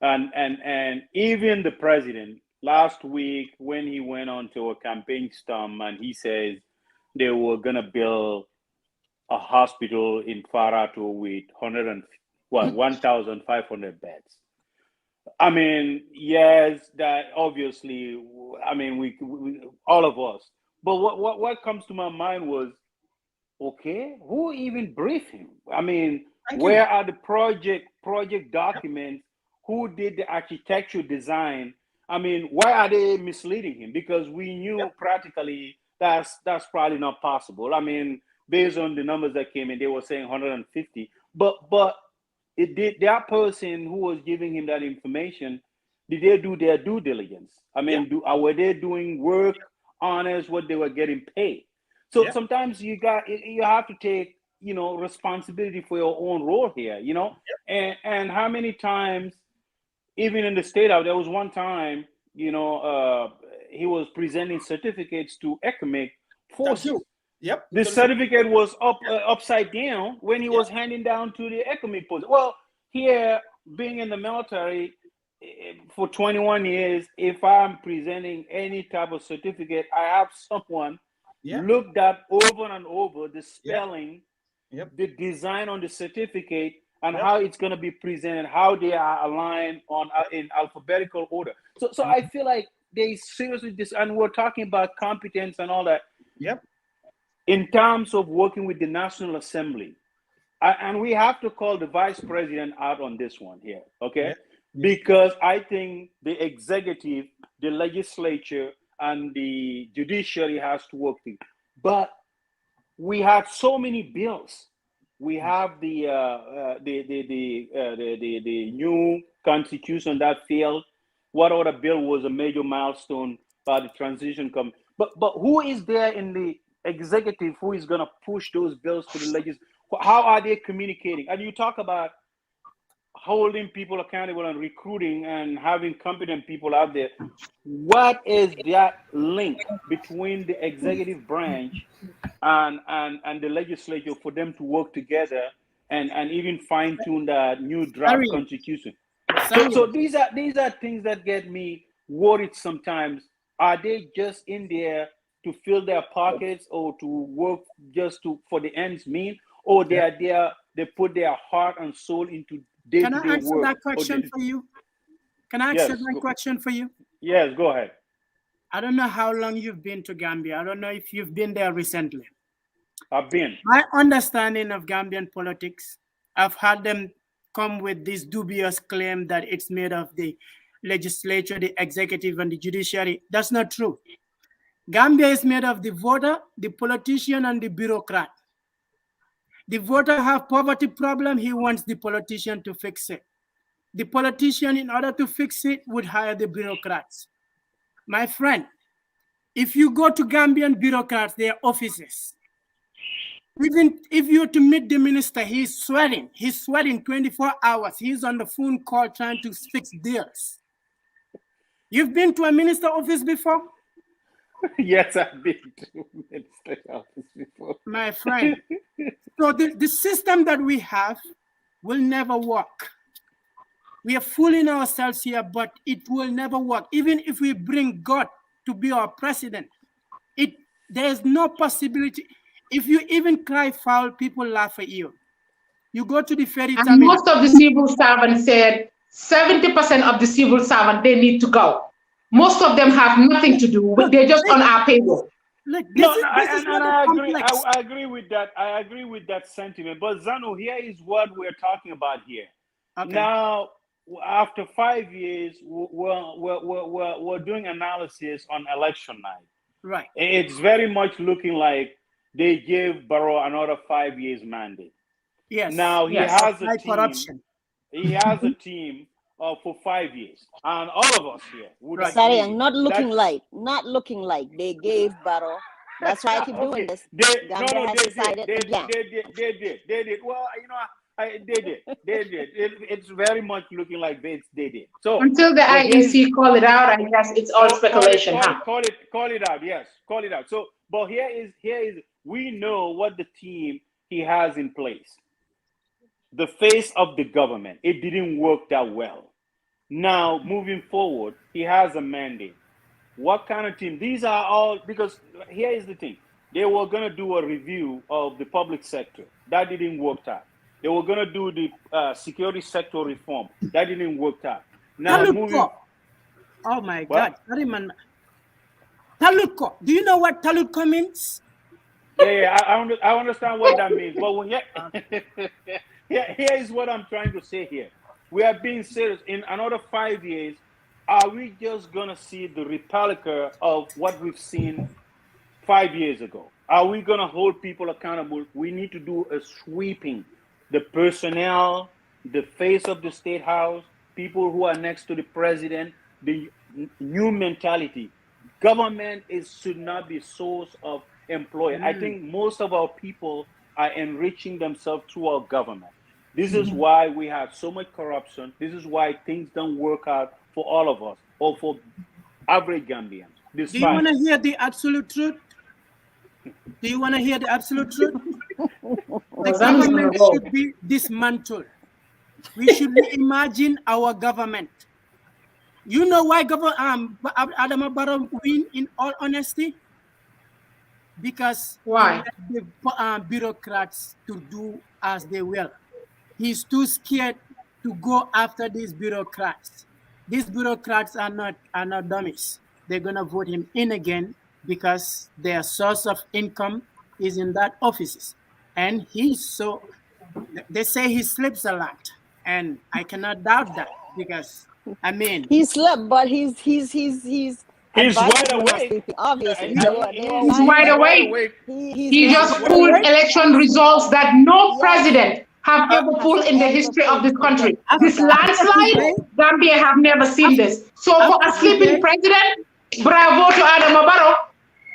and even the president last week when he went on to a campaign stump and he says they were gonna build a hospital in Farato with 1,500 beds. I mean, yes, that obviously, I mean, we all of us. But what comes to my mind was, okay, who even briefed him? I mean, where are the project documents? Who did the architectural design? I mean, why are they misleading him? Because we knew practically that's probably not possible. I mean, based on the numbers that came in, they were saying 150. But it did that person who was giving him that information, did they do their due diligence? I mean, were they doing work honest what they were getting paid? So sometimes you have to take, responsibility for your own role here, and how many times, even in the state house, there was one time, he was presenting certificates to economic forces. Yep. The certificate was upside down when he was handing down to the economic post. Well, here, being in the military for 21 years, if I'm presenting any type of certificate, I have someone looked at over and over the spelling, the design on the certificate, and how it's going to be presented, how they are aligned on in alphabetical order. So I feel like they seriously and we're talking about competence and all that. In terms of working with the National Assembly, and we have to call the Vice President out on this one here, okay? Because I think the executive, the legislature, and the judiciary has to work together. But we had so many bills. We have the new constitution that failed. What other bill was a major milestone by the transition coming? But who is there in the executive who is going to push those bills to the legislature? How are they communicating? And you talk about holding people accountable and recruiting and having competent people out there. What is that link between the executive branch and the legislature for them to work together and even fine-tune the new draft constitution? So these are things that get me worried sometimes. Are they just in there to fill their pockets or to work just for the ends meet, or they are there, they put their heart and soul into day-to-day work? Can I answer that question for you? Can I answer that question for you? Yes, go ahead. I don't know how long you've been to Gambia. I don't know if you've been there recently. I've been. My understanding of Gambian politics, I've had them come with this dubious claim that it's made of the legislature, the executive, and the judiciary. That's not true. Gambia is made of the voter, the politician, and the bureaucrat. The voter have poverty problem. He wants the politician to fix it. The politician, in order to fix it, would hire the bureaucrats. My friend, if you go to Gambian bureaucrats, their offices, even if you're to meet the minister, he's sweating. He's sweating 24 hours. He's on the phone call trying to fix deals. You've been to a minister office before? Yes, I've been to minister office before. My friend. So the system that we have will never work. We are fooling ourselves here, but it will never work. Even if we bring God to be our president, there's no possibility. If you even cry foul, people laugh at you. You go to the ferry. And most of the civil servants said 70% of the civil servants, they need to go. Most of them have nothing to do. They're just on our payroll. I agree with that. I agree with that sentiment. But Zanu, here is what we're talking about here. Okay. Now, after 5 years, we're doing analysis on election night. Right. It's very much looking like they gave Barrow another 5 years mandate. Yes. Now he has a team. Corruption. He has a team for 5 years, and all of us here would Sorry, I'm not looking like they gave Barrow. That's why I keep doing this. Gambia has decided. They did. Well, you know, they did. It's very much looking like they did. So until the IEC call it out, I guess it's all speculation. Call it out. Yes, call it out. So, but here is we know what the team he has in place. The face of the government. It didn't work that well. Now, moving forward, he has a mandate. What kind of team? These are all, because here is the thing. They were going to do a review of the public sector. That didn't work out. They were going to do the security sector reform. That didn't work out. Now, oh my God. Talukko. Do you know what Talukko means? Yeah, I understand what that means. But here is what I'm trying to say here. We are being serious. In another 5 years, are we just going to see the replica of what we've seen 5 years ago? Are we going to hold people accountable? We need to do a sweeping. The personnel, the face of the State House, people who are next to the president, the new mentality. Government should not be a source of employment. I think most of our people are enriching themselves through our government. This is why we have so much corruption. This is why things don't work out for all of us or for average Gambians. Do you want to hear the absolute truth? Do you want to hear the absolute truth? The government should be dismantled. We should reimagine our government. You know why Adama Barrow win, in all honesty? because Why? he let the bureaucrats to do as they will. He's too scared to go after these bureaucrats. These bureaucrats are not dummies. They're gonna vote him in again because their source of income is in that offices. And they say he sleeps a lot, and I cannot doubt that because I mean he slept, but he's wide awake. Obviously, He's wide awake. He just pulled election results that no president have ever pulled in the history of this country. This landslide, Gambia have never seen this. So for a sleeping president, bravo to Adama Barrow.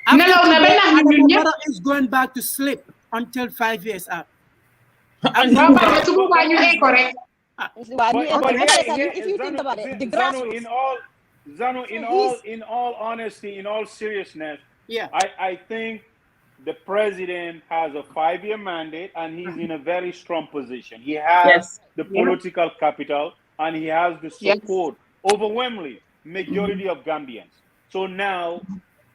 Adama Barrow is going back to sleep until 5 years up. Correct. If you think about it, the grassroots. In all honesty, in all seriousness, yeah, I think the president has a 5-year mandate and he's in a very strong position. He has the political capital and he has the support, overwhelmingly, majority of Gambians. So now,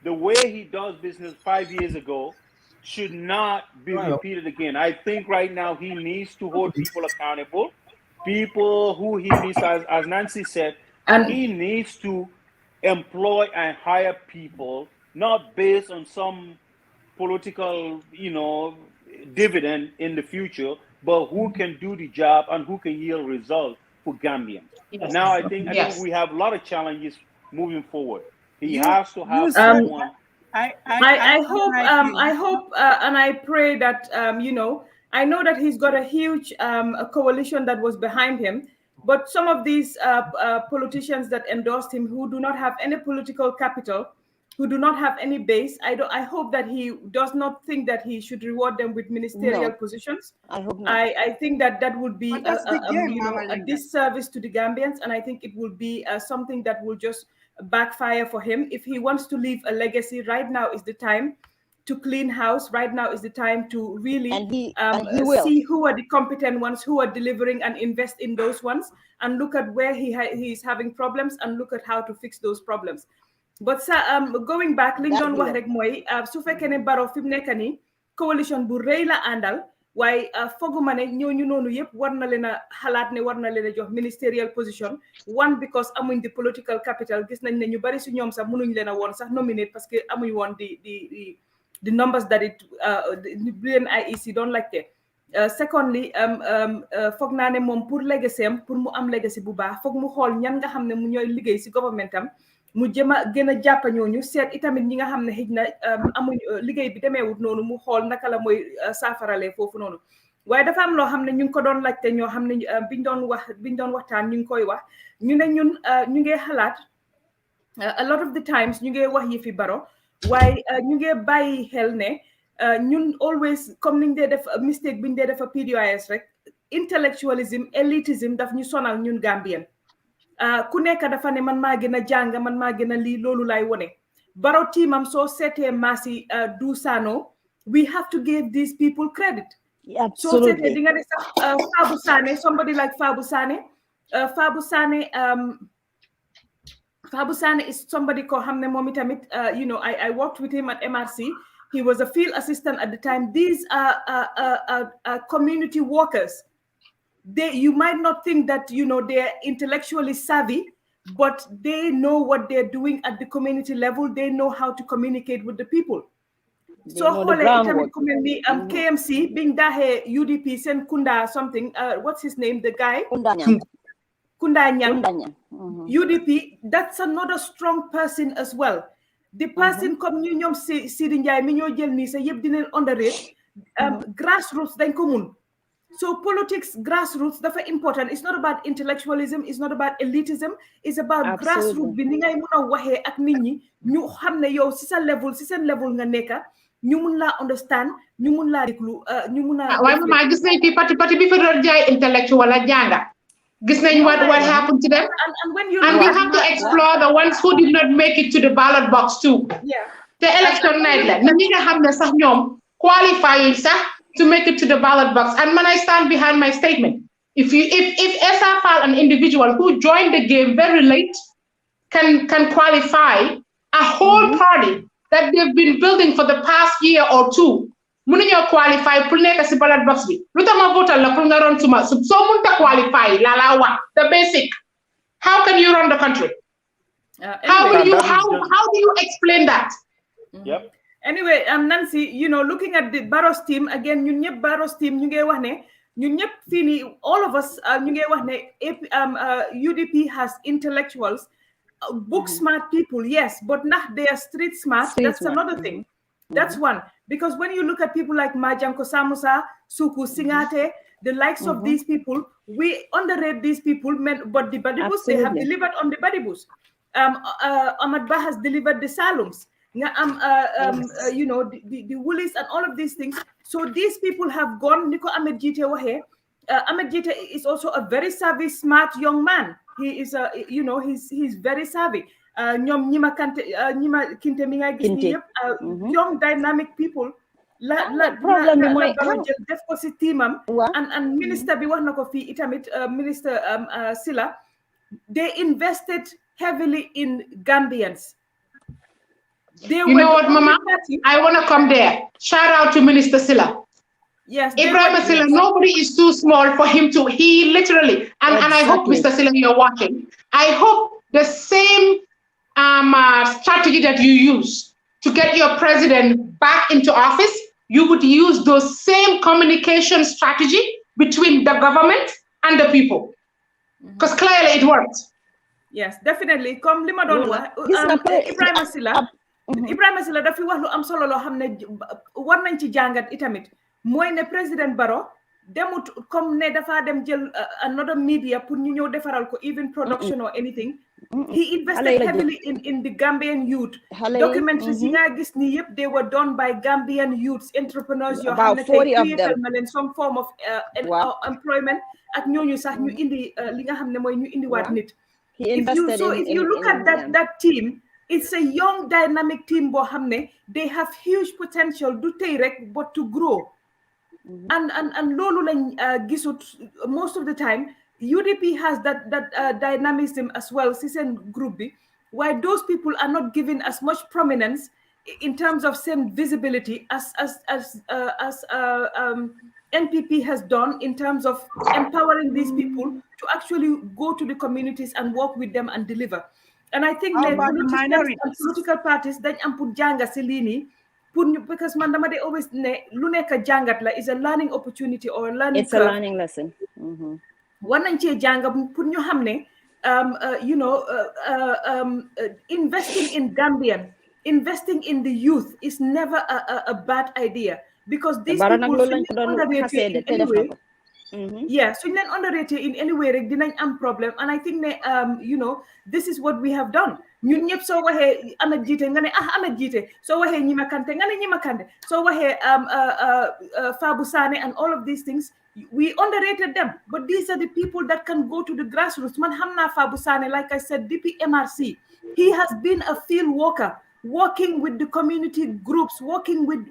the way he does business 5 years ago should not be repeated again. I think right now he needs to hold people accountable. People who he needs, as Nancy said, he needs to employ and hire people, not based on some political, dividend in the future, but who can do the job and who can yield results for Gambians. Yes. Now, I think we have a lot of challenges moving forward. He has to have someone. I hope, and I pray that I know that he's got a huge coalition that was behind him, but some of these politicians that endorsed him who do not have any political capital, who do not have any base, I hope that he does not think that he should reward them with ministerial positions. I hope not. I think that would be a disservice to the Gambians, and I think it will be something that will just backfire for him. If he wants to leave a legacy, right now is the time to clean house. Right now is the time to really see who are the competent ones, who are delivering, and invest in those ones, and look at where he is having problems and look at how to fix those problems. But going back, li ñu doon wax rek mooy su fekkee ne Barrow fi mu nekk nii coalition bu rëy la àndal, waaye foguma ne ñooñu noonu yëpp war na leen a xalaat ne war na leen a jox ministerial position. One, because amuñ the political capital. Gis nañ ne ñu bari si ñoom sax mënuñ leen a woon sax nominate parce que amuñ woon the numbers that leen IEC doon laajte. Secondly, foog naa ne moom pour legacy am, pour mu am legacy bu baax, foog mu xool ñan nga xam ne mu ñooy liggéey si government am, mu gën a jàpp ñooñu seet itamit ñi nga xam ne xëj na amuñ liggéey bi demeewut noonu, mu xool naka la mooy saafaralee foofu noonu. Waaye dafa am loo xam ne ñu ngi ko doon laajte ñoo xam ne biñ doon waxtaan ñu ngi koy wax ñu ne ñun ñu ngi xalaat a lot of the times ñu ngi wax yi fi Barrow, waaye ñu ngi bàyyi xel ne ñun always comme niñ dee def mistake biñ dee def a PDOIS rek, intellectualism, elitism daf ñu sonal ñun Gambien. Ku nekk dafa ne man maa gën a jàng, man maa gën a lii, loolu lay wone. Barrow teamam soo seetee Masi Dusano, we have to give these people credit. So seetee di nga ne sax Fabou Sané, somebody like Fabou Sané. Fabou Sané is somebody ko xam ne moom itamit I worked with him at MRC. He was a field assistant at the time. These are community workers. You might not think that they're intellectually savvy, but they know what they're doing at the community level. They know how to communicate with the people. So KMC being dahe UDP sen Kunda something, what's his name, the guy Kunda Nyang. UDP, that's another strong person as well. The person comme ñu ñoom Sidi Ndiaye mi ñoo jël nii sa yëpp dinañ underrate grassroots dañ ko mun. So politics, grassroots, that's important. It's not about intellectualism. It's not about elitism. It's about grassroots. Bi ni ngay mëna waxé ak nit ñi ñu xamné yow ci sa level, ci sen level nga nekka, ñu mun la understand, ñu mun la déglu, ñu mun a waaye ma gis nañ fi parti bi fa doon jaay intellectual la janga. Gis nañ what happened to them. And we have to explore the ones who did not make it to the ballot box too. Yeah. The election night la ñi nga xamné sax ñoom qualifying sax to make it to the ballot box. And when I stand behind my statement, if Esa Fall, an individual who joined the game very late, can qualify, a whole party that they've been building for the past year or two. Munuñoo qualify pour nekk si ballot box bi. Lu tax ma votal la pour nga run suma so munta qualify la wax the basic. How can you run the country? How do you explain that? Yep. Anyway, Nancy, you know, looking at the Barrow's team again, ñun ñëpp Barrow's team ñu ngi wax ne ñun ñëpp fii nii all of us ñu ngi wax ne UDP has intellectuals, book smart people, yes, but not they are street smart. That's another thing. That's one. Because when you look at people like Majanko Samusa, Suku Singate, the likes of these people, we underrate these people, but the Badibus, they have delivered on the Badibus. Ahmad Bah has delivered the Salums. You know, the Woolies and all of these things. So these people have gone. Niko Ahmed Jite wahe. Ahmed Jite is also a very savvy, smart young man. He is you know, he's very savvy. Ñom ñima kinte mi nga gis ni yëpp young dynamic people. Problem bi mooy def ko ci teamam and minister bi wax na ko fii itamit minister Silla, they invested heavily in Gambians. You know what, Mama? I want to come there. Shout out to Minister Silla. Yes. Ibrahim Silla, nobody is too small for him to, he literally, and I hope, Mr. Silla, you're watching. I hope the same strategy that you use to get your president back into office, you would use those same communication strategy between the government and the people. Because clearly it worked. Yes, definitely. Comme li ma doon wax Ibrahima Silla dafi wax lu am solo loo xam ne war nañ ci jàngat itamit mooy ne président Barrow demut comme ne dafa dem jël another media pour ñu ñëw defaral ko even production or anything. He invested heavily in the Gambian youth. Documentaries yi nga gis ni yëpp they were done by Gambian youths, entrepreneurs yoo xam ne tey created na leen some form of employment ak ñooñu sax ñu indi li nga xam ne mooy ñu indi waat nit. If you look at that team, it's a young dynamic team boo xam ne they have huge potential du tey rek but to grow. And loolu lañ gisut most of the time. UDP has that dynamism as well, si seen group bi, why those people are not given as much prominence in terms of same visibility as NPP has done in terms of empowering these people to actually go to the communities and work with them and deliver. And I think the political parties dañ am pour jànga si lii nii because man dama de always ne lu nekk jàngat la is a learning opportunity or a learning curve. It's a learning lesson. War nañ cee jànga pour ñu xam ne you know investing in Gambian, investing in the youth is never a bad idea because these people underrated in any way. Yeah, so then underrated in any way rek dinañ am problem, and I think ne you know this is what we have done. Ñun ñëpp soo waxee Ahmed Jite nga ne Ahmed Jite, soo waxee Ñima Kante nga ne Ñima Kante, soo waxee Fabu Sane and all of these things, we underrated them, but these are the people that can go to the grassroots. Man hamna Fabu Sane, like I said, DPMRC, he has been a field worker, working with the community groups, working with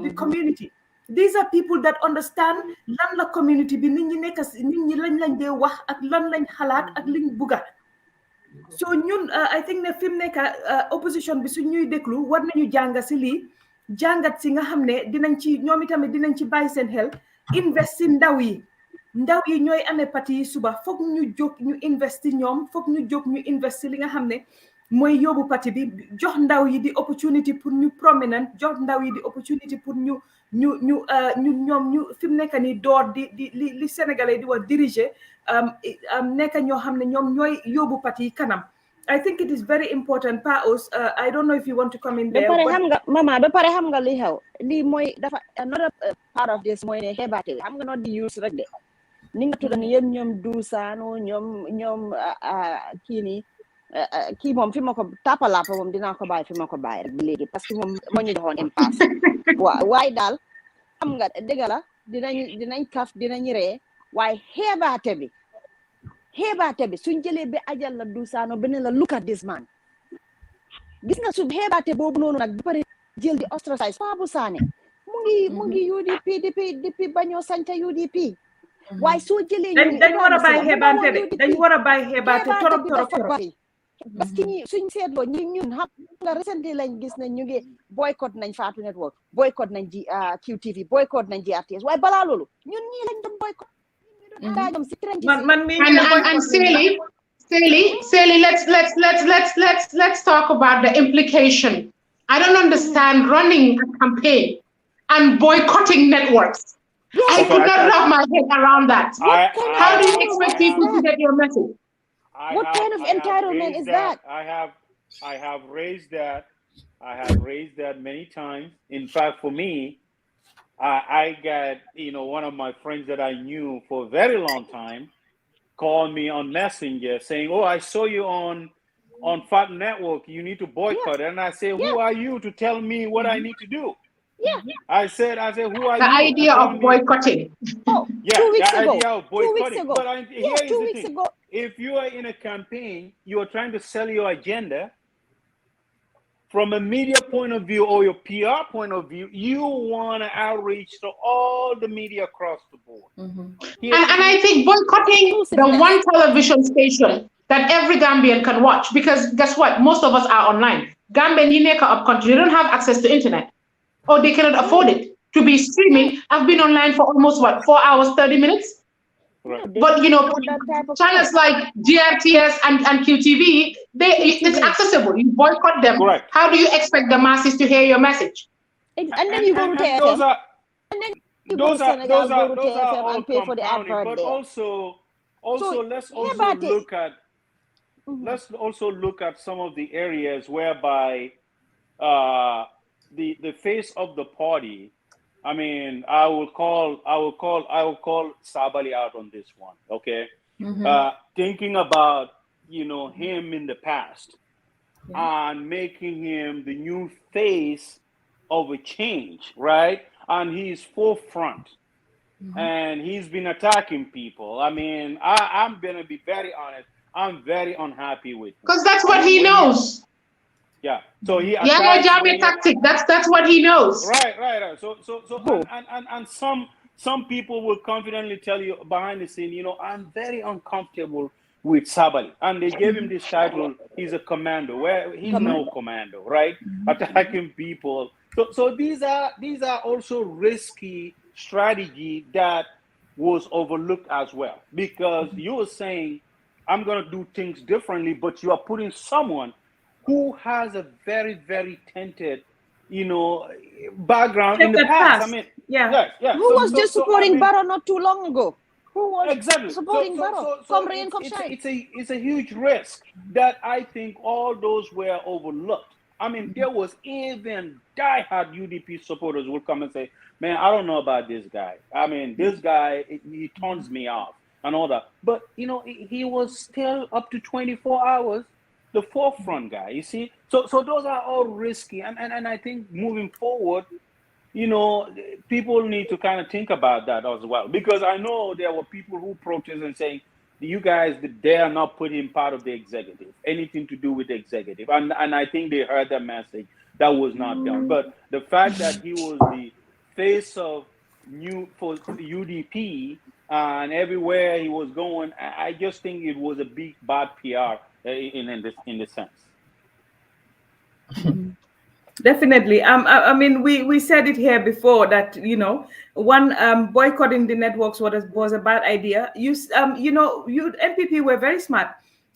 the community. These are people that understand lan la community bi nit ñi nekk nit ñi lañ dee wax ak lan lañ xalaat ak liñ bugga. So ñun I think ne fi mu nekk opposition bi su ñuy déglu war nañu jànga si lii jàngat si nga xam ne dinañ ci ñoom itamit dinañ ci bàyyi seen xel invest si ndaw yi ñooy amee parti yi suba foog ñu jóg ñu invest si ñoom foog ñu jóg ñu invest si li nga xam ne mooy yóbbu parti bi jox ndaw yi di opportunity pour ñu prominent jox ndaw yi di opportunity pour ñu ñoom ñu fi mu nekk nii door di li Sénégalais di wax diriger nekk ñoo xam ne ñoom ñooy yóbbu parti yi kanam. I think it is very important. Paos, I don't know if you want to come in there. Mama, ba pare xam nga li xew lii mooy dafa another part of this mooy ne xeebaate xam nga not di use rek de ni nga tudda ni yéen ñoom Duusaano ñoom kii nii kii moom fi ma ko tapalapa moom dinaa ko bàyyi fi ma ko bàyyi rek léegi parce que moom moo ñu joxoon impasse waaye daal xam nga dëgg la dinañ kaf dinañ ree waaye xeebaate bi suñ jëlee bi ajal la Duusaano beneen la look at this man gis nga su xeebaate boobu noonu nag ba pare jël di ostracize Faabu Saane mu ngi UDP depuis bañoo sañta UDP waaye soo jëlee dañ war a bàyyi xeebaate de dañ war a bàyyi xeebaate torop parce que ñi suñ seetloo ñun xam nga recently lañ gis ne ñu ngi boycott nañ Fatou Network boycott nañ QTV boycott nañ GRTS waaye balaa loolu ñun ñii lañ doon boycott ñoom si Sally, let's talk about the implication. I don't understand running a campaign and boycotting networks. I could not wrap my head around that. How do you expect people to get your message? What kind of entitlement is that? I have raised that. I have raised that many times. In fact, for me, I got, one of my friends that I knew for a very long time called me on Messenger saying, "Oh, I saw you on Fat Network. You need to boycott." And I said, "Who are you to tell me what I need to do?" Yeah. I said, "Who are you?" The idea of boycotting. Oh, yeah, 2 weeks the ago. idea of boycotting. 2 weeks ago. But here is 2 the weeks thing. ago. If you are in a campaign, you are trying to sell your agenda. From a media point of view or your PR point of view, you want to outreach to all the media across the board. And I think boycotting the one television station that every Gambian can watch, because guess what? Most of us are online. Gambian in up country, they don't have access to internet, or they cannot afford it to be streaming. I've been online for almost 4 hours, 30 minutes. Right. But channels like GRTS and QTV, it's accessible. You boycott them. Correct. How do you expect the masses to hear your message? And then you go to TFM. And then you go to Senegal, go to TFM and pay for the advert. But there. also let's also look at some of the areas whereby the face of the party. I mean, I will call Sabali out on this one, okay? Thinking about, him in the past and making him the new face of a change, right? And he's forefront and he's been attacking people. I mean, I'm going to be very honest. I'm very unhappy with him. Because that's what he knows. Yeah. So he tactic. That's what he knows. Right. So and some people will confidently tell you behind the scene, I'm very uncomfortable with Sabali. And they gave him this title, he's a commando, where he's no commando, right? Attacking people. So these are also risky strategy that was overlooked as well. Because you were saying, I'm gonna do things differently, but you are putting someone who has a very, very tainted, background in the past. I mean, Who was just supporting Barrow not too long ago? Who was supporting Barrow? It's a huge risk that I think all those were overlooked. I mean, there was even diehard UDP supporters would come and say, "Man, I don't know about this guy. I mean, this guy, he turns me off and all that." But, he was still up to 24 hours. The forefront guy, you see, so those are all risky, and I think moving forward, people need to kind of think about that as well, because I know there were people who protested and saying, "You guys dare not put him part of the executive, anything to do with the executive," and I think they heard that message. That was not done, but the fact that he was the face of for UDP and everywhere he was going, I just think it was a big bad PR. In this sense. Definitely. I mean, we said it here before that one boycotting the networks was a bad idea. NPP were very smart.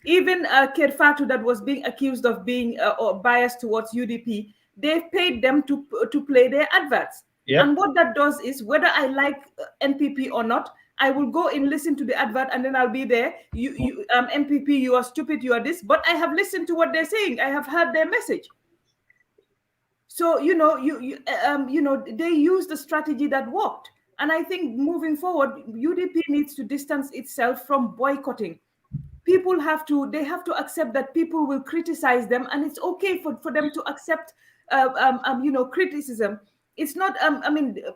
Even Kerfatu that was being accused of being biased towards UDP, they paid them to play their adverts. Yep. And what that does is, whether I like NPP or not, I will go and listen to the advert, and then I'll be there. You MPP, you are stupid, you are this. But I have listened to what they're saying. I have heard their message. So they use the strategy that worked. And I think moving forward, UDP needs to distance itself from boycotting. People have to accept that people will criticize them, and it's okay for them to accept criticism. It's not,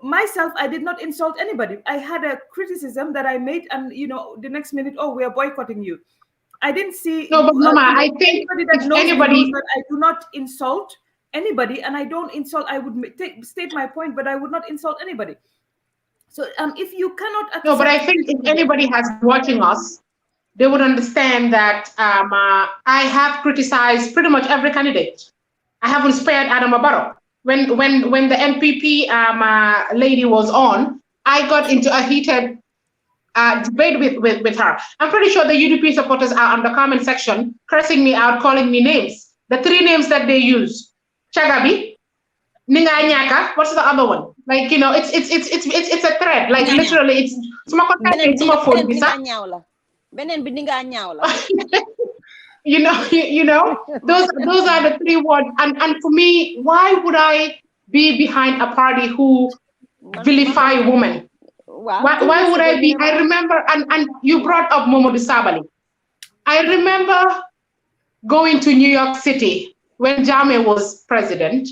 myself, I did not insult anybody. I had a criticism that I made, and, the next minute, we are boycotting you. I didn't see. No, but Mama, I think anybody that I do not insult anybody, and I don't insult, I would state my point, but I would not insult anybody. So if you cannot accept. No, but I think if anybody has watching us, they would understand that I have criticized pretty much every candidate. I haven't spared Adama Barrow. When the NPP lady was on, I got into a heated debate with her. I'm pretty sure the UDP supporters are on the comment section cursing me out, calling me names. The 3 names that they use: Chagabi, Ninga Nyaka. What's the other one? Like, you know, it's a thread. Like literally, it's you know, those are the 3 words. And for me, why would I be behind a party who vilify women? Why would I be? I remember, and you brought up Momodou Sabally. I remember going to New York City when Jammeh was president,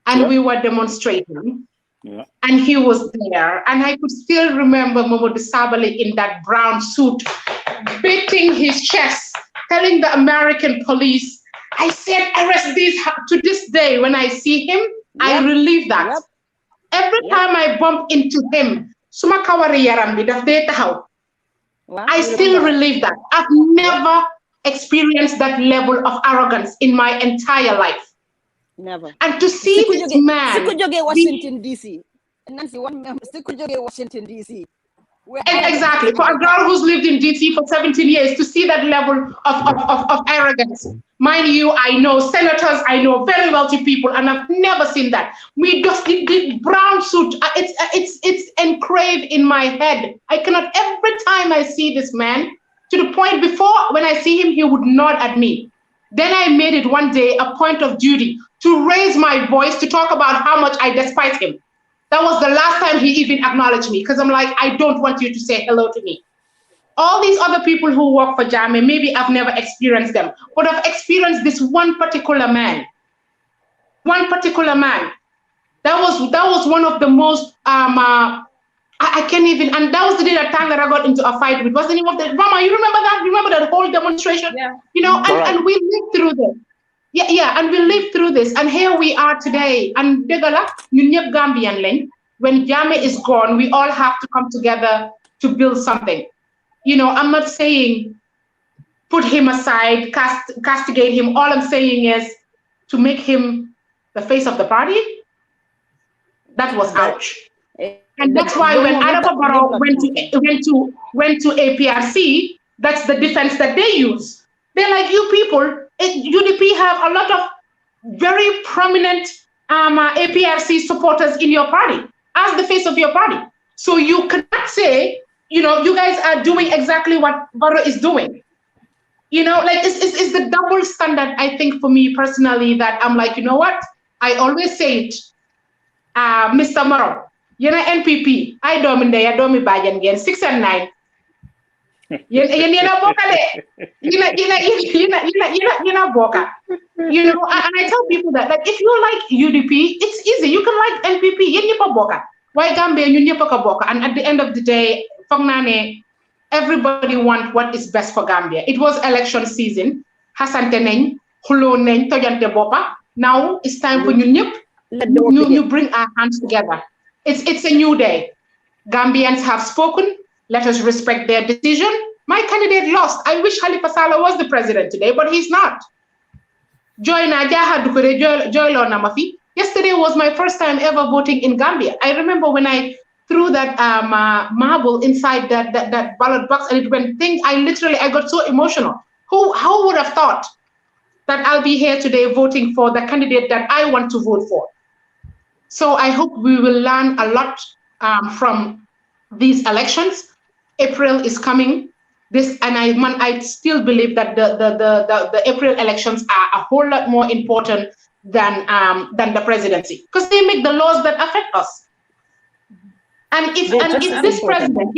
and we were demonstrating, and he was there, and I could still remember Momodou Sabally in that brown suit, beating his chest, telling the American police, I said, arrest these. To this day, when I see him, I relive that. Every time I bump into him, I still relive that. I've never experienced that level of arrogance in my entire life. Never. And to see this man. Washington, D.C. Nancy, one member, Washington, D.C. Exactly. For a girl who's lived in DC for 17 years, to see that level of arrogance. Mind you, I know senators, I know very wealthy people, and I've never seen that. We just the brown suit. It's engraved in my head. I cannot. Every time I see this man, to the point before when I see him, he would nod at me. Then I made it one day a point of duty to raise my voice to talk about how much I despise him. That was the last time he even acknowledged me, because I'm like, I don't want you to say hello to me. All these other people who work for Jammeh, maybe I've never experienced them, but I've experienced this one particular man. One particular man. That was one of the most, I can't even, and that was the day that time that I got into a fight with. What's the name of the, Mama, you remember that? Remember that whole demonstration? Yeah. You know, and we lived through this. Yeah, and we lived through this, and here we are today. And degala, ñun ñep Gambian lañ. When Jammeh is gone, we all have to come together to build something. You know, I'm not saying put him aside, castigate him. All I'm saying is to make him the face of the party. That was ouch. And that's why when Adama Barrow went to APRC, that's the defense that they use. They're like, you people, UDP have a lot of very prominent APRC supporters in your party as the face of your party. So you cannot say, you know, you guys are doing exactly what Barrow is doing. You know, like it's the double standard, I think, for me personally, that I'm like, you know what? I always say it, Mr. Barrow, you know, NPP, I domi bajan again, 6 and 9. You know, Boka. You know, and I tell people that, like, if you like UDP, it's easy. You can like NPP. You Boka. Why Gambia? You Boka. And at the end of the day, everybody want what is best for Gambia. It was election season. Hasante neng, hulo neng, tojante bopa. Now it's time for you bring our hands together. It's a new day. Gambians have spoken. Let us respect their decision. My candidate lost. I wish Halifa Sallah was the president today, but he's not. Yesterday was my first time ever voting in Gambia. I remember when I threw that marble inside that ballot box and it went thing. I got so emotional. How would have thought that I'll be here today voting for the candidate that I want to vote for? So I hope we will learn a lot from these elections. April is coming. I still believe that the April elections are a whole lot more important than the presidency, because they make the laws that affect us. And if this president,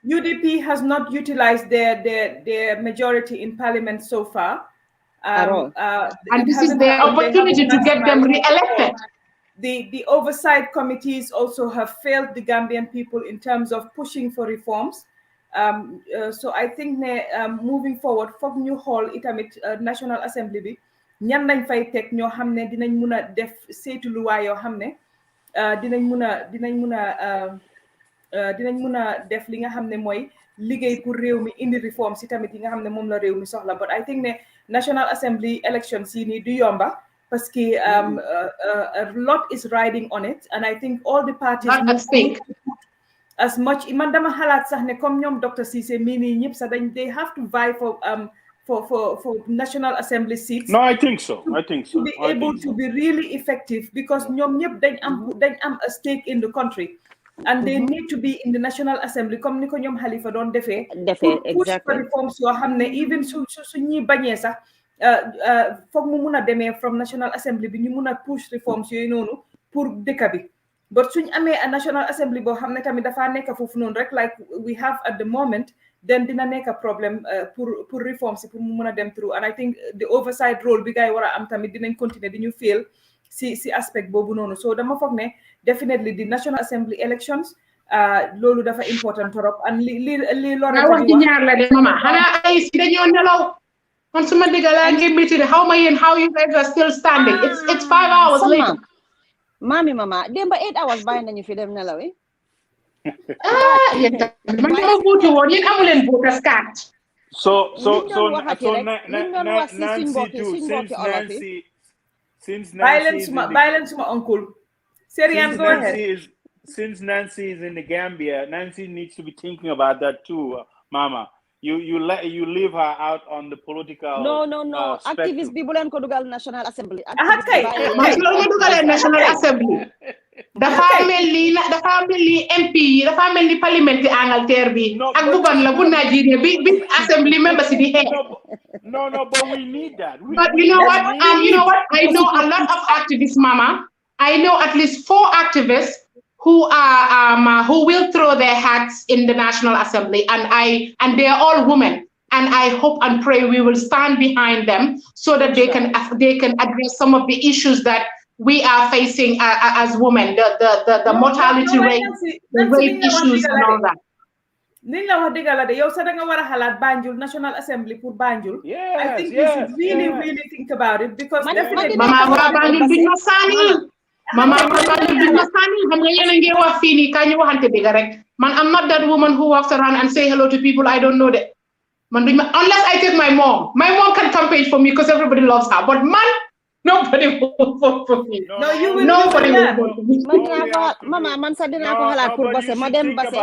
UDP has not utilized their majority in parliament so far. And this is their opportunity to get them re-elected. The oversight committees also have failed the Gambian people in terms of pushing for reforms. So I think moving forward, foog ñu xool itamit National Assembly bi ñan lañ fay teg ñoo xam ne dinañ mun a def saytu luwaa yoo xam ne dinañ mun a dinañ mun a def li nga xam ne mooy liggéey pour réew mi indi réforme si tamit yi nga xam ne moom la réew mi soxla but I think ne National Assembly elections yi nii du yomba parce que a lot is riding on it and I think all the parties as much man dama xalaat sax ne comme ñoom Dr. Cissé mii nii ñëpp sax dañ they have to vie for National Assembly seats. No, I think so. To be able to be really effective because ñoom ñëpp dañ am a stake in the country. And they need to be in the National Assembly comme ni ko ñoom Halifa doon defee push for reforms yoo xam ne even su ñuy bañee sax foog mu mun a demee from National Assembly bi ñu mun a push reforms yooyu noonu pour dëkk bi but suñ amee a National Assembly boo xam ne tamit dafaa nekk foofu noonu rek like we have at the moment then dina nekk a problème pour reforms pour mu mun a dem through and I think the oversight role bi gay war a am tamit dinañ continuer di ñu fail si aspect boobu noonu so dama foog ne definitely the National Assembly elections loolu dafa important torop and li Loretta wax ci ñaar la de mama xanaa ay si dañoo nelaw man suma digga laa ngi meeting how ma yéen how you guys are still standing it's 5 hours later mama demba 8 hours bàyyi nañu fi dem nelaw yéen man dama vote woon yéen amu leen voters card so Nancy too since Nancy suma uncle Serian, go ahead. Since Nancy is in the Gambia, Nancy needs to be thinking about that too, Mama. You leave her out on the political. No. Activist people and Kodugal National Assembly. National Assembly. The family MP, the family Parliamentary Angleterre bi. Ak bukan la bu Nigeria big assembly members in the head. No, but we need that. But you know what? I know a lot of activists, Mama. I know at least 4 activists who are who will throw their hats in the National Assembly, and they are all women. And I hope and pray we will stand behind them so that they can address some of the issues that we are facing as women, the mortality rate, the rape issues, and all that. National Assembly pour Banjul. Yes, I think we should really think about it because definitely Mama Banjul bi nga sani. Mama Banjul bi nga sani. Xam nga yéen a ngi wax fii nii kañ waxante dëgg rek. Man, I'm not that woman who walks around and say hello to people I don't know that. Man, unless I take my mom. My mom can campaign for me because everybody loves her. But man, nobody will vote for me. No, you will. Nobody will vote for me. Mama, man said dina ko halat pour Basse. Madam Basse.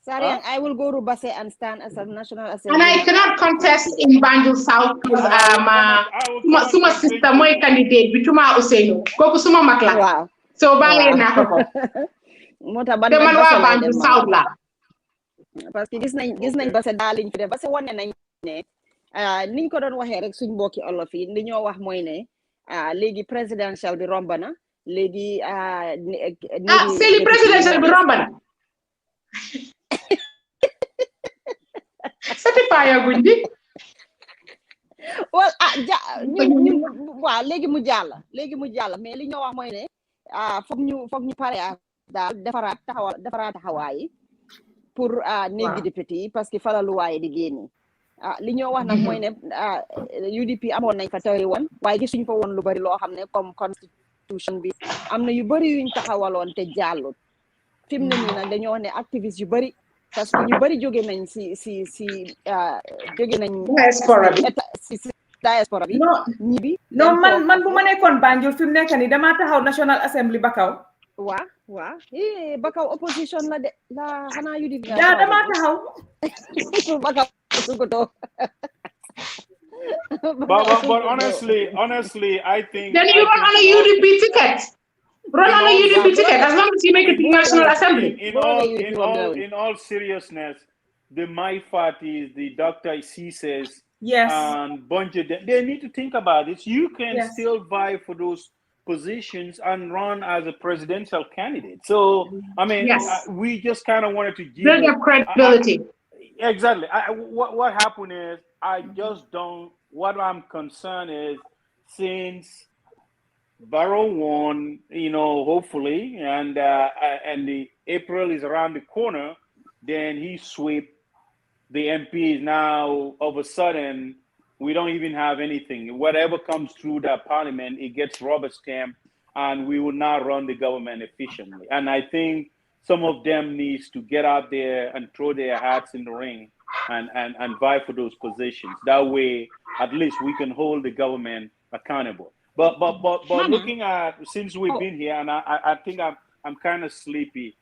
Sorry, I will go to Basse and stand as a National Assembly. And I cannot contest in Banjul South because suma sister moy candidate bi Tuma Ousseynou. Koku suma mak la. Wow. So bàyyi naa ko. Mota ban man waa Banjul South la. Parce que gis nañ Basse daal liñ fi def Basse wane nañ ne niñ ko doon waxee rek suñ mbokki olof yi li ñoo wax mooy ne léegi présidentiel bi romb na léegi c'est présidentiel bi romb na certifié guñ di well waaw léegi mu jàll mais li ñoo wax mooy ne foog ñu pare daal defaraat taxawaay pour néegi député yi parce que fala luwaaye di génni li ñoo wax nag mooy ne UDP amoon nañ fa 31 waaye gisuñ fa woon lu bari loo xam ne comme constitution bi am na yu bari yuñ taxawaloon te jàllut fi mu ne nii nag dañoo wax ne activiste yu bari parce que ñu bari jóge nañ si jóge nañ diaspora bi ñibi non man bu ma nekkoon Banjul fi mu nekk nii damaa taxaw National Assembly Bakaw waa Bakaw opposition la de la xanaa UDP damaa taxaw Bakaw sukuto but honestly I think then you run on a UDP ticket. Run on a UDP ticket as long as you make it to National Assembly. In all seriousness, the my parties, the Dr. Cisse's, yes, and bunch of them, they need to think about this. You can still vie for those positions and run as a presidential candidate. So I mean, we just kind of wanted to give build up credibility. Exactly. What happened is I just don't. What I'm concerned is since Barrow won, hopefully, and the April is around the corner, then he swept the MPs. Now, all of a sudden, we don't even have anything. Whatever comes through that parliament, it gets rubber stamped, and we will not run the government efficiently. And I think some of them needs to get out there and throw their hats in the ring and vie for those positions. That way, at least we can hold the government accountable. But looking at, since we've been here, and I think I'm kind of sleepy.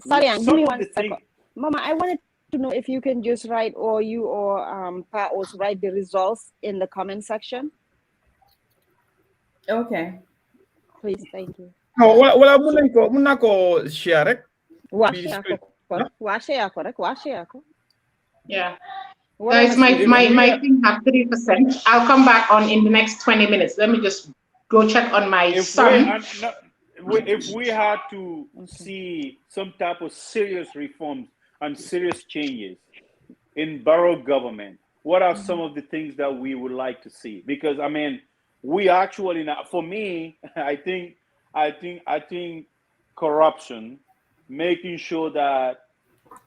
Sorry, give me 1 second. Mama, I wanted to know if you can just write, or you or Paos write the results in the comment section. Okay. Please, thank you. No, wala muna ko share rek. Yeah. Guys, my thing have 3%. I'll come back on in the next 20 minutes. Let me just go check on my son. If we had to see some type of serious reforms and serious changes in Barrow government, what are some of the things that we would like to see? Because I mean, we actually, for me, I think corruption, making sure that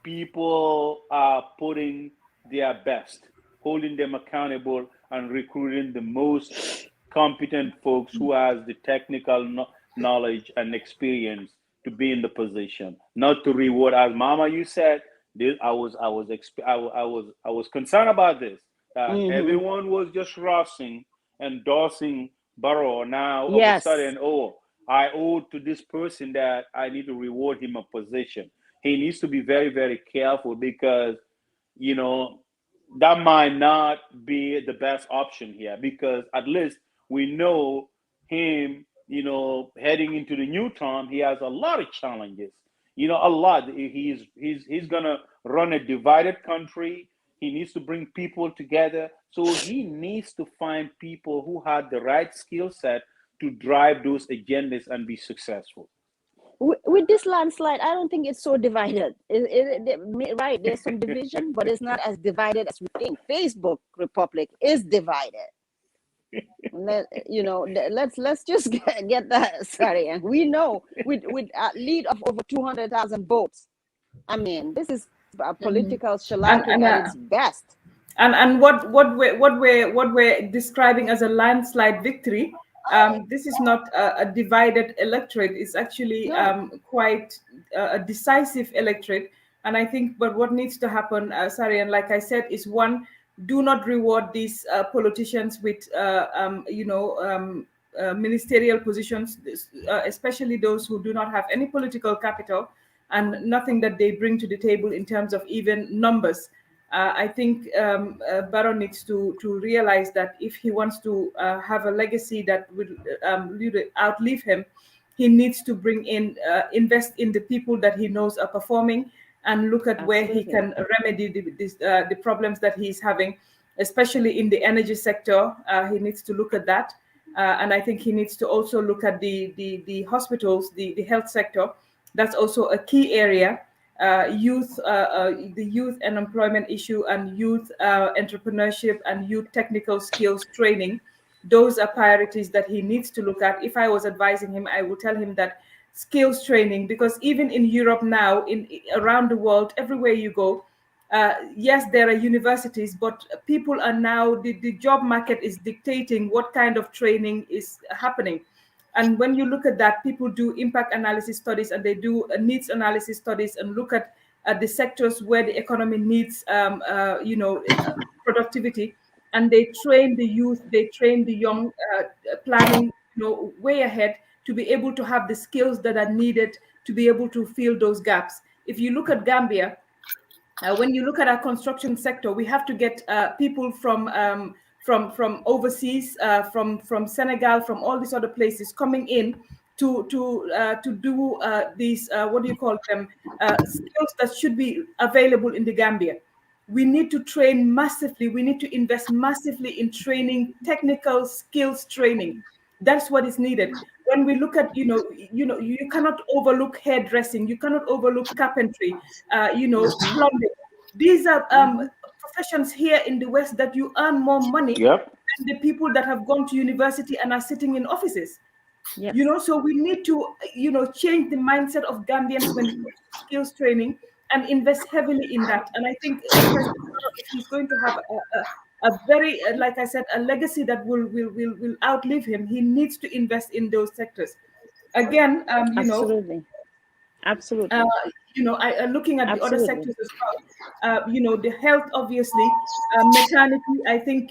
people are putting their best, holding them accountable, and recruiting the most competent folks who has the technical knowledge and experience to be in the position. Not to reward, as Mama you said, this, I was concerned about this. Everyone was just rushing, endorsing Barrow. Now all of a sudden, I owe to this person that I need to reward him a position. He needs to be very, very careful, because, you know, that might not be the best option here, because at least we know him, you know, heading into the new term, he has a lot of challenges, you know, a lot. He's gonna run a divided country. He needs to bring people together. So he needs to find people who have the right skill set to drive those agendas and be successful. With this landslide, I don't think it's so divided. Right, there's some division, but it's not as divided as we think. Facebook Republic is divided. Let's just get that. Sorry, and we know with a lead of over 200,000 votes. I mean, this is a political shellacking at its best. And what we're describing as a landslide victory. This is not a divided electorate. It's actually quite a decisive electorate. And I think, but what needs to happen, Sari, and like I said, is one, do not reward these politicians with, ministerial positions, especially those who do not have any political capital and nothing that they bring to the table in terms of even numbers. I think Barrow needs to realize that if he wants to have a legacy that will outlive him, he needs to bring in, invest in the people that he knows are performing, and look at where he can remedy the problems that he's having, especially in the energy sector. He needs to look at that. And I think he needs to also look at the hospitals, the health sector. That's also a key area. The youth unemployment issue, and youth entrepreneurship, and youth technical skills training. Those are priorities that he needs to look at. If I was advising him, I would tell him that skills training, because even in Europe now, around the world, everywhere you go, yes, there are universities, but people are now, the job market is dictating what kind of training is happening. And when you look at that, people do impact analysis studies, and they do needs analysis studies, and look at the sectors where the economy needs, productivity, and they train the youth, they train the young, planning, way ahead to be able to have the skills that are needed to be able to fill those gaps. If you look at Gambia, when you look at our construction sector, we have to get people from overseas, from Senegal, from all these other places coming in to do these what do you call them, skills that should be available in the Gambia. We need to train massively. We need to invest massively in training, technical skills training. That's what is needed. When we look at, you cannot overlook hairdressing. You cannot overlook carpentry. Plumbing. These are professions here in the West that you earn more money than the people that have gone to university and are sitting in offices. So we need to, change the mindset of Gambians when it comes to skills training, and invest heavily in that. And I think if he's going to have a very, like I said, a legacy that will outlive him, he needs to invest in those sectors. again, Absolutely. Absolutely. Looking at the other Absolutely. sectors as well, the health, obviously, maternity, I think,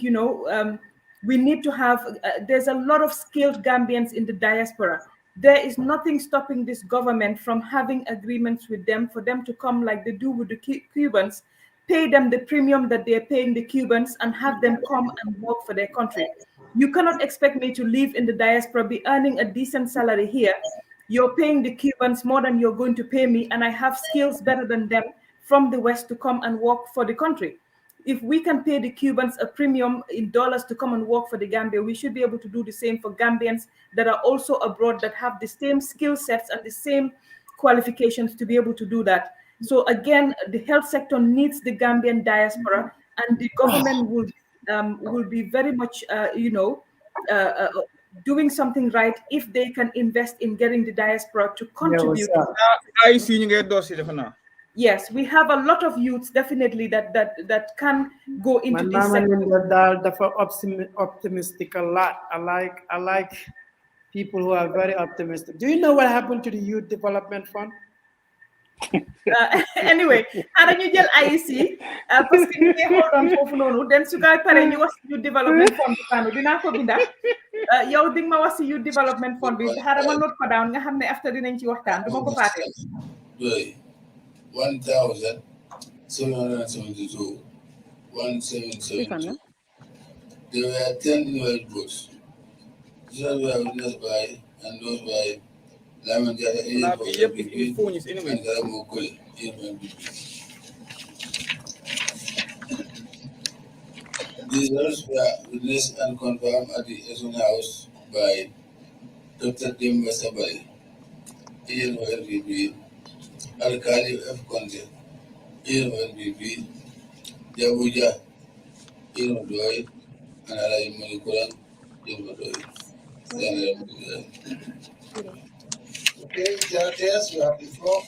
we need to have, there's a lot of skilled Gambians in the diaspora. There is nothing stopping this government from having agreements with them for them to come like they do with the Cubans, pay them the premium that they're paying the Cubans and have them come and work for their country. You cannot expect me to live in the diaspora, be earning a decent salary here. You're paying the Cubans more than you're going to pay me, and I have skills better than them from the West to come and work for the country. If we can pay the Cubans a premium in dollars to come and work for the Gambia, we should be able to do the same for Gambians that are also abroad that have the same skill sets and the same qualifications to be able to do that. So again, the health sector needs the Gambian diaspora, and the government will be very much, doing something right if they can invest in getting the diaspora to contribute. I see you get those now. Yes, we have a lot of youths definitely that can go into this sector. Optimistic a lot. I like people who are very optimistic. Do you know what happened to the Youth Development Fund? Anyway, xaaral ñu jël IEC parce que ñu ngi hold on foofu noonu den su gaay pare ñu wax Youth Development Fund bi Fanu dinaa ko binda yow di nga ma wax si Youth Development Fund bi xaaral ma note ko down nga xam ne after dinañ ci waxtaan duma ko fàtte. 1,772, 1,772. There were 10 new votes. These were witnessed by and those by Lyman Jada and Garamo Koi, These results were witnessed and confirmed at the Eson House by Dr. Dimba Sabari, agent for NPP, Alkali F. Conte, agent for NPP, Jabuja, agent for Doi, and Alayi Monikuran, agent for Doi. Okay, Jades, you have the floor.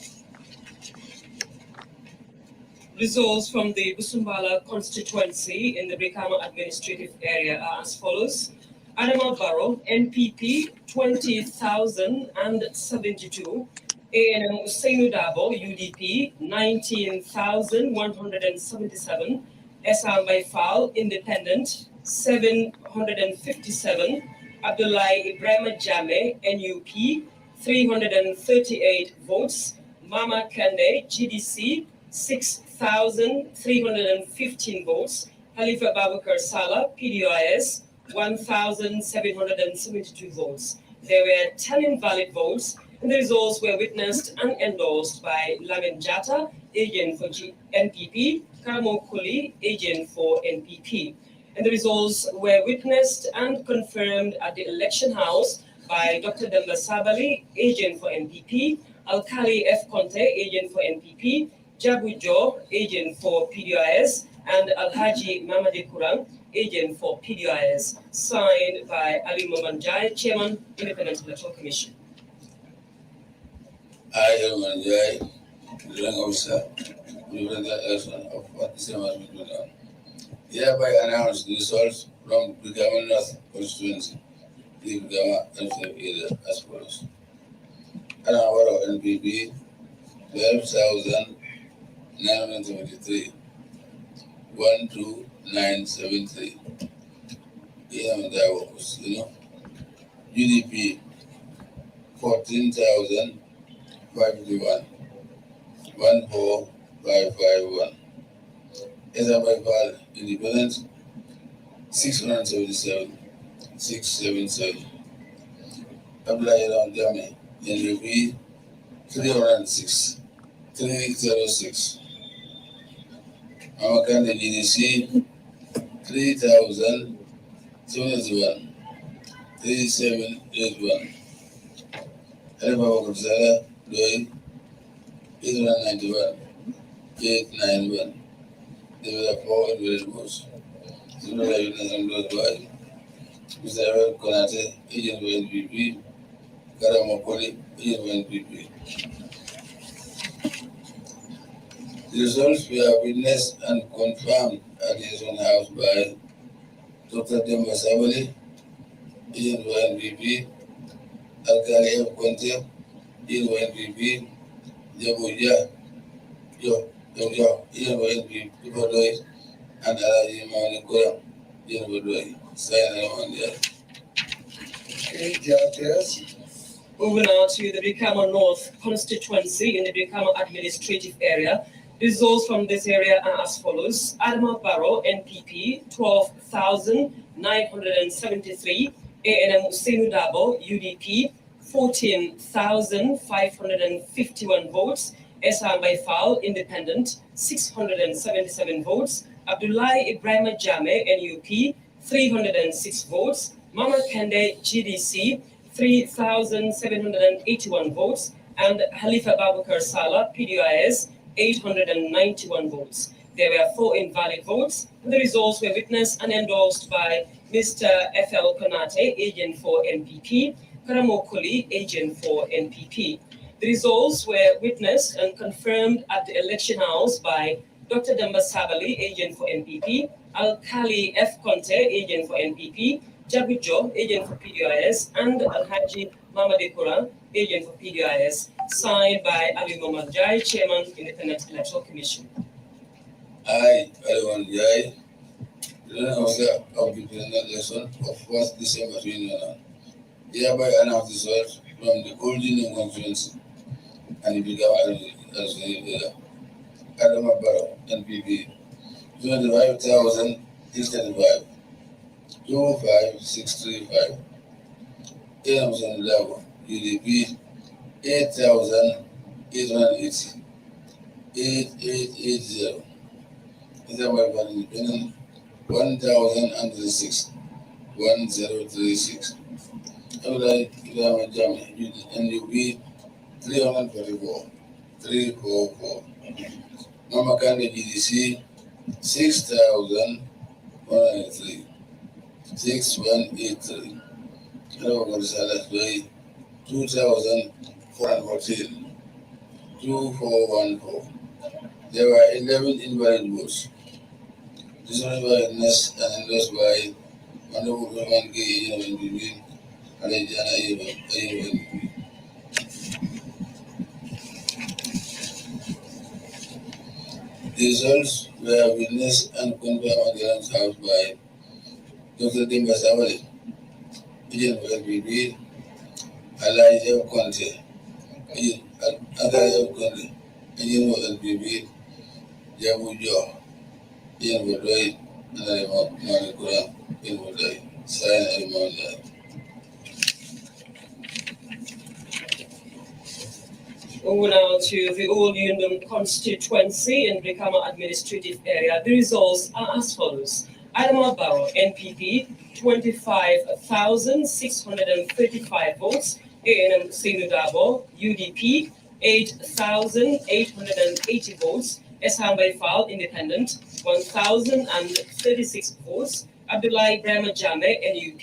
Results from the Busumbala constituency in the Brikama administrative area are as follows. Adama Barrow, NPP, 20,072. ANM Usainu Dabo, UDP, 19,177. Esam Baifal, Independent, 757. Abdullahi Ibrahim Jame, NUP, 338 votes. Mama Kande, GDC, 6,315 votes. Khalifa Babakar Salah, PDIS, 1,772 votes. There were 10 invalid votes, and the results were witnessed and endorsed by Lamin Jata, agent for NPP, Karamo Kuli, agent for NPP. And the results were witnessed and confirmed at the election house by Dr. Demba Sabali, agent for NPP, Alkali F. Conte, agent for NPP, Jabu Jo, agent for PDIS, and Alhaji Mamadi Kurang, agent for PDIS, signed by Ali Momanjai, Chairman, Independent Electoral Commission. I, Momanjai, the rank officer, the election of what December 2021. Hereby announce the results from the Brikama North constituency, the Brikama NFF area as follows. Adama NPP, 12,973, 12973. UDP, 14,551, 14551. Baifal, Independent, 677, 677. Abdullahi Jame, NUP, 306, 306. Amakande GDC, 3,071, 3781. Khalifa Bakar Doi, 891, 891. There were 4 invalid votes. Similar evidence endorsed by Mr. Abel Konate, agent for NPP, Karamo Koli, agent for NPP. The results were witnessed and confirmed at the Eson House by Dr. Demba Sabali, agent for NPP, Alkali F. Conte, Ian NPP, Jabuja, Ian NPP, Doi, and Alaji Manikura, Ian Doi. Sign on there. Okay, yes. Moving on to the Brikama North constituency in the Brikama administrative area. Results from this area are as follows. Adama Barrow, NPP, 12,973. ANM Hussein Dabo, UDP, 14,551 votes. Esa Baifal, Independent, 677 votes. Abdullahi Ibrahim Jame, NUP, 306 votes. Mama Kende, GDC, 3,781 votes, and Halifa Babakar Salah, PDIS, 891 votes. There were 4 invalid votes, and the results were witnessed and endorsed by Mr. F.L. Konate, agent for NPP, Karamo Koli, agent for NPP. The results were witnessed and confirmed at the election house by Dr. Demba Sabali, agent for NPP, Al-Khali F. Conte, agent for NPP, Jabujo, agent for PDIS, and Alhaji Mamadi Quran, agent for PDIS, signed by Ali Mohamed Jai, Chairman, Independent Electoral Commission. I, Aliwan Jai, the order of the president election of 1st December 2021, hereby announce the result from the old Union constituency and it became as the Adama Barrow, NPP, 25,035. 25635. Emerson Level, UDP, 8,880. 8880. Independent, 1,036. 1036. Abdullahi Ibrahim Jami, NUP, 344. 344. Mama Kande GDC, 6,103. 6183. Hello, Gonzalez Bay, 2,414. 2414. There were 11 invalid votes. This was witnessed and endorsed by Honorable Roman G. NPP, Alejana ANPP. The results were witnessed and confirmed at the house by Dr. Demba Sabali, agent for NPP, Elijah Conte, agent for NPP, Jabujo, agent for Doi, and Manikura, agent for Doi. Sign Alimanda. Over now to the Old Union constituency in Brikama administrative area. The results are as follows. Adama Barrow, NPP, 25,635 votes. ANM Hussein Dabo, UDP, 8,880 votes. Esham Baifal, Independent, 1,036 votes. Abdullah Ibrahim Jame, NUP,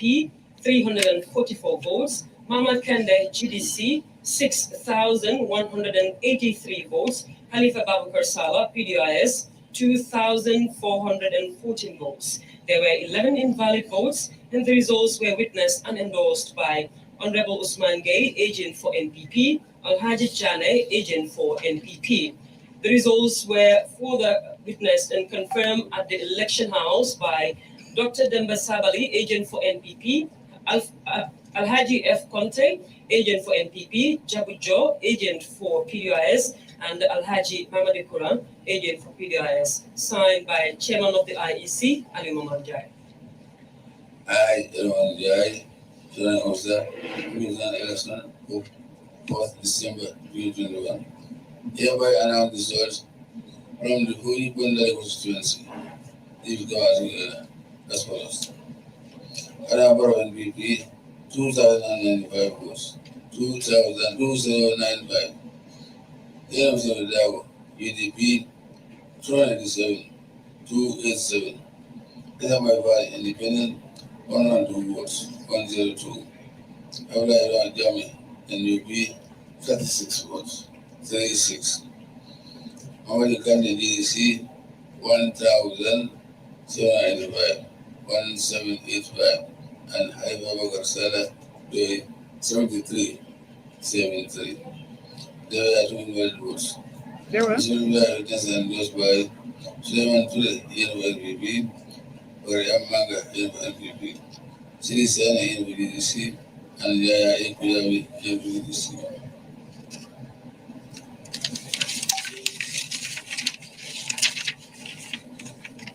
344 votes. Mama Kende, GDC, 6,183 votes. Halifa Babakar Salah, PDIS, 2,414 votes. There were 11 invalid votes, and the results were witnessed and endorsed by Honorable Usman Gay, agent for NPP, Alhaji Jane, agent for NPP. The results were further witnessed and confirmed at the election house by Dr. Demba Sabali, agent for NPP, Alhaji F. Conte, agent for NPP, Jabujo, agent for PDIS, and Alhaji Mamadi Quran, agent for PDIS, signed by Chairman of the IEC, Ali Mohamed Jai. I, Mohamed Jai, Chairman of the Independent Election of 4th December 2021, hereby announce the results from the Holy Bandari constituency. They become as follows. Adama Barrow NPP, 2,095 votes. 2,2095. AMC Dago, UDP, 297. 287. Adama Barrow Independent, 102 votes. 102. Abdullah Jami, NUP, 36 votes. 36. Mamadi Kande GDC, 1,795. 1785. And Haifa Bakar Salah, 73. There were 2 invalid votes. There were? This will be endorsed by Suleiman Ture, NPP, Oriam Manga, NPP, Siri Sana, NPDC, and Yaya Ekuyawi, NPDC.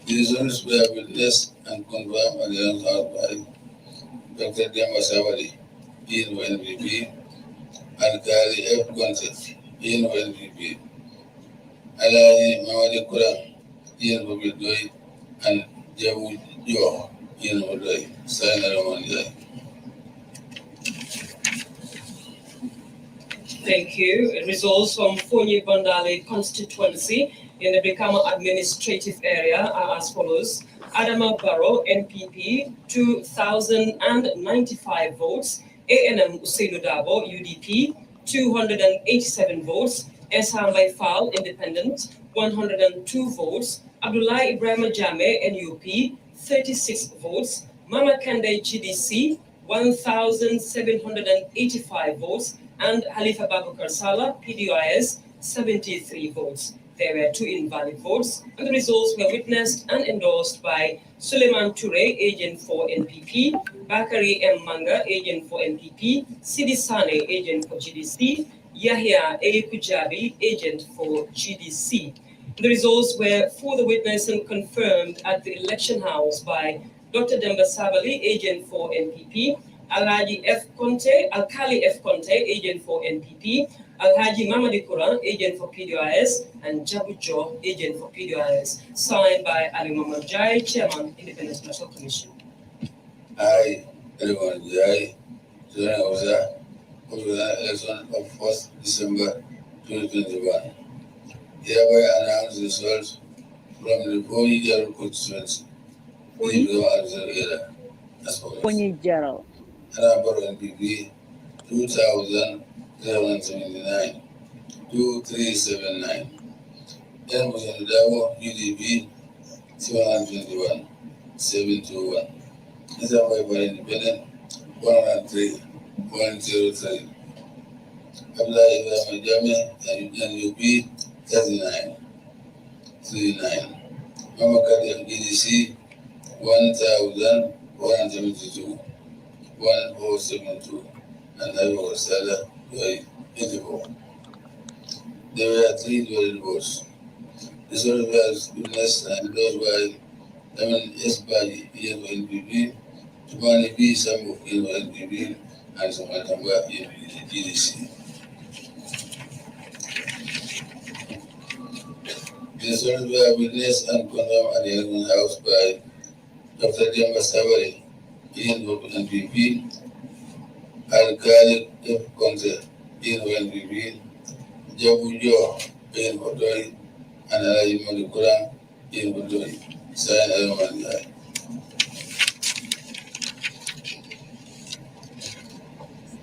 The results were witnessed and confirmed at the house by Dr. Demba Savali, NPP, and Kali F. Conte, NPP. Alaji Mamadi Kuram, NPP, and Jabu Jo, NPP, Sign Aramandi. Thank you. Results from Fonyi Bandali constituency in the Brikama administrative area are as follows. Adama Barrow, NPP, 2,095 votes. ANM Usainu Dabo, UDP, 287 votes. Esham Baifal, Independent, 102 votes. Abdullah Ibrahim Jame, NUP, 36 votes. Mama Kande, GDC, 1,785 votes. And Halifa Babukar Salah, PDIS, 73 votes. There were 2 invalid votes, and the results were witnessed and endorsed by Suleiman Ture, agent for NPP, Bakari M. Manga, agent for NPP, Sidi Sane, agent for GDC, Yahya A. Kujabi, agent for GDC. The results were further witnessed and confirmed at the election house by Dr. Demba Sabali, agent for NPP, Alhaji F. Conte, Alkali F. Conte, agent for NPP, Alhaji Mamadi Quran, agent for PDIS, and Jabu Jo, agent for PDIS, signed by Ali Muhammad Jai, Chairman, Independent Electoral Commission. I, Ali Muhammad Jai, Chairman of the election of 4th December 2021. Hereby announce the results from the Fonyi General Constituency. Fonyi General. Barrow NPP, 2,379, 2379. Then Musainu Dabo, UDP, 721, 721. Esham Baifal Independent, 103, 103. Abdullah Ibrahim Jame, NUP, 39, 39. Mama Kadi GDC, 1,172. 1072, and I was Salah, 84. There were 3 invalid votes. This was witnessed and endorsed by Lamin S. Baji, NPP, Tumani B. Sambu, NPP, and Samatamba, GDC. This was witnessed and confirmed at the election house by Dr. Demba Savali, NPP, Alkali F. Conte, NPP, Jabu Jo, NPP, and Alaji Mamadi Kuram, NPP, Sign Aramandi.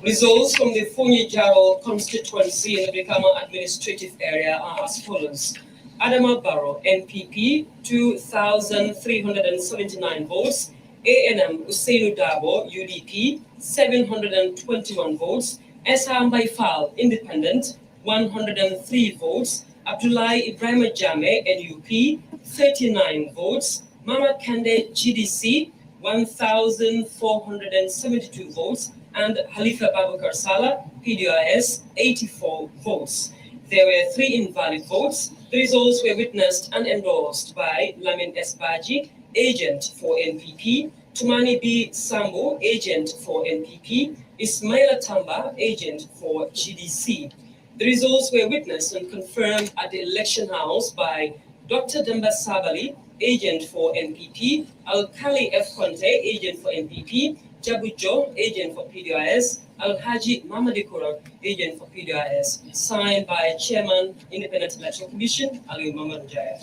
Results from the Fonyi Jaro constituency in the Brikama administrative area are as follows. Adama Barrow, NPP, 2,379 votes. ANM Usainu Dabo, UDP, 721 votes. Esham Baifal, Independent, 103 votes. Abdullah Ibrahim Jame, NUP, 39 votes. Mama Kande, GDC, 1,472 votes. And Halifa Babukar Salah, PDIS, 84 votes. There were 3 invalid votes. The results were witnessed and endorsed by Lamin S. Baji, agent for NPP, Tumani B. Sambo, agent for NPP, Ismaila Tamba, agent for GDC. The results were witnessed and confirmed at the election house by Dr. Demba Sabali, agent for NPP, Alkali F. Conte, agent for NPP, Jabu Jo, agent for PDIS, Alhaji Mamadi Kuran, agent for PDIS, signed by Chairman, Independent Electoral Commission, Ali Muhammad Jai.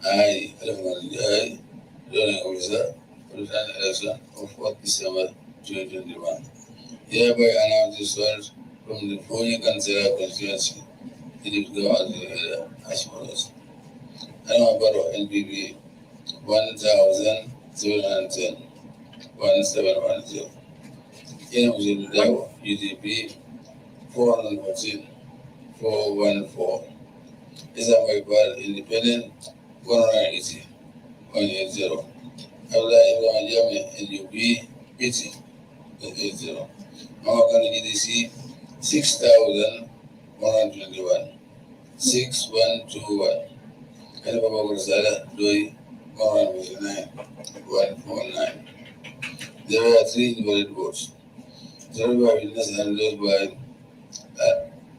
I, Ali Muhammad Jai, Joining Officer for the final election of 4th December 2021. Hereby announce the results from the Fonyi Council constituency in the area as follows. Adama Barrow NPP, 1,710, 1710. UDP 414, 414. Isamaibal Independent 180, 180. Abla Ibrahim Jame NUP 80, 80. Mamakani GDC 6,121, 6121. And Baba Gursala Doi 149, 149. There were 3 invalid votes. 0 by witness and lost by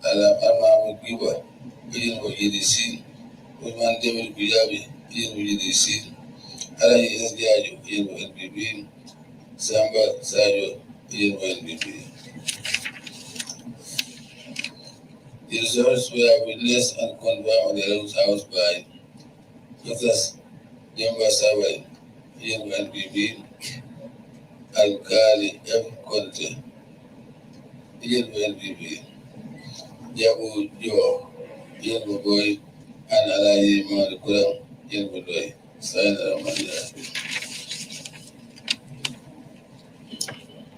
Alam Kiba, agent for GDC, Usman David Kujabi, agent for GDC, Alaji Esdiajo, agent for NPP, Samba Sajo, agent for NPP. The results were witnessed and confirmed on the 11th house by Dr. Jamba Sabai, agent for NPP, Alkali F. Conte, agent for NPP, Jabu Jo, agent for Boy, and Alaji Madikuram, agent for Boy. Sign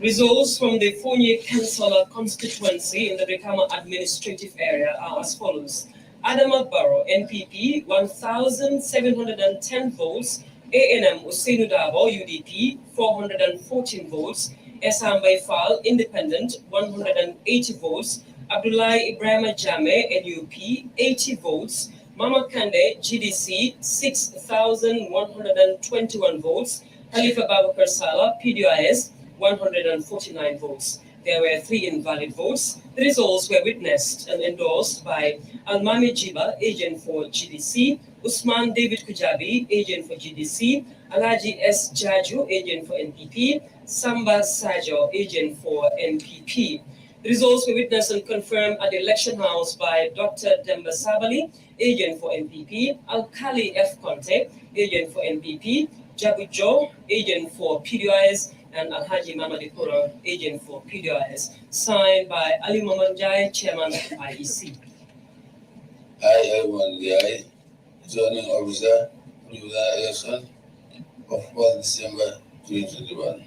Results from the Fonye Council constituency in the Brikama administrative area are as follows. Adama Barrow, NPP, 1,710 votes. ANM Usainu Dabo, UDP, 414 votes. Esambay Fall, Independent, 180 votes. Abdullahi Ibrahim Jame, NUP, 80 votes. Mama Kande, GDC, 6,121 votes. Khalifa Babakar Salah, PDIS, 149 votes. There were 3 invalid votes. The results were witnessed and endorsed by Almami Jiba, agent for GDC, Usman David Kujabi, agent for GDC, Alaji S. Jaju, agent for NPP, Samba Sajo, agent for NPP. The results were witnessed and confirmed at the election house by Dr. Demba Sabali, agent for NPP, Alkali F. Conte, agent for NPP, Jabu Jo, agent for PDIS, and Alhaji Mamadikura, agent for PDIS, signed by Ali Mamanjai, chairman of IEC. I, L1DI, zoning officer, for the election of 4th December 2021.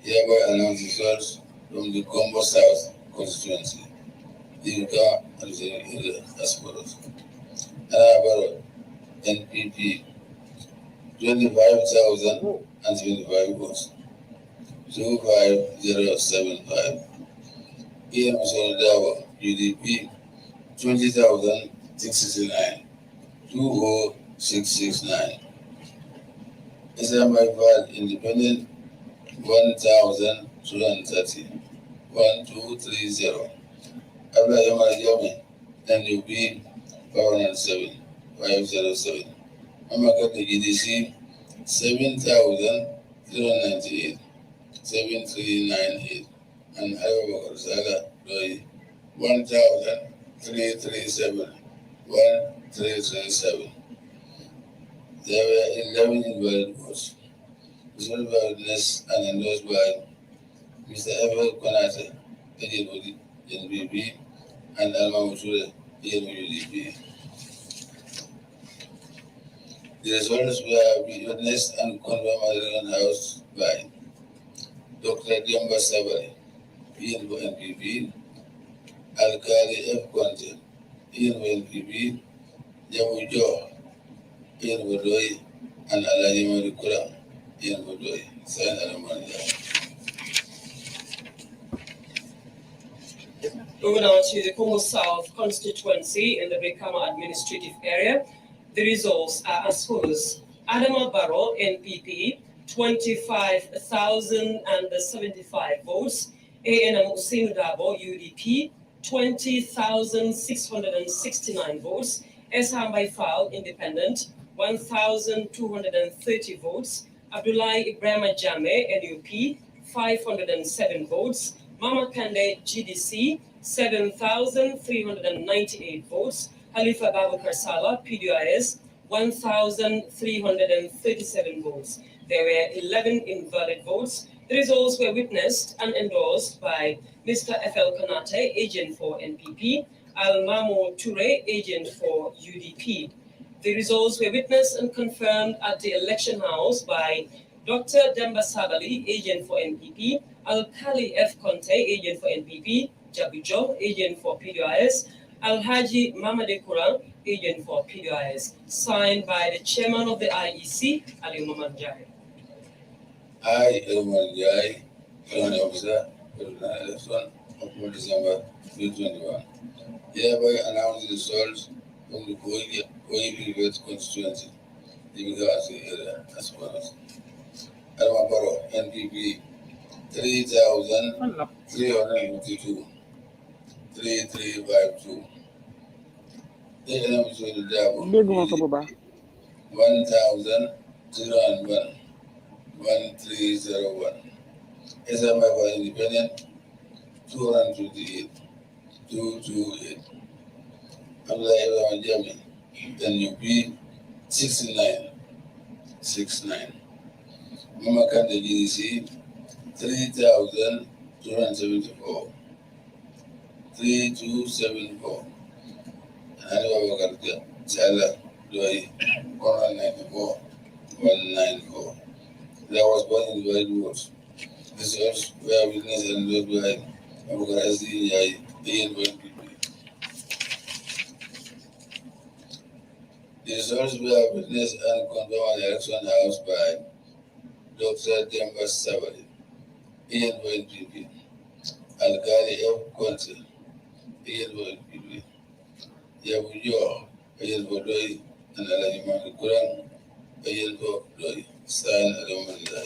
Hereby announce results from the Combo South constituency. The and the as follows. Barrow, NPP, 25,025 votes. 25075. Ian Musonadawa, UDP, 20,669, 20669. Isamaibal Independent, 1,230, 1230. Abla Yamal Yami, NUP, 507, 507. Mamakati GDC, 7,098, 7398. And Ayaba Saga, 1,337, 1337. There were 11 invalid votes. Result by witness and endorsed by Mr. Evel Konate, agent for the NPP, and Alma Muture, agent for UDP. The results were witnessed and confirmed at the House by Dr. Diamba Sabari, agent for NPP, Alkali F. Conte, agent for NPP, Jamu Jo, agent for Doi, and Alaji Madikuram, agent for Doi. Sign Alamanja. Moving on to the Congo South constituency in the Brikama administrative area, the results are as follows. Adama Barrow, NPP, 25,075 votes. ANM Usainu Dabo, UDP, 20,669 votes. Esambay Fall, Independent, 1,230 votes. Abdullahi Ibrahim Jame, NUP, 507 votes. Mama Kande, GDC, 7,398 votes. Khalifa Babakar Salah, PDIS, 1,337 votes. There were 11 invalid votes. The results were witnessed and endorsed by Mr. F.L. Konate, agent for NPP, Al-Mamo Toure, agent for UDP. The results were witnessed and confirmed at the election house by Dr. Demba Sabali, agent for NPP, Alkali F. Conte, agent for NPP, Jabujo, agent for PDIS, Alhaji Mamade Kurang, agent for PDIS. Signed by the chairman of the IEC, Ali Muhammad Jai. I, Elman Jai, County Officer, election of December 2021. Hereby announce the results from the Koyi constituency. The area as follows. Adama Barrow, NPP, 3,352, 3352. The elements with the double, 1,001, 1301. SMI for Independent, 228, 228. Abdullah Jami, NUP, 69, 69. Mama Kande GDC, 3,274, 3274. Annual Wakarka, Chala, Doi, 194, 194. There was born in the right words. This was where witness and led by Abukarasi Yai, ANPP. The results were witnessed and confirmed at the election house by Dr. Diaspora, ANPP, Alkali F. Conte, ANPP, Yabujo, ANPP, and Alajima Kurang, ANPP, signed Alumni.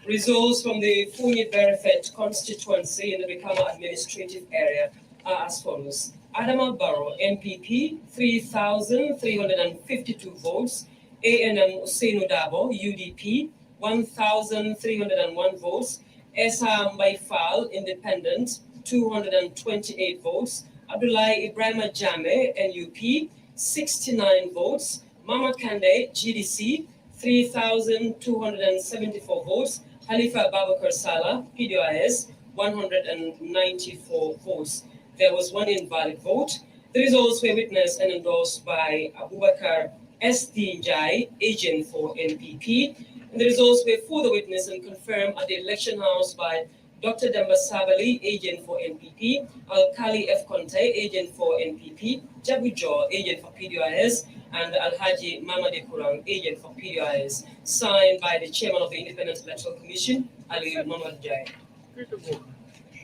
Results from the Funyi Berefet constituency in the Brikama administrative area are as follows. Adama Barrow, NPP, 3,352 votes. ANM Usainu Dabo, UDP, 1,301 votes. Esa Mbaifal, Independent, 228 votes. Abdullahi Ibrahim Jame, NUP, 69 votes. Mama Kande, GDC, 3,274 votes. Halifa Babakar Salah, PDIS, 194 votes. There was one invalid vote. The results were witnessed and endorsed by Abubakar S.D. Jai, agent for NPP. And the results were further witnessed and confirmed at the election house by Dr. Demba Sabali, agent for NPP, Alkali F. Conte, agent for NPP, Jabujo, agent for PDIS, and Alhaji Mamade Kurang, agent for PDIS, signed by the chairman of the Independent Electoral Commission, Ali Muhammad Jai.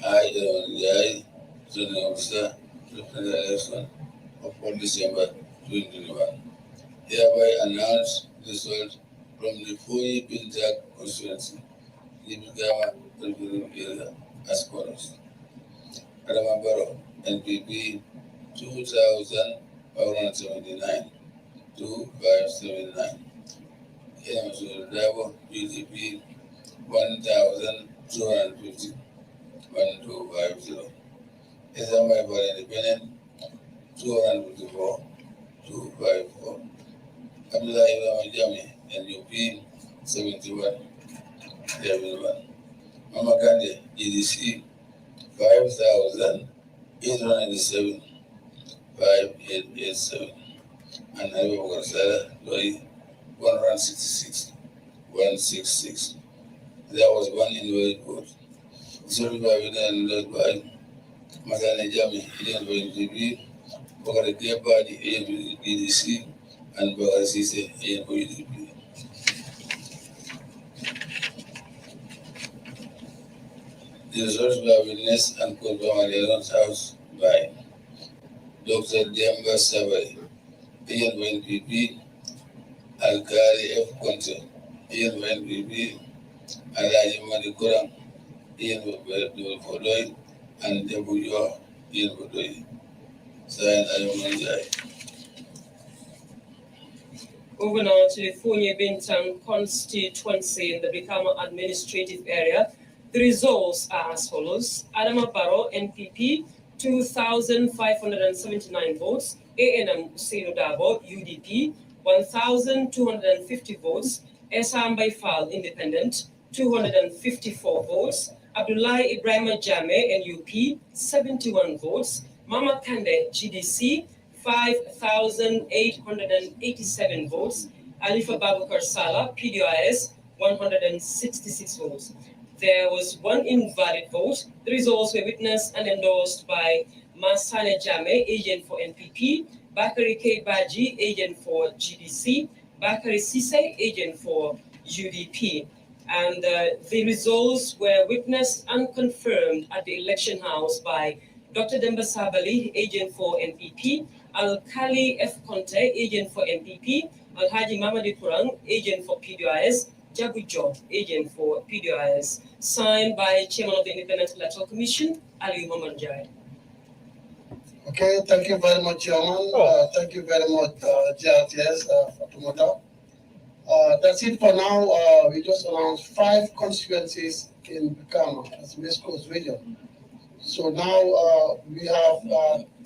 I, Jai, General Officer, Independent Election of December 2021. Hereby announce the result from the Foyi Bintak constituency, Libigama, area as follows. Adama Barrow, NPP, 2,579, 2,579. Dabo, UDP, 1,250, 1,250. SMI for Independent, 254, 254. Abdullah Ibrahim Jami, NUP, 71, 71. Mama Kande, GDC, 5,897, 5,887. And Halifa Bakar Doi, 166, 166. There was one invalid vote. So we were led by Matane Jami, agent for NPP, Bakar Kepa, the agent for GDC, and Bakar Sise, agent for UDP. The results were witnessed and confirmed at the election house by Dr. Demba Sabali, agent for NPP, Alkali F. Conte, agent for NPP, Alhaji Mamade Kurang, agent for Doi, and Jabujo, agent for Doi. Signed Alumni Jai. Over now to the Funyi Bintang constituency in the Brikama administrative area. The results are as follows. Adama Barrow, NPP, 2,579 votes. ANM Usainu Dabo, UDP, 1,250 votes. Esam Baifal, Independent, 254 votes. Abdullahi Ibrahim Jame, NUP, 71 votes. Mama Kande, GDC, 5,887 votes. Alifa Babakar Salah, PDIS, 166 votes. There was one invalid vote. The results were witnessed and endorsed by Masane Jame, agent for NPP, Bakari K. Baji, agent for GDC, Bakari Sise, agent for UDP. And the results were witnessed and confirmed at the election house by Dr. Demba Sabali, agent for NPP, Al-Khali F. Conte, agent for NPP, Al-Haji Mamadi Kurang, agent for PDIS, Jabu Job, agent for PDIS, signed by Chairman of the Independent Electoral Commission, Ali Momanjai. Okay, thank you very much, Chairman. Thank you very much, JRTS, Fatumata. That's it for now. We just announced 5 constituencies in Bukama, as West Coast region. So now we have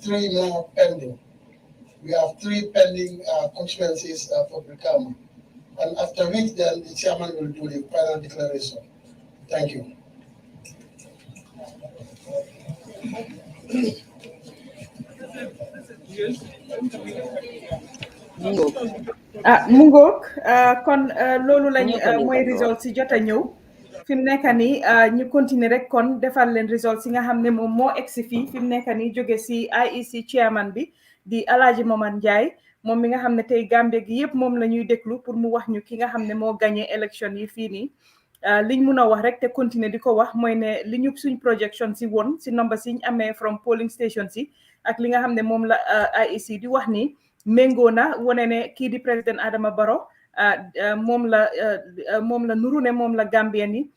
3 more pending. We have 3 pending constituencies for Bukama. And after which, then the chairman will do the final declaration. Thank you. mu ngoog kon loolu lañ mooy results yi jot a ñëw fi mu nekk nii ñu continuer rek kon defal leen results yi nga xam ne moom moo egsi fii fi mu nekk nii jóge si IEC chairman bi di Alhaji Momar Njie moom mi nga xam ne tey Gambie gi yëpp moom la ñuy déglu pour mu wax ñu ki nga xam ne moo gagné élection yi fii nii liñ mun a wax rek te continuer di ko wax mooy ne li ñu suñ projection si woon si number si ñu amee from polling station si ak li nga xam ne moom la IEC di wax nii méngoo na wane ne kii di président Adama Barrow moom la nuru ne moom la Gambien yi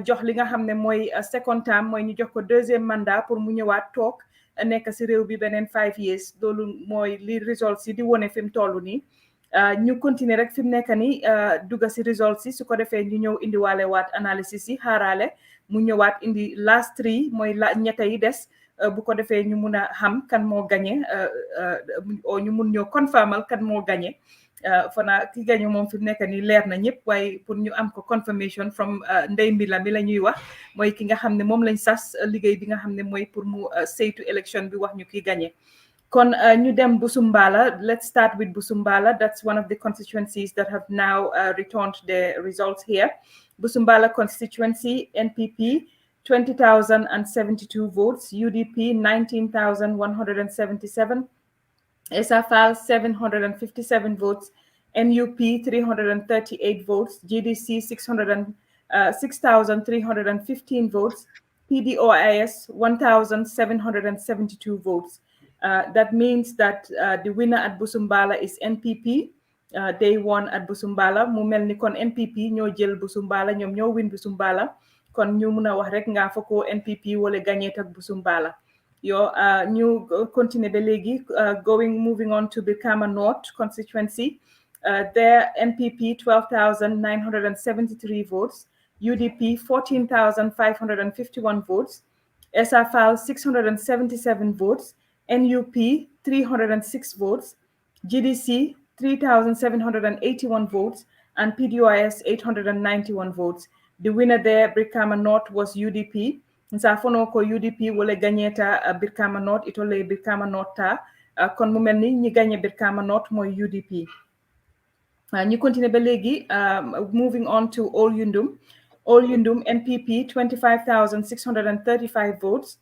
jox li nga xam ne mooy second term mooy ñu jox ko 2e mandat pour mu ñëwaat toog nekk si réew bi beneen 5 years loolu mooy li results yi di wone fi mu toll nii ñu continuer rek fi mu nekk nii dugga si results yi su ko defee ñu ñëw indiwaale waat analysis yi xaaraale mu ñëwaat indi last 3 mooy ñetta yi des bu ko defee ñu mun a xam kan moo gagné ñu mun ñoo confirmal kan moo gagné fana ki gagné moom fi mu nekk nii leer na ñëpp waaye pour ñu am ko confirmation from ndey mbi la ñuy wax mooy ki nga xam ne moom lañ sas liggéey bi nga xam ne mooy pour mu saytu élection bi wax ñu ki gagné kon ñu dem Busumbala. Let's start with Busumbala. That's one of the constituencies that have now returned the results here. Busumbala constituency, NPP 20,072 votes, UDP 19,177, SFL 757 votes, NUP 338 votes, GDC 6,315 votes, PDOIS 1,772 votes. That means that the winner at Busumbala is NPP. They won at Busumbala. Mu melni kon NPP ñoo jël Busumbala, ñoom ñoo win Busumbala. Kon ñu mëna wax rek nga fa ko NPP wala gagné tak Busumbala. Yo ñu continue ba légui moving on to Brikama North constituency. There NPP 12,973 votes, UDP 14,551 votes, SFL 677 votes, NUP 306 votes, GDC 3,781 votes, and PDOIS 891 votes. The winner there, Brikama North, was UDP. Nsafono ko UDP wole gagneta Brikama North, itole Brikama North ta kon mu melni ñi gagné Brikama North moy UDP. Ñu continue ba légui moving on to All Yundum. All Yundum NPP 25,635 votes,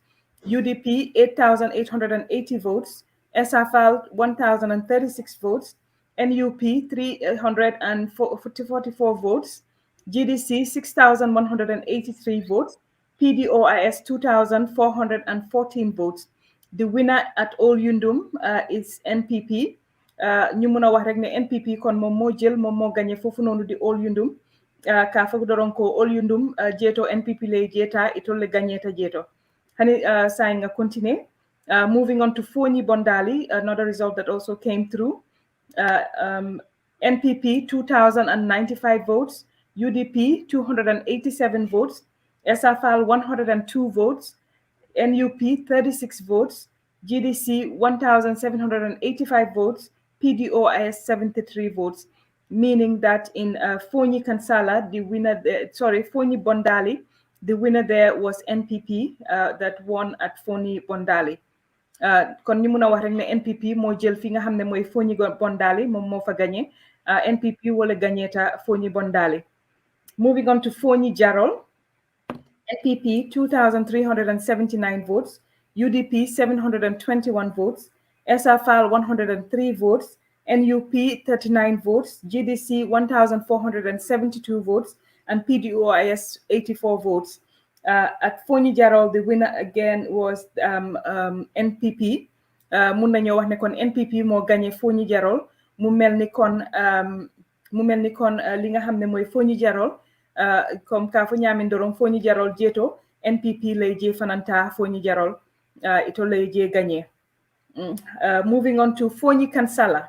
UDP 8,880 votes, SFL 1,036 votes, NUP 344 votes, GDC 6,183 votes, PDOIS 2,414 votes. The winner at All Yundum is NPP. Ñu mëna wax rek ne NPP kon mom mo jël mom mo gagné fofu nonu di All Yundum. Ka fa doron ko All Yundum jeto NPP lay jeta itole gagné ta jeto. Hani say nga continue. Moving on to Fonyi Bondali, another result that also came through. NPP 2,095 votes, UDP 287 votes, SFL 102 votes, NUP 36 votes, GDC 1,785 votes, PDOIS 73 votes, meaning that in Fonyi Kansala, the winner, Fonyi Bondali, the winner there was NPP that won at Fonyi Bondali. Kon ñu mëna wax rek ne NPP mo jël fi nga xamne moy Fonyi Bondali mom mo fa gagné NPP wala gagné ta Fonyi Bondali. Moving on to Fonyi Jarol, NPP 2,379 votes, UDP 721 votes, SRFAL 103 votes, NUP 39 votes, GDC 1,472 votes, and PDOIS 84 votes. At Fonyi Jarol, the winner again was NPP. Mun nañoo wax ne kon NPP moo gagné Fonyi Jarol mu mel ni kon li nga xam ne mooy Fonyi Jarol comme ka fo ñamin doron Fonyi Jarol jeto NPP lay je fananta Fonyi Jarol ito lay je gagné. Moving on to Fonyi Kansala.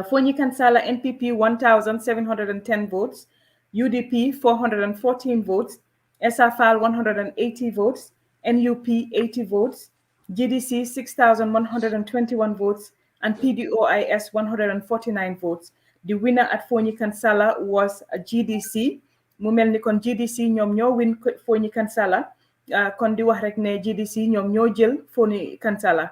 Fonyi Kansala NPP 1,710 votes, UDP 414 votes, SRFAL 180 votes, NUP 80 votes, GDC 6,121 votes, and PDOIS 149 votes. The winner at Fonyi Kansala was GDC. Mu mel ni kon GDC ñoom ñoo win Fonyi Kansala kon di wax rek ne GDC ñoom ñoo jël Fonyi Kansala.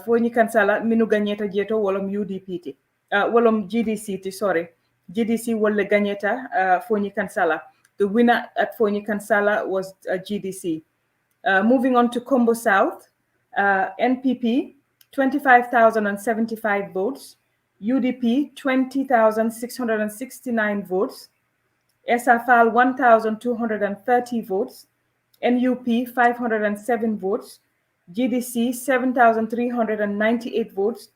Fonyi Kansala minu gagneta jeto wolom UDP ti wolom GDC ti sorry. GDC wolle gagneta Fonyi Kansala. The winner at Fonyi Kansala was GDC. Moving on to Kombo South, NPP 25,075 votes, UDP 20,669 votes, SRFAL 1,230 votes, NUP 507 votes, GDC 7,398 votes,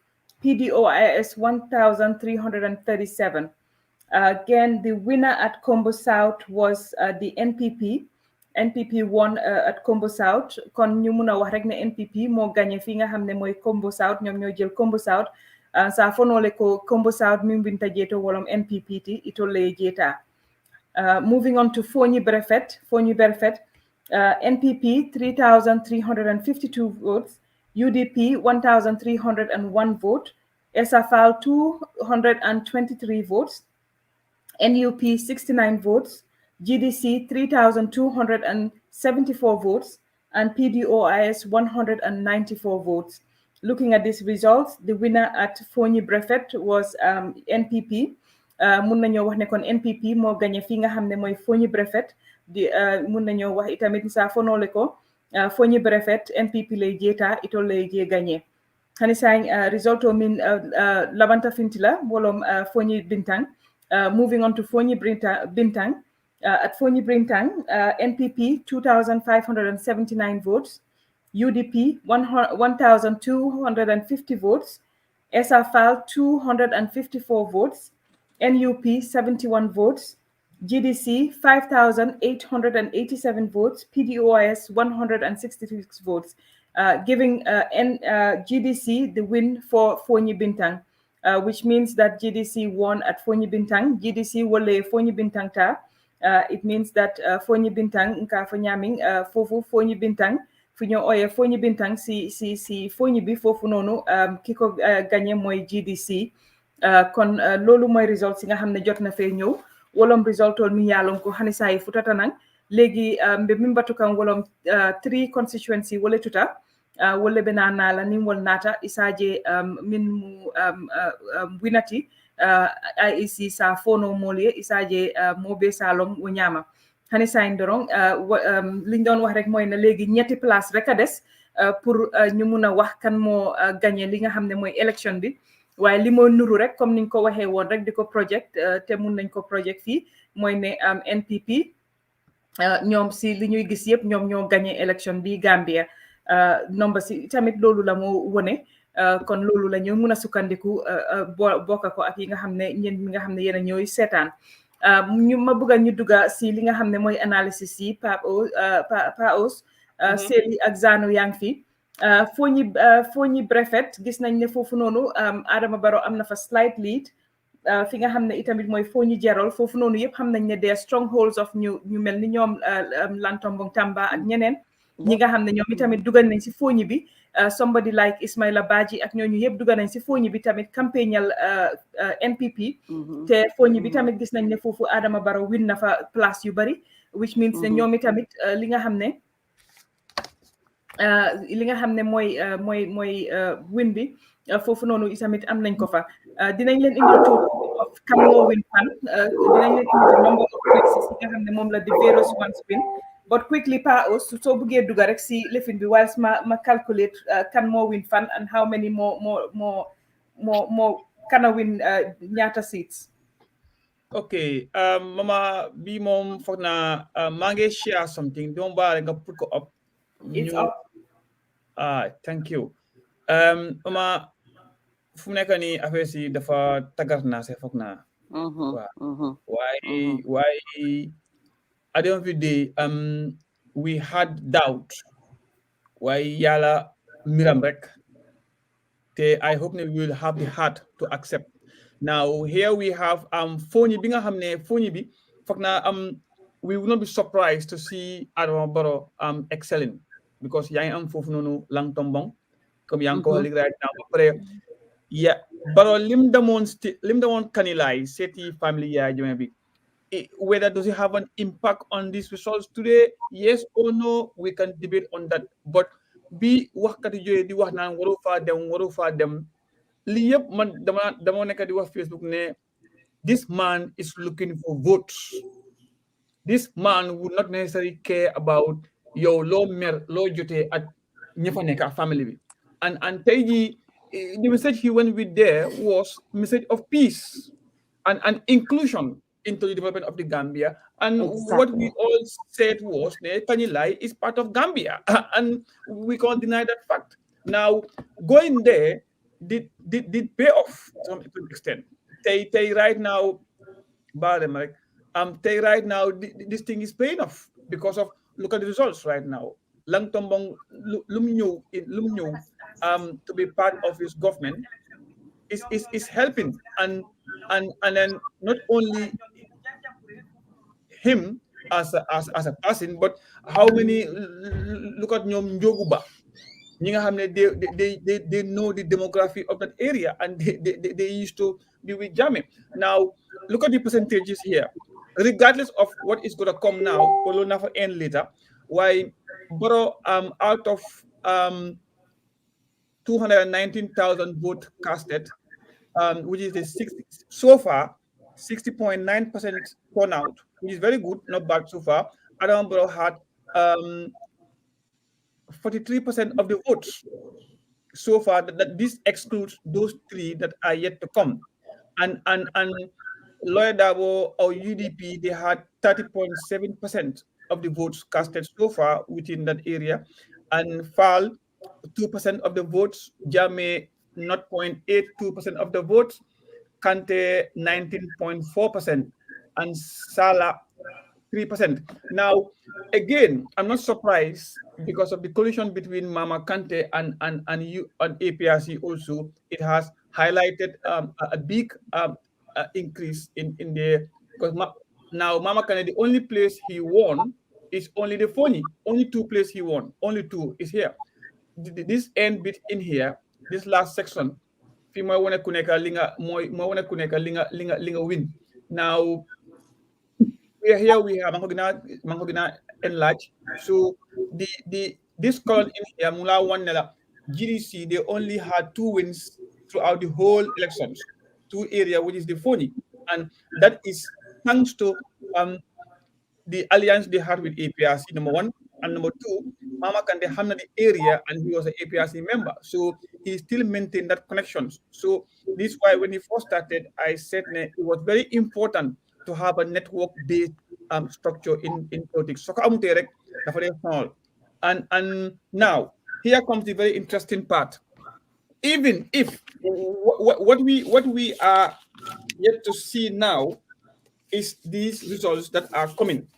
PDOIS 1,337. Again, the winner at Kombo South was the NPP. NPP won at Kombo South. Kon ñu mëna wax rek ne NPP moo gagné fi nga xam ne mooy Kombo South ñoom ñoo jël Kombo South sa fonole ko Kombo South mi mbinta jeto wolom NPP ti ito lay jeta. Moving on to Fonyi Brefet. Fonyi Brefet, NPP 3,352 votes, UDP 1,301 vote, SRFAL 223 votes, NUP 69 votes, GDC 3,274 votes, and PDOIS 194 votes. Looking at these results, the winner at Fonyi Brefet was NPP. Mun nañoo wax ne kon NPP moo gagné fi nga xam ne mooy Fonyi Brefet di mun nañoo wax itamit sa fonole ko Fonyi Brefet NPP lay jeeta ito lay je gagné. Hani sang result o min labanta fintila wolom Fonyi Bintang. Moving on to Fonyi Bintang. At Fonyi Bintang, NPP 2,579 votes, UDP 1,250 votes, SRFAL 254 votes, NUP 71 votes, GDC 5,887 votes, PDOIS 166 votes, giving GDC the win for Fonyi Bintang, which means that GDC won at Fonyi Bintang. GDC wole Fonyi Bintang ta. It means that Fonyi Bintang nka fanyaming fofu Fonyi Bintang funyo oye Fonyi Bintang si Fonyi bi fofu nonu kiko gagné moy GDC. Kon lolu moy result si nga xamne jot na fe ñew wolom result tol mi yalon ko xani say futata nang legi mbe mimbatu kan wolom 3 constituency wole tuta wolle benana la nim wol nata isaje min mu winati IEC sa fono molie isaje mobe salom wo ñama xani say ndorong liñ doon wax rek moy na legi ñetti place rek a des pour ñu mëna wax kan mo gagner li nga xamne moy election bi. waaye li moo nuru rek comme niñ ko waxee woon rek di ko project te mun nañ ko project fii mooy ne NPP ñoom si li ñuy gis yëpp ñoom ñoo gagné élection bi Gambia nomba si tamit loolu la moo wone kon loolu la ñoo mun a sukkandiku bokka ko ak yi nga xam ne ñeen mi nga xam ne yéen a ñooy seetaan ma bëgga ñu dugga si li nga xam ne mooy analysis yi PAOS Seli ak Zanu yaa ngi fi Fonyi Brefet gis nañ ne foofu noonu Adama Barrow am na fa slight lead fi nga xam ne itamit mooy Fonyi Jarol foofu noonu yëpp xam nañ ne des strongholds of ñu mel ni ñoom Lantombong Tamba ak ñeneen ñi nga xam ne ñoom itamit dugal nañ si Fonyi bi somebody like Ismaila Badji ak ñooñu yëpp dugal nañ si Fonyi bi tamit campagnal NPP te Fonyi bi tamit gis nañ ne foofu Adama Barrow win na fa place yu bari which means ne ñoom itamit li nga xam ne mooy win bi foofu noonu itamit am nañ ko fa dinañ leen indi total of kan moo win fan dinañ leen indi the number of places yi nga xam ne moom la the various ones win but quickly Pa Ous soo bëggee dugga rek si lifin bi whilst ma calculate kan moo win fan and how many more kana win ñaata seats. Okay, mama bi moom foog naa maa ngi share something don't bother nga put ko up. It's up. Thank you. Mama fu mu nekk nii affaire si dafa tagar naa se foog naa. Why at the end of the day we had doubt why yàlla miram rek te I hope we will have the heart to accept. Now here we have phony bi nga xam ne phony bi foog naa we will not be surprised to see Adama Barrow excelling because yaa ngi am foofu noonu lang tombong comme yaa ngi ko wax right now après Barrow lim demoon kanilay seeti family yaay jame bi whether does it have an impact on these results today? Yes or no, we can debate on that. But bi waxkati joye di wax naan waru fa dem li yëpp man dama nekk di wax Facebook ne this man is looking for votes. This man would not necessarily care about yow loo mer loo jotee ak ña fa nekk family bi and tey jii the message he went with there was message of peace and inclusion into the development of the Gambia. And what we all said was Kanilai is part of Gambia. And we can't deny that fact. Now, going there did pay off to some extent. They right now, right now, this thing is paying off because of, look at the results right now. Lang Tombong Lumnyo to be part of his government is helping. And then not only him as a person, but how many look at ñoom Njoguba ñi nga xam ne they know the demography of that area and they used to be with Jammeh. Now look at the percentages here, regardless of what is going to come now, we'll never end later. Why Barrow out of 219,000 votes casted, which is the 60.9% turnout, which is very good, not bad so far. Adama Barrow had 43% of the votes so far. That this excludes those three that are yet to come. And Lawyer Dabo or UDP, they had 30.7% of the votes casted so far within that area. And FAL, 2% of the votes. Jammeh, 0.82% of the votes. Kante 19.4% and Salah 3%. Now, again, I'm not surprised because of the collision between Mama Kante and APRC also. It has highlighted a big increase in the, because now Mama Kante, the only place he won is only the Foni. Only 2 places he won. Only 2 is here. This end bit in here, this last section, linga win. Now we are here, we have Mangogina enlarge. So this column in here, Mula Wanela, GDC, they only had 2 wins throughout the whole elections. 2 area, which is the Foni. And that is thanks to the alliance they had with APRC, number 1. And number 2, Mama Kante handled the area and he was an APRC member. So he still maintained that connection. So this is why when he first started, I said it was very important to have a network-based structure in politics. So and now here comes the very interesting part. Even if what we are yet to see now is these results that are coming.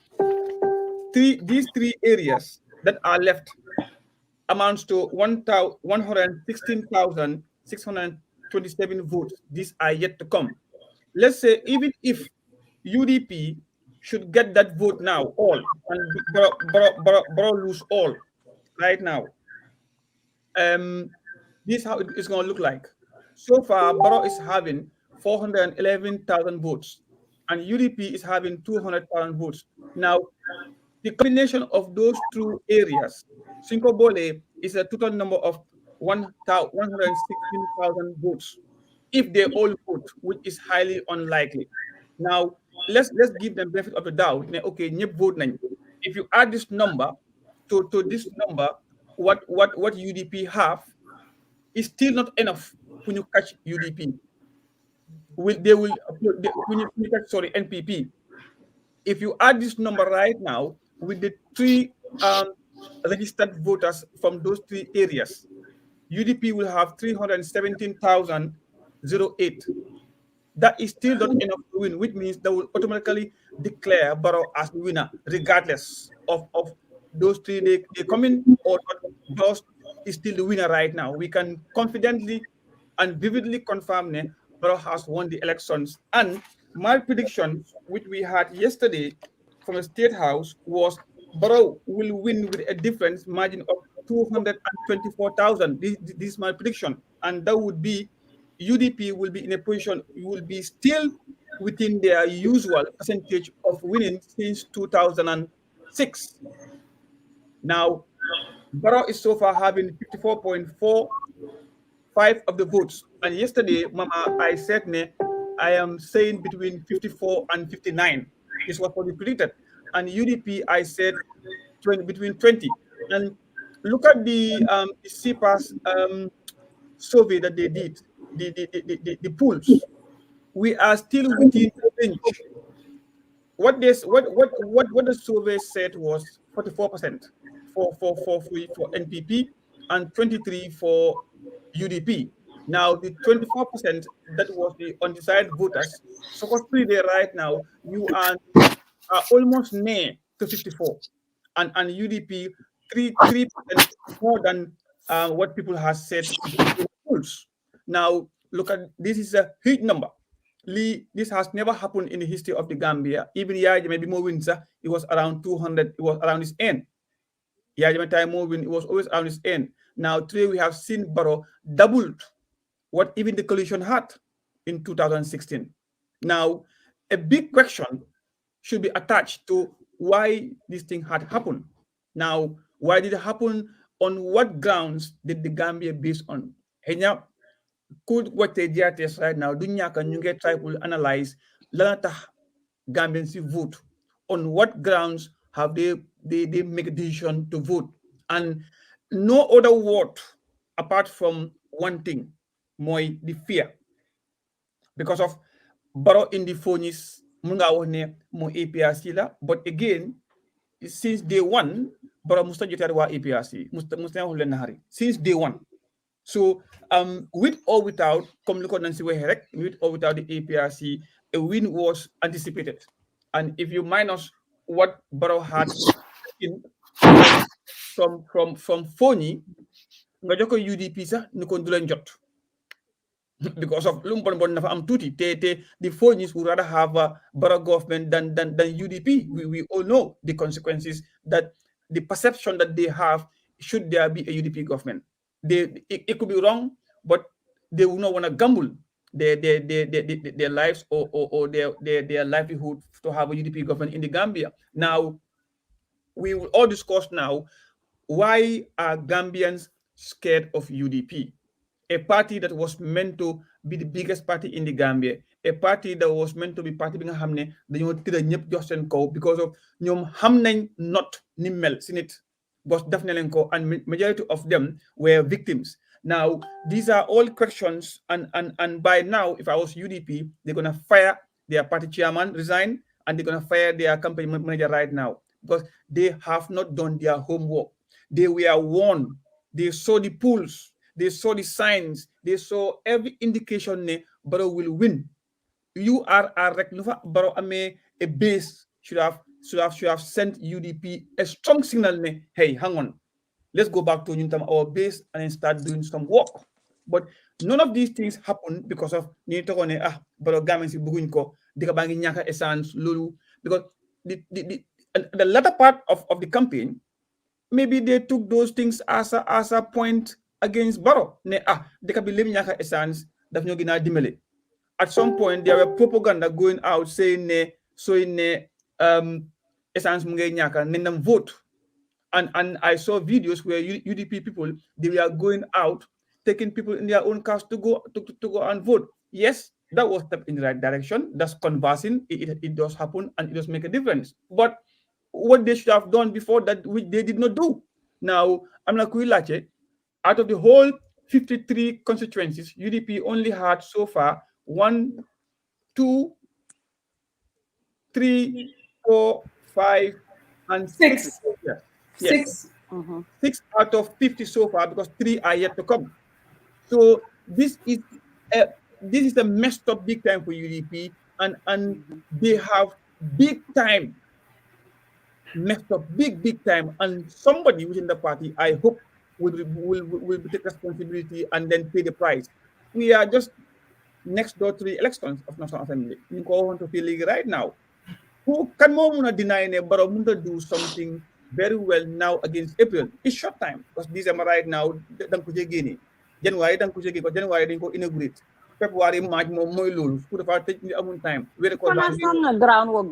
These 3 areas that are left amounts to 116,627 votes. These are yet to come. Let's say even if UDP should get that vote now, all, and Barrow lose all right now, this is how it's going to look like. So far, Barrow is having 411,000 votes, and UDP is having 200,000 votes. Now, the combination of those 2 areas, Cinco Bole, is a total number of 116,000 votes if they all vote, which is highly unlikely. Now, let's give them benefit of the doubt. Okay, vote. If you add this number to this number, what UDP have is still not enough when you catch UDP. When you catch, sorry, NPP. If you add this number right now with the 3 registered voters from those 3 areas, UDP will have 317,008. That is still not enough to win, which means they will automatically declare Barrow as the winner, regardless of those 3 they come in or not. Barrow is still the winner right now. We can confidently and vividly confirm that Barrow has won the elections. And my prediction, which we had yesterday from the State House, was Barrow will win with a difference margin of 224,000. This is my prediction, and that would be UDP will be in a position, will be still within their usual percentage of winning since 2006. Now, Barrow is so far having 54.45 of the votes, and yesterday, Mama, I said, I am saying between 54 and 59 is what was predicted, and UDP I said between 20. And look at the CPAS survey that they did, the polls. We are still within the range. What the survey said was 44% for NPP and 23% for UDP. Now the 24% that was the undecided voters. So for there right now, you are almost near to 54, and UDP 3% more than what people have said in the polls. Now look at this is a huge number. This has never happened in the history of the Gambia. Even Yaya maybe more wins. It was around 200. It was around its end. Yaya time more win. It was always around its end. Now today we have seen Barrow doubled what even the coalition had in 2016. Now, a big question should be attached to why this thing had happened. Now, why did it happen? On what grounds did the Gambia based on? Could what they test right now, dunya can you get try to analyze Lanata Gambians vote? On what grounds have they make a decision to vote? And no other word apart from one thing, the fear. Because of Barrow in the phone is more APRC la, but again, since day one, Barrow musta jotari wa APRC, since day one. So with or without, with or without the APRC, a win was anticipated. And if you minus what Barrow had in from Foni, UDP sa jot. Because of the Fonies would rather have a Barrow government than UDP. We all know the consequences, that the perception that they have should there be a UDP government. It could be wrong, but they will not want to gamble their lives or their livelihood to have a UDP government in the Gambia. Now, we will all discuss now, why are Gambians scared of UDP? A party that was meant to be the biggest party in the Gambia, a party that was meant to be party because of ñom hamnañ not nimmel sinit was definitely, and majority of them were victims. Now these are all questions, and by now, if I was UDP, they're gonna fire their party chairman, resign, and they're gonna fire their company manager right now, because they have not done their homework. They were warned, they saw the polls, they saw the signs, they saw every indication Barrow will win. You are Barrow a base should have sent UDP a strong signal. Hey, hang on, let's go back to our base and start doing some work. But none of these things happen because of Barrow government essence lulu, because the latter part of the campaign, maybe they took those things as a point against Barrow. Essence at some point there were propaganda going out saying essence vote. And I saw videos where UDP people, they were going out, taking people in their own cars to go and vote. Yes, that was step in the right direction. That's conversing. It does happen and it does make a difference. But what they should have done before that, which they did not do. Now, I'm like, out of the whole 53 constituencies, UDP only had so far 1, 2, 3, 4, 5, and 6. Yes. 6. 6 out of 50 so far, because 3 are yet to come. So this is a messed up big time for UDP, and they have big time messed up big time, and somebody within the party, I hope, will take responsibility and then pay the price. We are just next door to the elections of National Assembly. You go on to feel right now. Who can more deny Barrow to do something very well now against April? It's short time, because December right now, January, January they go inaugurate. February, March, more lulu. Put about taking the time. Groundwork, groundwork.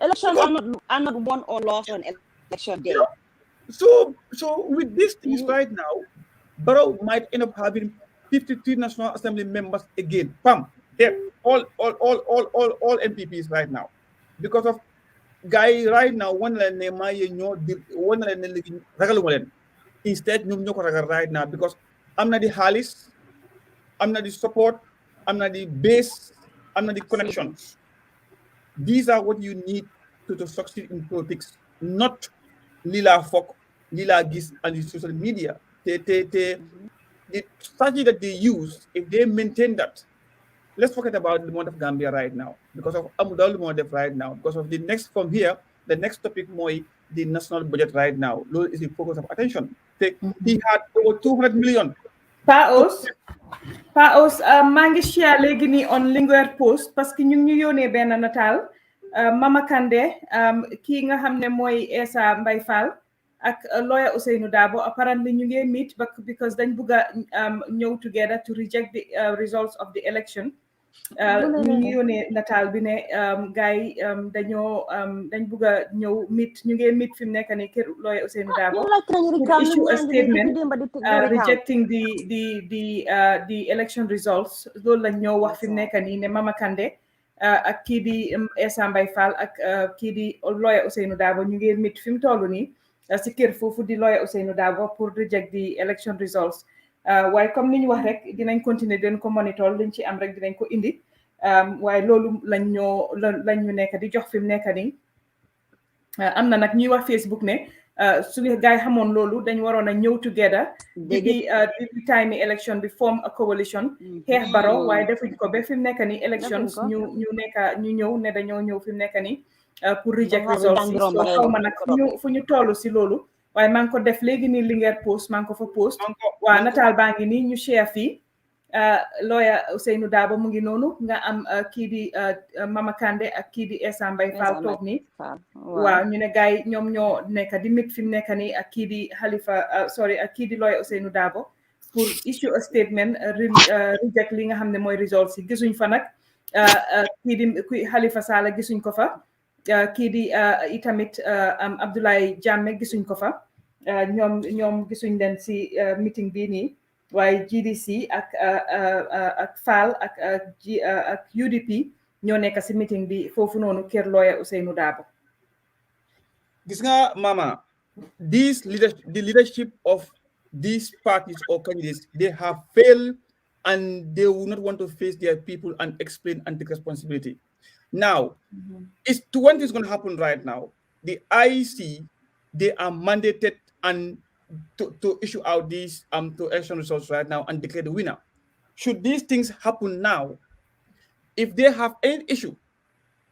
Elections are not won or lost on election day. So with these things right now, Barrow might end up having 53 National Assembly members again. Pam, there, all MPPs right now, because of guy right now. Instead, right now, because I'm not the Halis, I'm not the support, I'm not the base, I'm not the connections. These are what you need to succeed in politics, not Lila Fok, Lila Gis, and the social media. The strategy that they use, if they maintain that, let's forget about the month of Gambia right now, because of Amudal Modef right now, because of the next from here, the next topic more the national budget right now. Low is the focus of attention. He had over 200 million. Paos, maa ngi share léegi nii on Linguère Post parce que ñu ngi ñu yónnee benn nataal Mama Kandeh kii nga xam ne mooy Essa Mbay Fall ak lawyer Ousainou Darboe apparently ñu ngi meet because dañ bugg a ñëw together to reject the results of the election. ñu ngi yónnee nataal bi ne gars yi dañ bugg a ñëw meet ñu ngi meet fi mu nekk nii kër lawyer Ousainou Darboe to issue a statement rejecting the election results. Loolu lañ ñoo wax fi mu nekk nii ne Mama Kandeh ak kii di Essa Mbay Fall ak kii di lawyer Ousainou Darboe ñu ngi meet fi mu toll nii si kër foofu di lawyer Ousainou Darboe pour reject the election results. waaye comme ni ñu wax rek dinañ continuer den ko monitor liñ ci am rek dinañ ko indi waaye loolu lañ ñu nekk di jox fi mu nekk nii am na nag ñuy wax Facebook ne suñu gaay xamoon loolu dañ waroon a ñëw together di time election bi form a coalition xeex Barrow waaye defuñ ko ba fi mu nekk nii elections ñu ñëw ne dañoo ñëw fi mu nekk nii pour reject results yi so xaw ma nag fu ñu toll si loolu waaye maa ngi ko def léegi nii Linguère Post maa ngi ko fa post waa nataal baa ngi nii ñu share fii lawyer Ousainou Darboe mu ngi noonu nga am kii di Mama Kandeh ak kii di Essa Mbay Fall toog nii waaw ñu ne gars yi ñoom ñoo nekk di mit fi mu nekk nii ak kii di ak kii di lawyer Ousainou Darboe pour issue a statement reject li nga xam ne mooy results yi gisuñ fa nag kii di Halifa Sallah gisuñ ko fa kii di itamit Abdoulaye Jammeh gisuñ ko fa ñoom gisuñ leen si meeting bii nii waaye GDC ak Fall ak UDP ñoo nekk si meeting bi foofu noonu kër lawyer Ousainou Darboe. Gis nga Mama, the leadership of these parties or candidates, they have failed and they will not want to face their people and explain and take responsibility. Now, what is going to happen right now? The IEC, they are mandated and to issue out these to election results right now and declare the winner. Should these things happen now, if they have any issue,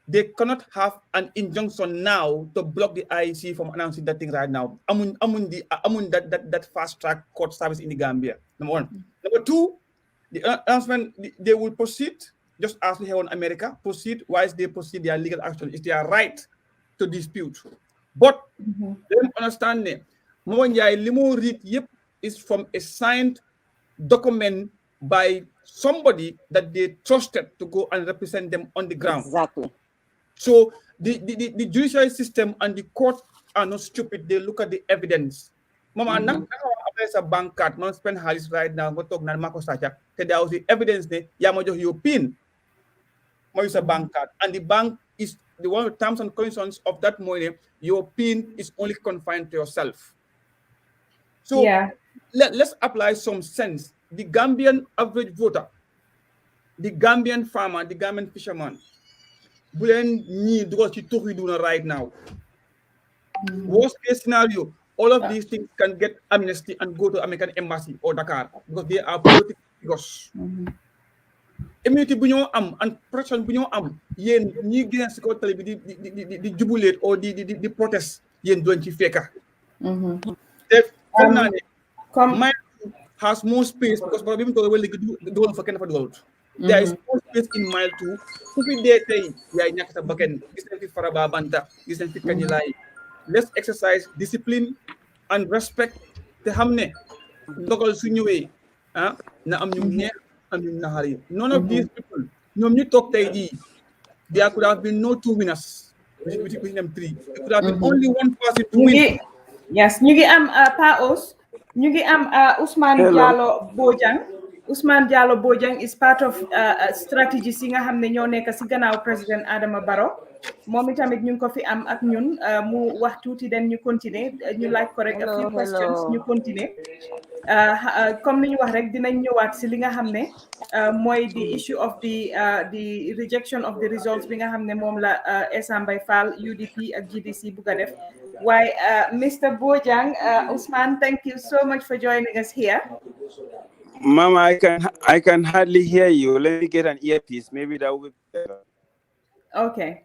they cannot have an injunction now to block the IEC from announcing that thing right now. That fast track court service in the Gambia. Number one. Number two, the announcement they will proceed just as we have in America. Proceed whilst they proceed their legal action. It's their right to dispute. But them understanding. Limo read is from a signed document by somebody that they trusted to go and represent them on the ground. Exactly. So the judicial system and the court are not stupid. They look at the evidence. Mama, I'm a bank card, non spend halis right now, go talk na mako sacha. There was the evidence ne yamajo your pin. Mo use a bank card. And the bank is the one with terms and conditions of that money, your pin is only confined to yourself. So let's apply some sense. The Gambian average voter, the Gambian farmer, the Gambian fisherman, Bulen need what you took right now. Worst case scenario, all of these things can get amnesty and go to American embassy or Dakar because they are political figures. Immunity bunyo am and protection bunyo am yen ni gën ci ko télé bi di jubilate or di protest yen doon ci feka. Def my has more space because probably to well do fa ken fa dool. There is more space in mile 2. Fu fi dé tay yaay ñak sa baken gis nañ fi faraba banta gis nañ fi kanilay. Let's exercise discipline and respect te xamné ndogal su ñëwé na am ñu neex. None of these people, there could have been no 2 winners. Between them 3. There could have been only one person to win. Yes, ñu ngi am Paos, ñu ngi am Ousmane Diallo Bojang. Ousmane Diallo Bojang is part of strategy si nga xamne ñoo nekk ci gannaaw président Adama Barrow. Momi tamit ñu ko fi am ak ñun mu wax tuuti den ñu continuer ñu laaj ko rek a few questions ñu continuer. Comme ni ñu wax rek dinañ ñëwaat ci li nga xamne moy the issue of the rejection of the results bi nga xamne mom la Essa Mbye Fall UDP ak GDC bu ga def. Why Mr. Bojang, Ousmane, thank you so much for joining us here. Mama, I can hardly hear you. Let me get an earpiece. Maybe that will be better. Okay.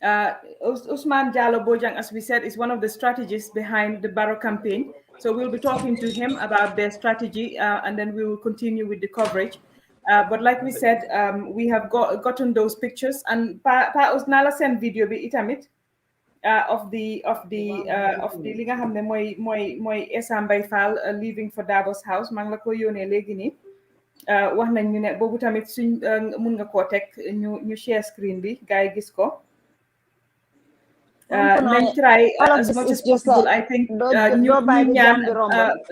Ousmane Diallo Bojang, as we said, is one of the strategists behind the Barrow campaign. So we'll be talking to him about their strategy, and then we will continue with the coverage. But like we said, we have gotten those pictures, and pa Osnala send video bi itamit of the li nga xamne moy Essa Mbye Fall leaving for Dabo's house. Mang la ko yone legi ni wax nañ ñu ne bobu tamit suñ mun nga ko tek ñu share screen bi gaay gis ko. Let's try as much as possible. I think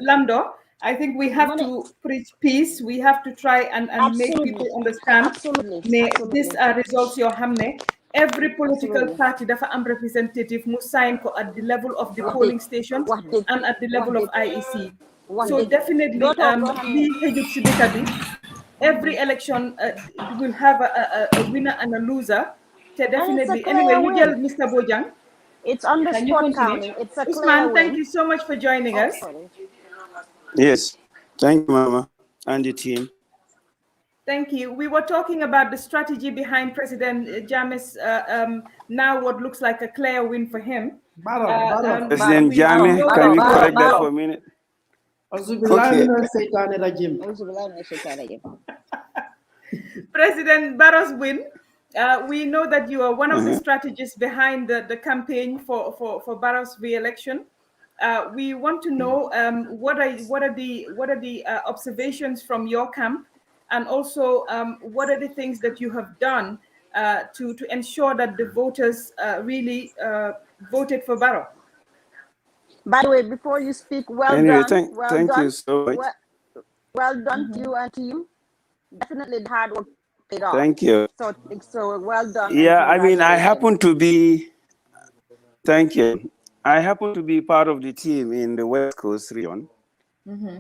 Lamdo, I think we have to preach peace. We have to try and make people understand. These are results your hamne. Every political party dafa am representative mu sign ko at the level of the polling station and at the level of IEC. So definitely every election will have a winner and a loser. Definitely. Anyway, you tell Mr. Bojang. It's on the spot counting. It's a clear Usman, thank you so much for joining us. Yes. Thank you, Mama, and the team. Thank you. We were talking about the strategy behind President Jammeh's now what looks like a clear win for him. President Jammeh, can you correct that for a minute? President Barrow's win. We know that you are one of the strategists behind the campaign for Barrow's re-election. We want to know what are the observations from your camp, and also what are the things that you have done to ensure that the voters really voted for Barrow. By the way, before you speak, thank you so much. Well done to you and to you. Definitely the hard work paid off. Thank you. So well done. Yeah, I mean, I happen to be. Thank you. I happen to be part of the team in the West Coast region,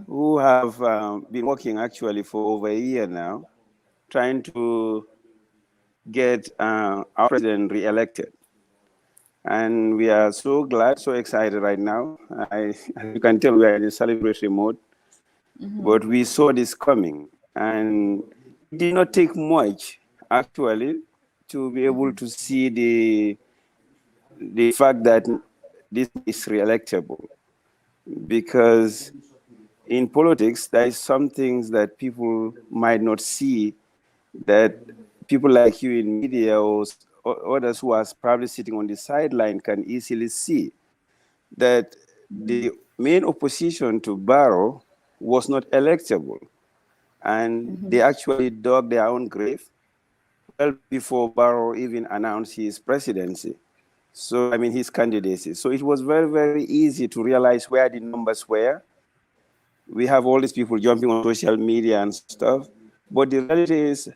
who have been working actually for over a year now, trying to get our president re-elected. And we are so glad, so excited right now. As you can tell, we are in a celebratory mode, but we saw this coming. And it did not take much, actually, to be able to see the fact that this is re-electable. Because in politics, there is some things that people might not see, that people like you in media or others who are probably sitting on the sideline can easily see. That the main opposition to Barrow was not electable. And they actually dug their own grave well before Barrow even announced his presidency. So, I mean, his candidacy. So it was very, very easy to realize where the numbers were. We have all these people jumping on social media and stuff. But the reality is,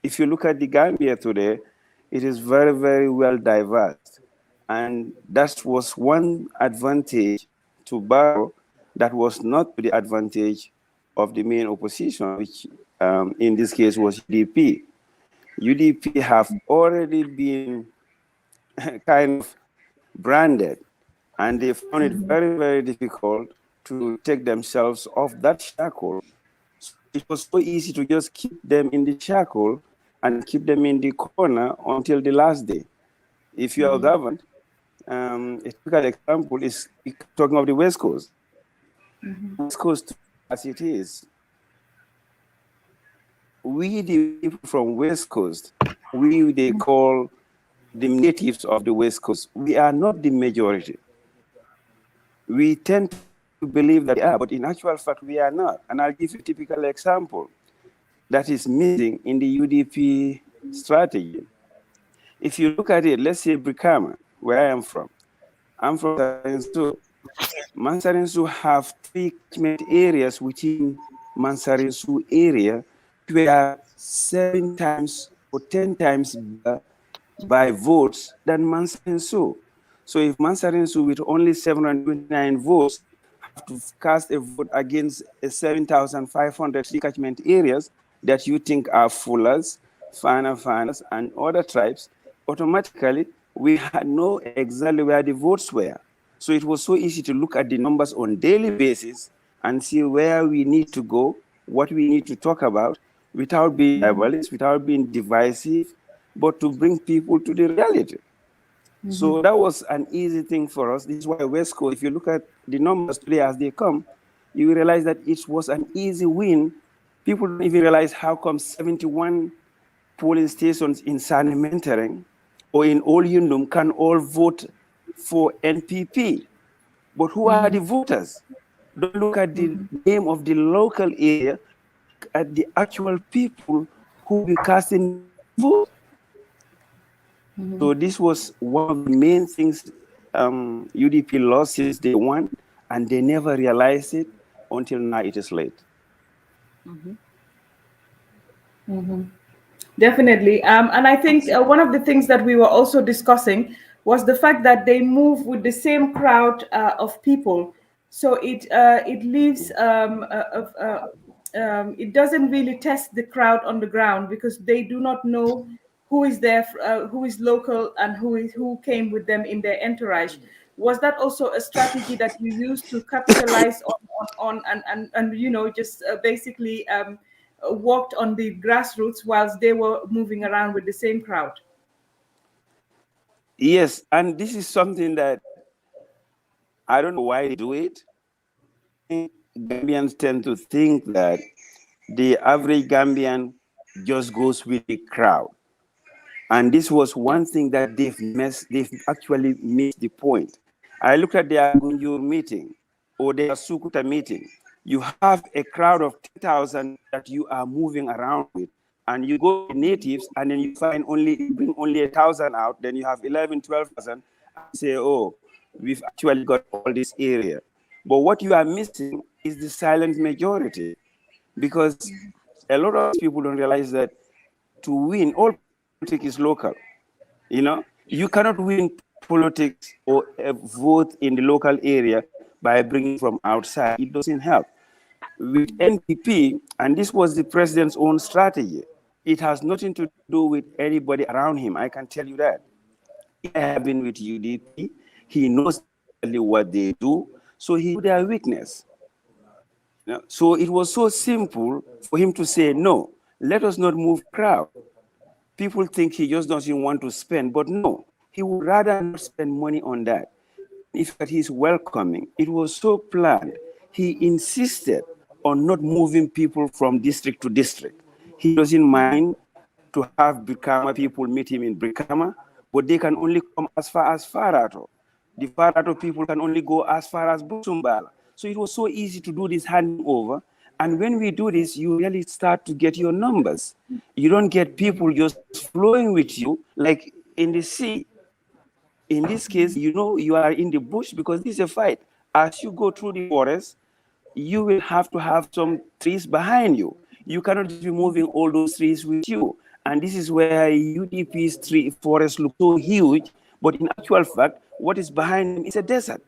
if you look at the Gambia today, it is very, very well diverse. And that was one advantage to Barrow that was not to the advantage of the main opposition, which in this case was UDP. UDP have already been kind of branded, and they found it very, very difficult to take themselves off that shackle. So it was so easy to just keep them in the shackle and keep them in the corner until the last day. If you are governed, a typical example is talking of the West Coast. West Coast, as it is, we, the people from West Coast, they call the natives of the West Coast, we are not the majority. We tend to believe that we are, but in actual fact, we are not. And I'll give you a typical example that is missing in the UDP strategy. If you look at it, let's say Brikama, where I am from. I'm from Mansarinsu. Mansarinsu have 3 catchment areas within Mansarinsu area, where 7 times or 10 times bigger by votes than Mansarinsu. So if Mansarinsu with only 729 votes have to cast a vote against 7,500 catchment areas that you think are Fullers, Fanas, and other tribes, automatically we had know exactly where the votes were. So it was so easy to look at the numbers on daily basis and see where we need to go, what we need to talk about, without being ableist, without being divisive, but to bring people to the reality. So that was an easy thing for us. This is why West Coast, if you look at the numbers today as they come, you will realize that it was an easy win. People don't even realize how come 71 polling stations in Parliamentary or in Old Yundum can all vote for NPP. But who are the voters? Don't look at the name of the local area, look at the actual people who will be casting vote. So this was one of the main things UDP lost since day one, and they never realized it until now it is late. Definitely. And I think one of the things that we were also discussing was the fact that they move with the same crowd of people. So it leaves, it doesn't really test the crowd on the ground because they do not know who is there, who is local and who came with them in their entourage. Was that also a strategy that you used to capitalize on and you know, just basically walked on the grassroots whilst they were moving around with the same crowd? Yes, and this is something that I don't know why they do it. Gambians tend to think that the average Gambian just goes with the crowd. And this was one thing that they've actually missed the point. I looked at their Gunjur meeting or their Sukuta meeting. You have a crowd of 10,000 that you are moving around with, and you go to natives, and then you bring only 1,000 out, then you have 11, 12,000, and say, oh, we've actually got all this area. But what you are missing is the silent majority, because a lot of people don't realize that to win, all politics is local. You know, you cannot win politics or a vote in the local area by bringing from outside. It doesn't help. With NPP, and this was the president's own strategy, it has nothing to do with anybody around him. I can tell you that. I have been with UDP. He knows exactly what they do, so he knew their weakness. So it was so simple for him to say, no, let us not move crowd. People think he just doesn't want to spend, but no, he would rather not spend money on that. In fact, he's welcoming. It was so planned. He insisted on not moving people from district to district. He doesn't mind to have Brikama people meet him in Brikama, but they can only come as far as Farato. The Farato people can only go as far as Busumbala. So it was so easy to do this handing over. And when we do this, you really start to get your numbers. You don't get people just flowing with you like in the sea. In this case, you know you are in the bush because this is a fight. As you go through the forest, you will have to have some trees behind you. You cannot just be moving all those trees with you. And this is where UDP's tree forest looks so huge, but in actual fact, what is behind them is a desert.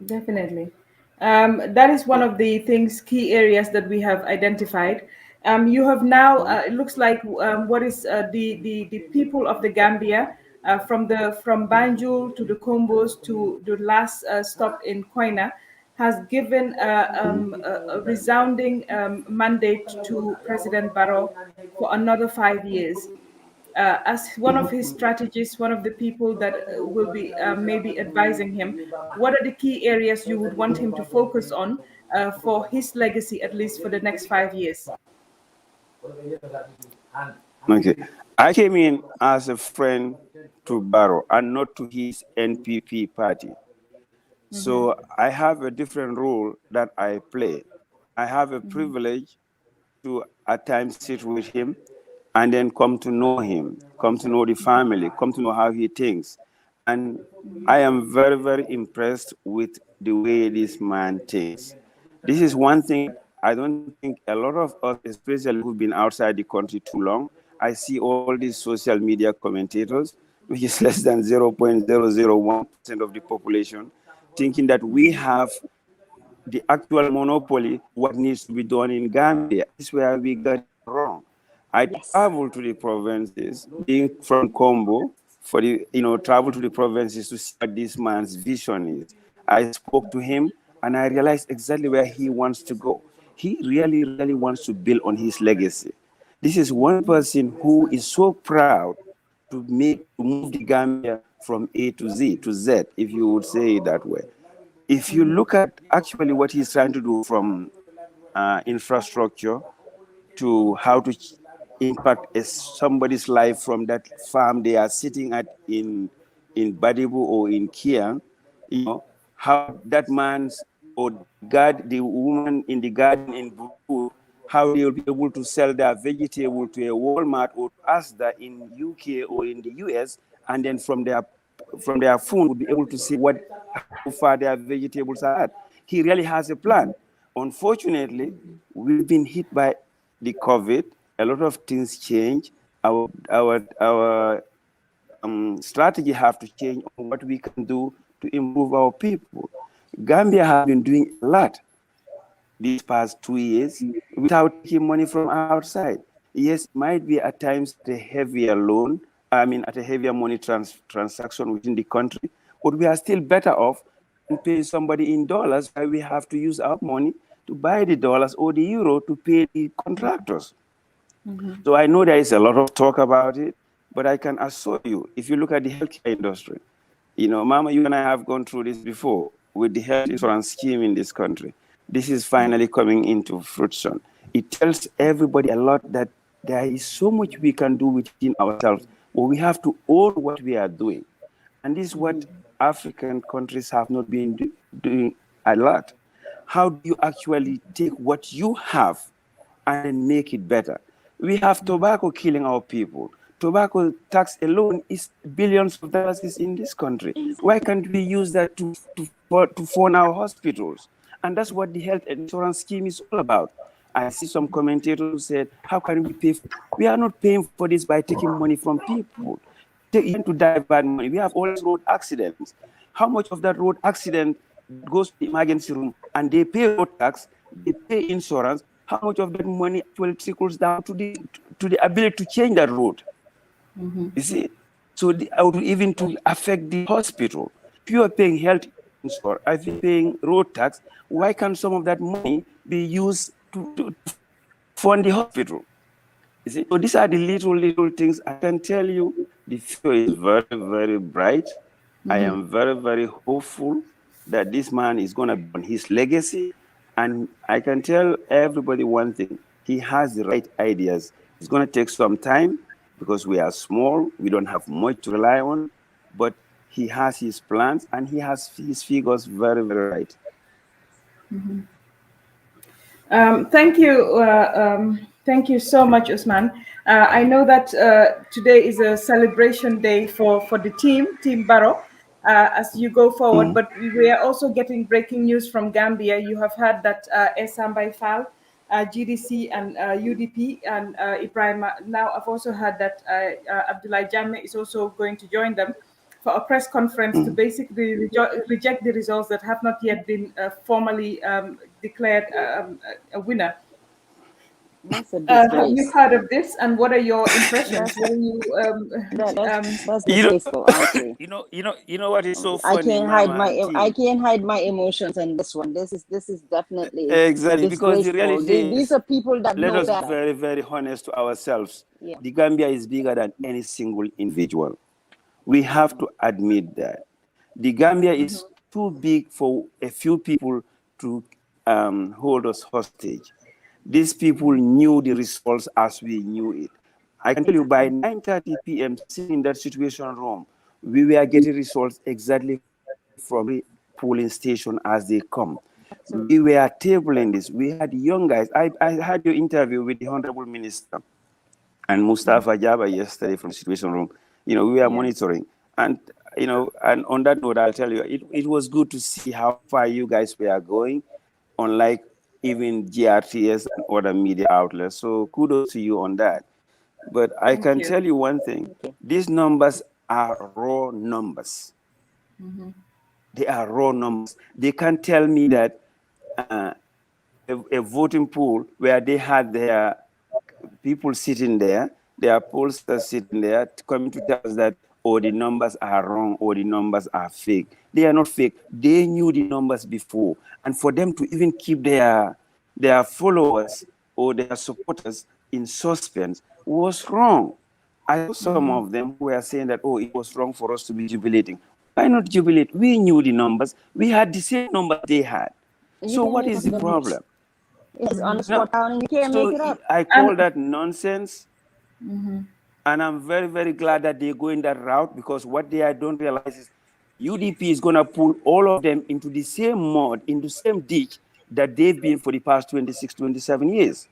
Definitely. That is one of the key areas that we have identified. You have now, it looks like what is the people of the Gambia, from Banjul to the Combos to the last stop in Koina, has given a resounding mandate to President Barrow for another 5 years. As one of his strategists, one of the people that will be maybe advising him, what are the key areas you would want him to focus on for his legacy, at least for the next 5 years? Okay. I came in as a friend to Barrow and not to his NPP party. So I have a different role that I play. I have a privilege to at times sit with him and then come to know him, come to know the family, come to know how he thinks. And I am very, very impressed with the way this man thinks. This is one thing I don't think a lot of us, especially who've been outside the country too long, I see all these social media commentators, which is less than 0.001% of the population, thinking that we have the actual monopoly, what needs to be done in Gambia. This is where we got it wrong. I traveled to the provinces, being from Combo, for the travel to the provinces to see what this man's vision is. I spoke to him and I realized exactly where he wants to go. He really, really wants to build on his legacy. This is one person who is so proud to move the Gambia from A to Z, if you would say it that way. If you look at actually what he's trying to do from infrastructure to how to impact somebody's life from that farm they are sitting at in Badibu or in Kiang, how that man's or the woman in the garden in Buru, how they will be able to sell their vegetable to a Walmart or Asda in UK or in the US, and then from their phone will be able to see how far their vegetables are at. He really has a plan. Unfortunately, we've been hit by the COVID. A lot of things change. Our strategy have to change on what we can do to improve our people. Gambia has been doing a lot these past 2 years without taking money from outside. Yes, it might be at times a heavier money transaction within the country, but we are still better off than paying somebody in dollars, where we have to use our money to buy the dollars or the euro to pay the contractors. So I know there is a lot of talk about it, but I can assure you, if you look at the healthcare industry, Mama, you and I have gone through this before with the health insurance scheme in this country. This is finally coming into fruition. It tells everybody a lot that there is so much we can do within ourselves, but we have to own what we are doing. And this is what African countries have not been doing a lot. How do you actually take what you have and make it better? We have tobacco killing our people. Tobacco tax alone is billions of dollars in this country. Why can't we use that to fund our hospitals? And that's what the health insurance scheme is all about. I see some commentators who said, how can we pay? We are not paying for this by taking money from people. To divert money. We have all these road accidents. How much of that road accident goes to the emergency room and they pay road tax, they pay insurance? How much of that money actually trickles down to the ability to change that road? You see? So even to affect the hospital. If you are paying health insurance, if you're paying road tax, why can't some of that money be used to fund the hospital? You see? So these are the little things. I can tell you the future is very, very bright. I am very, very hopeful that this man is going to be on his legacy. And I can tell everybody one thing, he has the right ideas. It's going to take some time because we are small, we don't have much to rely on, but he has his plans and he has his figures very, very right. Thank you. Thank you so much, Usman. I know that today is a celebration day for the Team Barrow, as you go forward, but we are also getting breaking news from Gambia. You have heard that Esambay Fall, GDC and UDP and Ibrahim. Now I've also heard that Abdullah Jammeh is also going to join them for a press conference to basically reject the results that have not yet been formally declared a winner. That's a Have you disgrace. heard of this, and what are your impressions? What are you? That's disgraceful, honestly. You know what is so I funny, can't hide Mama and I team? can't hide my emotions on this one. This is definitely Exactly, because the disgraceful. reality These is, are people that let know us be better. very, very honest to ourselves. Yeah. The Gambia is bigger than any single individual. We have to admit that. The Gambia is too big for a few people to hold us hostage. These people knew the results as we knew it. I can tell you by 9:30 p.m. sitting in that situation room, we were getting results exactly from the polling station as they come. We were tabling this. We had young guys. I had your interview with the Honorable Minister and Mustafa Jaba yesterday from the situation room. We were monitoring. And, and on that note, I'll tell you, it was good to see how far you guys were going, unlike even GRTS and other media outlets. So kudos to you on that. But I can tell you one thing. These numbers are raw numbers. They are raw numbers. They can't tell me that a voting pool where they had their people sitting there, their pollsters sitting there, coming to tell us that, oh, the numbers are wrong or the numbers are fake. They are not fake. They knew the numbers before. And for them to even keep their followers or their supporters in suspense was wrong. I saw some of them who were saying that, oh, it was wrong for us to be jubilating. Why not jubilate? We knew the numbers. We had the same numbers they had. So what is the problem? It's on the spot down and you can't make it up. I call that nonsense. And I'm very, very glad that they're going that route, because what they don't realize is UDP is going to pull all of them into the same mud, in the same ditch that they've been for the past 26, 27 years.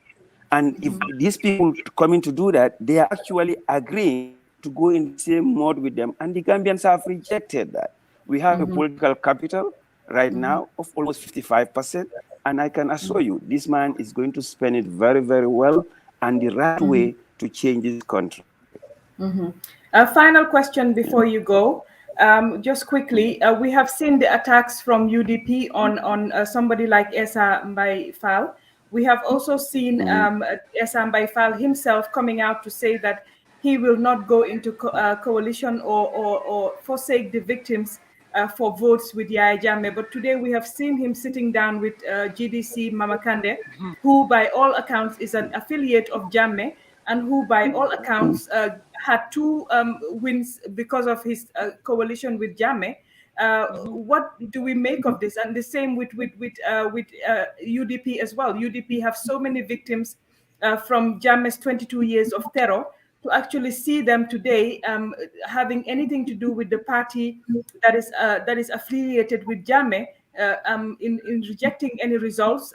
And if these people coming to do that, they are actually agreeing to go in the same mode with them. And the Gambians have rejected that. We have a political capital right now of almost 55%. And I can assure you, this man is going to spend it very, very well, and the right way to change this country. A final question before you go. Just quickly, we have seen the attacks from UDP on somebody like Esa Mbai Fall. We have also seen Esa Mbai Fall himself coming out to say that he will not go into coalition or forsake the victims for votes with Yaya Jammeh. But today we have seen him sitting down with GDC Mama Kande, who by all accounts is an affiliate of Jammeh, and who by all accounts had 2 wins because of his coalition with Jammeh. What do we make of this? And the same with UDP as well. UDP have so many victims from Jammeh's 22 years of terror. To actually see them today having anything to do with the party that is affiliated with Jammeh, in rejecting any results,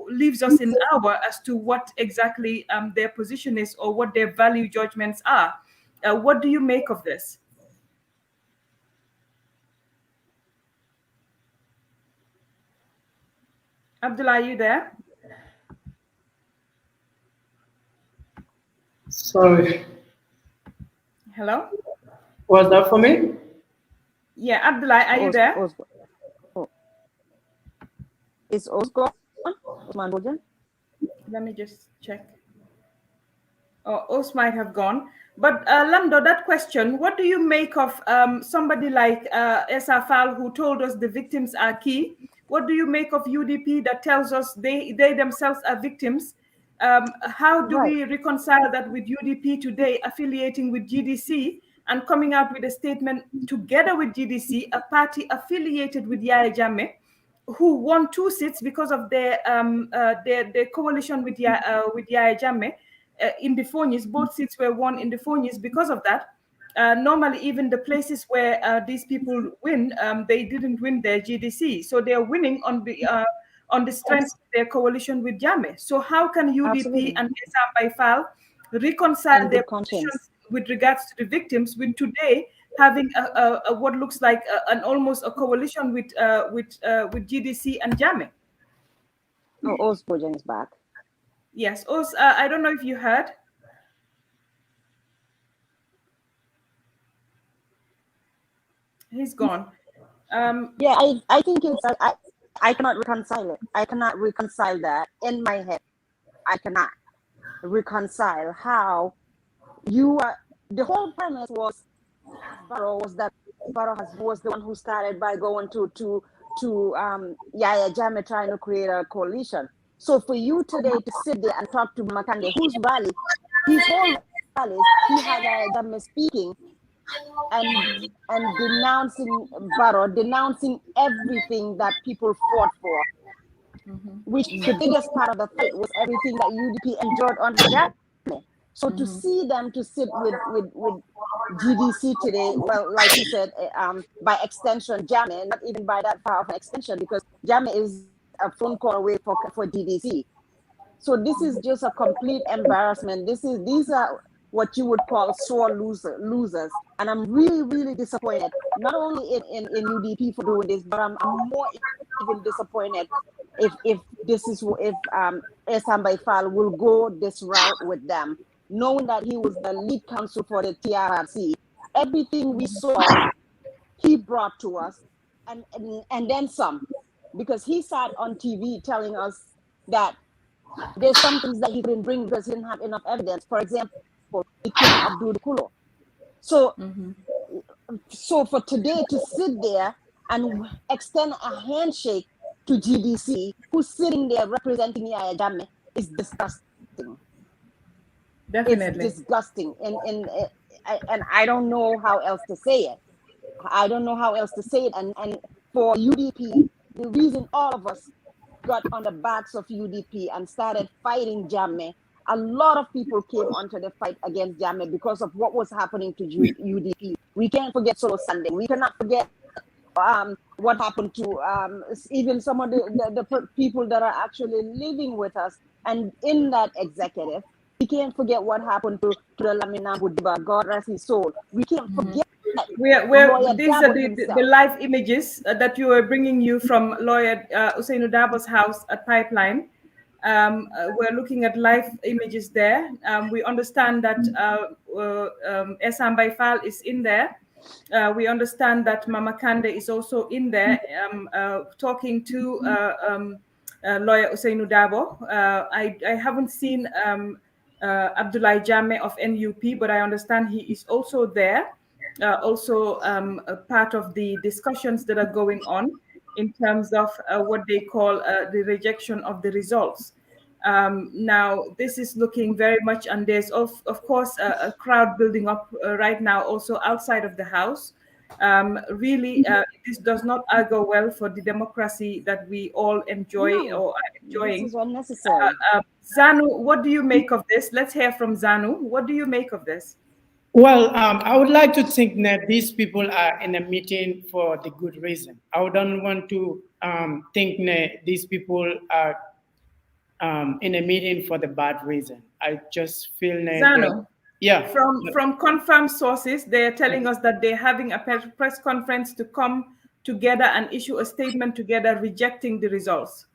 leaves us in awe as to what exactly their position is or what their value judgments are. What do you make of this? Abdullah, are you there? Sorry. Hello? Was that for me? Yeah, Abdullah, are you there? Is Osgo? Let me just check. Oh, Os might have gone. But Lamdo, that question, what do you make of somebody like Esa Fall, who told us the victims are key? What do you make of UDP that tells us they themselves are victims? How do we reconcile that with UDP today affiliating with GDC and coming out with a statement together with GDC, a party affiliated with Yaya Jammeh, who won 2 seats because of their coalition with Yaya Jammeh in the Fonies? Both seats were won in the Fonies because of that. Normally, even the places where these people win, they didn't win their GDC, so they are winning on the strength of their coalition with Jammeh. So how can UDP Absolutely. and Esam Fal reconcile And their good conscience. positions with regards to the victims when today having a what looks like an almost a coalition with GDC and Jammeh? Oh, Osbojan is back. Yes, I don't know if you heard. He's gone. Yeah, I think it's I cannot reconcile it. I cannot reconcile that in my head. I cannot reconcile how you are. The whole premise was Barrow was that Barrow was the one who started by going to Yaya Jammeh trying to create a coalition. So for you today to sit there and talk to Makande, whose rally, his whole rallies, he had Yaya Jammeh speaking and denouncing Barrow, denouncing everything that people fought for, which the biggest part of the fight was everything that UDP endured under Jammeh. So to see them to sit with GDC today, well, like you said, by extension, Jammeh, not even by that far of an extension, because Jammeh is a phone call away for GDC. So this is just a complete embarrassment. These are what you would call sore losers. And I'm really, really disappointed, not only in UDP for doing this, but I'm more even disappointed if Esam Fal will go this route with them, knowing that he was the lead counsel for the TRRC. Everything we saw, he brought to us, and then some, because he sat on TV telling us that there's some things that he couldn't bring because he didn't have enough evidence. For example, the killing of Abdul Kulo. So, so for today to sit there and extend a handshake to GDC, who's sitting there representing Yaya Jammeh, is disgusting. Definitely. It's disgusting. And I don't know how else to say it. I don't know how else to say it. And for UDP, the reason all of us got on the backs of UDP and started fighting Jammeh, a lot of people came onto the fight against Jammeh because of what was happening to UDP. We can't forget Solo Sunday. We cannot forget what happened to even some of the people that are actually living with us and in that executive. We can't forget what happened to the Lamina Budiba, God rest his soul. We can't forget. These are the live images that you were bringing you from lawyer Usainu Dabo's house at Pipeline. We're looking at live images there. We understand that Esam Fal is in there. We understand that Mama Kande is also in there talking to lawyer Usainu Dabo. I haven't seen Abdullah Jammeh of NUP, but I understand he is also there. Also a part of the discussions that are going on in terms of what they call the rejection of the results. Now, this is looking very much, and there's of course a crowd building up right now also outside of the House. Really, this does not go well for the democracy that we all enjoy or are enjoying. This is unnecessary. Zanu, what do you make of this? Let's hear from Zanu. What do you make of this? Well, I would like to think that these people are in a meeting for the good reason. I don't want to think that these people are in a meeting for the bad reason. I just feel that Zanu, yeah. From confirmed sources, they are telling us that they're having a press conference to come together and issue a statement together rejecting the results.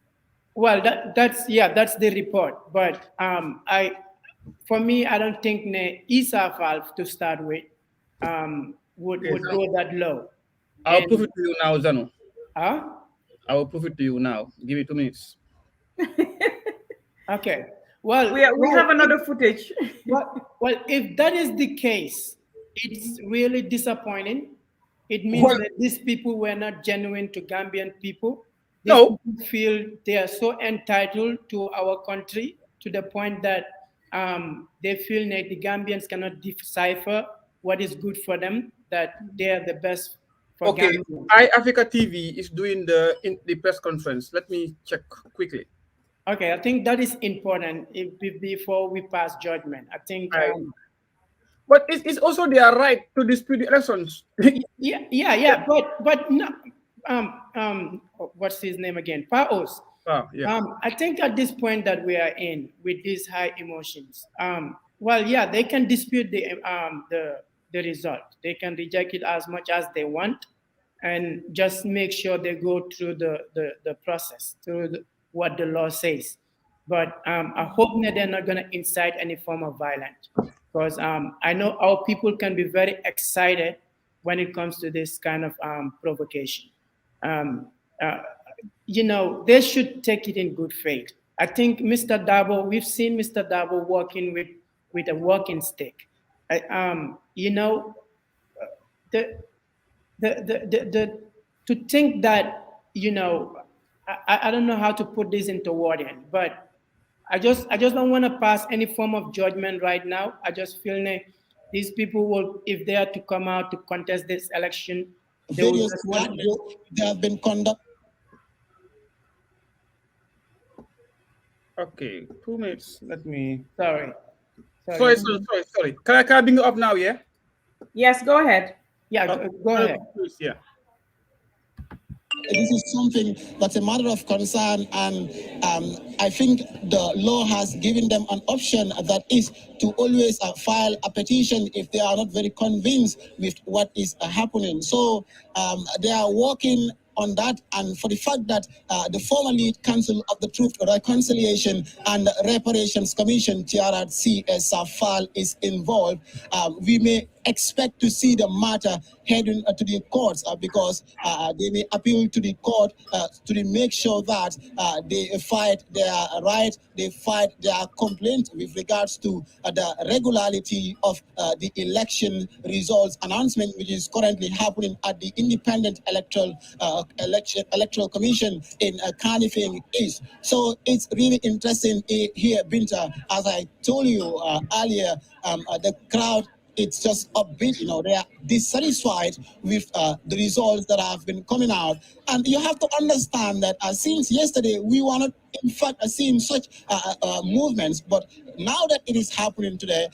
Well, that's the report. But for me, I don't think Esa Fal to start with would go that low. I'll prove it to you now, Zanu. Huh? I will prove it to you now. Give me 2 minutes. Okay. Well, we have another footage. well, if that is the case, it's really disappointing. It means that these people were not genuine to Gambian people. These people feel they are so entitled to our country to the point that they feel that the Gambians cannot decipher what is good for them, that they are the best for Gambians. Africa TV is doing the press conference. Let me check quickly. Okay, I think that is important before we pass judgment. I think. But it's also their right to dispute the elections. Yeah. But no, what's his name again? Paos. I think at this point that we are in with these high emotions, well, yeah, they can dispute the result. They can reject it as much as they want, and just make sure they go through the process, through what the law says. But I hope that they're not going to incite any form of violence, because I know our people can be very excited when it comes to this kind of provocation. You know, they should take it in good faith. I think Mr. Dabo, we've seen Mr. Dabo working with a walking stick. You know, to think that, you know, I don't know how to put this into wording, but I just don't want to pass any form of judgment right now. I just feel that these people will, if they are to come out to contest this election, they have been conducted. Okay, 2 minutes. Let me. Sorry. Sorry. Can I bring it up now? Yeah. Yes, go ahead. Yeah, go ahead. Please, yeah. This is something that's a matter of concern, and I think the law has given them an option that is to always file a petition if they are not very convinced with what is happening. So they are working on that, and for the fact that the former lead counsel of the Truth, Reconciliation and Reparations Commission, TRRC, Safal, is involved, we may expect to see the matter heading to the courts because they may appeal to the court to make sure that they fight their right, they fight their complaint with regards to the regularity of the election results announcement, which is currently happening at the Independent Electoral Commission in Carnifing East. So it's really interesting here, Binta. As I told you earlier, the crowd, it's just upbeat, you know, they are dissatisfied with the results that have been coming out. And you have to understand that since yesterday, we were not, in fact, seeing such movements. But now that it is happening today,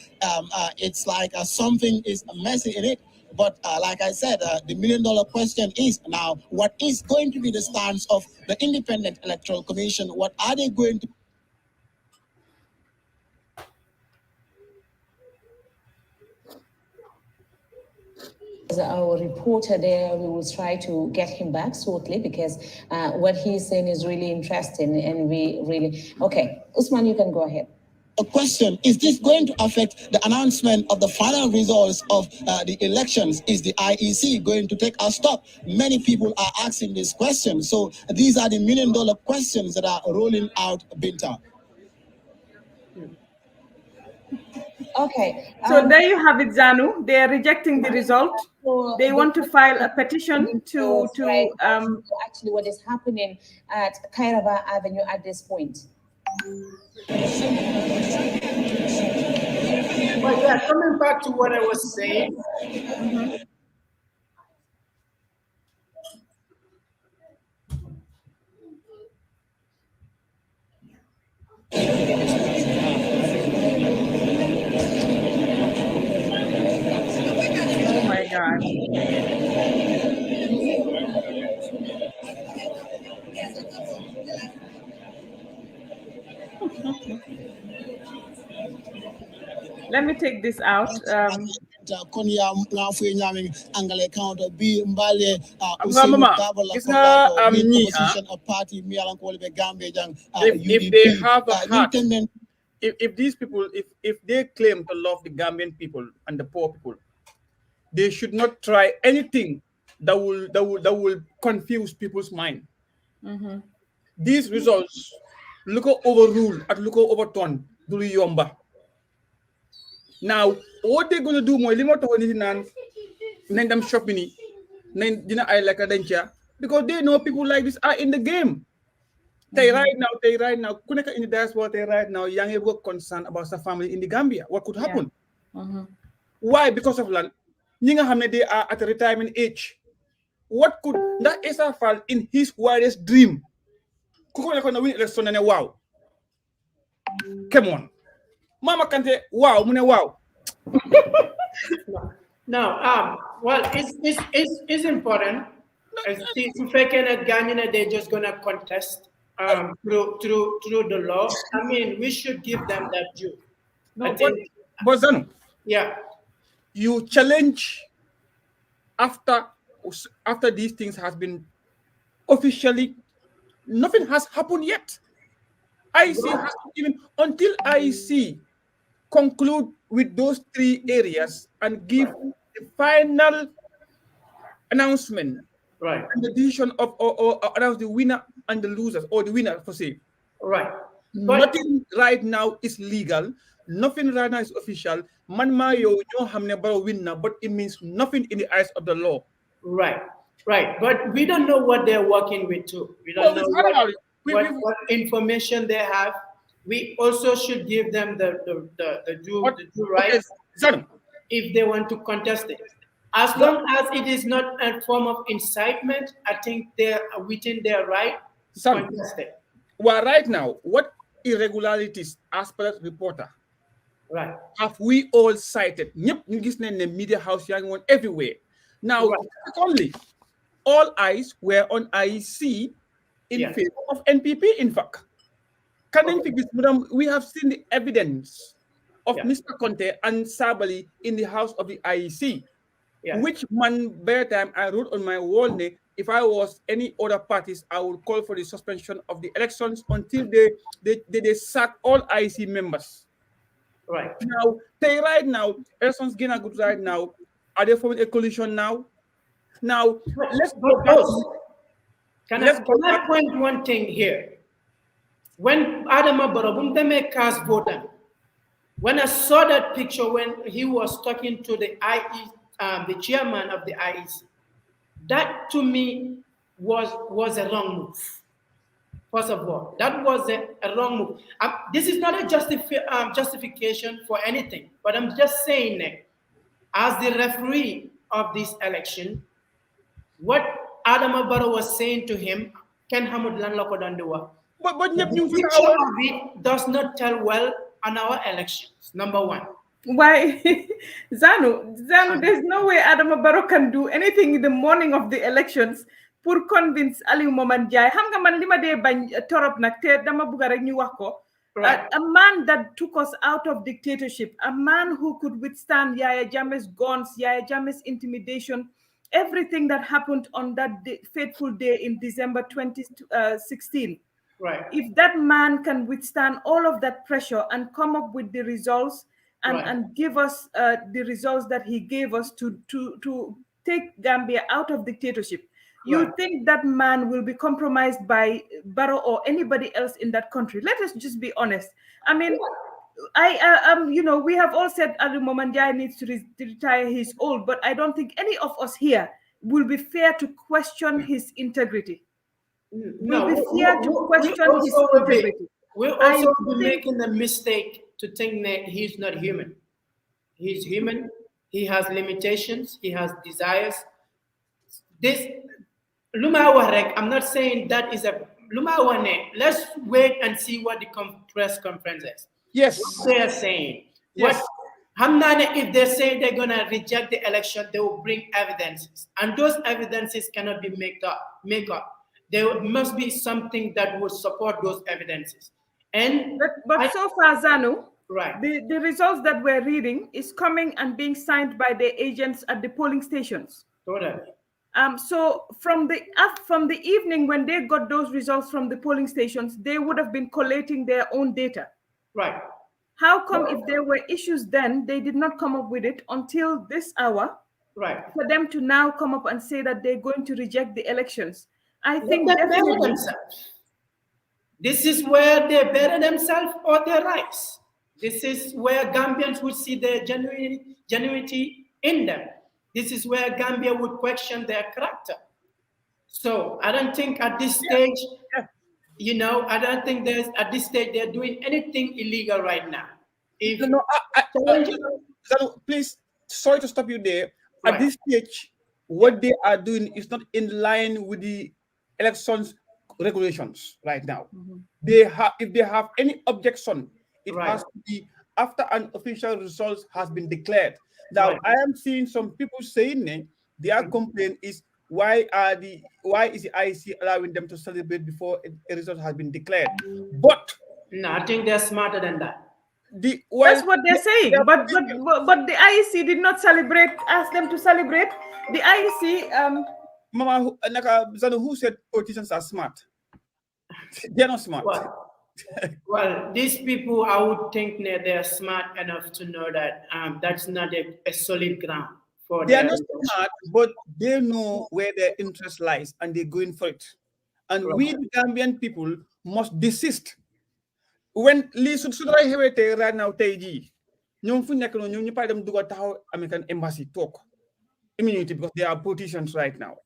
it's like something is messy in it. But like I said, the $1 million question is now, what is going to be the stance of the Independent Electoral Commission? What are they going to our reporter there, we will try to get him back shortly because what he's saying is really interesting and we really... Okay, Usman, you can go ahead. A question, is this going to affect the announcement of the final results of the elections? Is the IEC going to take a stop? Many people are asking this question. So these are the $1 million questions that are rolling out, Binta. Okay. So there you have it, Zanu. They are rejecting the result. They want to file a petition to actually what is happening at Kairaba Avenue at this point. Well, yeah, coming back to what I was saying. Oh my God. Let me take this out. If they have a heart, if these people, if they claim to love the Gambian people and the poor people, they should not try anything that will confuse people's mind. These results, look overruled and look overturned, do yomba. Now, what they're going to do more, them shopping, because they know people like this are in the game. They right now, in the diaspora, they right now, young people concerned about their family in the Gambia. What could happen? Why? Because of land. They are at a retirement age. What could that is a fall in his wildest dream? Wow. Come on. Mama Kante, wow, wow. No, well, it's important. If they just gonna contest through the law. I mean, we should give them that due. No, but Zanu, yeah, you challenge after these things has been officially, nothing has happened yet. IEC has to even until IEC conclude with those 3 areas and give the final announcement, right, and the decision of or announce the winner and the losers, or the winner for say. Right. Nothing right now is legal. Nothing right now is official. Man mayo no hamne Barrow winner, but it means nothing in the eyes of the law. Right. Right. But we don't know what they're working with too. We don't know what information they have. We also should give them the due right if they want to contest it. As long as it is not a form of incitement, I think they're within their right to contest it. Well, right now, what irregularities, as per the reporter, right, have we all cited? Yep, the media house young one everywhere. Now, secondly, all eyes were on IEC in favor of NPP, in fact. We have seen the evidence of Mr. Conte and Sabali in the house of the IEC. Which man, by the time I wrote on my wall, if I was any other parties, I would call for the suspension of the elections until they sack all IEC members. Right. Now, right now, elections getting good right now. Are they forming a coalition now? Now, let's go back. Can I point one thing here? When Adama Barrow, they cast voter, when I saw that picture when he was talking to the the chairman of the IEC, that to me was a wrong move. First of all, that was a wrong move. This is not a justification for anything, but I'm just saying that as the referee of this election, what Adama Barrow was saying to him, Ken Hamud Lanlokodanduwa, but the picture of it does not tell well on our elections, number one. Why, Zanu, there's no way Adama Barrow can do anything in the morning of the elections pour convince Aliou Momad Njie. Xam nga man lima de bañ torop nak te dama bëgg rek ñu wax ko. A man that took us out of dictatorship, a man who could withstand Yaya Jammeh's guns, Yaya Jammeh's intimidation, everything that happened on that fateful day in December 2016. Right. If that man can withstand all of that pressure and come up with the results and give us the results that he gave us to take Gambia out of dictatorship, you think that man will be compromised by Barrow or anybody else in that country? Let us just be honest. I mean, we have all said Aliou Momad Njie needs to retire. He's old, but I don't think any of us here will be fair to question his integrity. No, we'll be fair to question his integrity. We'll also be making the mistake to think that he's not human. He's human. He has limitations. He has desires. I'm not saying that is a let's wait and see what the press conference is. Yes. What they are saying. Yes. If they say they're gonna reject the election, they will bring evidences. And those evidences cannot be make up. There must be something that would support those evidences. But so far, Zanu, right, the results that we're reading is coming and being signed by the agents at the polling stations. Totally. So from the evening when they got those results from the polling stations, they would have been collating their own data. Right. How come if there were issues then, they did not come up with it until this hour? Right. For them to now come up and say that they're going to reject the elections. I think definitely themselves. This is where they better themselves or their rights. This is where Gambians would see their genuinity in them. This is where Gambia would question their character. So I don't think at this stage, I don't think at this stage they're doing anything illegal right now. Please, sorry to stop you there. At this stage, what they are doing is not in line with the elections regulations right now. If they have any objection, it has to be after an official result has been declared. Now, I am seeing some people saying their complaint is why is the IEC allowing them to celebrate before a result has been declared? But no, I think they're smarter than that. That's what they're saying. But the IEC did not ask them to celebrate. The IEC Mama Zanu, who said politicians are smart? They're not smart. Well, these people, I would think that they're smart enough to know that that's not a solid ground for they are not smart, but they know where their interest lies and they're going for it. And we, the Gambian people, must desist. When listen to the right now, Teji, American embassy talk immunity because they are politicians right now.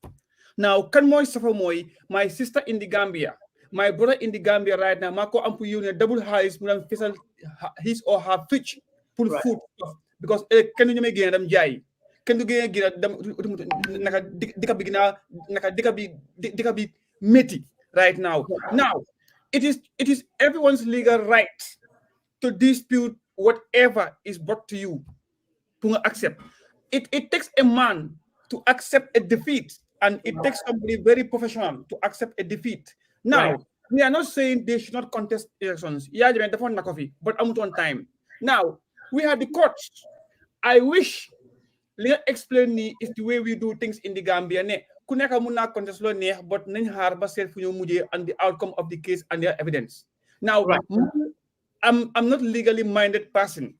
Now, can moi suffer moi, my sister in the Gambia, my brother in the Gambia right now, Marco Ampu Union, double highs, his or her fish, pull food because can you make them jai? Can you get them dikabi meti right now? Now, it is everyone's legal right to dispute whatever is brought to you to accept. It takes a man to accept a defeat, and it takes somebody very professional to accept a defeat. Now, we are not saying they should not contest elections. Yeah, but I'm on time. Now, we have the courts. I wish Leah explain me is the way we do things in the Gambia. Kuneka muna contest lo ne, but nen harba self and the outcome of the case and their evidence. Now, I'm not legally minded person,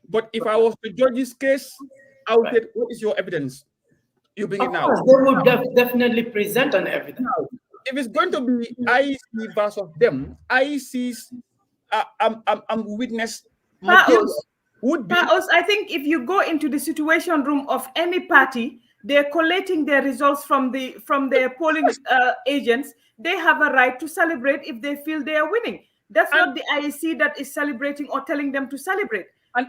but if I was to judge this case, I would say, what is your evidence? You bring it now. They will definitely present an evidence. Now, if it's going to be IEC versus them, IEC's witness would be. I think if you go into the situation room of any party, they're collating their results from their polling agents. They have a right to celebrate if they feel they are winning. That's not the IEC that is celebrating or telling them to celebrate. And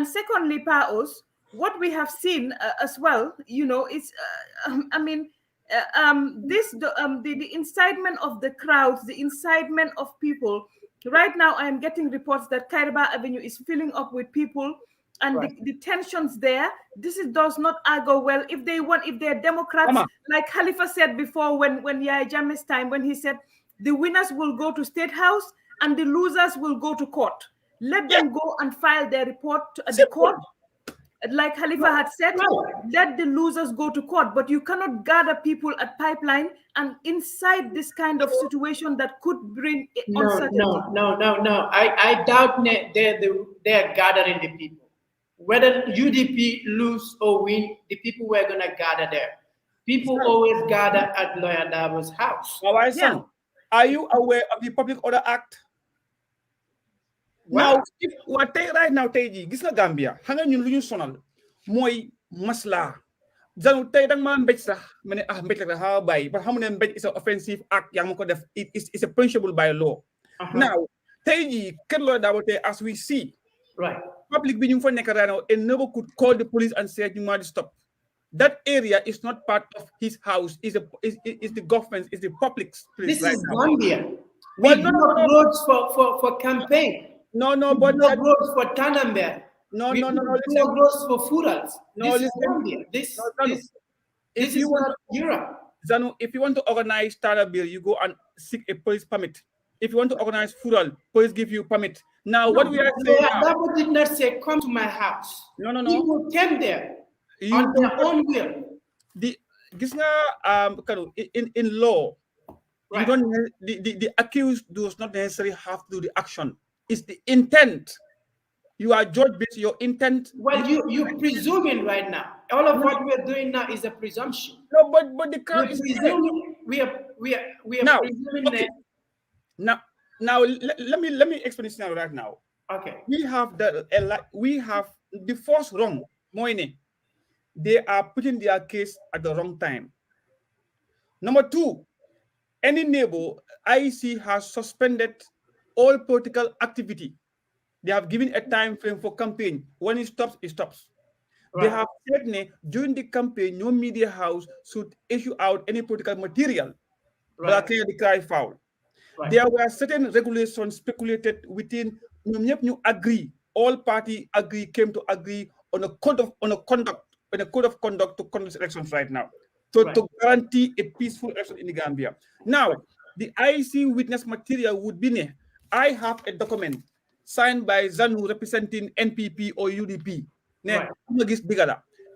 secondly, Paos, what we have seen as well, is, the incitement of the crowds, the incitement of people. Right now, I am getting reports that Kairaba Avenue is filling up with people, and the tensions there. Does not go well. If they're Democrats, like Khalifa said before, when Yahya Jammeh's time, when he said the winners will go to State House and the losers will go to court. Let them go and file their report at the court. Like Khalifa had said, let the losers go to court, but you cannot gather people at pipeline and inside this kind of situation that could bring uncertainty. No. I doubt they're gathering the people. Whether UDP lose or win, the people were going to gather there. People always gather at Lawyer Dabo's house. Are you aware of the Public Order Act? Now, if what right now, Teji, this is Gambia. Hanga nyun luñu sonal moy masla. Zanu tay dang ma mbej sax mané mbej la ha bay, but xamune mbej is an offensive act yang mako def. It's a punishable by law. Now, Teji, ken lo dabo tay as we see. Public bi ñu fa nek right now and never could call the police and say you must stop. That area is not part of his house. Is the government, is the public's place. This is Gambia. We block roads for campaign. But block roads for Tanamber. No. Block roads for Furals. This is Gambia. This is not Europe. Zanu, if you want to organize Tanamber, you go and seek a police permit. If you want to organize Fural, police give you permit. Now, what we are saying now, Dabo did not say, come to my house. No. People came there on their own will. In law, you don't. The accused does not necessarily have to do the action. It's the intent. You are judged based on your intent. Well, you're presuming right now. All of what we're doing now is a presumption. No, but the crowd is presuming. We are now, presuming okay. that. Now let me explain this now right now. Okay. We have the first wrong. Moine, they are putting their case at the wrong time. Number two, any neighbor, IEC has suspended all political activity. They have given a time frame for campaign. When it stops, it stops. They have said during the campaign, no media house should issue out any political material. But the cry foul. There were certain regulations speculated within. You agree. All parties came to agree on a code of conduct to conduct elections right now. to guarantee a peaceful election in the Gambia. Now, the IEC witness material would be, I have a document signed by Zanu representing NPP or UDP.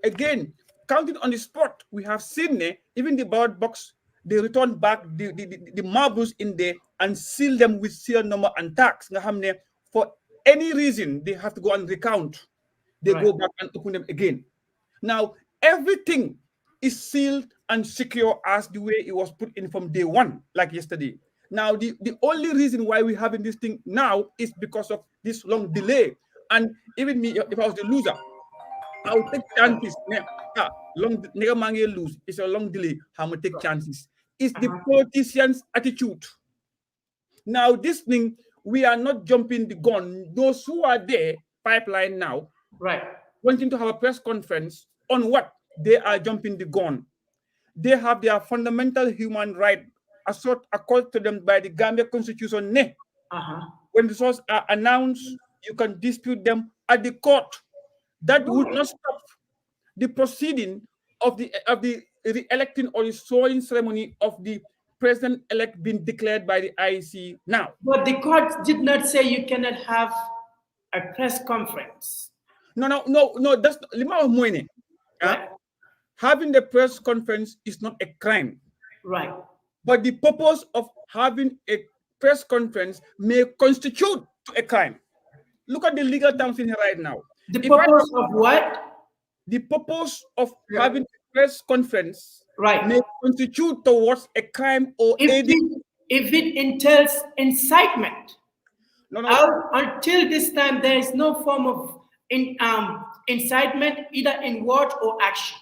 Again, counting on the spot, we have seen even the ballot box, they return back the marbles in there and seal them with serial number and tags. For any reason, they have to go and recount. They go back and open them again. Now, everything is sealed and secure as the way it was put in from day one, like yesterday. Now, the only reason why we're having this thing now is because of this long delay. And even me, if I was the loser, I would take chances. Long lose. It's a long delay. How much take chances? It's the politicians' attitude. Now, this thing, we are not jumping the gun. Those who are there, pipeline now, wanting to have a press conference on what? They are jumping the gun. They have their fundamental human right accorded to them by the Gambia Constitution. When the results are announced, you can dispute them at the court. That would not stop the proceeding of the re-electing or the swearing ceremony of the president-elect being declared by the IEC now. But the court did not say you cannot have a press conference. No. That's having the press conference is not a crime. Right. But the purpose of having a press conference may constitute a crime. Look at the legal terms in here right now. The purpose of what? The purpose of having a press conference may constitute towards a crime or if it entails incitement. Until this time, there is no form of incitement either in word or action.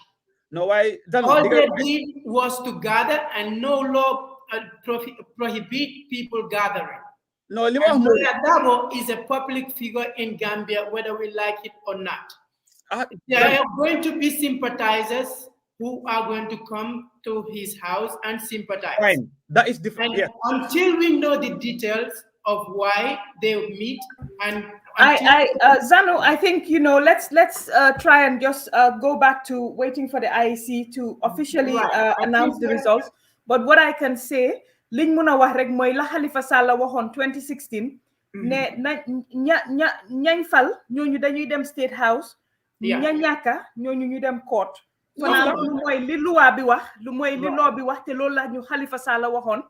All they did was to gather, and no law prohibit people gathering. Dabo is a public figure in Gambia, whether we like it or not. There are going to be sympathizers who are going to come to his house and sympathize. Fine. That is different. Until we know the details of why they meet and Zanu, I think, let's try and just go back to waiting for the IEC to officially announce the results. But what I can say, liñ mëna wax rek moy la Halifa Sallah waxon 2016 ne ñañ fal ñoñu dañuy dem State House, ña ñaka ñoñu ñu dem court. Fana lu moy li loi bi wax, lu moy li law bi wax, te loolu la ñu Halifa Sallah waxon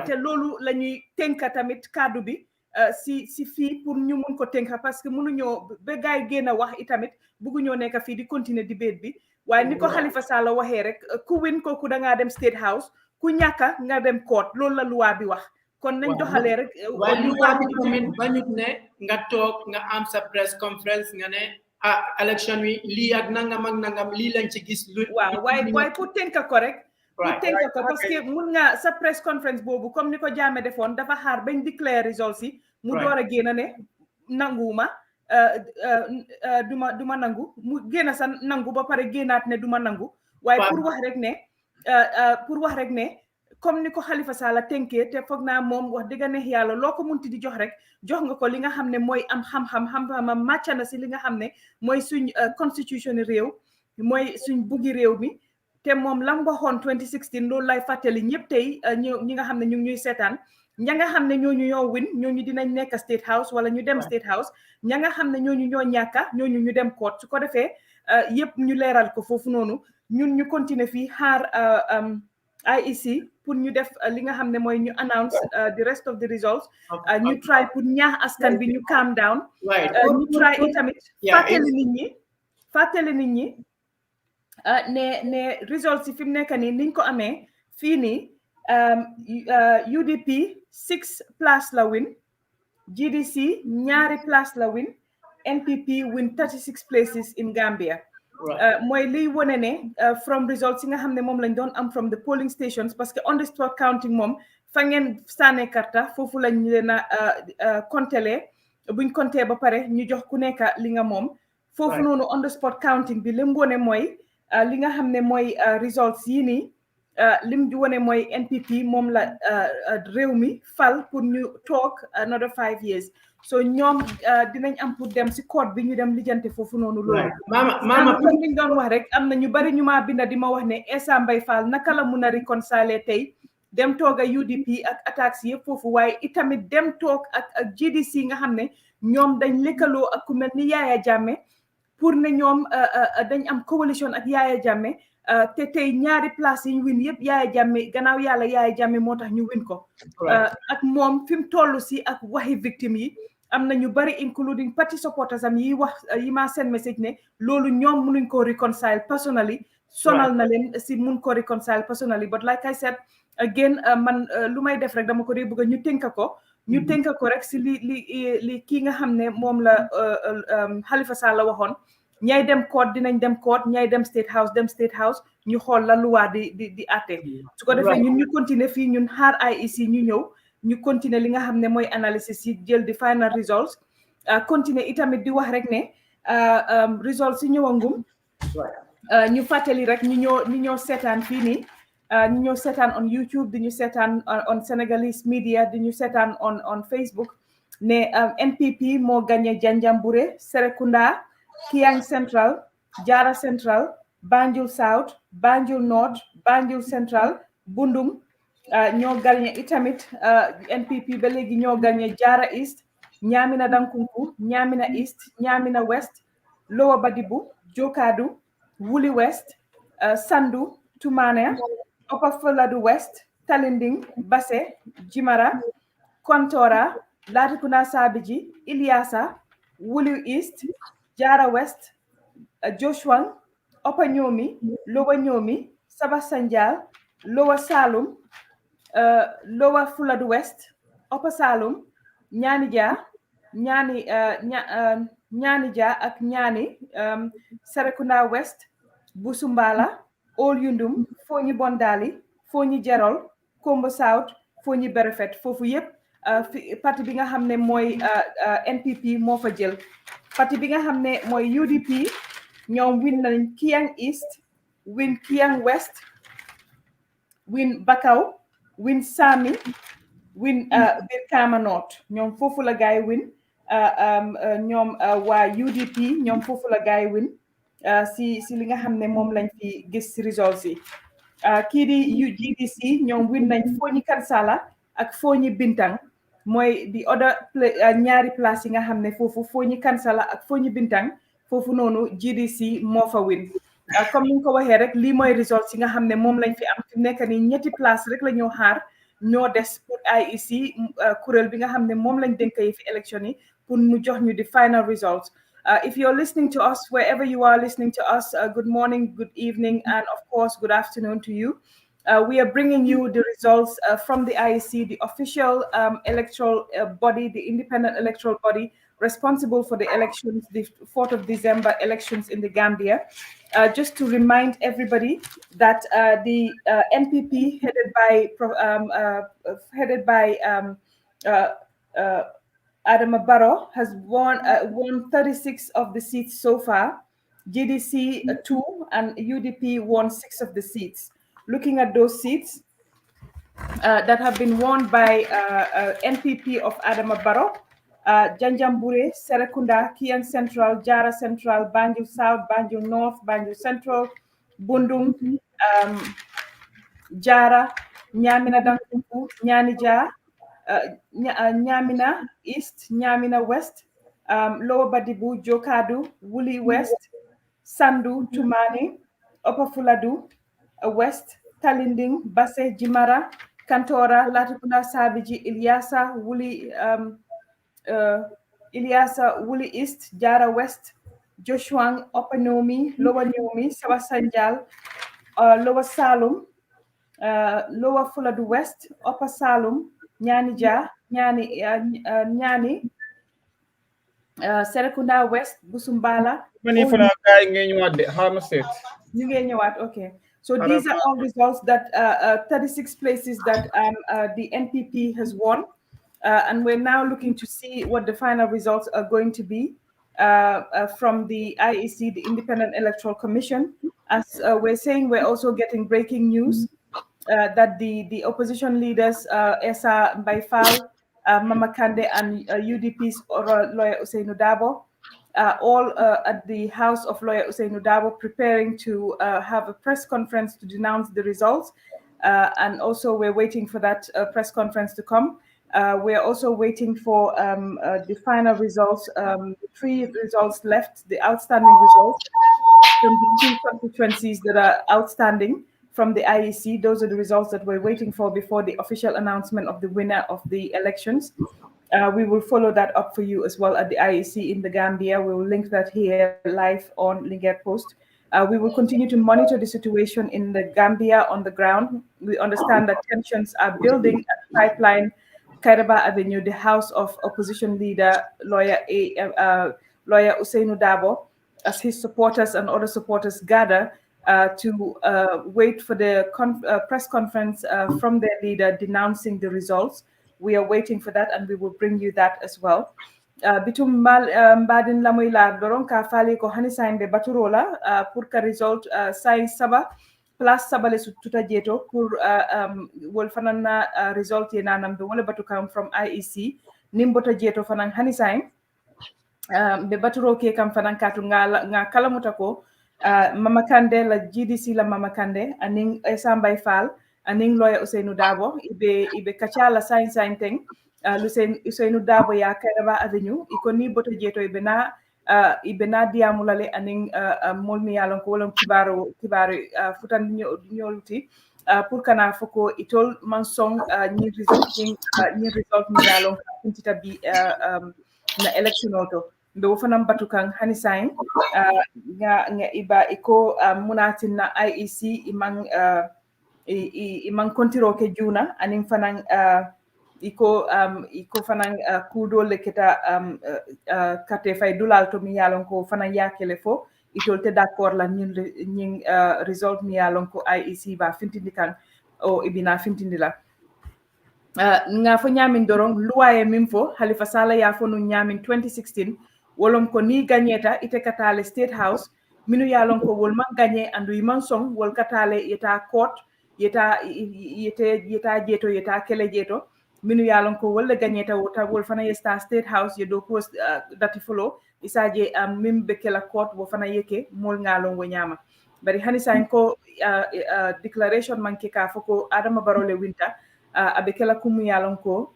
te loolu lañuy tenka tamit kaddu bi si fii pour ñu mun ko tenka, parce que mënuñoo ba gaay génn wax itamit bëgguñoo nekk fii di continuer debate bi, waaye ni ko Halifa Sallah waxee rek ku win kooku da ngaa dem State House, ku ñàkka nga dem court, loolu la loi bi wax. Kon nañ doxalee rek waaye loi bi tamit bañut ne nga toog nga am sa press conference nga ne election wi lii ak nangam lii lañ ci gis lu waaye pour tenka ko rek parce que mun nga sa press conference boobu comme ni ko Jammeh defoon dafa xaar bañ declare results yi mu door a génn ne nanguuma duma nangu mu génn sa nangu ba pare génnaat ne duma nangu, waaye pour wax rek ne comme ni ko Halifa Sallah tenkee te foog naa moom wax dëgg neex yàlla loo ko munti di jox rek jox nga ko li nga xam ne mooy am xam-xam màcc na si li nga xam ne mooy suñ constitution réew, mooy suñ buggi réew mi. Te moom lam waxoon 2016 loolu lay fàttali ñëpp tey ñi nga xam ne ñu ngi ñuy seetaan, ña nga xam ne ñooñu ñoo win ñooñu dinañ nekk State House wala ñu dem State House, ña nga xam ne ñooñu ñoo ñàkka ñooñu ñu dem court. Su ko defee yëpp ñu leeral ko foofu noonu, ñun ñu continuer fii xaar IEC pour ñu def li nga xam ne mooy ñu announce the rest of the results, ñu try pour ñaax askan bi ñu calm down, ñu try itamit fàttali nit ñi ne results yi fi mu nekk nii niñ ko amee fii nii UDP 6 place la win, GDC 2 place la win, NPP win 36 places in Gambia. Mooy liy wone ne from results yi nga xam ne moom lañ doon am from the polling stations, parce que on the spot counting moom fa ngeen sànnee karta foofu lañ leen a compter buñ compter ba pare ñu jox ku nekk li nga moom foofu noonu on the spot counting bi li mu wone mooy li nga xam ne mooy results yi nii lim di wone mooy NPP moom la réew mi fal pour ñu toog another 5 years so ñoom dinañ am pour dem si code bi ñu dem lijjante foofu noonu loolu mama comme liñ doon wax rek am na ñu bari ñu maa binda di ma wax ne Essa Mbye Fall naka la mun a réconcilier tey dem toog a UDP ak attaques yëpp foofu waaye itamit dem toog ak GDC nga xam ne ñoom dañ lëkkaloo ak ku mel ni Yaya Jammeh pour ne ñoom dañ am coalition ak Yaya Jammeh te tey ñaari place yi ñu win yëpp Yaya Jammeh gannaaw yàlla Yaya Jammeh moo tax ñu win ko ak moom fi mu toll si ak waxi victime yi am na ñu bari including party supporters am yi wax yi ma seen message ne loolu ñoom mënuñ ko reconcile personally sonal na leen si mun ko reconcile personally but like I said again man lu may def rek dama ko dee bëgg ñu tënk ko rek si li kii nga xam ne moom la Halifa Sallah waxoon ñay dem court dinañ dem court ñay dem state house ñu xool la luwaa di atte su ko defee ñun ñu continuer fii ñun xaar IEC ñu ñëw ñu continuer li nga xam ne mooy analysis yi jël di final results continuer itamit di wax rek ne results yi ñëwangum ñu fàttali rek ñu ñoo seetaan fii nii ñu ñoo seetaan on YouTube di ñu seetaan on Senegalese media di ñu seetaan on Facebook ne NPP moo gagné Janjanbureh Serekunda Kiang Central Jara Central Banjul South Banjul North Banjul Central Bundung ñoo gagné itamit NPP ba léegi ñoo gagné Jara East Nyamina Dankunku Nyamina East Nyamina West Lower Badibu Jokadu Wuli West Sandu Tumane Upper Fuladu West Talinding Basse Jimara Kontora Latrikunda Sabiji Ilyasa Wuli East Jara West Joshua Upper Nyomi Lower Nyomi Sabasanjal Lower Salum Lower Fuladu West Upper Salum Nyanija Nyanija ak Nyani Serekunda West Busumbala Old Yundum Fonyi Bondali Fonyi Jerol Kombo South Fonyi Berefet foofu yëpp parti bi nga xam ne mooy NPP moo fa jël parti bi nga xam ne mooy UDP ñoom win nañ Kiang East win Kiang West win Bakaw win Sami win Birkama North ñoom foofu la gaay win ñoom waa UDP ñoom foofu la gaay win si li nga xam ne moom lañ fi gis si results yi kii di GDC ñoom win nañ Fonyi Kansala ak Fonyi Bintang mooy di other ñaari place yi nga xam ne foofu Fonyi Kansala ak Fonyi Bintang foofu noonu GDC moo fa win comme ni nga ko waxee rek lii mooy results yi nga xam ne moom lañ fi am fi nekk ni ñetti place rek la ñoo xaar ñoo des pour IEC kuréel bi nga xam ne moom lañ dénk yi fi élection yi pour mu jox ñu di final results. If you're listening to us, wherever you are listening to us, good morning, good evening, and of course, good afternoon to you. We are bringing you the results from the IEC, the official electoral body, the independent electoral body responsible for the elections, the 4th of December elections in the Gambia. Just to remind everybody that the NPP headed by Adama Barrow has won 36 of the seats so far, GDC 2, and UDP won 6 of the seats. Looking at those seats that have been won by NPP of Adama Barrow, Janjanbureh, Serekunda, Kiang Central, Jara Central, Banjul South, Banjul North, Banjul Central, Bundung, Jara, Nyamina Dankunku, Nyanija, Nyamina East, Nyamina West, Lower Badibu, Jokadu, Wuli West, Sandu, Tumani, Upper Fuladu, West, Talinding, Basse, Jimara, Kantora, Latrikunda Sabiji, Ilyasa, Wuli East, Jara West, Joshua, Upper Nomi, Lower Nomi, Sawasanjal, Lower Salum, Lower Fuladu West, Upper Salum, Nyanija, Nyani, Serekunda West, Busumbala. Okay. So these are all results that 36 places that the NPP has won. And we're now looking to see what the final results are going to be from the IEC, the Independent Electoral Commission. As we're saying, we're also getting breaking news that the opposition leaders, Essa Mbaifal, Mama Kande, and UDP's lawyer Usainu Dabo, all at the house of lawyer Usainu Dabo, preparing to have a press conference to denounce the results. And also we're waiting for that press conference to come. We're also waiting for the final results, the 3 results left, the outstanding results from the 2 constituencies that are outstanding from the IEC. Those are the results that we're waiting for before the official announcement of the winner of the elections. We will follow that up for you as well at the IEC in the Gambia. We will link that here live on Lingard Post. We will continue to monitor the situation in the Gambia on the ground. We understand that tensions are building at the pipeline, Kairaba Avenue, the house of opposition leader, lawyer Usainu Dabo, as his supporters and other supporters gather to wait for the press conference from their leader denouncing the results. We are waiting for that, and we will bring you that as well. Bitum mbadin lamoy la doron ka fali ko hani sign be baturola pour ka result sign saba plus sabale su tuta jeto pour wol fanana result ye nanam be wala batu kam from IEC nimbota jeto fanan hani sign be baturo ke kam fanan katu nga kalamuta ko Mama Kande la GDC la Mama Kande aning Essa Mbaifal aning lawyer Usainu Dabo ibe kachala sign teng Usainu Dabo ya Kairaba Avenue ikoni boto jeto ibena diamulale aning molmi yalon ko wolon kibaro futan nyoluti pour kana foko itol mansong ni result ni yalon kuntita bi na election auto be wofanam batukan hani sign nga iba iko munatin na IEC imang kontiro ke juna anin fanan iko fanan kudo leketa kate fay dulal to mi yalon ko fanan yakele fo itol te d'accord la ñing result mi yalon ko IEC ba fintindi kan o ibina fintindi la nga fo ñamin dorong luwaye min fo Halifa Sallah ya fo no ñamin 2016 wolom ko ni gagneta ite katale State House minu yalon ko wol man gagné andu man song wol katale yeta court yeta jeto yeta kele jeto minu yalon ko wol gagneta wota wol fana yesta State House yedo post dati folo isaje mim be kala court wo fana yeke mol ngalon wo ñama bari hani sain ko declaration manke ka foko Adama Barrow le winter abe kala kumu yalon ko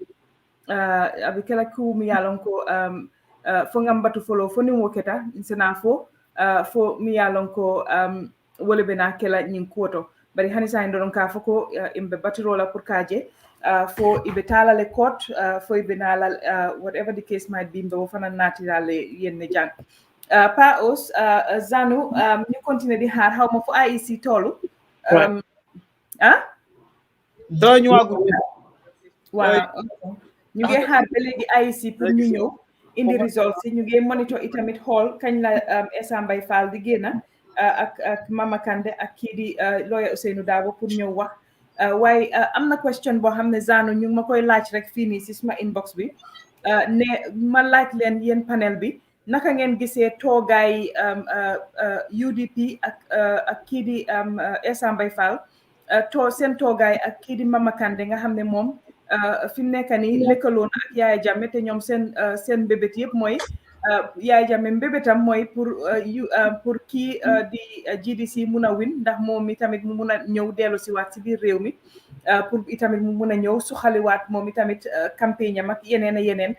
fo ngam batu folo fo nim woketa sena fo mi yalon ko wole bena kela nyin koto bari hani sa ndon ka foko imbe batirola pour kaje fo ibe talale court fo ibe nala whatever the case might be mbe fana natirale yenne jang pa os zanu ñu continuer di xaar xawma fu IEC tolu do ñu wagu waaw ñu ngi xaar ba léegi IEC pour ñu ñëw indi results yi ñu ngi monitor itamit xool kañ la Essa Mbaifal di génn ak Mama Kande ak kii di lawyer Usainu Dabo pour ñëw wax waaye am na question boo xam ne Zanu ñu ngi ma koy laaj rek fii nii si suma inbox bi ne ma laaj leen yéen panel bi naka ngeen gisee toogaay UDP ak kii di Essa Mbaifal seen toogaay ak kii di Mama Kande nga xam ne moom fi mu nekk nii lëkkaloo na ak Yaya Jammeh te ñoom seen mbébét yëpp mooy Yaya Jammeh mbébétam mooy pour kii di GDC mun a win ndax moom mi tamit mu mun a ñëw dellu si waat si biir réew mi pour itamit mu mun a ñëw suxaliwaat moom itamit campagne am ak yeneen a yeneen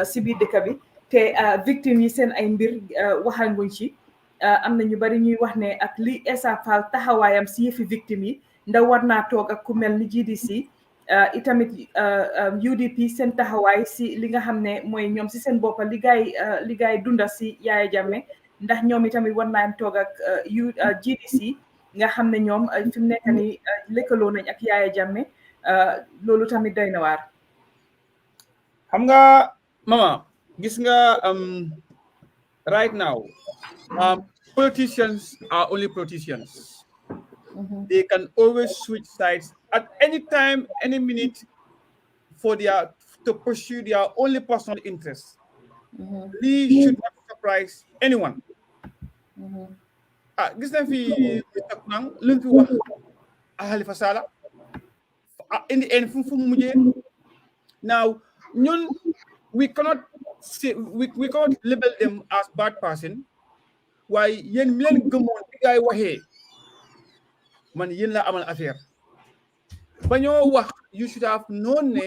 si biir dëkk bi te victime yi seen ay mbir waxanguñ ci am na ñu bari ñuy wax ne ak li Essa Faal taxawaayam si yëfi victime yi ndax war naa toog ak ku mel ni GDC itamit UDP seen taxawaay si li nga xam ne mooy ñoom si seen boppa ligaay dunda si Yaya Jammeh ndax ñoom itamit war naa toog ak GDC nga xam ne ñoom fi mu nekk ni lëkkaloo nañ ak Yaya Jammeh loolu tamit doy na waar. xam nga mama gis nga right now politicians are only politicians. They can always switch sides at any time, any minute, to pursue their only personal interests. This should not surprise anyone. Gis nañ fi Mr. Kunang lu fi wax Halifa Sallah in the end now we cannot say we cannot label them as bad person. Why yen mi len gëmon bi gaay waxé man yen la amal affaire bañoo wax you should have known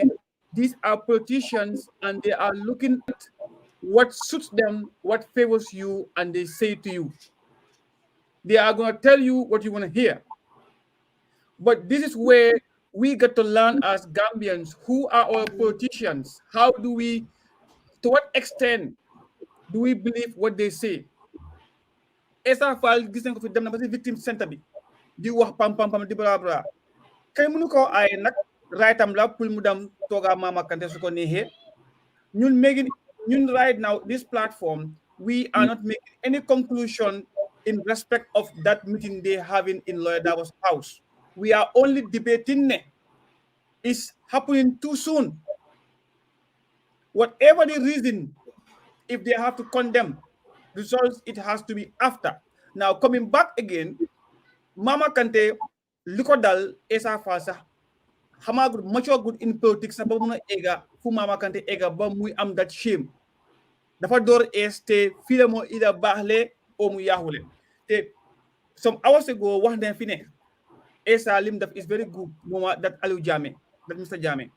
these are politicians and they are looking at what suits them, what favors you, and they say to you. They are going to tell you what you want to hear. But this is where we get to learn as Gambians, who are our politicians? How do we, to what extent do we believe what they say? Esa fal gis nañ ko fi dem na ba ci victim center bi di wax pam di bla bla kay mënu ko ay nak rightam la pour mu dem toga Mama Kandeh su ko neexee ñun right now this platform we are not making any conclusion in respect of that meeting they having in Lawyer Darboe's house. We are only debating is happening too soon. Whatever the reason, if they have to condemn results, it has to be after. Now coming back again, Mama Kandeh likodal esa fasa hamagud much good in politics na ba mëna ega fu Mama Kandeh ega ba muy am that shame dafa door este file mo ida baxle o mu yaxule te some hours ago wax na fi ne esa lim daf is very good moma that Aliou Jammeh that Mr. Jammeh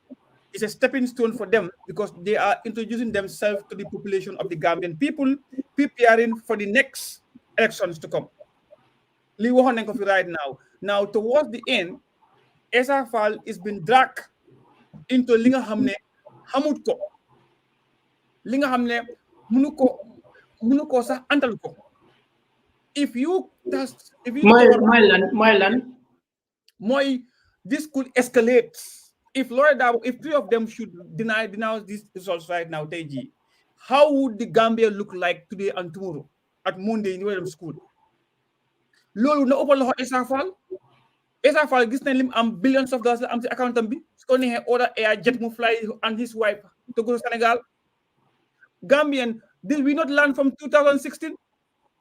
is a stepping stone for them because they are introducing themselves to the population of the Gambian people, preparing for the next elections to come. Li waxon nañ ko fi right now towards the end Essa Faal is been dragged into li nga xamne xamut ko li nga xamne mënu ko sax antal ko if you this could escalate if Lawyer Darboe, if three of them should denounce these results right now, Teji, how would the Gambia look like today and tomorrow at Monday in Wellham School? Lolu na open loxo Essa Faal gis nañ lim am billions of dollars la am ci account am bi su ko neexee order air jet mu fly and his wife to go to Senegal. Gambian, did we not learn from 2016?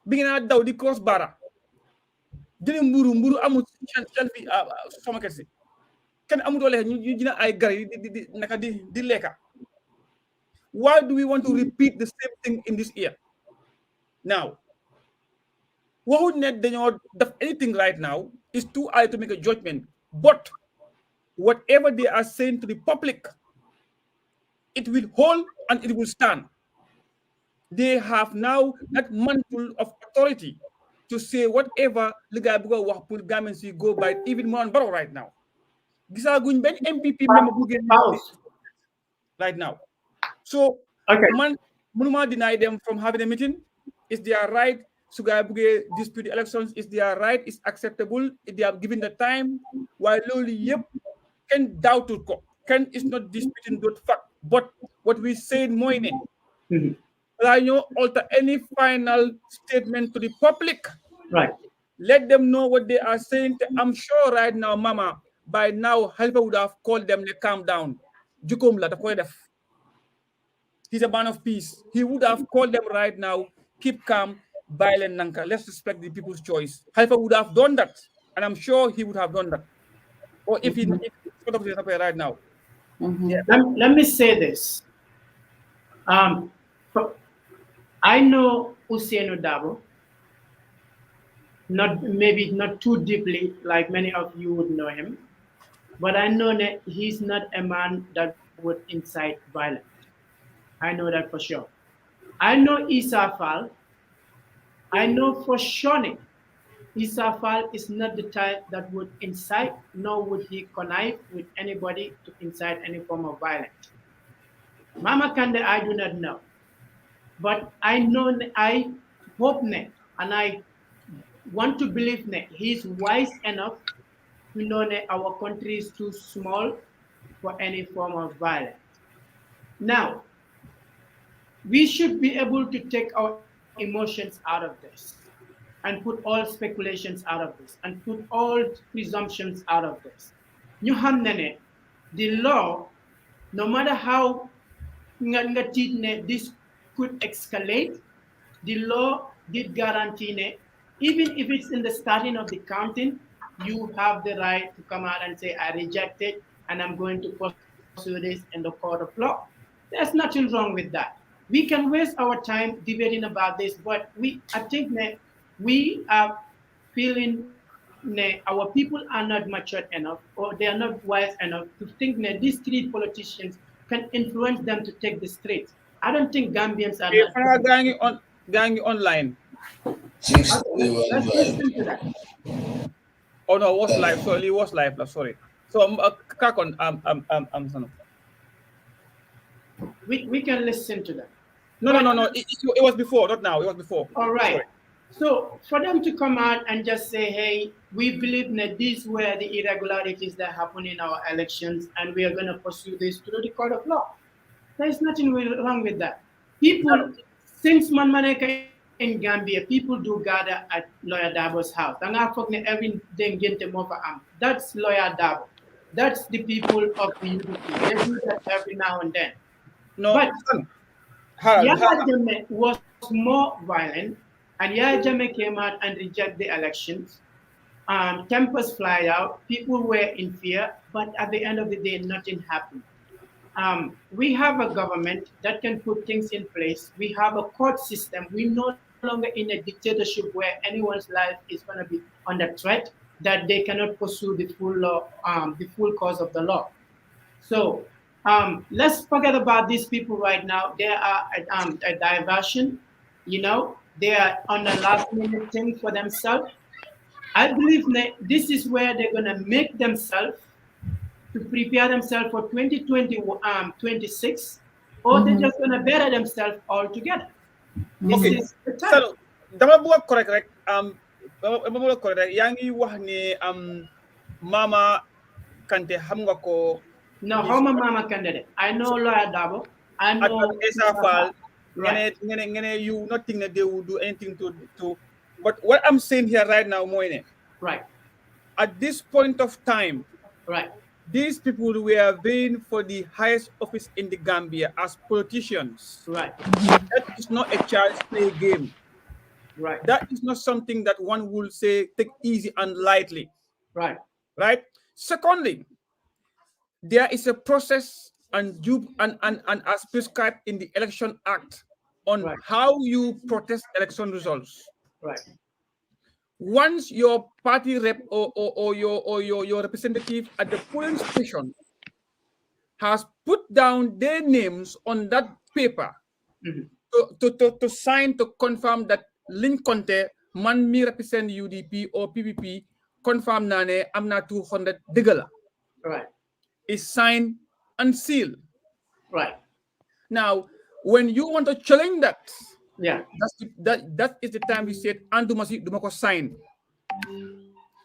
Bi ngeen daw di cross bara jëne mburu amul chan fi sama kër ken amu dole ñu dina ay gar di naka di leka. Why do we want to repeat the same thing in this year? Now, waxuñ ne dañoo def anything right now is too early to make a judgment, but whatever they are saying to the public, it will hold and it will stand. They have now that mantle of authority to say whatever the guy wax pour Gambians go by, even more on Barrow right now. Gisaguñ ben MPP member bu gën right now. So man mënuma deny them from having a meeting. It's their right. So guy buge dispute the elections is their right, it's acceptable if they are given the time. While lolu yep can doubt it can is not disputing that fact. But what we say moy ne I know alter any final statement to the public. Right. Let them know what they are saying. I'm sure right now, Mama, by now, Halifa would have called them to calm down. Jukum la def. He's a man of peace. He would have called them right now, keep calm, violent nanka. Let's respect the people's choice. Halifa would have done that. And I'm sure he would have done that. Or if he put up right now. Yeah. Let me say this. I know Ousainou Darboe, maybe not too deeply like many of you would know him, but I know that he's not a man that would incite violence. I know that for sure. I know Essa Faal. I know for sure Essa Faal is not the type that would incite, nor would he connive with anybody to incite any form of violence. Mama Kandeh, I do not know. But I know, I hope, and I want to believe that he's wise enough to know that our country is too small for any form of violence. Now, we should be able to take our emotions out of this and put all speculations out of this and put all presumptions out of this. You have the law, no matter how this could escalate, the law did guarantee even if it's in the starting of the counting, you have the right to come out and say, I reject it, and I'm going to pursue this in the court of law. There's nothing wrong with that. We can waste our time debating about this, but I think that we are feeling that our people are not matured enough, or they are not wise enough to think that these three politicians can influence them to take the streets. I don't think Gambians are not. Going online. Let's listen to that. Oh no, was live. Sorry, it was live. Sorry. So crack on. We can listen to that. No. It was before, not now. It was before. All right. Sorry. So for them to come out and just say, hey, we believe that these were the irregularities that happened in our elections, and we are going to pursue this through the court of law. There's nothing wrong with that. People, since Manmaneka in Gambia, people do gather at Lawyer Dabo's house. And I forget every day that's Lawyer Dabo. That's the people of the UDP. They do that every now and then. No, but Yahya Jammeh was more violent, and Yahya Jammeh came out and rejected the elections. Tempers fly out. People were in fear, but at the end of the day, nothing happened. We have a government that can put things in place. We have a court system. We're no longer in a dictatorship where anyone's life is going to be under threat, that they cannot pursue the full law, the full cause of the law. So let's forget about these people right now. They are a diversion. They are on a last minute thing for themselves. I believe this is where they're going to make themselves to prepare themselves for 2026, or they're just going to better themselves altogether. Okay. So, dama buat correct. Yangi wax ni Mama Kante xam nga ko. No, how Mama Kante? I know Lawyer Dabo. I know Esafal. You not think that they will do anything to. But what I'm saying here right now, Moine. Right. At this point of time. Right. These people were vying for the highest office in the Gambia as politicians. Right. That is not a child's play game. Right. That is not something that one will say take easy and lightly. Right. Right. Secondly, there is a process and as prescribed in the Election Act on how you protest election results. Right. Once your party rep or your representative at the polling station has put down their names on that paper to sign to confirm that link conte man me represent UDP or PPP confirm nane am na 200 digala. Right. Is signed and sealed. Right. Now, when you want to challenge that, that is the time we said Andumako sign.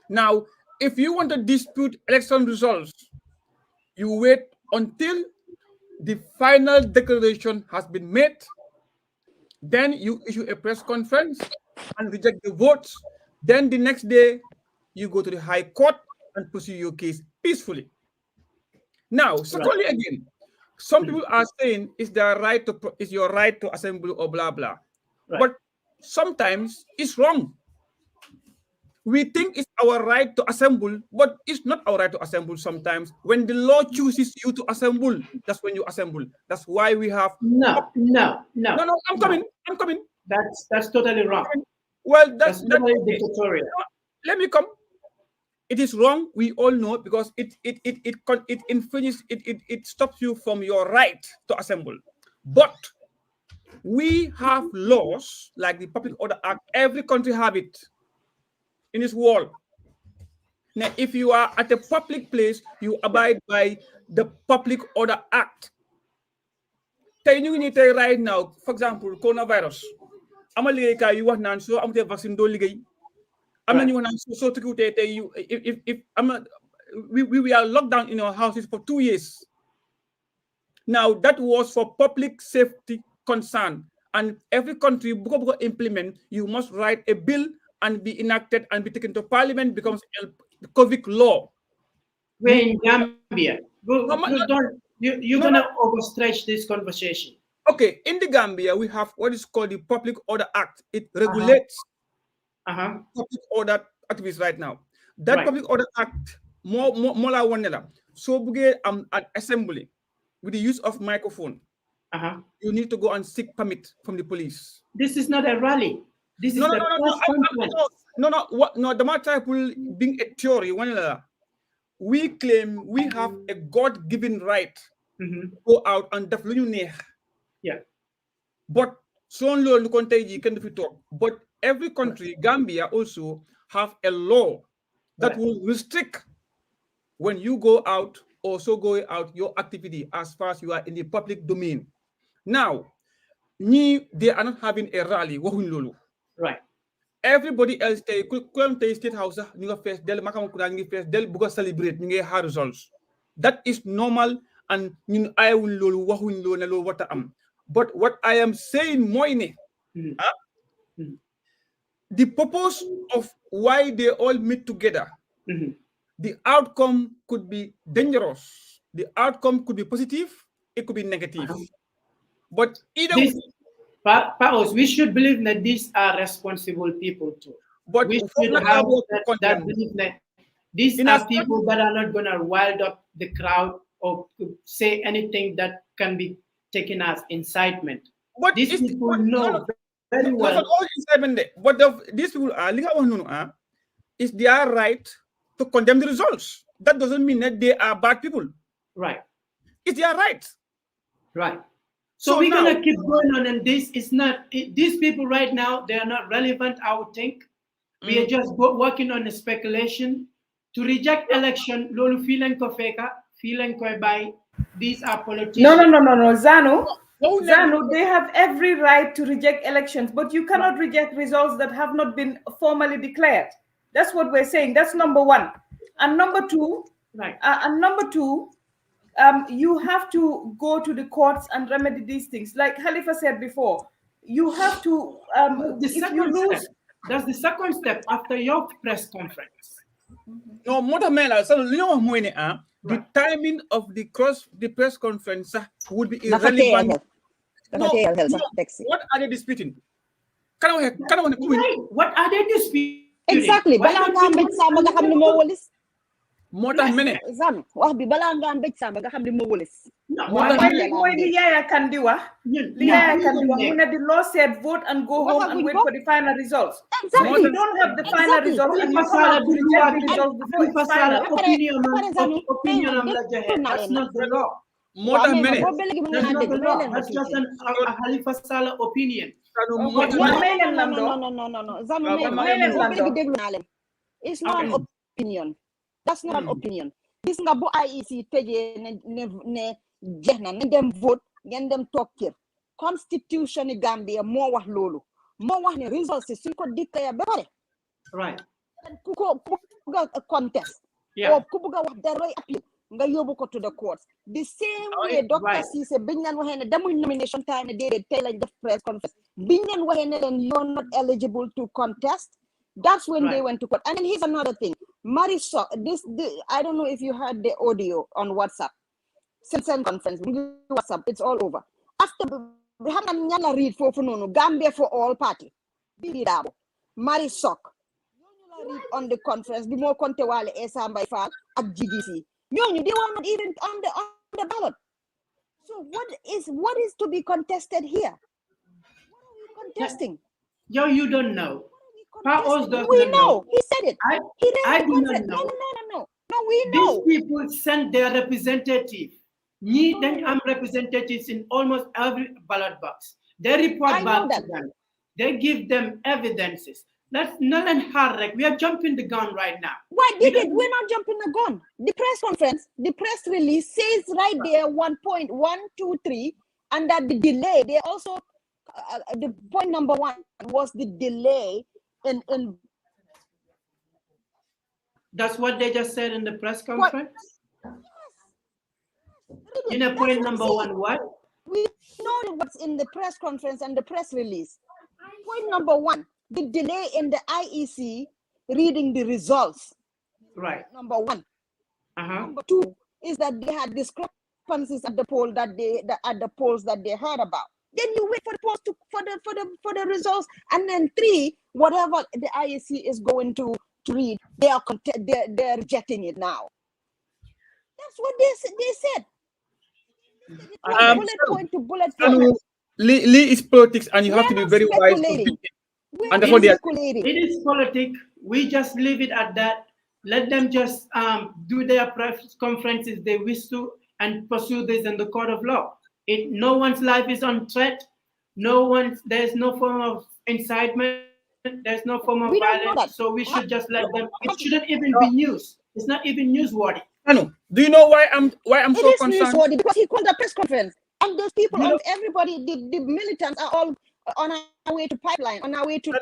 Now, if you want to dispute election results, you wait until the final declaration has been made. Then you issue a press conference and reject the votes. Then the next day, you go to the High Court and pursue your case peacefully. Now, secondly, again, some people are saying is your right to assemble or blah blah, but sometimes it's wrong. We think it's our right to assemble, but it's not our right to assemble sometimes. When the law chooses you to assemble, that's when you assemble. That's why we have No, I'm coming. That's totally wrong. Well, that's totally dictatorial. Let me come. It is wrong. We all know because it infringes. It stops you from your right to assemble. But we have laws like the Public Order Act. Every country have it in this world. Now, if you are at a public place, you abide by the Public Order Act. Right now, for example, coronavirus. I'm a you want to so I'm the vaccine do ligay. I'm not so if we are locked down in our houses for 2 years. Now that was for public safety concern, and every country implement. You must write a bill and be enacted and be taken to Parliament. Becomes a COVID law. We're in Gambia. You're gonna overstretch this conversation. Okay, in the Gambia we have what is called the Public Order Act. It regulates. Public order activities right now. That Public Order Act, more one. so an assembly with the use of microphone, you need to go and seek permit from the police. This is not a rally. This is the press conference. No, the matter will being a theory. We claim we have a God-given right to go out and definitely. Yeah. But but every country, Gambia also have a law that will restrict when you go out, also go out your activity as far as you are in the public domain. Now, they are not having a rally. Right. Everybody else state house celebrate results. That is normal, and I will but what I am saying the purpose of why they all meet together, the outcome could be dangerous, the outcome could be positive, it could be negative. But either Paos, we should believe that these are responsible people too. But we should have that belief that these are people that are not going to wild up the crowd or say anything that can be taken as incitement. But these people know very well. But these people are it's their right to condemn the results. That doesn't mean that they are bad people. Right. It's their right. Right. So we're going to keep going on, and this is not, these people right now, they are not relevant, I would think. We are just working on a speculation to reject election. Lolu feeling ko feka, feeling ko by these are politicians. No, Zanu, they have every right to reject elections, but you cannot reject results that have not been formally declared. That's what we're saying. That's number one. And number two, you have to go to the courts and remedy these things. Like Khalifa said before, you have to, that's the second step after your press conference. No, the timing of the press conference would be irrelevant. What are they disputing? What are they disputing? Exactly. More than minute. The law said vote and go home and wait for the final results. Exactly. So you don't have the final results and you cannot reject the results before it's final. That's not the law. More than minute. That's not the law. That's just a Halifa Saleh opinion. No. It's not an opinion. That's not an opinion. This is not IEC them vote, get them talk here. Constitution in Gambia more wax lolu. More wax ne results suñ ko declare ba pare. Right. Ku a contest. Yeah. Or ku buga wax dara appeal nga yobu ko to the courts. The same way Dr. Cisse biñ leen waxee ne demuñ nomination time ne déedéet tey lañ def press conference. Biñ leen waxee ne leen you're not eligible to contest. That's when they went to court. And then here's another thing. Marisol, I don't know if you heard the audio on WhatsApp. Since conference, WhatsApp, it's all over. After read for Gambia for all party. Marisol, read on the conference. Be more Contewale Esam by Fal at GDC. They were not even on the ballot. So what is to be contested here? What are we contesting? You don't know. We know. He said it. I do not know. No, we know. These people send their representative. I'm representatives in almost every ballot box. They report back to them. They give them evidences. That's null and hard. We are jumping the gun right now. We're not jumping the gun. The press conference, the press release says right there 1.123, and that the delay. They also the point number one was the delay. That's what they just said in the press conference? In a point number one, what? We know what's in the press conference and the press release. Point number one, the delay in the IEC reading the results. Right. Number one. Number two is that they had discrepancies at the polls that they heard about. Then you wait for the polls for the results, and then three, whatever the IEC is going to read, they're rejecting it now. That's what they said. Bullet point to bullet point. Lee is politics, and you have to be very wise. And that's what they are. It is politics. We just leave it at that. Let them just do their press conferences they wish to and pursue this in the court of law. No one's life is on threat. There's no form of incitement. There's no form of violence. So we should just let them. It shouldn't even be news. It's not even newsworthy. Anu, do you know why I'm so concerned? It is newsworthy because he called a press conference, and those people, everybody, the militants are all on our way to pipeline, on our way to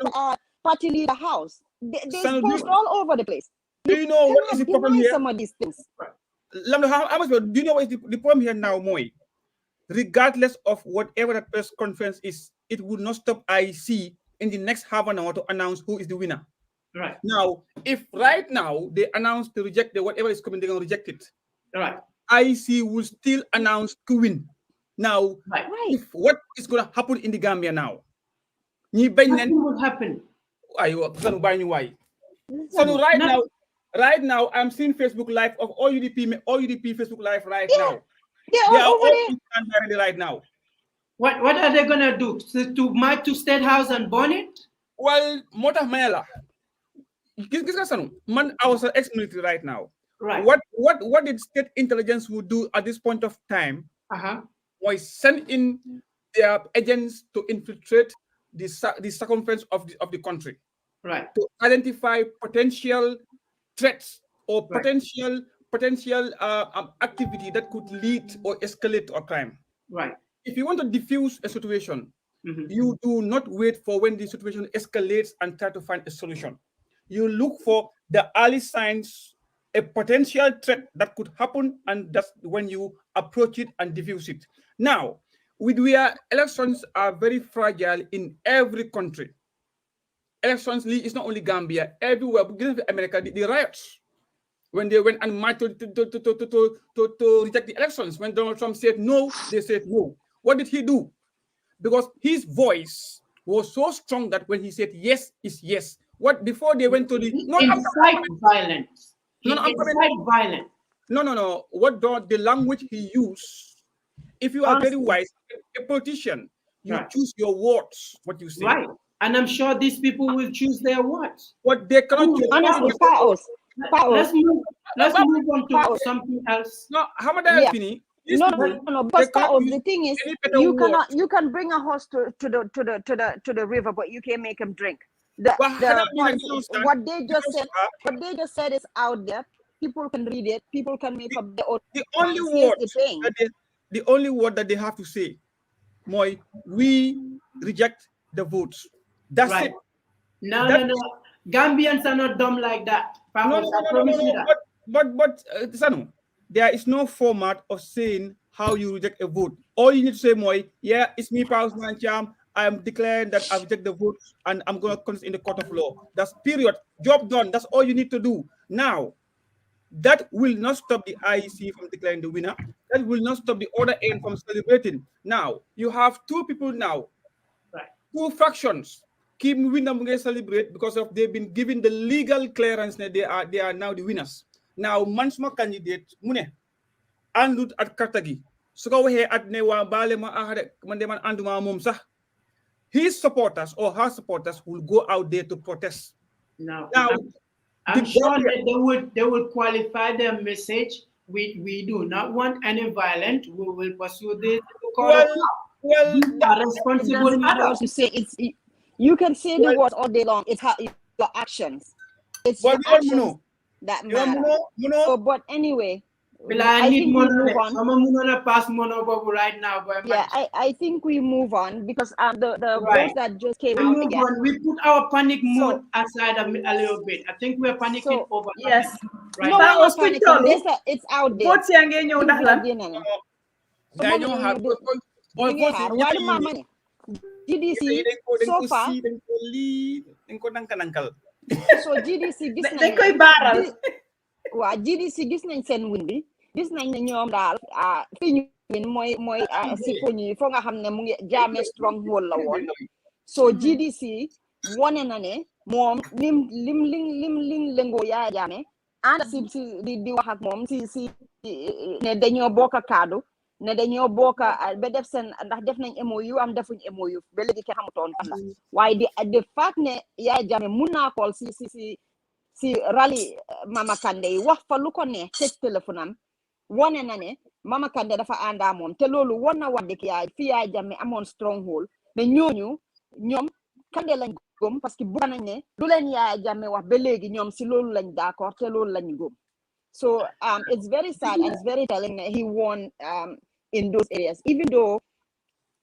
party leader house. They post all over the place. Do you know what is the problem here? Some of these things. Do you know what is the problem here now, Moy? Regardless of whatever that press conference is, it would not stop IEC in the next half an hour to announce who is the winner. Right. Now, if right now they announce to reject whatever is coming, they're going to reject it. Right. IEC will still announce to win. Now, if what is going to happen in the Gambia now? Nothing will happen. So right now, I'm seeing Facebook Live of all UDP Facebook Live right now. They are all there right now. What are they gonna do? To march to State House and burn it? Well, Mota Mela. Man, I was ex-military right now. Right. What did state intelligence would do at this point of time? Was send in their agents to infiltrate the circumference of the country. Right. To identify potential threats or potential activity that could lead or escalate a crime. Right. If you want to diffuse a situation, you do not wait for when the situation escalates and try to find a solution. You look for the early signs, a potential threat that could happen, and that's when you approach it and diffuse it. Now, elections are very fragile in every country. Elections, it's not only Gambia, everywhere. America, the riots, when they went and marched to reject the elections, when Donald Trump said no, they said no. What did he do? Because his voice was so strong that when he said yes is yes. What before they went to the violence? Violence. No. What the language he used? If you are very wise, a politician, you choose your words. What you say. Right. And I'm sure these people will choose their words. What they cannot choose. Let's move on to something else. No, how much I finish? No. Because the thing is, you can bring a horse to the river, but you can't make him drink. What they just said is out there. People can read it. People can make up their own. The only word that they have to say, Moy, we reject the votes. That's it. No. Gambians are not dumb like that. No. But Sanu, there is no format of saying how you reject a vote. All you need to say, Moy, yeah, it's me, Paus Mancham. I am declaring that I reject the vote and I'm going to contest in the court of law. That's period. Job done. That's all you need to do. Now, that will not stop the IEC from declaring the winner. That will not stop the other end from celebrating. Now, you have two people now, two factions. Keep winner celebrate because of they've been given the legal clearance that they are now the winners. Now, Mansma candidate, Mune, andut at Kartagi. So go ahead at Newa Balema Mandeman Anduma Mumsa. His supporters or her supporters will go out there to protest. Now I'm sure that they will qualify their message. We do not want any violence. We will pursue this. Responsible adults to say it's. You can say the words all day long. It's your actions. It's your actions that matter. But anyway, I think we move on. Right now, I think we move on because the votes that just came out again. We put our panic mode aside a little bit. I think we're panicking over. Yes. Right. No, it's out there. What's GDC so far. So GDC GDC gis nañ seen win bi gis nañ ne ñoom daal fi ñu win mooy si ko ñi fo nga xam ne mu ngi Jammeh stronghold la woon. So GDC wone na ne moom lim lëngoo Yaya Jammeh ànd si di wax ak moom si ne dañoo bokk kaddu ne dañoo bokk ba def seen ndax def nañ MOU am defuñ MOU ba léegi kenn xamutoon fan la waaye di fact ne Yaya Jammeh mun naa call si rally Mama Kandeh yi wax fa lu ko neex tëj téléphone am wone na ne Mama Kandeh dafa àndaa moom te loolu won na wax dëgg yaay fi Yaya Jammeh amoon stronghold mais ñooñu ñoom Kandeh lañ gëm parce que bu nañ ne lu leen Yaya Jammeh wax ba léegi ñoom si loolu lañ d'accord te loolu lañ gëm so it's very sad and it's very telling that he won in those areas even though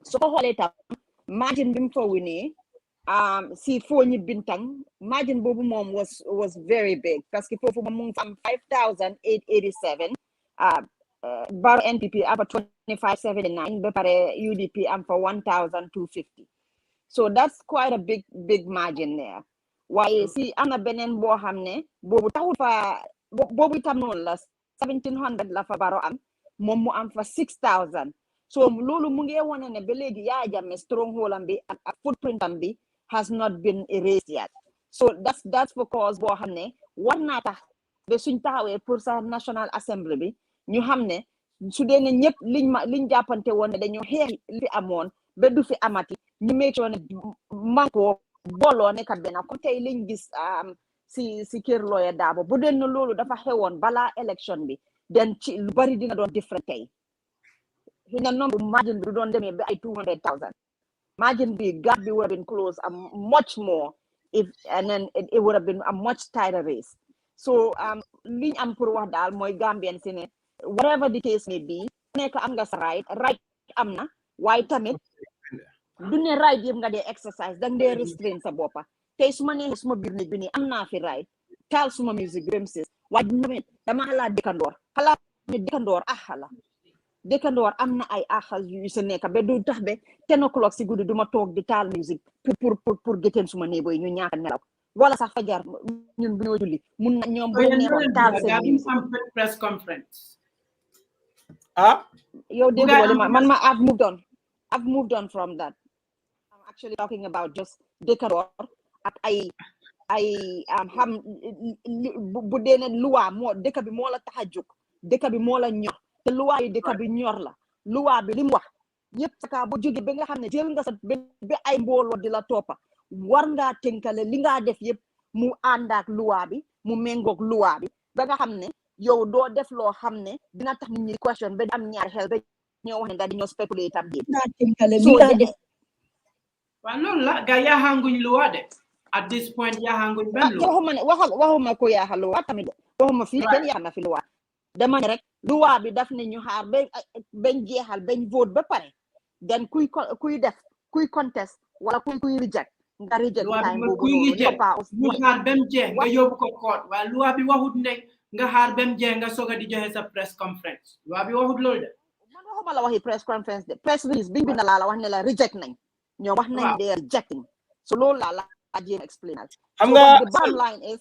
so ko xoolee tam margin bi mu fa winee si Fonyi Bintang margin boobu moom was very big parce que foofu moom mu ngi am 5,887 Barrow NPP am fa 2,579 ba pare UDP am fa 1,250 so that's quite a big margin there waaye si am na beneen boo xam ne boobu taxul fa boobu itam noonu la 1,700 la fa Barrow am moom mu am fa 6,000 so loolu mu ngi wane ne ba léegi Yaya Jammeh stronghold am bi ak footprint am bi has not been erased yet so that's because boo xam ne war naa tax ba suñ taxawee pour sa National Assembly bi ñu xam ne su dee ne ñëpp liñ jàppante woon ne dañoo xeex li fi amoon ba du fi amati ñu make sure ne manko booloo nekkat benn comme tey liñ gis si kër Lawyer Darboe bu dee ne loolu dafa xewoon balaa élection bi den ci lu bari dina doon different tey xëy na nombre margin bi du doon demee ba ay 200,000 margin bi gap bi would have been closed much more and then it would have been a much tighter race so liñ am pour wax daal mooy Gambian si ne whatever the case may be nekk am nga sa right am na waaye tamit du ne right yëpp nga dee exercise dang dee restrain sa boppa tey su ma neexee suma biir nit bi nii am naa fi right taal suma music remsis waaye dama xalaat dëkkandoor dëkkandoor am na ay axal yu sa nekk ba du tax ba 10 o'clock si guddi duma toog di taal music pour gétteen suma néebo yi ñu ñaaka nelaw wala sax fajar ñun bu ñoo julli mun na ñoom bu neexoon taal seen music press conference yow dégg man ma I've moved on from that. I'm actually talking about just dëkkandoor ak ay xam bu dee ne luwaa moo dëkk bi moo la tax a jóg dëkk bi moo la ñor te luwaa yi dëkk bi ñor la luwaa bi li mu wax yëpp saka bu jóge ba nga xam ne jël nga sa ba ay mbooloo di la toppa war ngaa tënkale li ngaa def yëpp mu ànd ak luwaa bi mu méngoog luwaa bi ba nga xam ne yow doo def loo xam ne dina tax nit ñi question ba am ñaari xel ba ñoo wax ne daal di ñoo spéculer tam bi waaw loolu la ga yaaxanguñ luwaa de at this point yaaxanguñ benn luwaa waxuma ko yaaxa luwaa tamit waxuma fii kenn yaax na fi luwaa dama ne rek luwaa bi daf ne ñu xaar bañ jeexal bañ vote ba pare den kuy contest wala kuy reject nga reject time boobu ñu xaar bem jeex nga yóbbu ko court waaye luwaa bi waxut ne nga xaar bem jeex nga soga di joxe sa press conference luwaa bi waxut loolu de man waxuma la waxi press conference de press release biñ bind laa la wax ne la reject nañ ñoo wax nañ de rejecting so loolu laa la jéem explain xam nga the bottom line is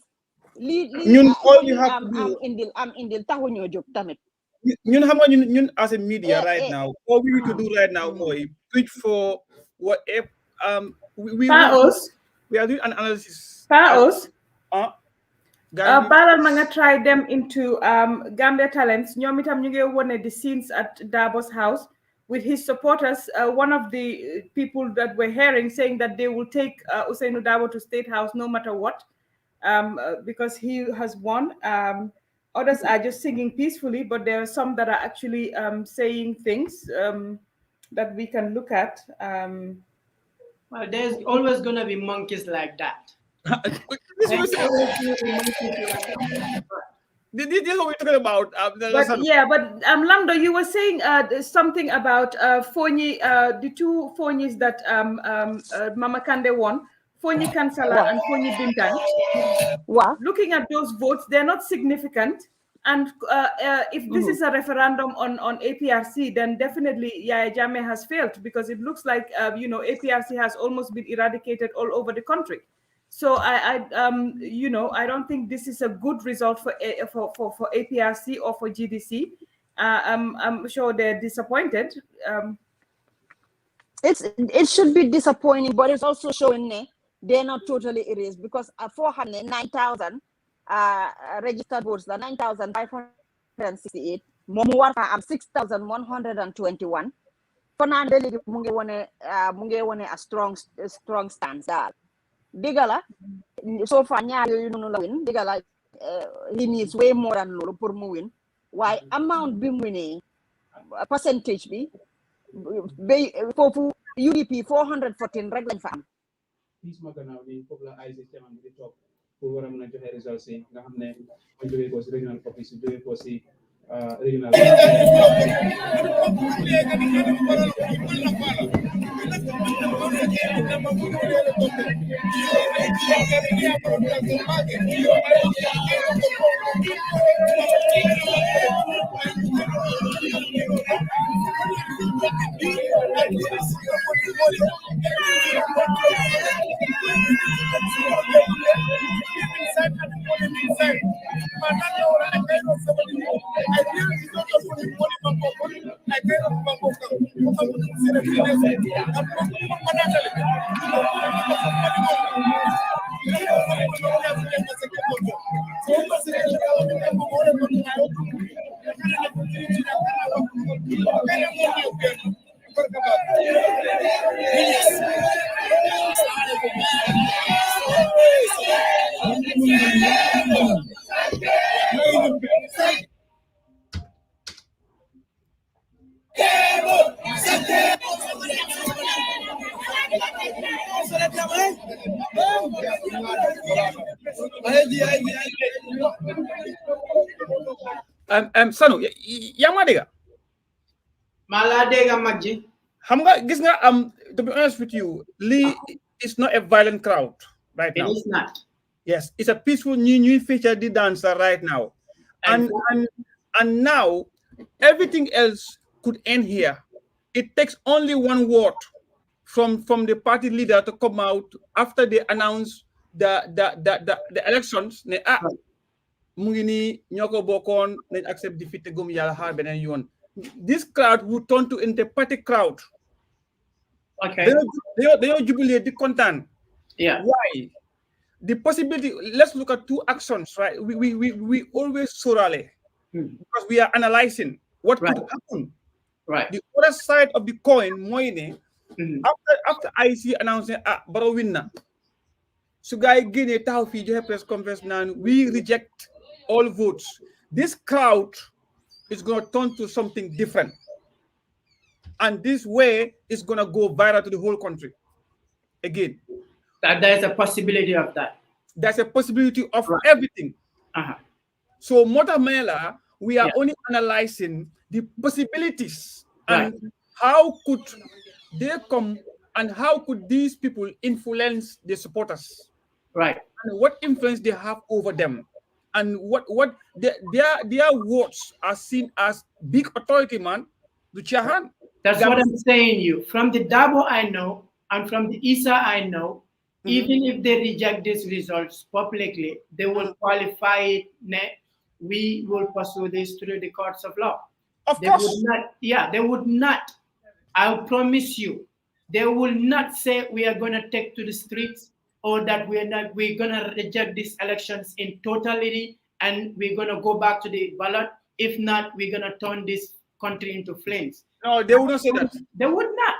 ñun all you have to do am indil taxu ñoo jóg tamit ñun xam nga ñun as a media right now all we need to do right now mooy tweet for what if we are doing an analysis balal ma nga try them into Gambia Talents ñoom itam ñu ngi wone the scenes at Darboe's house with his supporters. One of the people that we're hearing saying that they will take Ousainou Darboe to State House no matter what, because he has won. Others are just singing peacefully, but there are some that are actually saying things that we can look at. Well, there's always going to be monkeys like that. This is what we're talking about. But Lamdo, you were saying something about Fonyi, the two Fonyis that Mama Kandeh won, Fonyi Kansala and Fonyi Bintang. Looking at those votes, they're not significant. And if this is a referendum on APRC, then definitely Yaya Jammeh has failed, because it looks like APRC has almost been eradicated all over the country. So I don't think this is a good result for APRC or for GDC. I'm sure they're disappointed. It should be disappointing, but it's also showing they're not totally erased, because 409,000 registered votes, the 9,568 moom mu war fa am 6,121 kon naan ba léegi mu ngi wone a strong stance daal digala so far ñaar yooyu noonu la win digala he needs way more than loolu pour mu win waaye amount bi mu winee percentage bi foofu UDP 414 rek lañ fa am ma gannaaw ni foofu la IEC chairman bi di toog pour war a mën a joxe results yi nga xam ne ma jógee ko si regional office jógee ko si regional Sanu yaa ma dégg mala dégg magji xam nga gis nga to be honest with you Lee is not a violent crowd right now. It is not. Yes, it's a peaceful new feature the dancer right now. And now everything else could end here. It takes only one word from the party leader to come out after they announce the elections. Accept defeat this crowd will turn to into party crowd. Okay. They are jubilate the content. Yeah. Why? The possibility. Let's look at two actions, right? We always sorale because we are analyzing what could happen. Right. The other side of the coin, moine. After IEC announcing Barrow winner, so guy Guinea Taufi press conference now. We reject all votes. This crowd is going to turn to something different, and this way is going to go viral to the whole country. Again, that there is a possibility of that. There's a possibility of everything. So Motamela, we are only analyzing the possibilities and how could they come and how could these people influence the supporters, right? And what influence they have over them, and what their words are seen as big authority, man. That's what I'm saying. You from the Dabo I know, and from the ISA I know. Even if they reject these results publicly, they will qualify it. We will pursue this through the courts of law. Of course. Would not, they would not. I'll promise you, they will not say we are going to take to the streets or that we're going to reject these elections in totality and we're going to go back to the ballot. If not, we're going to turn this country into flames. No, they would not say that. They would not.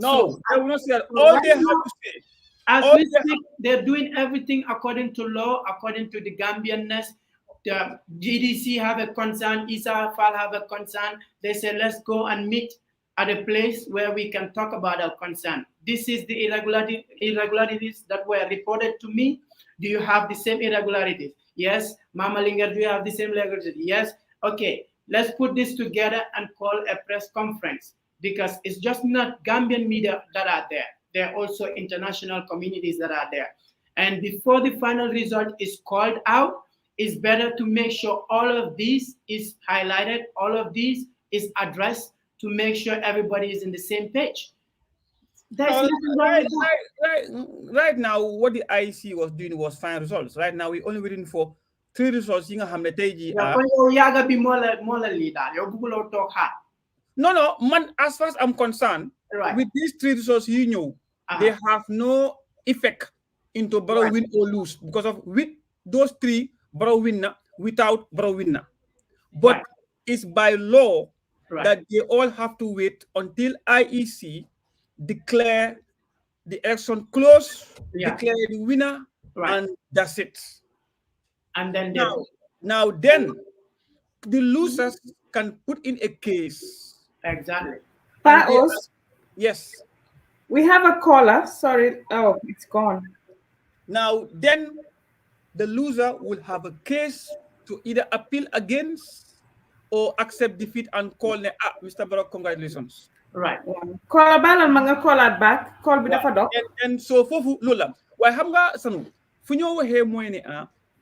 No, they would not say that. All they have to say. As we speak, they're doing everything according to law, according to the Gambianness. The GDC have a concern, ISA FAL have a concern. They say, let's go and meet at a place where we can talk about our concern. This is the irregularities that were reported to me. Do you have the same irregularities? Yes. Mama Linger, do you have the same irregularities? Yes. Okay, let's put this together and call a press conference because it's just not Gambian media that are there. There are also international communities that are there. And before the final result is called out, it's better to make sure all of this is highlighted, all of this is addressed to make sure everybody is in the same page. Right now, what the IEC was doing was final results. Right now, we're only waiting for 3 results. No, man, as far as I'm concerned, with these 3 results, they have no effect into Barrow win or lose because of with those 3 Barrow winner without Barrow winner. But is by law Right. that they all have to wait until IEC declare the election close, declare the winner, and that's it. And then then the losers can put in a case. Exactly. Yes. We have a caller. Sorry. Oh, it's gone. Now, then the loser will have a case to either appeal against or accept defeat and call Mr. Barrow, congratulations. Right. Caller balal manga caller back. Call bi dafa dog. And so fofu lola. Why xam nga sanu fu ñoo waxe moy ne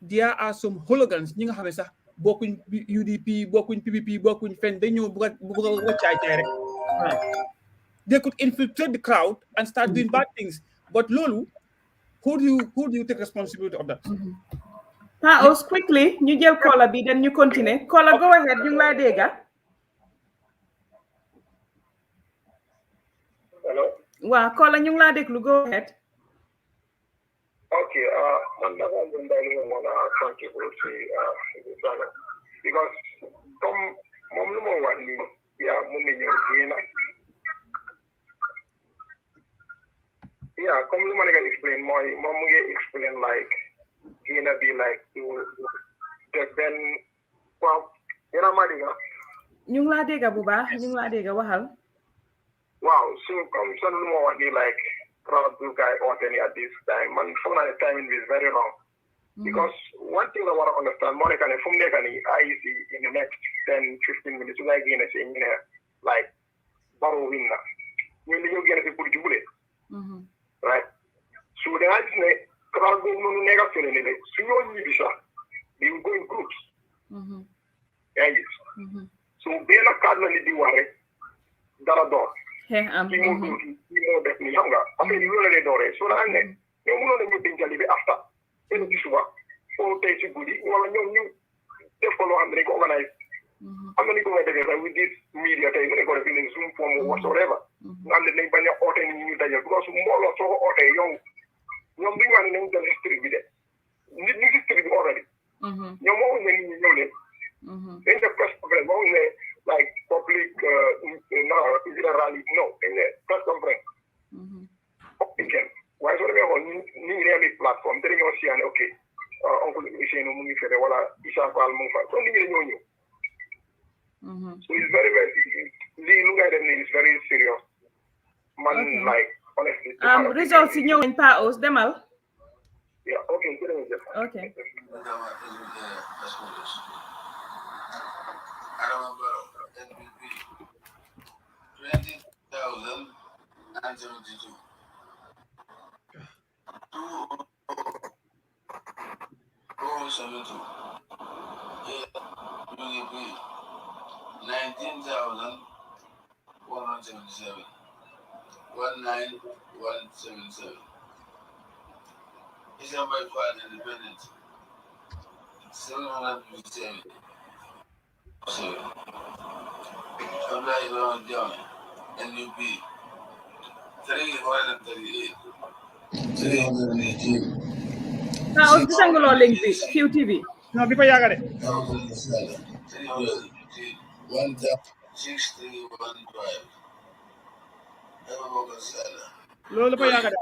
there are some hooligans ñi nga xamé sax bokkuñ UDP bokkuñ PPP bokkuñ fen dañu bëgg waccaay rek. Right. They could infiltrate the crowd and start doing bad things. But Lolu, who do you take responsibility of that? Os quickly, ñu jël caller bi then ñu continue. Caller, go ahead, ñu ngi lay dégga. Hello? Wa caller ñu ngi lay déglu, go ahead. Okay, man dafa am lu ndaw li nga mën a contribute ci dana because comme moom lu ma wax ni yaa mun na ñëw génn yeah, comme lu ma nekk explain mooy moom mu ngi explain like génn bi like to def benn waaw yéen a ma dégg ñu ngi laa dégga bu baax ñu ngi laa dégga waxal. waaw so comme son lu ma wax ni like crowd bu guy ordering at this time man foog naa ne timing is very wrong because one thing I want to understand moo nekk ne fu mu nekk nii IEC in the next 10-15 minutes su ngay génne si ñu ne like Barrow win na ñun li ñu génne si pour jubule right so da nga gis ne crowd boobu noonu nekk ak feneen ne su ñoo ñibbi sax they will go in groups yaa ngi gis so benn card la nit di wax rek dara door kii moo dóor kii moo def nii xam nga affaire yi loolu la lay dooree so da ne ñoom mënoon nañu denjali bi after kenn ci suba foo tey si guddi wala ñoom ñu def ko loo xam ne dañ ko organise am na ni ko may defee sax with this media tey mu ne ko def in Zoom form whatsoever nga xam ne nañ bañ a oote nit ñi ñu dajal because mbooloo soo ko ootee yow ñoom duñu wax ne nañ dem si street bi de nit ñi si street bi already ñoom waxuñ ne nit ñi ñëw leen dañ def press conference waxuñ ne like public rally no dañ ne press conference weekend waaye soo demee xool nit ñi dañu am plateforme te dañoo siyaane ok oncle Ousseynou mu ngi fete wala Issa Fall mu ngi fa so nit ñi dañoo ñëw so it's very lii lu ngay def nii is very serious man like honestly results yi ñëw nañ Paos demal. yeah okay jërëjëf okay NPP 20,072. 2,072. UDP 19,177. 19,177. December 5 Independent 757. So, apply around down NUP 338. 318. Paos gisanguloo link bi QTV. No, bi fa yaaga de. 1,615. Loolu dafa yaaga de.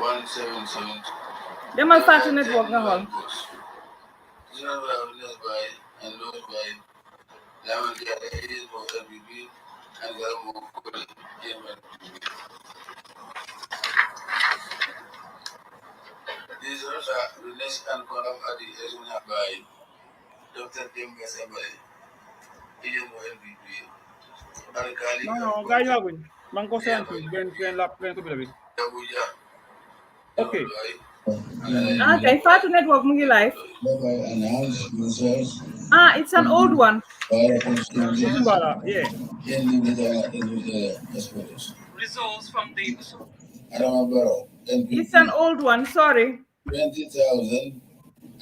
1,772. Demal Fatou Network nga xool. These are released and confirmed at the Ezuna by Dr. Demba Sabari, agent of NPP. No, gaañu aguñ. Man ko santu ben ko bi. Okay. Okay, Fatou Network mu ngi live. It's an old one. Yeah. Results from the It's an old one, sorry. 20,000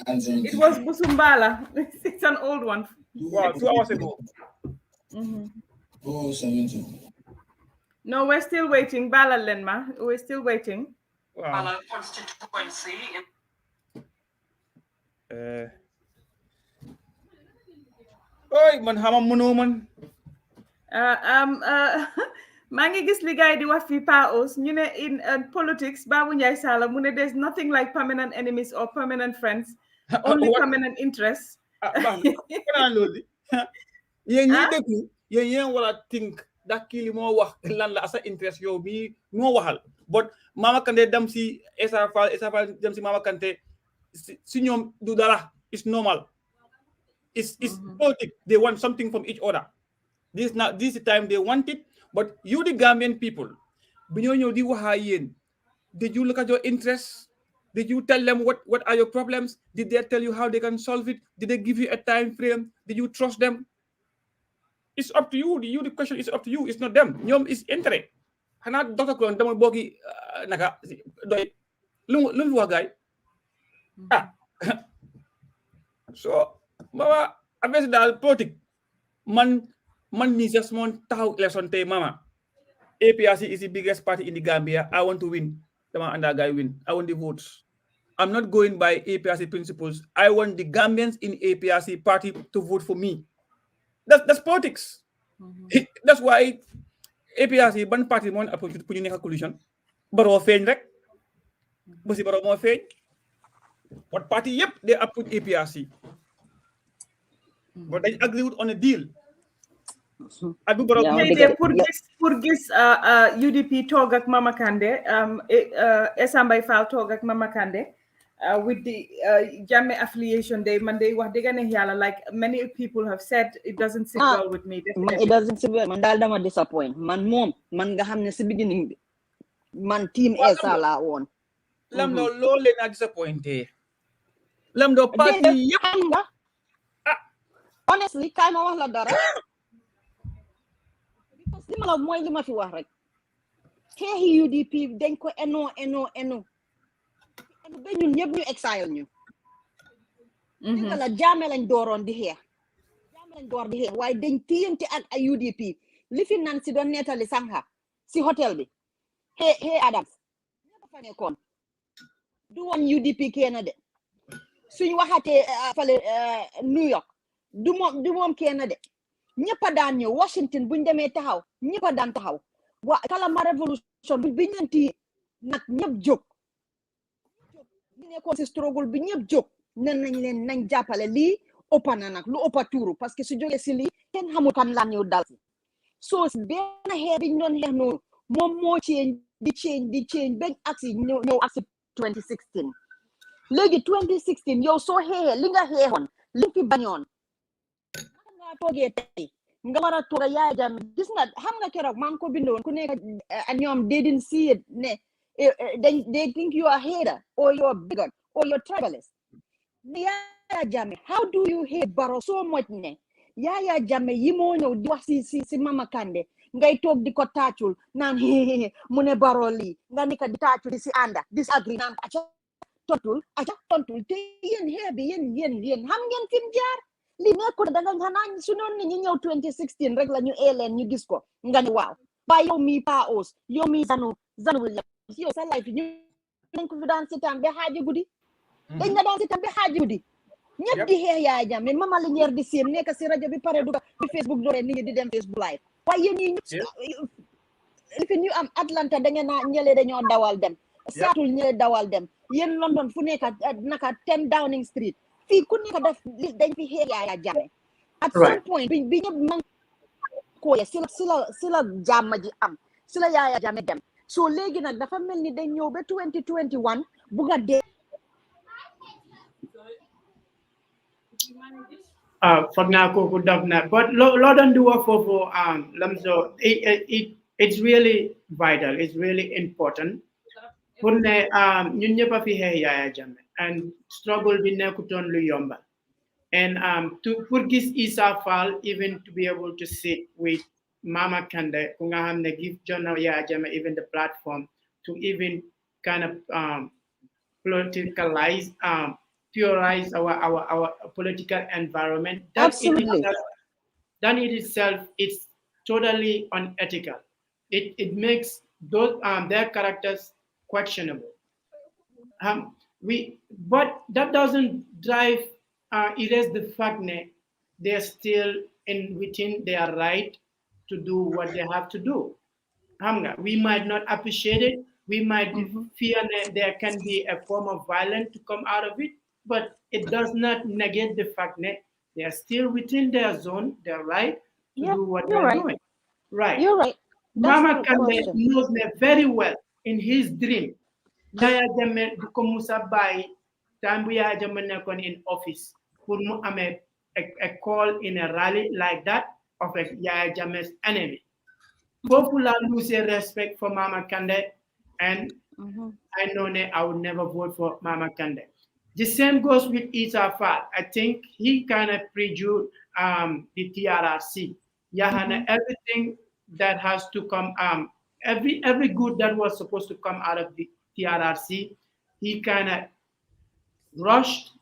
and It was Busumbala. It's an old one. Wow, 2 hours ago. 272. No, we're still waiting. Bala Lenma, we're still waiting. Bala constituency. Oi man xama mënoo man. maa ngi gis li gars yi di wax fii PAOS ñu ne in politics Babou Njie Sala mu ne there's nothing like permanent enemies or permanent friends, only permanent interests. Xanaa loolu yéen ñi déglu yéen wala think ndax kii li moo wax lan la asa interest yow bi moo waxal but Mama Kandeh dem si Essa Faal dem si Mama Kandeh si ñoom du dara it's normal. It's politics. They want something from each other. This is the time they want it. But you, the Gambian people, did you look at your interests? Did you tell them what are your problems? Did they tell you how they can solve it? Did they give you a time frame? Did you trust them? It's up to you. The question is up to you. It's not them. Ñoom is intérêt. Xanaa Dr. Klon dama bokki naka doy lu wax gaay so mama affaire daal politique man mi just mon taxaw election tey mama APRC is the biggest party in the Gambia. I want to win. Dama anda guy win. I want the votes. I'm not going by APRC principles. I want the Gambians in APRC party to vote for me. That's politics. That's why APRC ban party mon approach pour ñu nekk coalition Barrow feeñ rek ba si Barrow moo feeñ what party yep they approach APRC but they agreed on a deal. pour gis UDP toog ak Mama Kandeh Essa Mbye Fall toog ak Mama Kandeh with the Jammeh affiliation day man day wax dëgg neex yàlla like many people have said it doesn't sit well with me. It doesn't sit well man daal dama disappoint man nga xam ne si beginning man team Essa laa woon. Lam do loolu leen a disappointé lam do parti yëpp nga honestly kaay ma wax la dara because li ma la mooy li ma fi wax rek xeexi UDP dañ ko eno ba ñun ñëpp ñu exile ñu dëgg la Jammeh lañ dooroon di xeex waaye dañ téyante ak ay UDP li fi nan si doon nettali sànqa si hôtel bi hey Adams ñëpp fa nekkoon du woon UDP kenn de suñ waxatee fale New York du moom kenn de ñëpp a daan ñëw Washington buñ demee taxaw ñëpp a daan taxaw waa Kalama révolution bi ñanti nag ñëpp jóg ñu nekkoon si struggle bi ñëpp jóg nañ jàppale lii ëppa na nag lu ëppa tuuru parce que su jógee si lii kenn xamul kan la ñëw dal si soo benn xeex bi ñu doon xeex noonu moom moo change bañ aksi ñëw aksi 2016 léegi 2016 yow soo xeexee li nga xeexoon li fi bañoon naka nga toogee tey nga war a toog a Yaya Jammeh gis nga xam nga keroog maa ngi ko bindoon ku nekk ñoom they didn't see it ne they think you are a hater or you're a bigot or you're tribalist. Yaya Jammeh, how do you hate Barrow so much ne Yaya Jammeh yi moo ñëw di wax si Mama Kandeh ngay toog di ko taacul naan mu ne Barrow lii nga ni ko di taacul di si ànda disagree naan aca tontul te yéen xeex bi yéen xam ngeen fi mu jaar li nekkul da nga xanaa su noon ni ñu ñëw 2016 rek la ñu leen ñu gis ko nga ni waaw waaye yow mi PAOS yow mi Zanu Williams yow sa life ñu dañ ko fi daan sitaan ba xaaji guddi dañ nga daan sitaan ba xaaji guddi ñëpp di xeex Yaya Jammeh Mama Linguère di seen nekk si rajo bi pare duga bi Facebook doore nit ñi di dem Facebook live waaye yéen ñi fi ñu am Atlanta da ngeen naa ñële dañoo dawal dem Seattle ñële dawal dem yéen London fu nekk naka 10 Downing Street fii ku nekk def dañ fi xeex Yaya Jammeh at some point bi ñëpp man kooye si la jàmm ji am si la Yaya Jammeh dem so léegi nag dafa mel ni dañ ñëw ba 2021 bugg a dee foog naa kooku dog na but loo doon di wax foofu Lamzo it's really vital it's really important pour ne ñun ñëpp a fi xeex Yaya Jammeh and struggle bi nekkutoon lu yomba and pour gis Essa Faal even to be able to sit with Mama Kandeh ku nga xam ne give John Yaya Jammeh even the platform to even kind of politicalize purize our political environment. Absolutely. That in itself, it's totally unethical. It makes those their characters questionable. But that doesn't erase the fact that they're still within their right to do what they have to do. We might not appreciate it. We might fear that there can be a form of violence to come out of it, but it does not negate the fact that they are still within their zone, their right to do what they're doing. Right. You're right. Mama Kande knows me very well in his dream. Yaya Jammeh du ko musa bàyyi time bu Yaya Jammeh nekkoon in office pour mu amee a call in a rally like that of a Yaya Jammeh's enemy. Popular lose respect for Mama Kande, and I know that I would never vote for Mama Kande. The same goes with Issa Faal. I think he kind of prejudged the TRRC. Yahana, everything that has to come, every good that was supposed to come out of the TRRC, he kind of rushed.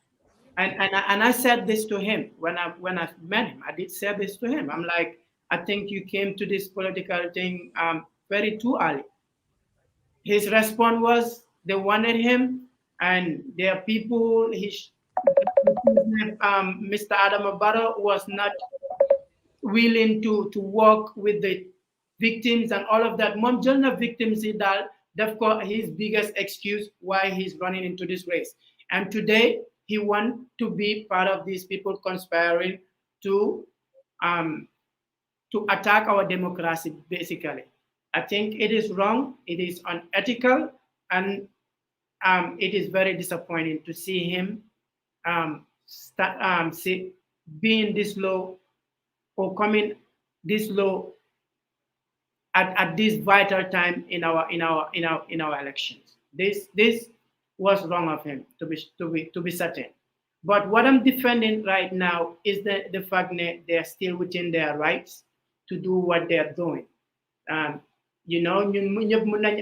And I said this to him when I met him. I did say this to him. I'm like, I think you came to this political thing very too early. His response was they wanted him, and there are people. Mr. Adam Barrow was not willing to work with the victims and all of that. Mom Jolna victims that's his biggest excuse why he's running into this race. And today he wants to be part of these people conspiring to attack our democracy, basically. I think it is wrong, it is unethical, and it is very disappointing to see him being this low or coming this low at this vital time in our elections. This was wrong of him to be certain. But what I'm defending right now is the fact that they are still within their rights to do what they are doing. You know,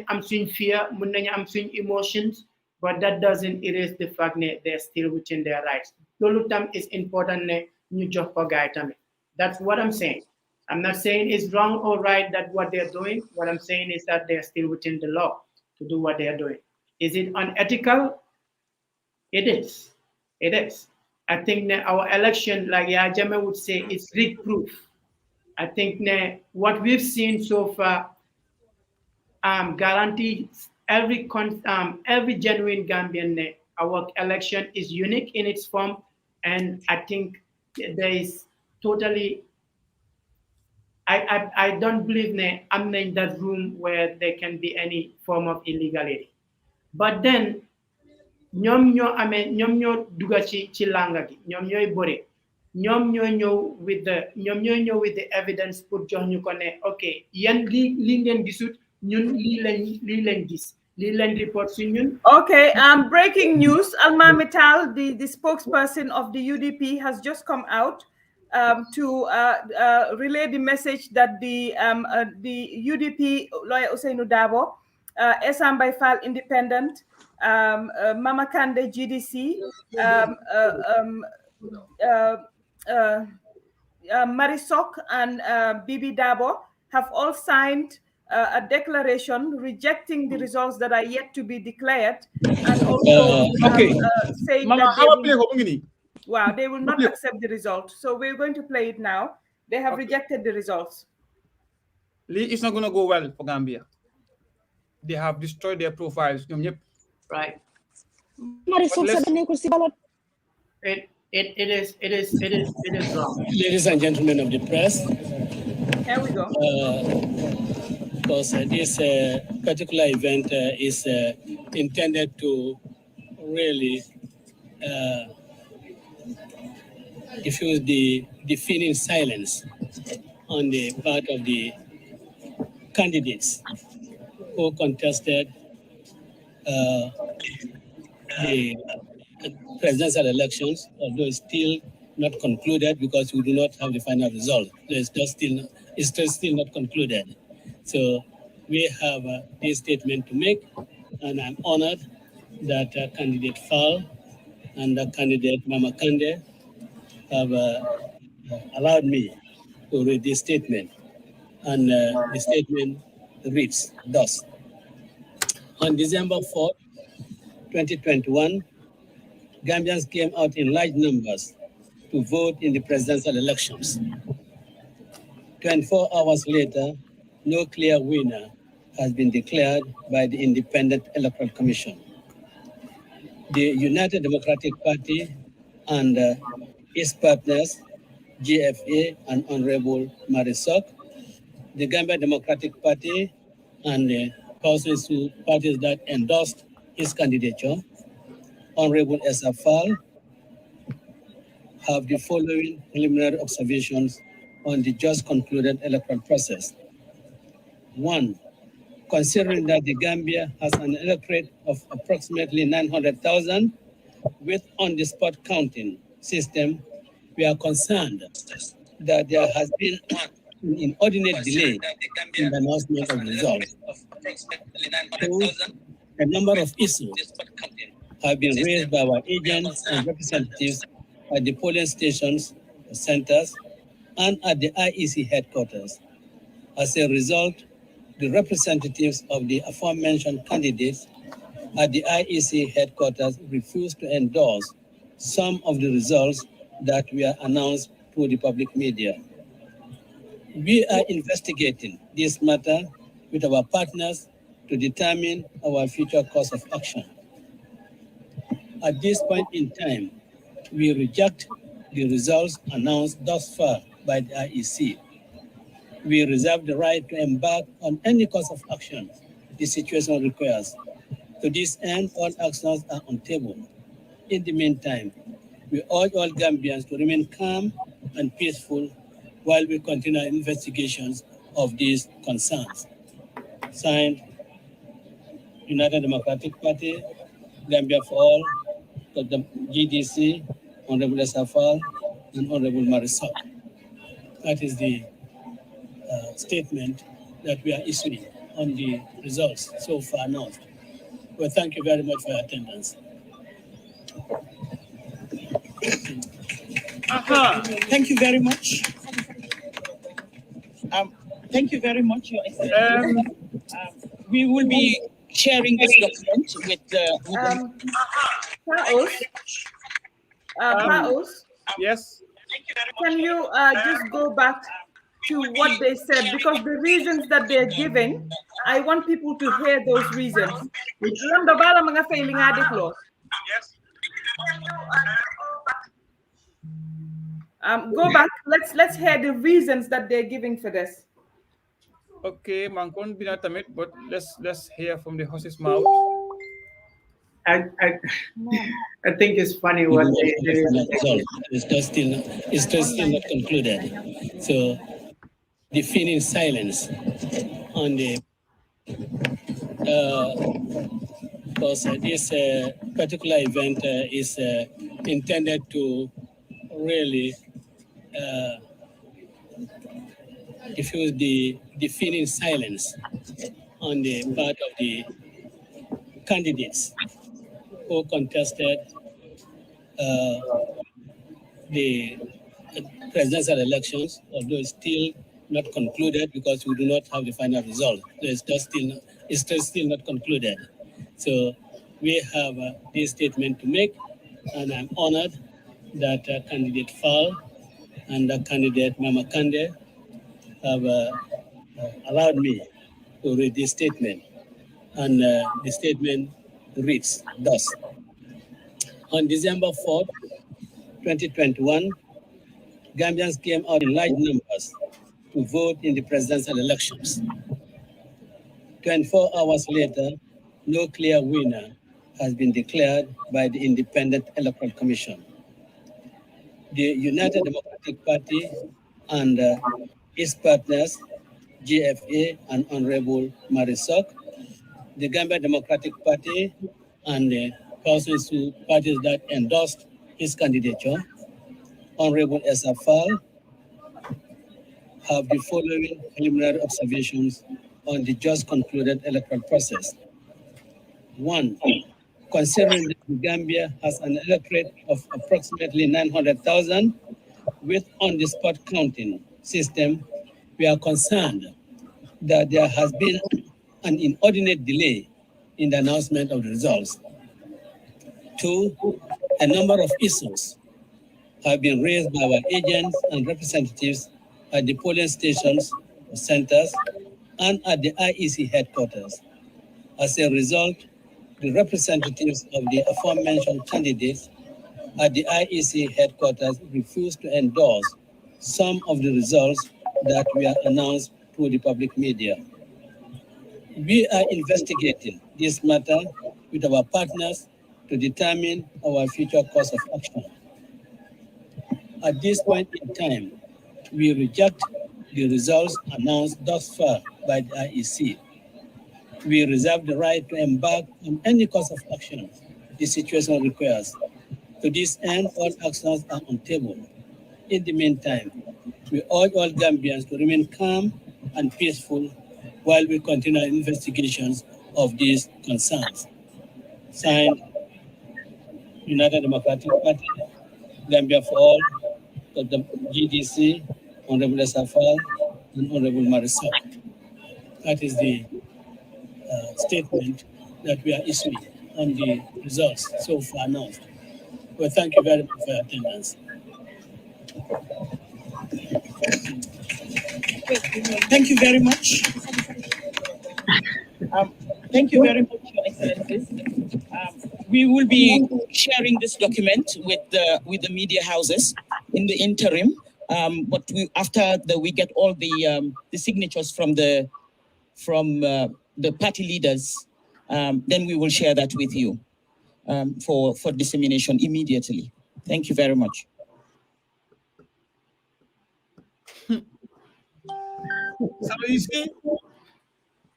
I'm seeing fear, I'm seeing emotions, but that doesn't erase the fact that they're still within their rights. Lolutam is important. That's what I'm saying. I'm not saying it's wrong or right that what they're doing. What I'm saying is that they're still within the law to do what they're doing. Is it unethical? It is. It is. I think that our election, like Yaya Jammeh would say, is rig-proof. I think that what we've seen so far guarantees every genuine Gambian our election is unique in its form, and I think there is totally. I don't believe I'm in that room where there can be any form of illegality. But then, ñom ñoo duga ci langa gi, ñom ñoy boré, ñom ñoo with the evidence pour jox ñu ko né okay yan li ngeen gisut ñun li lañ gis li lañ report ci ñun. Okay, breaking news. Alma Metal, the spokesperson of the UDP, has just come out to relay the message that the UDP lawyer Ousseynou Dabo, Essam Bay Fall Independent, Mama Kande GDC, Marisok and Bibi Dabo have all signed a declaration rejecting the results that are yet to be declared, and also saying that they will not accept the result. So we're going to play it now. They have rejected the results. It's not going to go well for Gambia. They have destroyed their profiles. Right. It is wrong. Ladies and gentlemen of the press. Here we go. Because this particular event is intended to really diffuse the feeling silence on the part of the candidates who contested the presidential elections, although it's still not concluded because we do not have the final result. It's still not concluded. So we have this statement to make, and I'm honored that candidate Fall and candidate Mama Kande have allowed me to read this statement. And the statement reads thus. On December 4th, 2021, Gambians came out in large numbers to vote in the presidential elections. 24 hours later, no clear winner has been declared by the Independent Electoral Commission. The United Democratic Party and its partners, GFA and Honorable Marisok, the Gambia Democratic Party and the parties that endorsed his candidature, Honorable Esafal, have the following preliminary observations on the just concluded electoral process. 1. Considering that the Gambia has an electorate of approximately 900,000 with on-the-spot counting system, we are concerned that there has been an inordinate delay in the announcement of the results. 2. A number of issues have been raised by our agents and representatives at the polling stations, centers, and at the IEC headquarters. As a result, the representatives of the aforementioned candidates at the IEC headquarters refused to endorse some of the results that were announced to the public media. We are investigating this matter with our partners to determine our future course of action. At this point in time, we reject the results announced thus far by the IEC. We reserve the right to embark on any course of action the situation requires. To this end, all actions are on table. In the meantime, we urge all Gambians to remain calm and peaceful while we continue our investigations of these concerns. Signed, United Democratic Party, Gambia for All, the GDC, Honorable Esafal, and Honorable Marisol. That is the statement that we are issuing on the results so far announced. Well, thank you very much for your attendance. Thank you very much. Thank you very much, Your Excellency. We will be sharing this document with Paus, yes. Can you just go back to what they said? Because the reasons that they're giving, I want people to hear those reasons. Go back. Let's hear the reasons that they're giving for this. Okay, Mankon Binatamit, but let's hear from the horse's mouth. I think it's funny what it's just still not concluded. So deafening silence on the because this particular event is intended to really diffuse the deafening silence on the part of the candidates who contested the presidential elections, although it's still not concluded because we do not have the final result. So it's just still not concluded. So we have this statement to make, and I'm honored that candidate Fall and candidate Mama Kande have allowed me to read this statement. And the statement reads thus. On December 4th, 2021, Gambians came out in large numbers to vote in the presidential elections. 24 hours later, no clear winner has been declared by the Independent Electoral Commission. The United Democratic Party and its partners, GFA and Honorable Marisok, the Gambia Democratic Party and the parties that endorsed his candidature, Honorable Esafal, have the following preliminary observations on the just concluded electoral process. 1. Considering that the Gambia has an electorate of approximately 900,000 with on-the-spot counting system, we are concerned that there has been an inordinate delay in the announcement of the results. Two, a number of issues have been raised by our agents and representatives at the polling stations, centers, and at the IEC headquarters. As a result, the representatives of the aforementioned candidates at the IEC headquarters refused to endorse some of the results that were announced through the public media. We are investigating this matter with our partners to determine our future course of action. At this point in time, we reject the results announced thus far by the IEC. We reserve the right to embark on any course of action the situation requires. To this end, all actions are on table. In the meantime, we urge all Gambians to remain calm and peaceful while we continue our investigations of these concerns. Signed, United Democratic Party, Gambia for All, the GDC, Honorable Safal, and Honorable Marisol. That is the statement that we are issuing on the results so far announced. Well, thank you very much for your attendance. Thank you very much. Thank you very much, Your Excellencies. We will be sharing this document with the media houses in the interim. But after we get all the signatures from the party leaders, then we will share that with you for dissemination immediately. Thank you very much.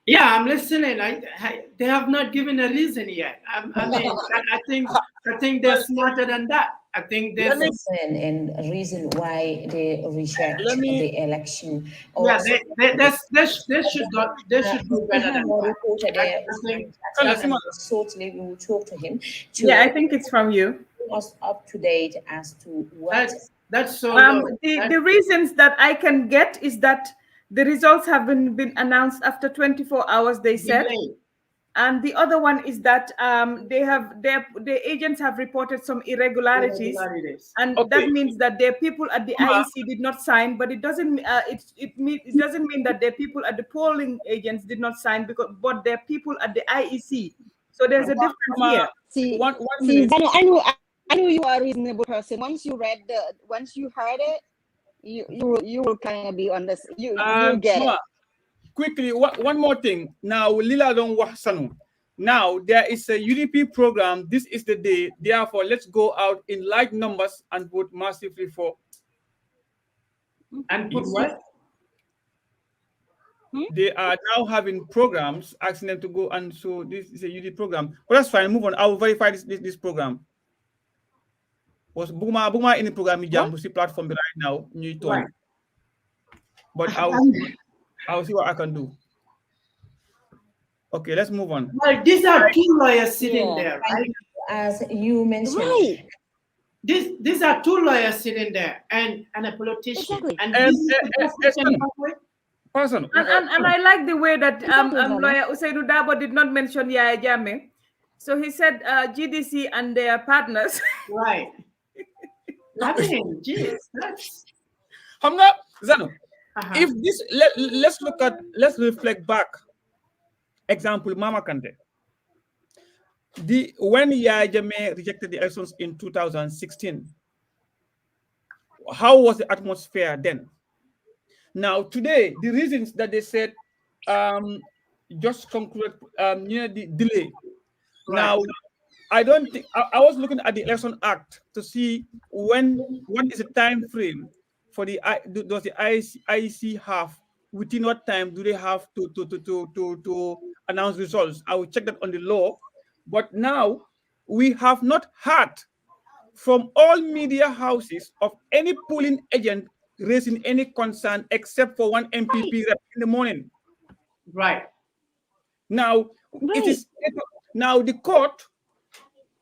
Yeah, I'm listening. They have not given a reason yet. I mean, I think they're smarter than that. I think there's and reason why they reject the election. Yeah, they should do better than that. Certainly, we will talk to him. Yeah, I think it's from you. Us up to date as to what. That's so. The reasons that I can get is that the results have been announced after 24 hours. They said. And the other one is that the agents have reported some irregularities, and that means that their people at the IEC did not sign. But it doesn't it doesn't mean that their people at the polling agents did not sign, but their people at the IEC. So there's a difference here. See, I know you are a reasonable person. Once you heard it, you will kind of be on this. You get it. Quickly, one more thing. Now, Lila don't Sanu. Now, there is a UDP program. This is the day. Therefore, let's go out in large numbers and vote massively for. And put what? They are now having programs asking them to go, and so this is a UDP program. But that's fine. Move on. I will verify this program. Was Buma in the program? We platform right now. Right. But I'll see what I can do. Okay, let's move on. Well, these are two lawyers sitting there, right? As you mentioned. Right. These are two lawyers sitting there and a politician. Exactly. And person. And I like the way that lawyer Usaidu Dabo did not mention Yaya Jammeh. So he said GDC and their partners. Right. I mean, geez, that's... Zano, if this, let's reflect back. Example, Mama Kante. When Yaya Jammeh rejected the elections in 2016, how was the atmosphere then? Now, today, the reasons that they said just conclude the delay. Right. Now, I don't think I was looking at the Election Act to see what is the time frame for does the IEC have, within what time do they have to announce results? I will check that on the law. But now we have not heard from all media houses of any polling agent raising any concern except for one MPP rep in the morning. Right. Now it is now the court,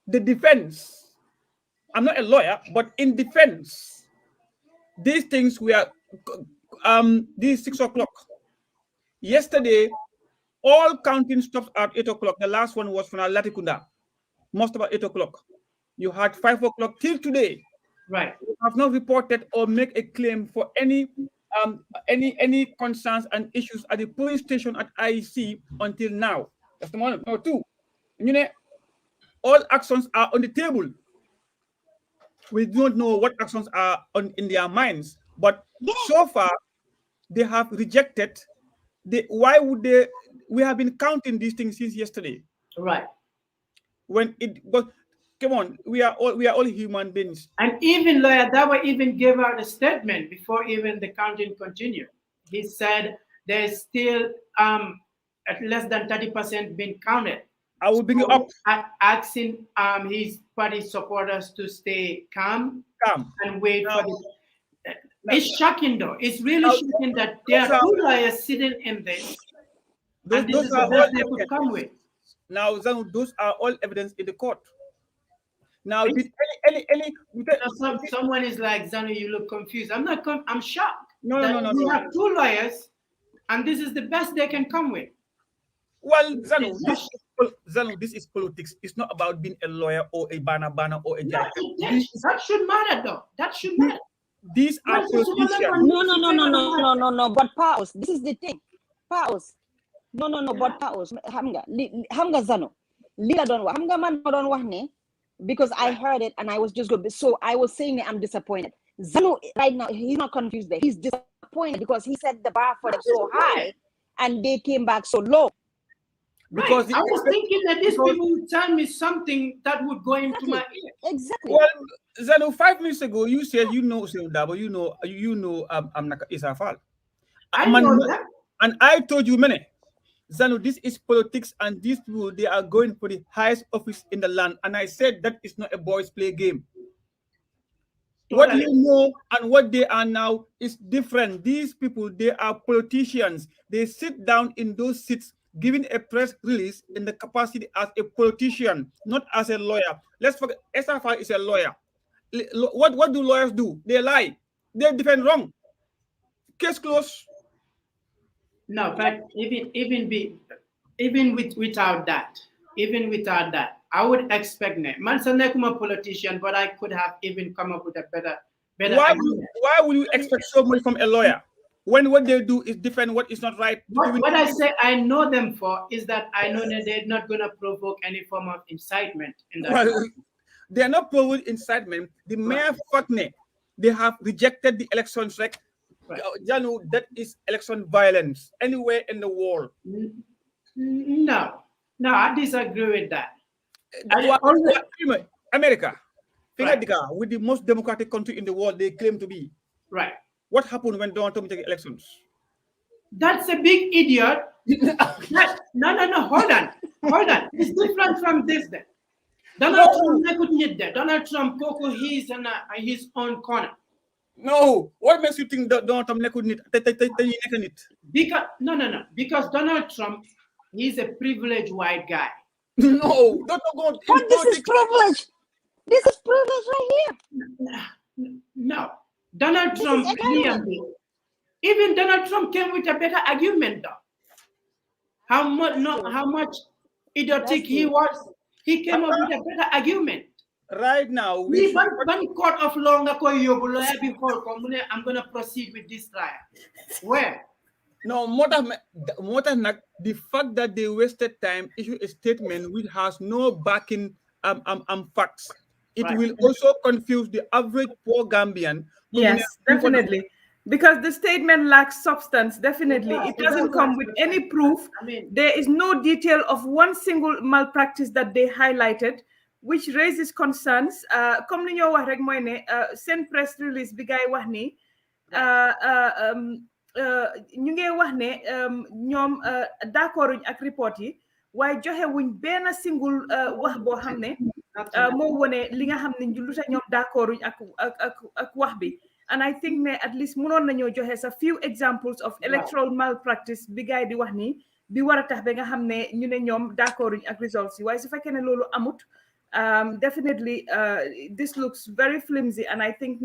the defense. I'm not a lawyer, but in defense, these things were these 6 o'clock. Yesterday, all counting stopped at 8 o'clock. The last one was from Latikunda, most about 8 o'clock. You had 5 o'clock till today. Right. You have not reported or make a claim for any concerns and issues at the polling station at IEC until now. That's the one. No, two. You know, all actions are on the table. We don't know what actions are in their minds, but so far they have rejected. Why would they? We have been counting these things since yesterday. Right. When it was, come on, we are all human beings. And even lawyer Dawa even gave out a statement before even the counting continued. He said there's still at less than 30% being counted. I will bring it up. Asking his party supporters to stay calm and wait for the. It's shocking though. It's really shocking that there are two lawyers sitting in this. And this is the best they could come with. Now, those are all evidence in the court. Now, did someone is like, Zanu, you look confused. I'm not. I'm shocked. No. We have two lawyers, and this is the best they can come with. Well, Zanu, this is politics. It's not about being a lawyer or a banner or a judge. That should matter, though. That should matter. These are politicians. No. But pause. This is the thing. Pause. No. But pause. Hamga Zanu. Lila don't wax. Hamga man don't wax ne. Because I heard it and I was just good. So I was saying I'm disappointed. Zanu right now, he's not confused there. He's disappointed because he set the bar for them so high and they came back so low. Because I was thinking that these people would tell me something that would go into my ear. Exactly. Well, Zanu, 5 minutes ago, you said you know Dabo, you know it's our fault. I know that. And I told you many. Zanu, this is politics, and these people, they are going for the highest office in the land. And I said that is not a boys' play game. What you know and what they are now is different. These people, they are politicians. They sit down in those seats, giving a press release in the capacity as a politician, not as a lawyer. Let's forget, SFI is a lawyer. What do lawyers do? They lie. They defend wrong. Case closed. No, but without that, I would expect ne. Man, I'm a politician, but I could have even come up with a better. Why would you expect so much from a lawyer when what they do is different? What is not right? What I say I know them for is that I know that they're not going to provoke any form of incitement in that. Well, they are not provoking incitement. The mere fact they have rejected the elections. Right? Janu, that is election violence anywhere in the world. No, I disagree with that. America, with the most democratic country in the world, they claim to be. Right. What happened when Donald Trump took elections? That's a big idiot. No, hold on. It's different from this then. Donald Trump, Coco, he's in his own corner. No, what makes you think that Donald Trump couldn't it? Because Donald Trump, he's a privileged white guy. No, don't go. But this is privilege. This is privilege right here. No, Donald Trump, even Donald Trump came with a better argument, though. How much idiotic he was. He came up with a better argument. Right now, one court of law, I'm going to proceed with this trial. Where? No, more than the fact that they wasted time issue a statement which has no backing facts. It will also confuse the average poor Gambian. Yes, definitely. Because the statement lacks substance, definitely. It doesn't come with any proof. There is no detail of one single malpractice that they highlighted, which raises concerns. Comme ni ñoo wax rek mooy ne seen press release bi gaay wax ni ñu ngi wax ne ñoom d'accorduñ ak report yi waaye joxe wuñ benn single wax boo xam ne moo wone li nga xam ne lu tax ñoom d'accorduñ ak wax bi. And I think ne at least mënoon nañoo joxe a few examples of electoral malpractice bi gaay di wax ni bi war a tax ba nga xam ne ñu ne ñoom d'accorduñ ak results yi waaye su fekkee ne loolu amut. Definitely, this looks very flimsy, and I think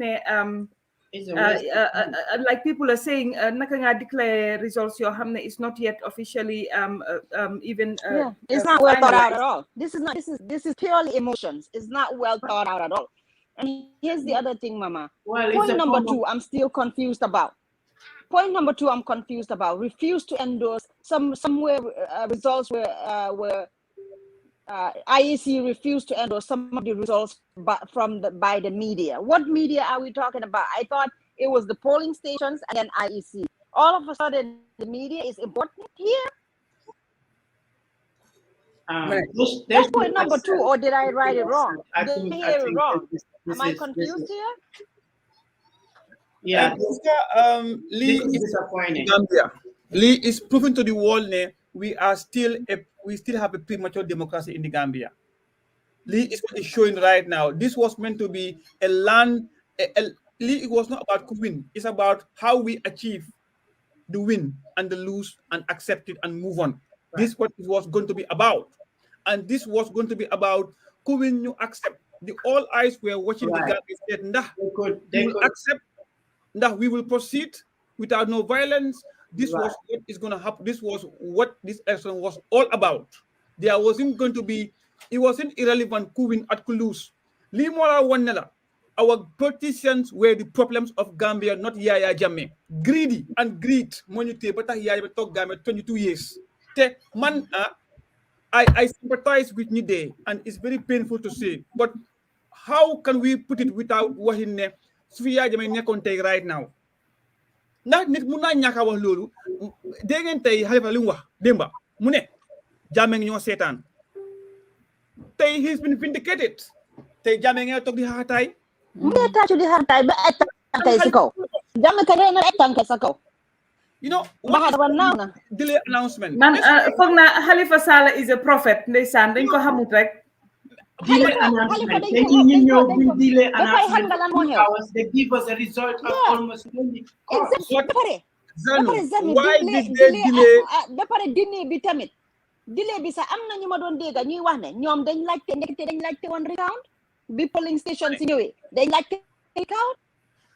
like people are saying, naka nga declare results your hamne is not yet officially even it's not well thought out finalized. at all. This is purely emotions. It's not well thought out at all. And here's the other thing, Mama. Well, Point number 2, I'm still confused about. Point number 2, I'm confused about. Refuse to endorse somewhere results were IEC refused to endorse some of the results by the media. What media are we talking about? I thought it was the polling stations and then IEC. All of a sudden, the media is important here. That's point number 2, or did I write it wrong? Did I hear it wrong? Am I confused here? Yeah, Lee this is is disappointing. Gambia. Lee is proving to the world we still have a premature democracy in the Gambia. Lee is what is showing right now. This was meant to be a land. Lee, it was not about win. It's about how we achieve the win and the lose and accept it and move on. Right. This is what it was going to be about. And this was going to be about win you accept. All eyes were watching the Gambia said, nah, they will accept. That we will proceed without no violence. This was what is going to happen. This was what this election was all about. There wasn't going to be, it wasn't irrelevant who win at who lose. Our politicians were the problems of Gambia, not Yaya Jammeh. Greedy and greed. But Yaya talk Gambia 22 years. Man, I sympathize with Nide, and it's very painful to say. But how can we put it without what in there? Sufiya Jammeh nekkoon tey right now ndax nit mun naa ñàkk a wax loolu dégg ngeen tey Halifa li mu wax démba mu ne Jammeh ngi ñoo seetaan tey he's been vindicated tey Jammeh ngeen toog di xaxataay mu ngi tàccu di xaxataay ba ay tànkay si kaw Jammeh ka rey na ay tànkay sa kaw delay announcement man foog naa Halifa Sallah is a prophet ndeysaan dañ ko xamut rek delay announcement. Delay announcement hours. They give us a result of almost 20 hours. Why did they delay? Ba pare dine bi tamit delay bi sax am na ñu ma doon dégg ñuy wax ne ñoom dañ laajte woon recount bi polling station si ñëwee dañ laajte recount.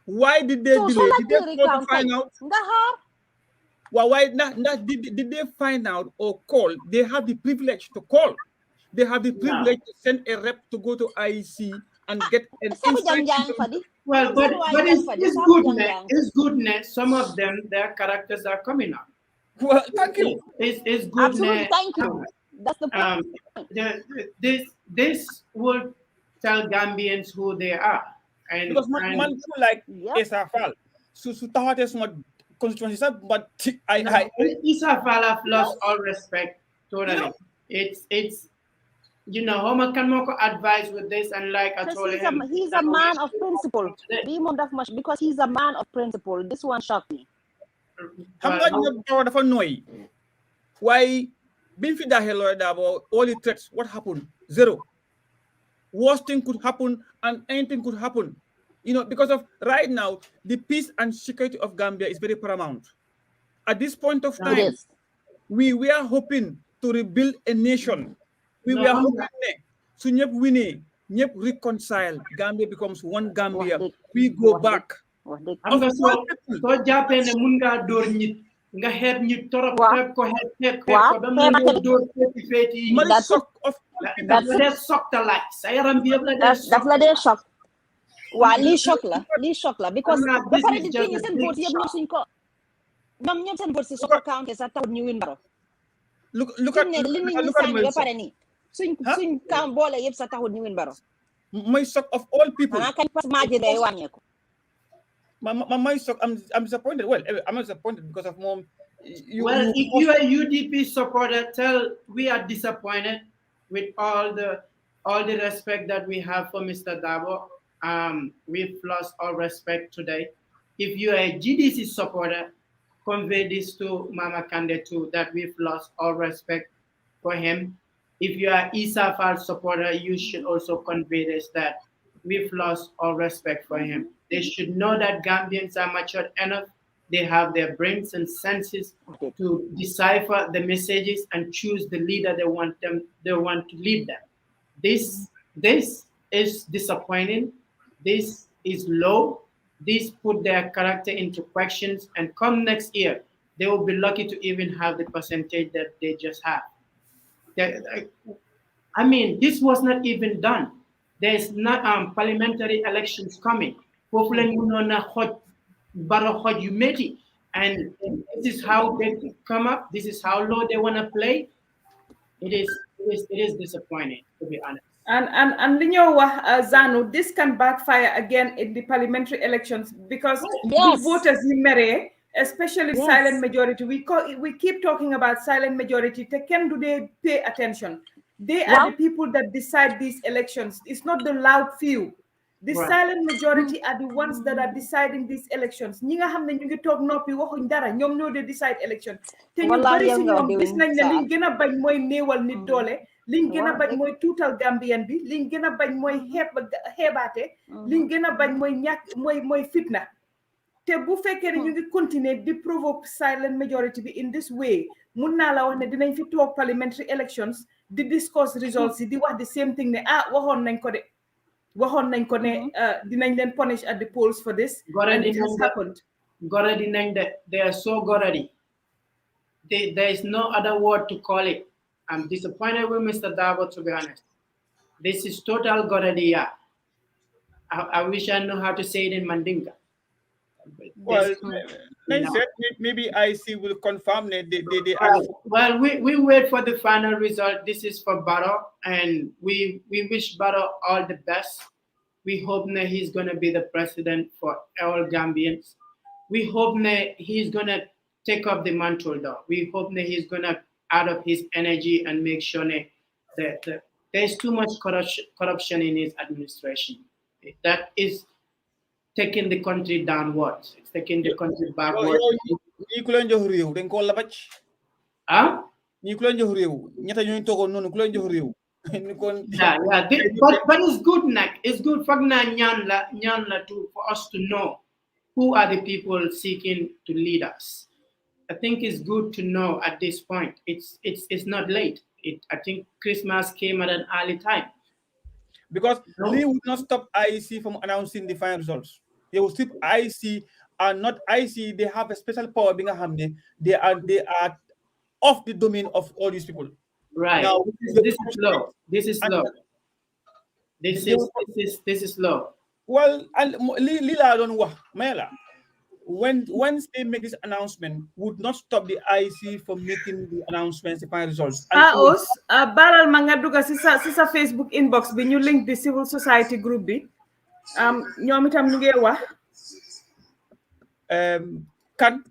Why did they delay? Did they go to find out? Nga xaar. Well, why did they find out or call? They have the privilege to call. They have the privilege to send a rep to go to IEC and get an insight. Well, but it's goodness. It's goodness. Some of them, their characters are coming up. Well, thank you. It's goodness. Absolutely, thank you. That's the point. This will tell Gambians who they are. And because man like Isafal, so tahate suma constituency, but Isafal have lost all respect totally. It's. You know, Homer can more advise with this, and like I told him, he's a man of principle. Because he's a man of principle. This one shocked me. Why? Being fit that about all the threats, what happened? Zero. Worst thing could happen, and anything could happen. You know, because of right now, the peace and security of Gambia is very paramount. At this point of time, we are hoping to rebuild a nation. We were hoping to nyep reconcile. Gambia becomes one Gambia. We go back. So Japan munga door nit nga head nit torop ko head ko dama door feti that's shock the light sayaram bi yeb la that's la de shock wa li shock la because the party the thing is in vote yeb ñu suñ ko ñom ñep seen vote ci so count sa taw ñu win baro look at suñ kam boole yëpp sa taxul ñu win baro my shock of all people kan pas maaje day wàññeeku my shock I'm disappointed. Well, I'm not disappointed because of mom. If you are UDP supporter, we are disappointed with all the respect that we have for Mr. Dabo. We've lost all respect today. If you are a GDC supporter, convey this to Mama Kande too, that we've lost all respect for him. If you are Isafal supporter, you should also convey this, that we've lost all respect for him. They should know that Gambians are matured enough. They have their brains and senses to decipher the messages and choose the leader they want to lead them. This is disappointing. This is low. These put their character into questions, and come next year, they will be lucky to even have the percentage that they just have. I mean, this was not even done. There's not parliamentary elections coming. Hopefully, Barrow humidity, and this is how they come up. This is how low they want to play. It is disappointing, to be honest. And Zanu, this can backfire again in the parliamentary elections because the voters in Mere, especially silent majority, we keep talking about silent majority. Do they pay attention? They are the people that decide these elections. It's not the loud few. The silent majority are the ones that are deciding these elections. Ñi nga xamne ñu ngi tok nopi waxuñ dara ñom ñoo de decide election. Te ñu bari ci ñom gis nañ ne liñ gëna bañ moy neewal nit doole, liñ gëna bañ moy tuutal Gambian bi, liñ gëna bañ moy xebaate, liñ gëna bañ moy ñak moy fitna. Te bu fekkee ne ñu ngi continuer di provoke silent majority bi in this way, mun naa la wax ne dinañ fi toog parliamentary elections di discuss results yi di wax the same thing ne waxoon nañ ko de. Dinañ leen punish at the polls for this, and it has happened. They are so goradi. There is no other word to call it. I'm disappointed with Mr. Dabo, to be honest. This is total goradi. I wish I knew how to say it in Mandinka. Well, maybe IEC will confirm that they well, we wait for the final result. This is for Barrow, and we wish Barrow all the best. We hope that he's going to be the president for all Gambians. We hope that he's going to take up the mantle, though. We hope that he's going to add up his energy and make sure that there's too much corruption in his administration. That is taking the country downwards. It's taking the country backwards. But it's good, Nak. It's good for us to know who are the people seeking to lead us. I think it's good to know at this point. It's not late. I think Christmas came at an early time. Because they would not stop IEC from announcing the final results. They will stop IEC and not IEC. They have a special power being a hamne. They are off the domain of all these people. Right. Now, this is low. This is low. This is low. Well, Lila don't know, Mela. Once they make this announcement, would not stop the IEC from making the announcements, the final results. Baral Mangaduga sisa Facebook inbox when you link the civil society group bi. Ñoom itam ñu ngi wax. Kan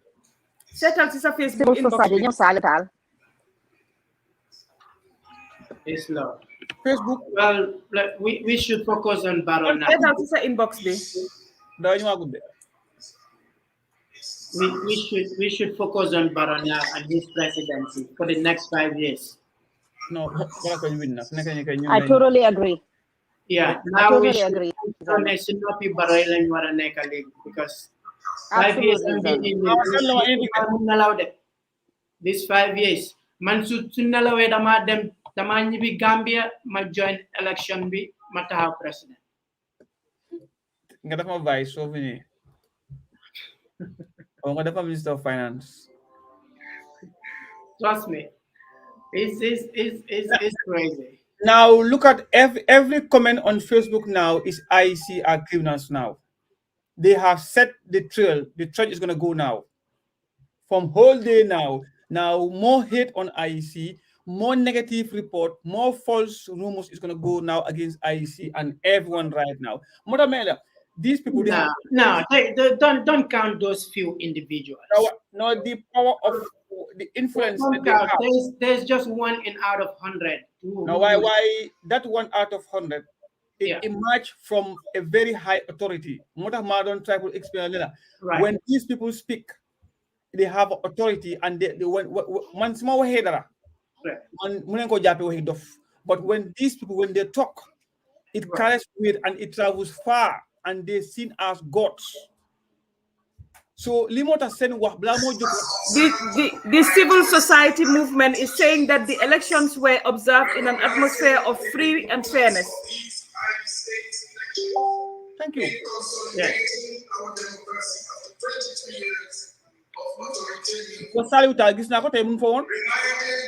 seetal sisa Facebook inbox. It's low. Facebook. Well, we should focus on Barrow now. Seetal sisa inbox bi. We should focus on Barrow now and his presidency for the next 5 years. No, I totally agree. Yeah, I totally agree. Should not be Barrow because 5 years allowed it. This 5 years. Mansu Tunalawe dama ñibi Gambia ma join election bi ma taxaw president. Nga dafa vice so vini. Nga dafa Minister of Finance. Trust me. It's crazy. Now look at every comment on Facebook now is IEC are criminals now. They have set the trail. The trail is gonna go now. From whole day now. Now more hate on IEC, more negative report, more false rumors is gonna go now against IEC and everyone right now. Motamela, these people don't count those few individuals. No, the power of the influence that they have. There's just 1 out of 100. Now why that 1 out of 100 it emerged from a very high authority. Motamala try to explain later. Right. When these people speak, they have authority and they one small header. But when these people, when they talk, it carries weight and it travels far and they're seen as gods. So Limota said the civil society movement is saying that the elections were observed in an atmosphere of free and fairness. Thank you. In consolidating our democracy after 22 years of authoritarian reminding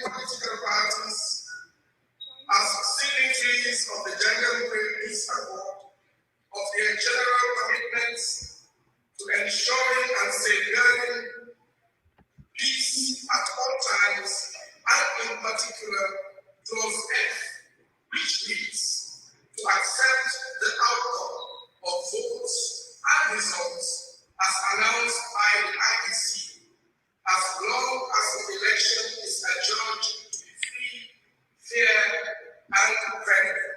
political parties as signatories of the January Peace Accord of their general commitments to ensuring and safeguarding peace at all times, and in particular clause F, which leads to accept the outcome of votes and results as announced by the IEC, as long as the election is adjudged to be free, fair, and credible,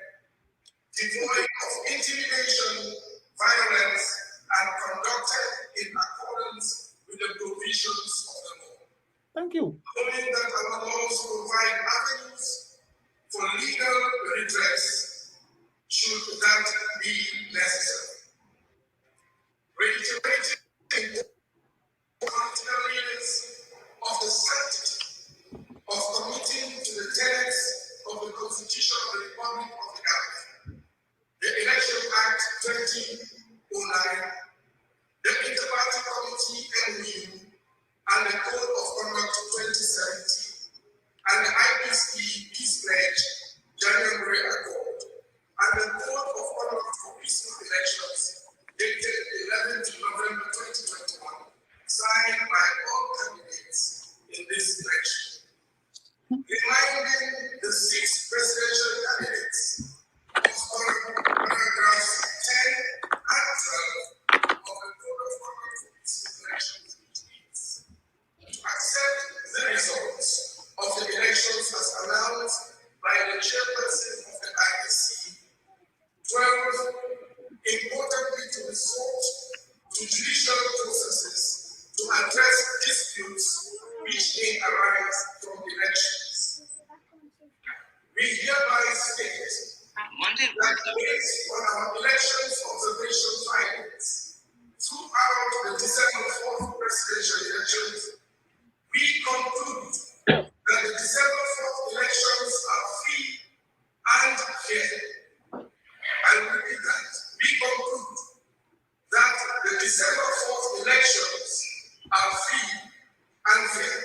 devoid of intimidation, violence, and conducted in accordance with the provisions of the law. Thank you. Knowing that our laws provide avenues for legal redress, should that be necessary. Reiterating political leaders of the sanctity of committing to the tenets of the Constitution of the Republic of the Gambia, the Election Act 2009, the Interparty Committee MU, and the Code of Conduct 2017, and the IPC Peace Pledge January Accord, and the Code of Conduct for Peaceful Elections dated 11th November 2021, signed by all candidates in this election. Reminding the 6 presidential candidates of paragraphs 10 and 12 of the Code of Conduct for Peaceful Elections, which means to accept the results of the elections as announced by the chairperson of the IEC. 12, importantly, to resort to judicial processes to address disputes which may arise from elections. We hereby state that based on our elections observation findings throughout the December 4th presidential elections, we conclude that the December 4th elections are free and fair. I repeat that. We conclude that the December 4th elections are free and fair.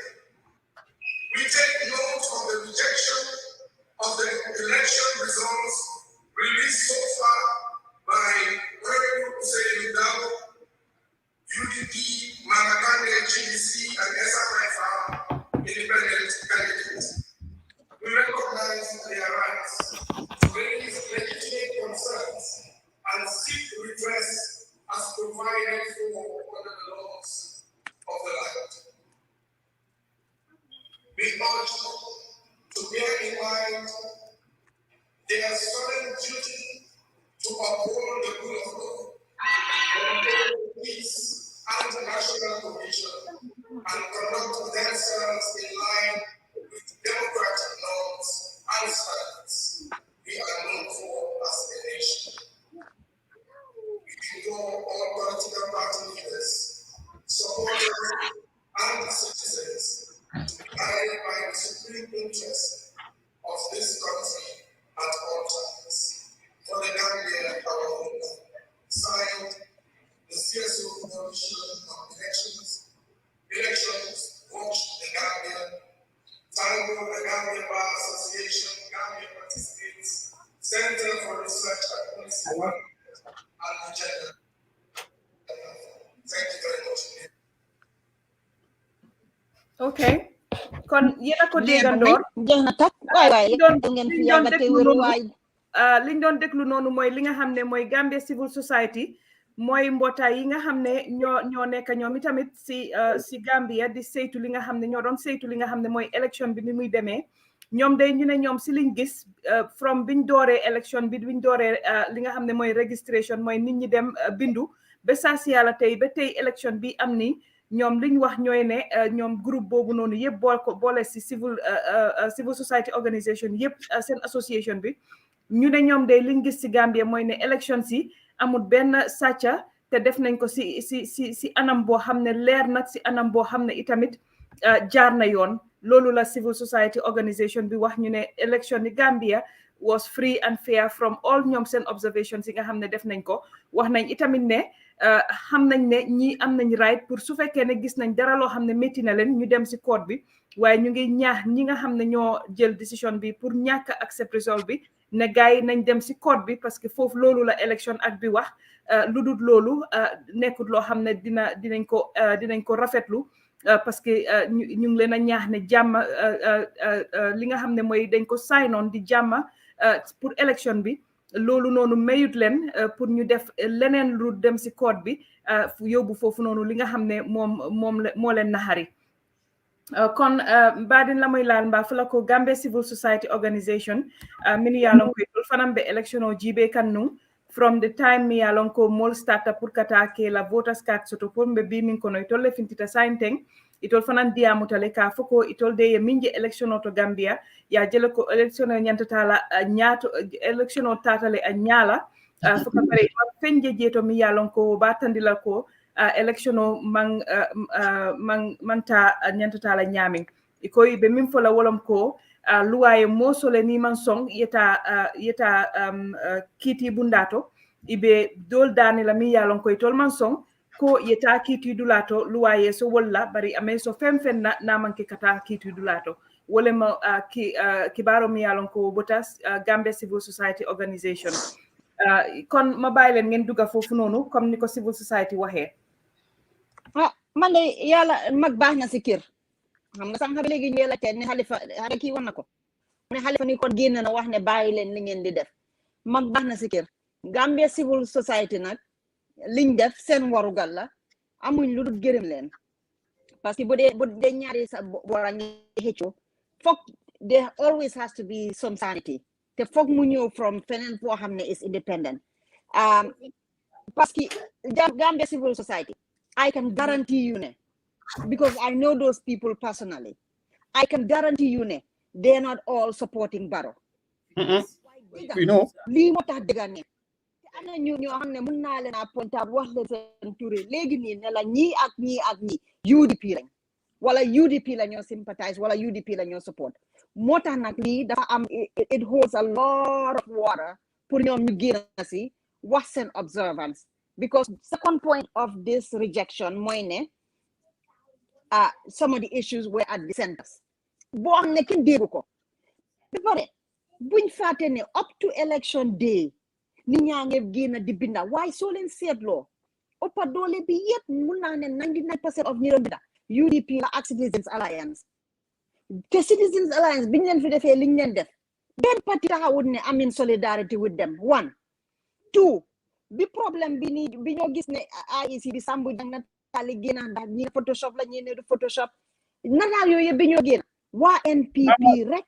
We take note of the rejection of the election results released so far by Honorable Hussein Dabo, UDP, Manakande, GDC, and SRFR independent candidates. We recognize their rights to raise legitimate concerns and seek redress as provided for under the laws of the land. We urge to bear in mind their solemn duty to uphold the rule of law, maintain peace and national cohesion, and conduct themselves in line with democratic norms and standards we are known for as a nation. We implore all political party leaders, supporters, and citizens to be guided by the supreme interest of this country at all times. For the Gambia, our home, signed the CSO Commission on Elections, Watch the Gambia, Tango, the Gambia Bar Association, Gambia Participates, Center for Research and Policy and Agenda. Thank you very much. Okay. Kon yena ko dégandor liñ doon déglu noonu mooy li nga xam ne mooy Gambia Civil Society mooy mbootaay yi nga xam ne ñoo nekk ñoom itamit si Gambia di saytu li nga xam ne ñoo doon saytu li nga xam ne mooy élection bi ni muy demee ñoom day ñu ne ñoom si liñ gis from biñ dooree élection bi biñ dooree li nga xam ne mooy registration mooy nit ñi dem bindu ba saa si yàlla tey ba tey élection bi am ni ñoom liñ wax ñooy ne ñoom groupe boobu noonu yëpp boole si civil society organisation yëpp seen association bi ñu ne ñoom day liñ gis si Gambia mooy ne élection si amul benn sàcca te def nañ ko si anam boo xam ne leer nag si anam boo xam ne itamit jaar na yoon loolu la civil society organisation bi wax ñu ne election ni Gambia was free and fair from all ñoom seen observations yi nga xam ne def nañ ko wax nañ itamit ne xam nañ ne ñi am nañ right pour su fekkee ne gis nañ dara loo xam ne métti na leen ñu dem si court bi waaye ñu ngi ñaax ñi nga xam ne ñoo jël décision bi pour ñàkk accept result bi ne gars yi nañ dem si court bi parce que foofu loolu la election ak bi wax lu dul loolu nekkut loo xam ne dinañ ko rafetlu parce que ñu ngi leen a ñaax ne jàmm li nga xam ne mooy dañ ko sign on di jàmm pour election bi loolu noonu mayut leen pour ñu def leneen lu dem si court bi yóbbu foofu noonu li nga xam ne moo leen naxari kon mbaɗin lamoy laal mba fula ko Gambia Civil Society Organisation min yalon ko tol fanan be election o jibe kannu from the time mi yalon ko mol starta pour kata ke la voters card soto pour be bi min kono tol le fintita sainteng itol fanan diamutale ka foko itol de minje election o to Gambia ya jele ko election o nyantata nyaato election o tatale a nyala foka pare fenje jeto mi yalon ko batandila ko election o manta nyantata la nyaming ikoy be min fola wolom ko luwaye mosole ni man song yeta kiti bundato ibe dol dani la mi yalon koy tol man song ko yeta kiti dulato luwaye so walla bari ame so fem na manke kata kiti dulato wolema kibaro mi yalon ko botas Gambia Civil Society Organisation kon ma bàyyi leen ngeen dugga foofu noonu comme ni ko civil society waxee man de yàlla mag baax na si kër xam nga sax léegi ñu la teen ne Halifa kii wax na ko ne Halifa ni kon génn na wax ne bàyyi leen li ngeen di def mag baax na si kër Gambia Civil Society nag liñ def seen warugal la amuñ lu dul gërëm leen parce que bu dee ñaari sa war a ngi xëccoo foog there always has to be some sanity te foog mu ñëw from feneen foo xam ne is independent parce que Gambia Civil Society I can guarantee you ne because I know those people personally I can guarantee you ne they're not all supporting Barrow. We know. lii moo tax dëgga ne te am na ñu ñoo xam ne mën naa leen a pointer wax leen seen turé léegi nii ne la ñii ak ñii UDP lañ wala UDP la ñoo sympathize wala UDP la ñoo support moo tax nag lii dafa am it holds a lot of water pour ñoom ñu génn si wax seen observance because second point of this rejection mooy ne some of the issues were at the centers boo xam ne kenn déggu ko ba pare buñ fàtte ne up to election day nit ñaa ngi génn di binda waaye soo leen seetloo ëppa doole bi yëpp mun naa ne 99% of ñi doon binda UDP la ak Citizens Alliance te Citizens Alliance biñ leen fi defee liñ leen def benn parti taxawut ne am in solidarity with them 1 2 bi problème bi ni bi ñoo gis ne IEC bi sambu jang na tali génn ndax ñi photoshop la ñi ne du photoshop nataal yooyu yëpp bi ñoo génn waa NPP rek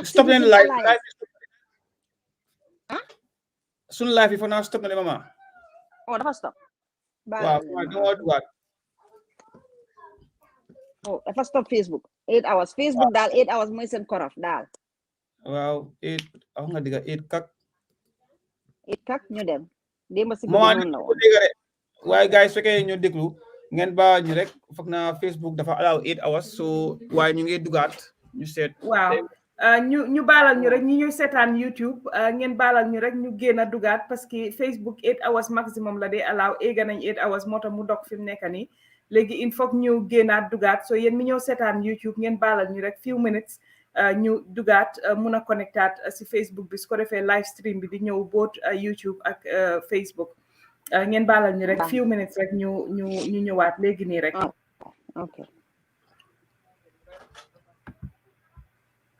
stop leen live sun live yi fa naa stop na le mama dafa stop waaw dama dugaat dafa stop Facebook 8 hours Facebook daal 8 hours mooy seen korof daal waaw 8 wax nga diga 8 kak ñu dem démb si mama ni ko dégg rek waaye guys fekkee ñu déglu ngeen ba ñu rek foog na Facebook dafa allow 8 hours so waaye ñu ngi dugaat ñu seet waaw ñu baalal ñu rek ñi ñuy seetaan YouTube ngeen baalal ñu rek ñu génn a dugaat parce que Facebook 8 hours maximum la dee allow éega nañ 8 hours moo tax mu dog fi mu nekk nii léegi il faut ñu génnaat dugaat so yéen mi ñëw seetaan YouTube ngeen baalal ñu rek few minutes ñu dugaat mun a connectaat si Facebook bi su ko defee live stream bi di ñëw both YouTube ak Facebook ngeen baalal ñu rek few minutes rek ñu ñëwaat léegi nii rek ok